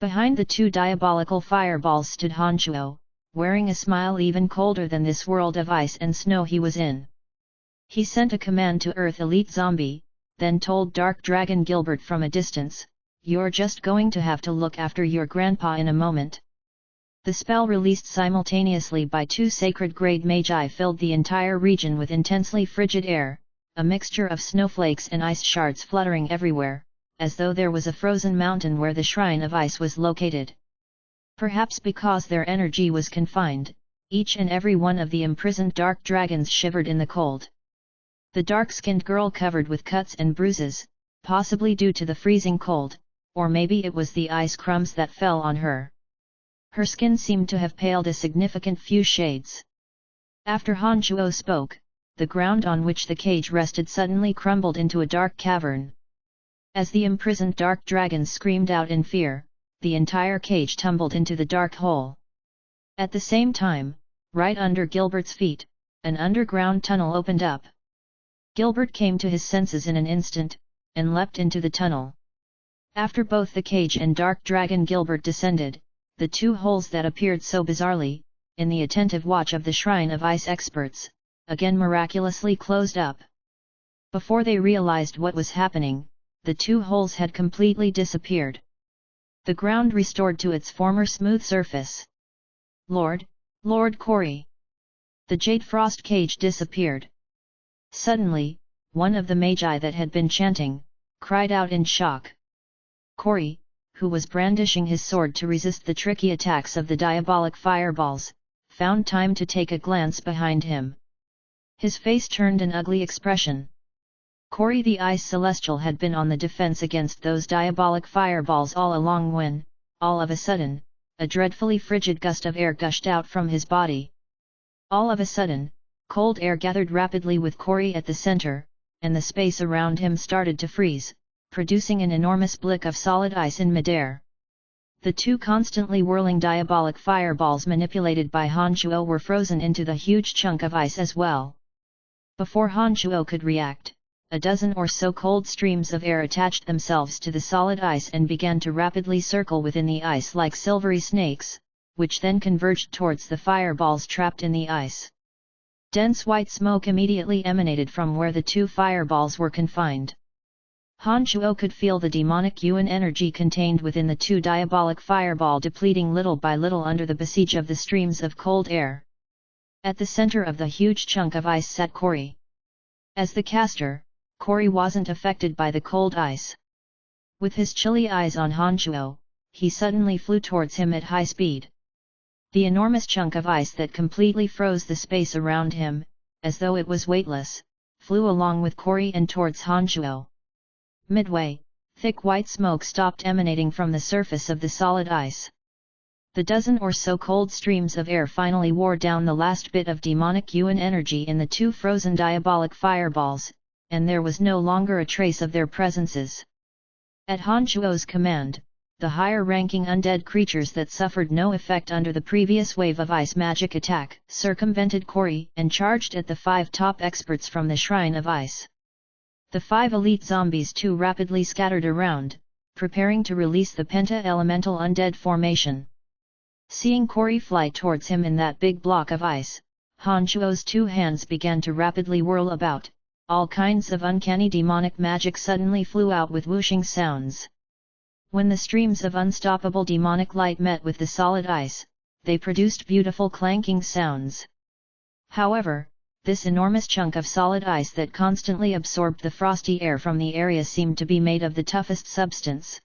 Behind the 2 diabolical fireballs stood Han Chuo, wearing a smile even colder than this world of ice and snow he was in. He sent a command to Earth Elite Zombie, then told Dark Dragon Gilbert from a distance, "You're just going to have to look after your grandpa in a moment." The spell released simultaneously by 2 sacred grade magi filled the entire region with intensely frigid air, a mixture of snowflakes and ice shards fluttering everywhere, as though there was a frozen mountain where the Shrine of Ice was located. Perhaps because their energy was confined, each and every one of the imprisoned dark dragons shivered in the cold. The dark-skinned girl covered with cuts and bruises, possibly due to the freezing cold, or maybe it was the ice crumbs that fell on her. Her skin seemed to have paled a significant few shades. After Han Chuo spoke, the ground on which the cage rested suddenly crumbled into a dark cavern. As the imprisoned dark dragons screamed out in fear, the entire cage tumbled into the dark hole. At the same time, right under Gilbert's feet, an underground tunnel opened up. Gilbert came to his senses in an instant, and leapt into the tunnel. After both the cage and dark dragon Gilbert descended, the 2 holes that appeared so bizarrely, in the attentive watch of the Shrine of Ice experts, again miraculously closed up. Before they realized what was happening, the two holes had completely disappeared. The ground restored to its former smooth surface. Lord Corey! The jade frost cage disappeared. Suddenly, one of the magi that had been chanting, cried out in shock. Corey, who was brandishing his sword to resist the tricky attacks of the diabolic fireballs, found time to take a glance behind him. His face turned an ugly expression. Corey the Ice Celestial had been on the defense against those diabolic fireballs all along when, all of a sudden, a dreadfully frigid gust of air gushed out from his body. All of a sudden, cold air gathered rapidly with Corey at the center, and the space around him started to freeze, producing an enormous blick of solid ice in midair. The two constantly whirling diabolic fireballs manipulated by Hanchuo were frozen into the huge chunk of ice as well. Before Hanchuo could react, a dozen or so cold streams of air attached themselves to the solid ice and began to rapidly circle within the ice like silvery snakes, which then converged towards the fireballs trapped in the ice. Dense white smoke immediately emanated from where the two fireballs were confined. Hanchuo could feel the demonic yuan energy contained within the two diabolic fireball depleting little by little under the besiege of the streams of cold air. At the center of the huge chunk of ice sat Corey. As the caster, Corey wasn't affected by the cold ice. With his chilly eyes on Hanchuo, he suddenly flew towards him at high speed. The enormous chunk of ice that completely froze the space around him, as though it was weightless, flew along with Corey and towards Hanchuo. Midway, thick white smoke stopped emanating from the surface of the solid ice. The dozen or so cold streams of air finally wore down the last bit of demonic yuan energy in the two frozen diabolic fireballs, and there was no longer a trace of their presences. At Hanchuo's command, the higher-ranking undead creatures that suffered no effect under the previous wave of ice magic attack circumvented Corey and charged at the 5 top experts from the Shrine of Ice. The 5 elite zombies too rapidly scattered around, preparing to release the penta-elemental undead formation. Seeing Corey fly towards him in that big block of ice, Hanchuo's 2 hands began to rapidly whirl about. All kinds of uncanny demonic magic suddenly flew out with whooshing sounds. When the streams of unstoppable demonic light met with the solid ice, they produced beautiful clanking sounds. However, this enormous chunk of solid ice that constantly absorbed the frosty air from the area seemed to be made of the toughest substance.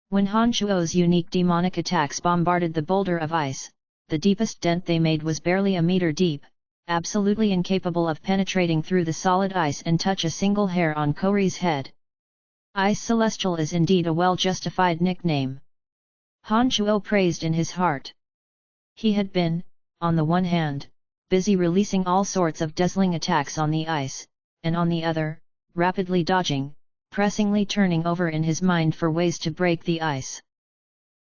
When Hanchuo's unique demonic attacks bombarded the boulder of ice, the deepest dent they made was barely a meter deep, absolutely incapable of penetrating through the solid ice and touch a single hair on Corey's head. Ice Celestial is indeed a well-justified nickname. Hanchuo praised in his heart. He had been, on the one hand, busy releasing all sorts of dazzling attacks on the ice, and on the other, rapidly dodging, pressingly turning over in his mind for ways to break the ice.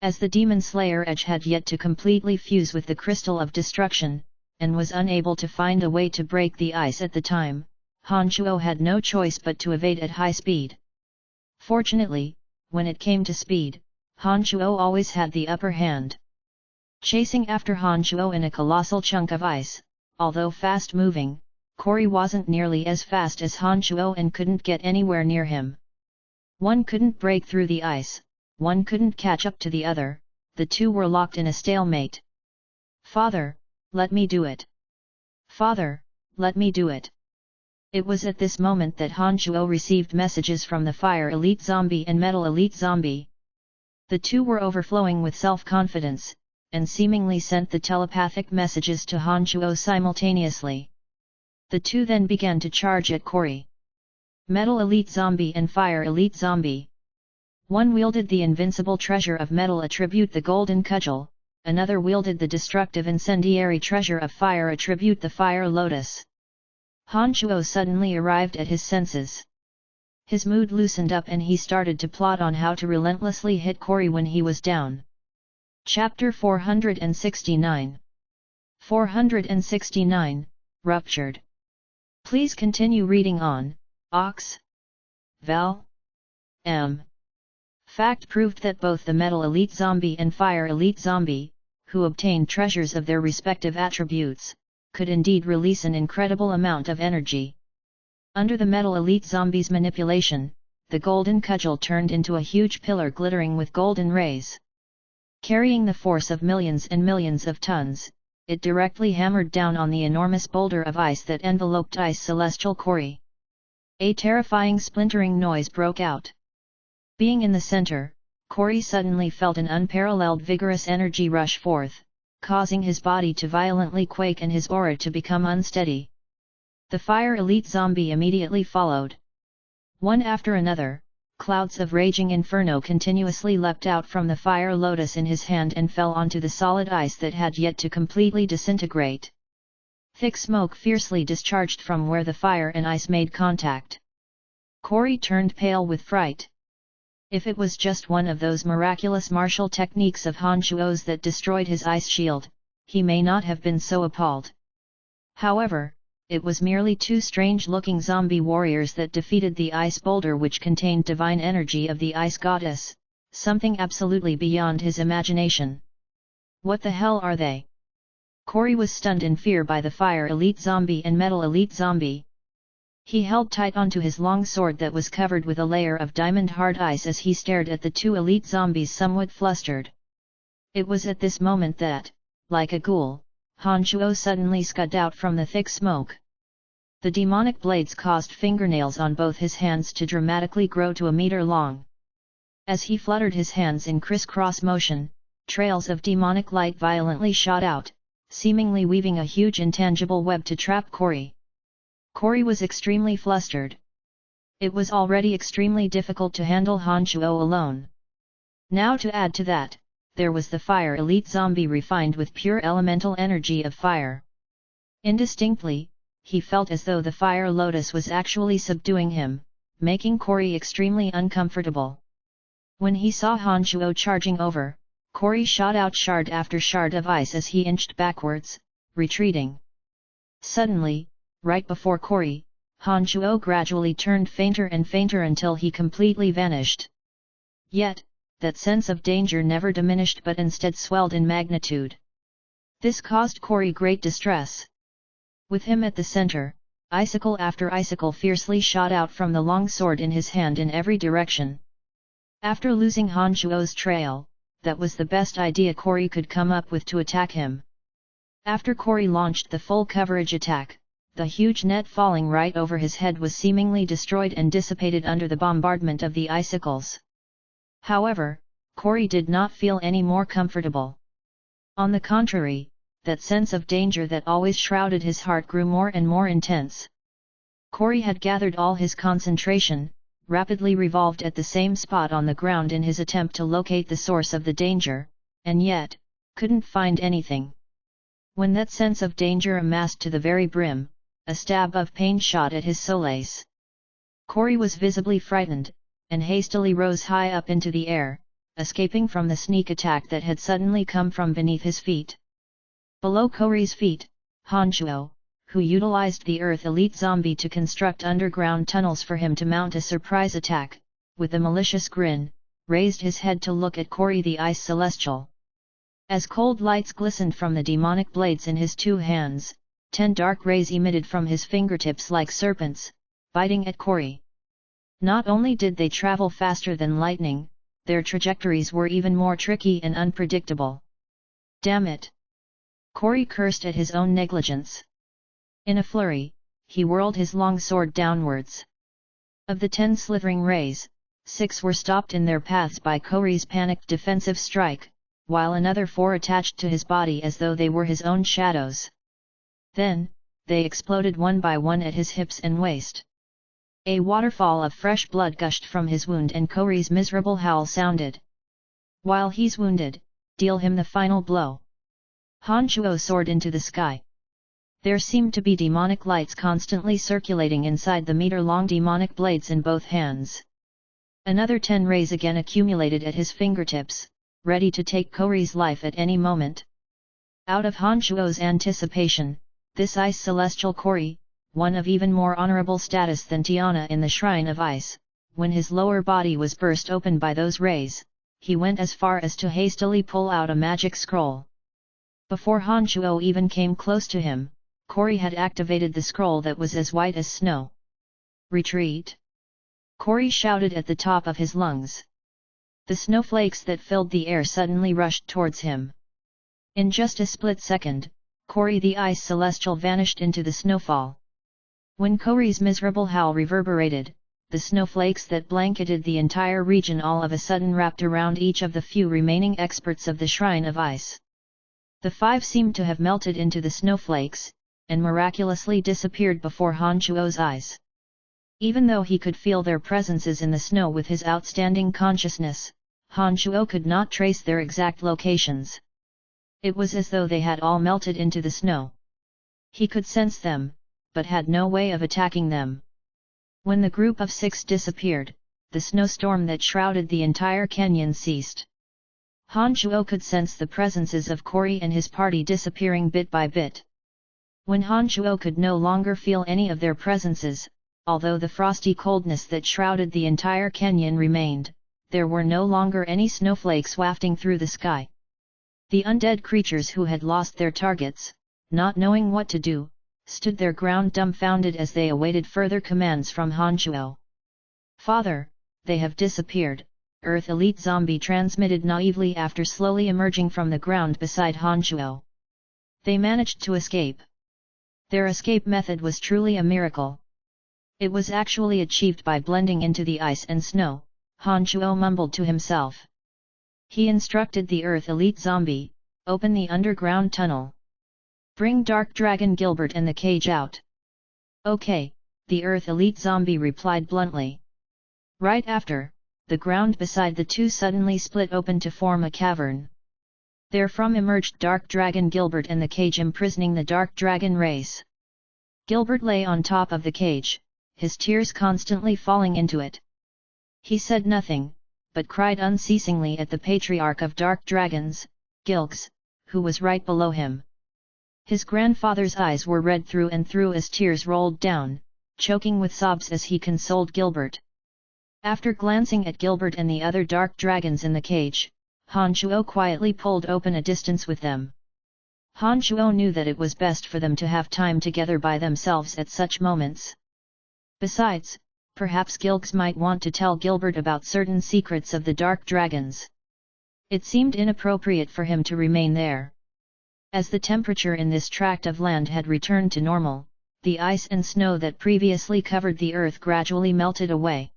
As the Demon Slayer Edge had yet to completely fuse with the Crystal of Destruction, and was unable to find a way to break the ice at the time, Hanchuo had no choice but to evade at high speed. Fortunately, when it came to speed, Hanchuo always had the upper hand. Chasing after Hanchuo in a colossal chunk of ice, although fast-moving, Corey wasn't nearly as fast as Hanchuo and couldn't get anywhere near him. One couldn't break through the ice, one couldn't catch up to the other, the two were locked in a stalemate. "Father, let me do it! Father, let me do it!" It was at this moment that Hanchuo received messages from the Fire Elite Zombie and Metal Elite Zombie. The two were overflowing with self-confidence, and seemingly sent the telepathic messages to Hanchuo simultaneously. The two then began to charge at Corey. Metal Elite Zombie and Fire Elite Zombie. One wielded the invincible treasure of metal attribute the Golden Cudgel, another wielded the destructive incendiary treasure of fire attribute the Fire Lotus. Hanchuo suddenly arrived at his senses. His mood loosened up and he started to plot on how to relentlessly hit Corey when he was down. Chapter 469 469, Ruptured. Please continue reading on. Ox. Val. M. Fact proved that both the Metal Elite Zombie and Fire Elite Zombie, who obtained treasures of their respective attributes, could indeed release an incredible amount of energy. Under the Metal Elite Zombie's manipulation, the golden cudgel turned into a huge pillar glittering with golden rays. Carrying the force of millions and millions of tons, it directly hammered down on the enormous boulder of ice that enveloped Ice Celestial Corey. A terrifying splintering noise broke out. Being in the center, Corey suddenly felt an unparalleled vigorous energy rush forth, causing his body to violently quake and his aura to become unsteady. The Fire Elite Zombie immediately followed. One after another, clouds of raging inferno continuously leapt out from the fire lotus in his hand and fell onto the solid ice that had yet to completely disintegrate. Thick smoke fiercely discharged from where the fire and ice made contact. Corey turned pale with fright. If it was just one of those miraculous martial techniques of Han Shuo's that destroyed his ice shield, he may not have been so appalled. However, it was merely two strange-looking zombie warriors that defeated the ice boulder which contained divine energy of the ice goddess, something absolutely beyond his imagination. What the hell are they? Corey was stunned in fear by the Fire Elite Zombie and Metal Elite Zombie. He held tight onto his long sword that was covered with a layer of diamond-hard ice as he stared at the two elite zombies somewhat flustered. It was at this moment that, like a ghoul, Han Shuo suddenly scud out from the thick smoke. The demonic blades caused fingernails on both his hands to dramatically grow to a meter long. As he fluttered his hands in crisscross motion, trails of demonic light violently shot out, seemingly weaving a huge intangible web to trap Corey. Corey was extremely flustered. It was already extremely difficult to handle Han Shuo alone. Now to add to that, there was the Fire Elite Zombie refined with pure elemental energy of fire. Indistinctly, he felt as though the Fire Lotus was actually subduing him, making Corey extremely uncomfortable. When he saw Han Shuo charging over, Corey shot out shard after shard of ice as he inched backwards, retreating. Suddenly, right before Corey, Han Shuo gradually turned fainter and fainter until he completely vanished. Yet, that sense of danger never diminished but instead swelled in magnitude. This caused Corey great distress. With him at the center, icicle after icicle fiercely shot out from the long sword in his hand in every direction. After losing Han Shuo's trail, that was the best idea Corey could come up with to attack him. After Corey launched the full coverage attack, the huge net falling right over his head was seemingly destroyed and dissipated under the bombardment of the icicles. However, Corey did not feel any more comfortable. On the contrary, that sense of danger that always shrouded his heart grew more and more intense. Corey had gathered all his concentration, rapidly revolved at the same spot on the ground in his attempt to locate the source of the danger, and yet, couldn't find anything. When that sense of danger amassed to the very brim, a stab of pain shot at his solace. Corey was visibly frightened, and hastily rose high up into the air, escaping from the sneak attack that had suddenly come from beneath his feet. Below Corey's feet, Han Shuo, who utilized the Earth Elite Zombie to construct underground tunnels for him to mount a surprise attack, with a malicious grin, raised his head to look at Corey the Ice Celestial. As cold lights glistened from the demonic blades in his two hands, 10 dark rays emitted from his fingertips like serpents, biting at Corey. Not only did they travel faster than lightning, their trajectories were even more tricky and unpredictable. Damn it! Corey cursed at his own negligence. In a flurry, he whirled his long sword downwards. Of the 10 slithering rays, 6 were stopped in their paths by Corey's panicked defensive strike, while another 4 attached to his body as though they were his own shadows. Then, they exploded one by one at his hips and waist. A waterfall of fresh blood gushed from his wound and Corey's miserable howl sounded. While he's wounded, deal him the final blow. Han Shuo soared into the sky. There seemed to be demonic lights constantly circulating inside the meter-long demonic blades in both hands. Another 10 rays again accumulated at his fingertips, ready to take Corey's life at any moment. Out of Han Shuo's anticipation, this Ice Celestial Corey, one of even more honorable status than Tiana in the Shrine of Ice, when his lower body was burst open by those rays, he went as far as to hastily pull out a magic scroll. Before Han Shuo even came close to him, Corey had activated the scroll that was as white as snow. Retreat! Corey shouted at the top of his lungs. The snowflakes that filled the air suddenly rushed towards him. In just a split second, Corey the Ice Celestial vanished into the snowfall. When Corey's miserable howl reverberated, the snowflakes that blanketed the entire region all of a sudden wrapped around each of the few remaining experts of the Shrine of Ice. The 5 seemed to have melted into the snowflakes, and miraculously disappeared before Han Shuo's eyes. Even though he could feel their presences in the snow with his outstanding consciousness, Han Shuo could not trace their exact locations. It was as though they had all melted into the snow. He could sense them, but had no way of attacking them. When the group of 6 disappeared, the snowstorm that shrouded the entire canyon ceased. Han Shuo could sense the presences of Corey and his party disappearing bit by bit. When Han Shuo could no longer feel any of their presences, although the frosty coldness that shrouded the entire canyon remained, there were no longer any snowflakes wafting through the sky. The undead creatures who had lost their targets, not knowing what to do, stood their ground dumbfounded as they awaited further commands from Han Shuo. "Father, they have disappeared," Earth Elite Zombie transmitted naively after slowly emerging from the ground beside Han Shuo. They managed to escape. Their escape method was truly a miracle. It was actually achieved by blending into the ice and snow, Han Shuo mumbled to himself. He instructed the Earth Elite Zombie, "Open the underground tunnel. Bring Dark Dragon Gilbert and the cage out." "Okay," the Earth Elite Zombie replied bluntly. Right after, the ground beside the 2 suddenly split open to form a cavern. Therefrom emerged Dark Dragon Gilbert and the cage imprisoning the Dark Dragon race. Gilbert lay on top of the cage, his tears constantly falling into it. He said nothing, but cried unceasingly at the Patriarch of Dark Dragons, Gilgs, who was right below him. His grandfather's eyes were red through and through as tears rolled down, choking with sobs as he consoled Gilbert. After glancing at Gilbert and the other dark dragons in the cage, Han Shuo quietly pulled open a distance with them. Han Shuo knew that it was best for them to have time together by themselves at such moments. Besides, perhaps Gilgs might want to tell Gilbert about certain secrets of the dark dragons. It seemed inappropriate for him to remain there. As the temperature in this tract of land had returned to normal, the ice and snow that previously covered the earth gradually melted away.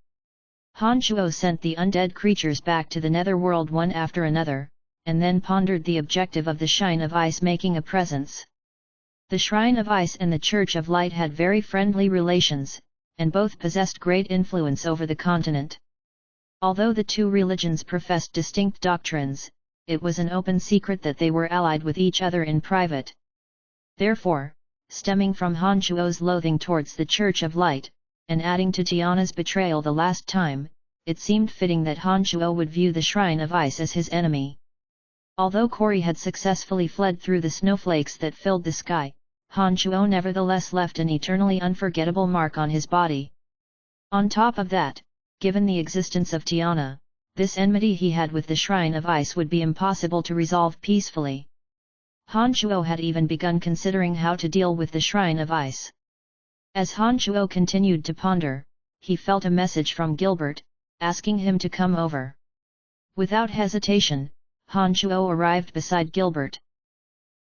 Han Shuo sent the undead creatures back to the netherworld one after another, and then pondered the objective of the Shrine of Ice making a presence. The Shrine of Ice and the Church of Light had very friendly relations, and both possessed great influence over the continent. Although the 2 religions professed distinct doctrines, it was an open secret that they were allied with each other in private. Therefore, stemming from Han Shuo's loathing towards the Church of Light, and adding to Tiana's betrayal the last time, it seemed fitting that Han Shuo would view the Shrine of Ice as his enemy. Although Corey had successfully fled through the snowflakes that filled the sky, Han Shuo nevertheless left an eternally unforgettable mark on his body. On top of that, given the existence of Tiana, this enmity he had with the Shrine of Ice would be impossible to resolve peacefully. Han Shuo had even begun considering how to deal with the Shrine of Ice. As Han Shuo continued to ponder, he felt a message from Gilbert, asking him to come over. Without hesitation, Han Shuo arrived beside Gilbert.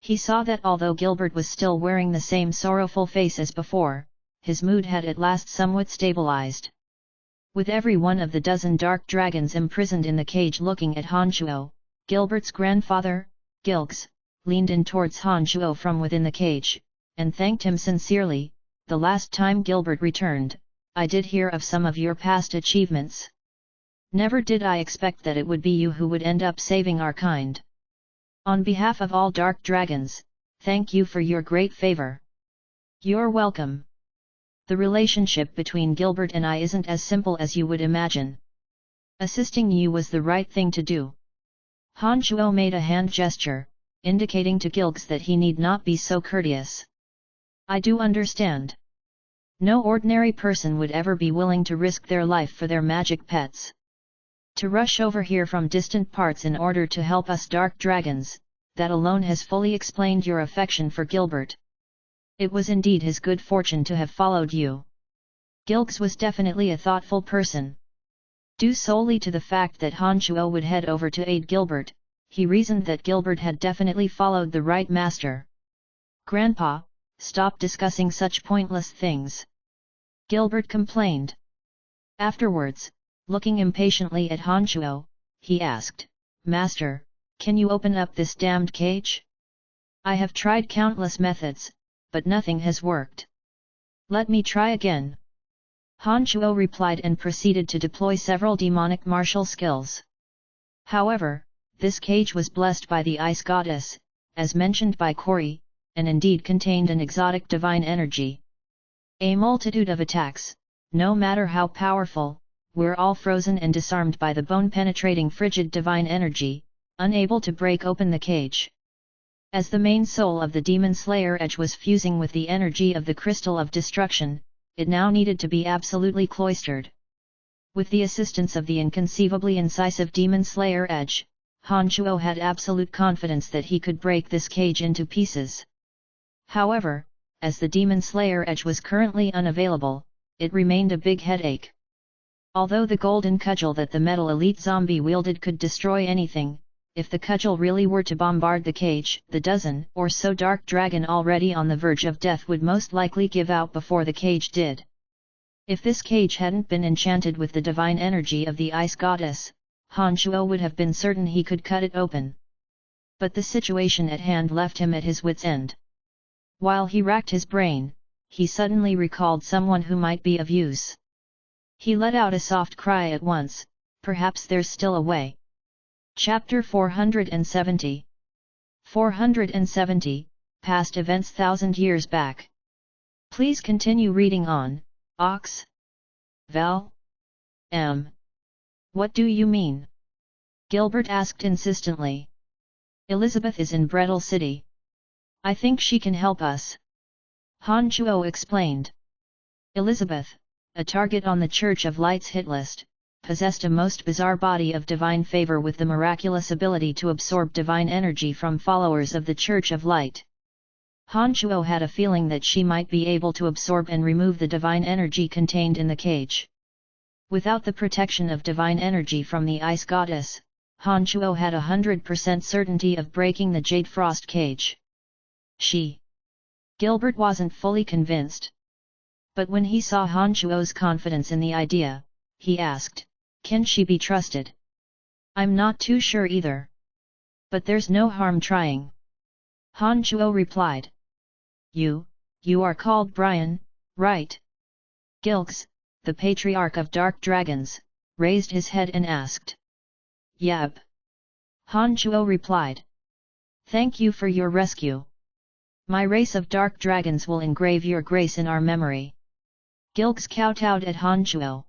He saw that although Gilbert was still wearing the same sorrowful face as before, his mood had at last somewhat stabilized. With every one of the dozen dark dragons imprisoned in the cage looking at Han Shuo, Gilbert's grandfather, Gilgs, leaned in towards Han Shuo from within the cage, and thanked him sincerely. "The last time Gilbert returned, I did hear of some of your past achievements. Never did I expect that it would be you who would end up saving our kind. On behalf of all dark dragons, thank you for your great favor." "You're welcome. The relationship between Gilbert and I isn't as simple as you would imagine. Assisting you was the right thing to do." Han Shuo made a hand gesture, indicating to Gilgs that he need not be so courteous. "I do understand. No ordinary person would ever be willing to risk their life for their magic pets. To rush over here from distant parts in order to help us dark dragons, that alone has fully explained your affection for Gilbert. It was indeed his good fortune to have followed you. Gilgs was definitely a thoughtful person. Due solely to the fact that Han Chuo would head over to aid Gilbert, he reasoned that Gilbert had definitely followed the right master. Grandpa, stop discussing such pointless things. Gilbert complained. Afterwards, looking impatiently at Han Chuo, he asked, Master, can you open up this damned cage? I have tried countless methods, but nothing has worked. Let me try again. Han Chuo replied and proceeded to deploy several demonic martial skills. However, this cage was blessed by the Ice Goddess, as mentioned by Corey, and indeed contained an exotic divine energy. A multitude of attacks, no matter how powerful, were all frozen and disarmed by the bone-penetrating frigid divine energy, unable to break open the cage. As the main soul of the Demon Slayer Edge was fusing with the energy of the Crystal of Destruction, it now needed to be absolutely cloistered. With the assistance of the inconceivably incisive Demon Slayer Edge, Han Chuo had absolute confidence that he could break this cage into pieces. However, as the Demon Slayer Edge was currently unavailable, it remained a big headache. Although the golden cudgel that the metal elite zombie wielded could destroy anything, if the cudgel really were to bombard the cage, the dozen or so dark dragon already on the verge of death would most likely give out before the cage did. If this cage hadn't been enchanted with the divine energy of the Ice Goddess, Han Chuo would have been certain he could cut it open. But the situation at hand left him at his wit's end. While he racked his brain, he suddenly recalled someone who might be of use. He let out a soft cry at once, perhaps there's still a way. Chapter 470 470, Past Events 1000 Years Back. Please continue reading on, Ox. Val? What do you mean? Gilbert asked insistently. Elizabeth is in Brettle City. I think she can help us. Han Chuo explained. Elizabeth, a target on the Church of Light's hit list, possessed a most bizarre body of divine favor with the miraculous ability to absorb divine energy from followers of the Church of Light. Han Chuo had a feeling that she might be able to absorb and remove the divine energy contained in the cage. Without the protection of divine energy from the Ice Goddess, Han Chuo had 100% certainty of breaking the Jade Frost cage. Gilbert wasn't fully convinced. But when he saw Han Chuo's confidence in the idea, he asked, can she be trusted? I'm not too sure either. But there's no harm trying. Han Chuo replied. You are called Brian, right? Gilgs, the Patriarch of Dark Dragons, raised his head and asked. Yep. Han Chuo replied. Thank you for your rescue. My race of dark dragons will engrave your grace in our memory. Gilgs kowtowed at Han Chuo.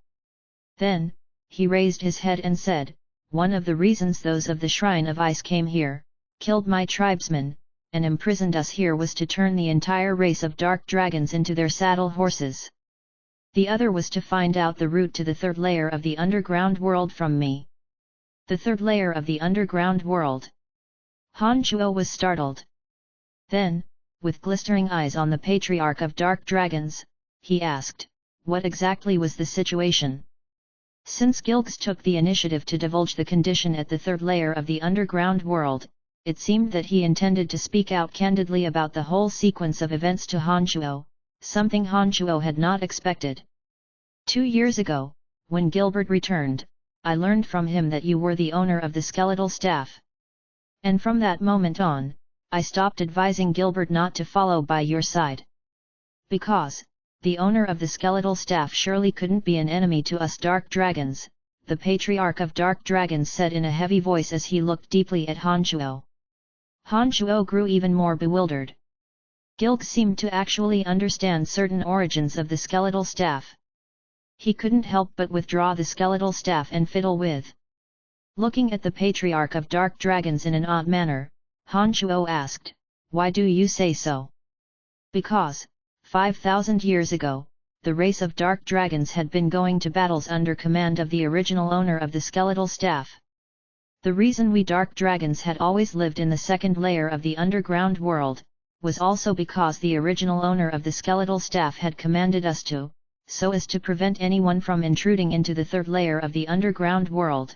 Then, he raised his head and said, one of the reasons those of the Shrine of Ice came here, killed my tribesmen, and imprisoned us here was to turn the entire race of dark dragons into their saddle horses. The other was to find out the route to the third layer of the underground world from me. The third layer of the underground world. Han Chuo was startled. Then, with glistering eyes on the Patriarch of Dark Dragons, he asked, what exactly was the situation? Since Gilgs took the initiative to divulge the condition at the third layer of the underground world, it seemed that he intended to speak out candidly about the whole sequence of events to Han Chuo, something Han Chuo had not expected. 2 years ago, when Gilbert returned, I learned from him that you were the owner of the skeletal staff. And from that moment on, I stopped advising Gilbert not to follow by your side. Because, the owner of the skeletal staff surely couldn't be an enemy to us dark dragons, the Patriarch of Dark Dragons said in a heavy voice as he looked deeply at Han Chuo. Han Chuo grew even more bewildered. Gilg seemed to actually understand certain origins of the skeletal staff. He couldn't help but withdraw the skeletal staff and fiddle with. Looking at the Patriarch of Dark Dragons in an odd manner, Han Chuo asked, why do you say so? Because, 5,000 years ago, the race of dark dragons had been going to battles under command of the original owner of the skeletal staff. The reason we dark dragons had always lived in the second layer of the underground world, was also because the original owner of the skeletal staff had commanded us to, so as to prevent anyone from intruding into the third layer of the underground world.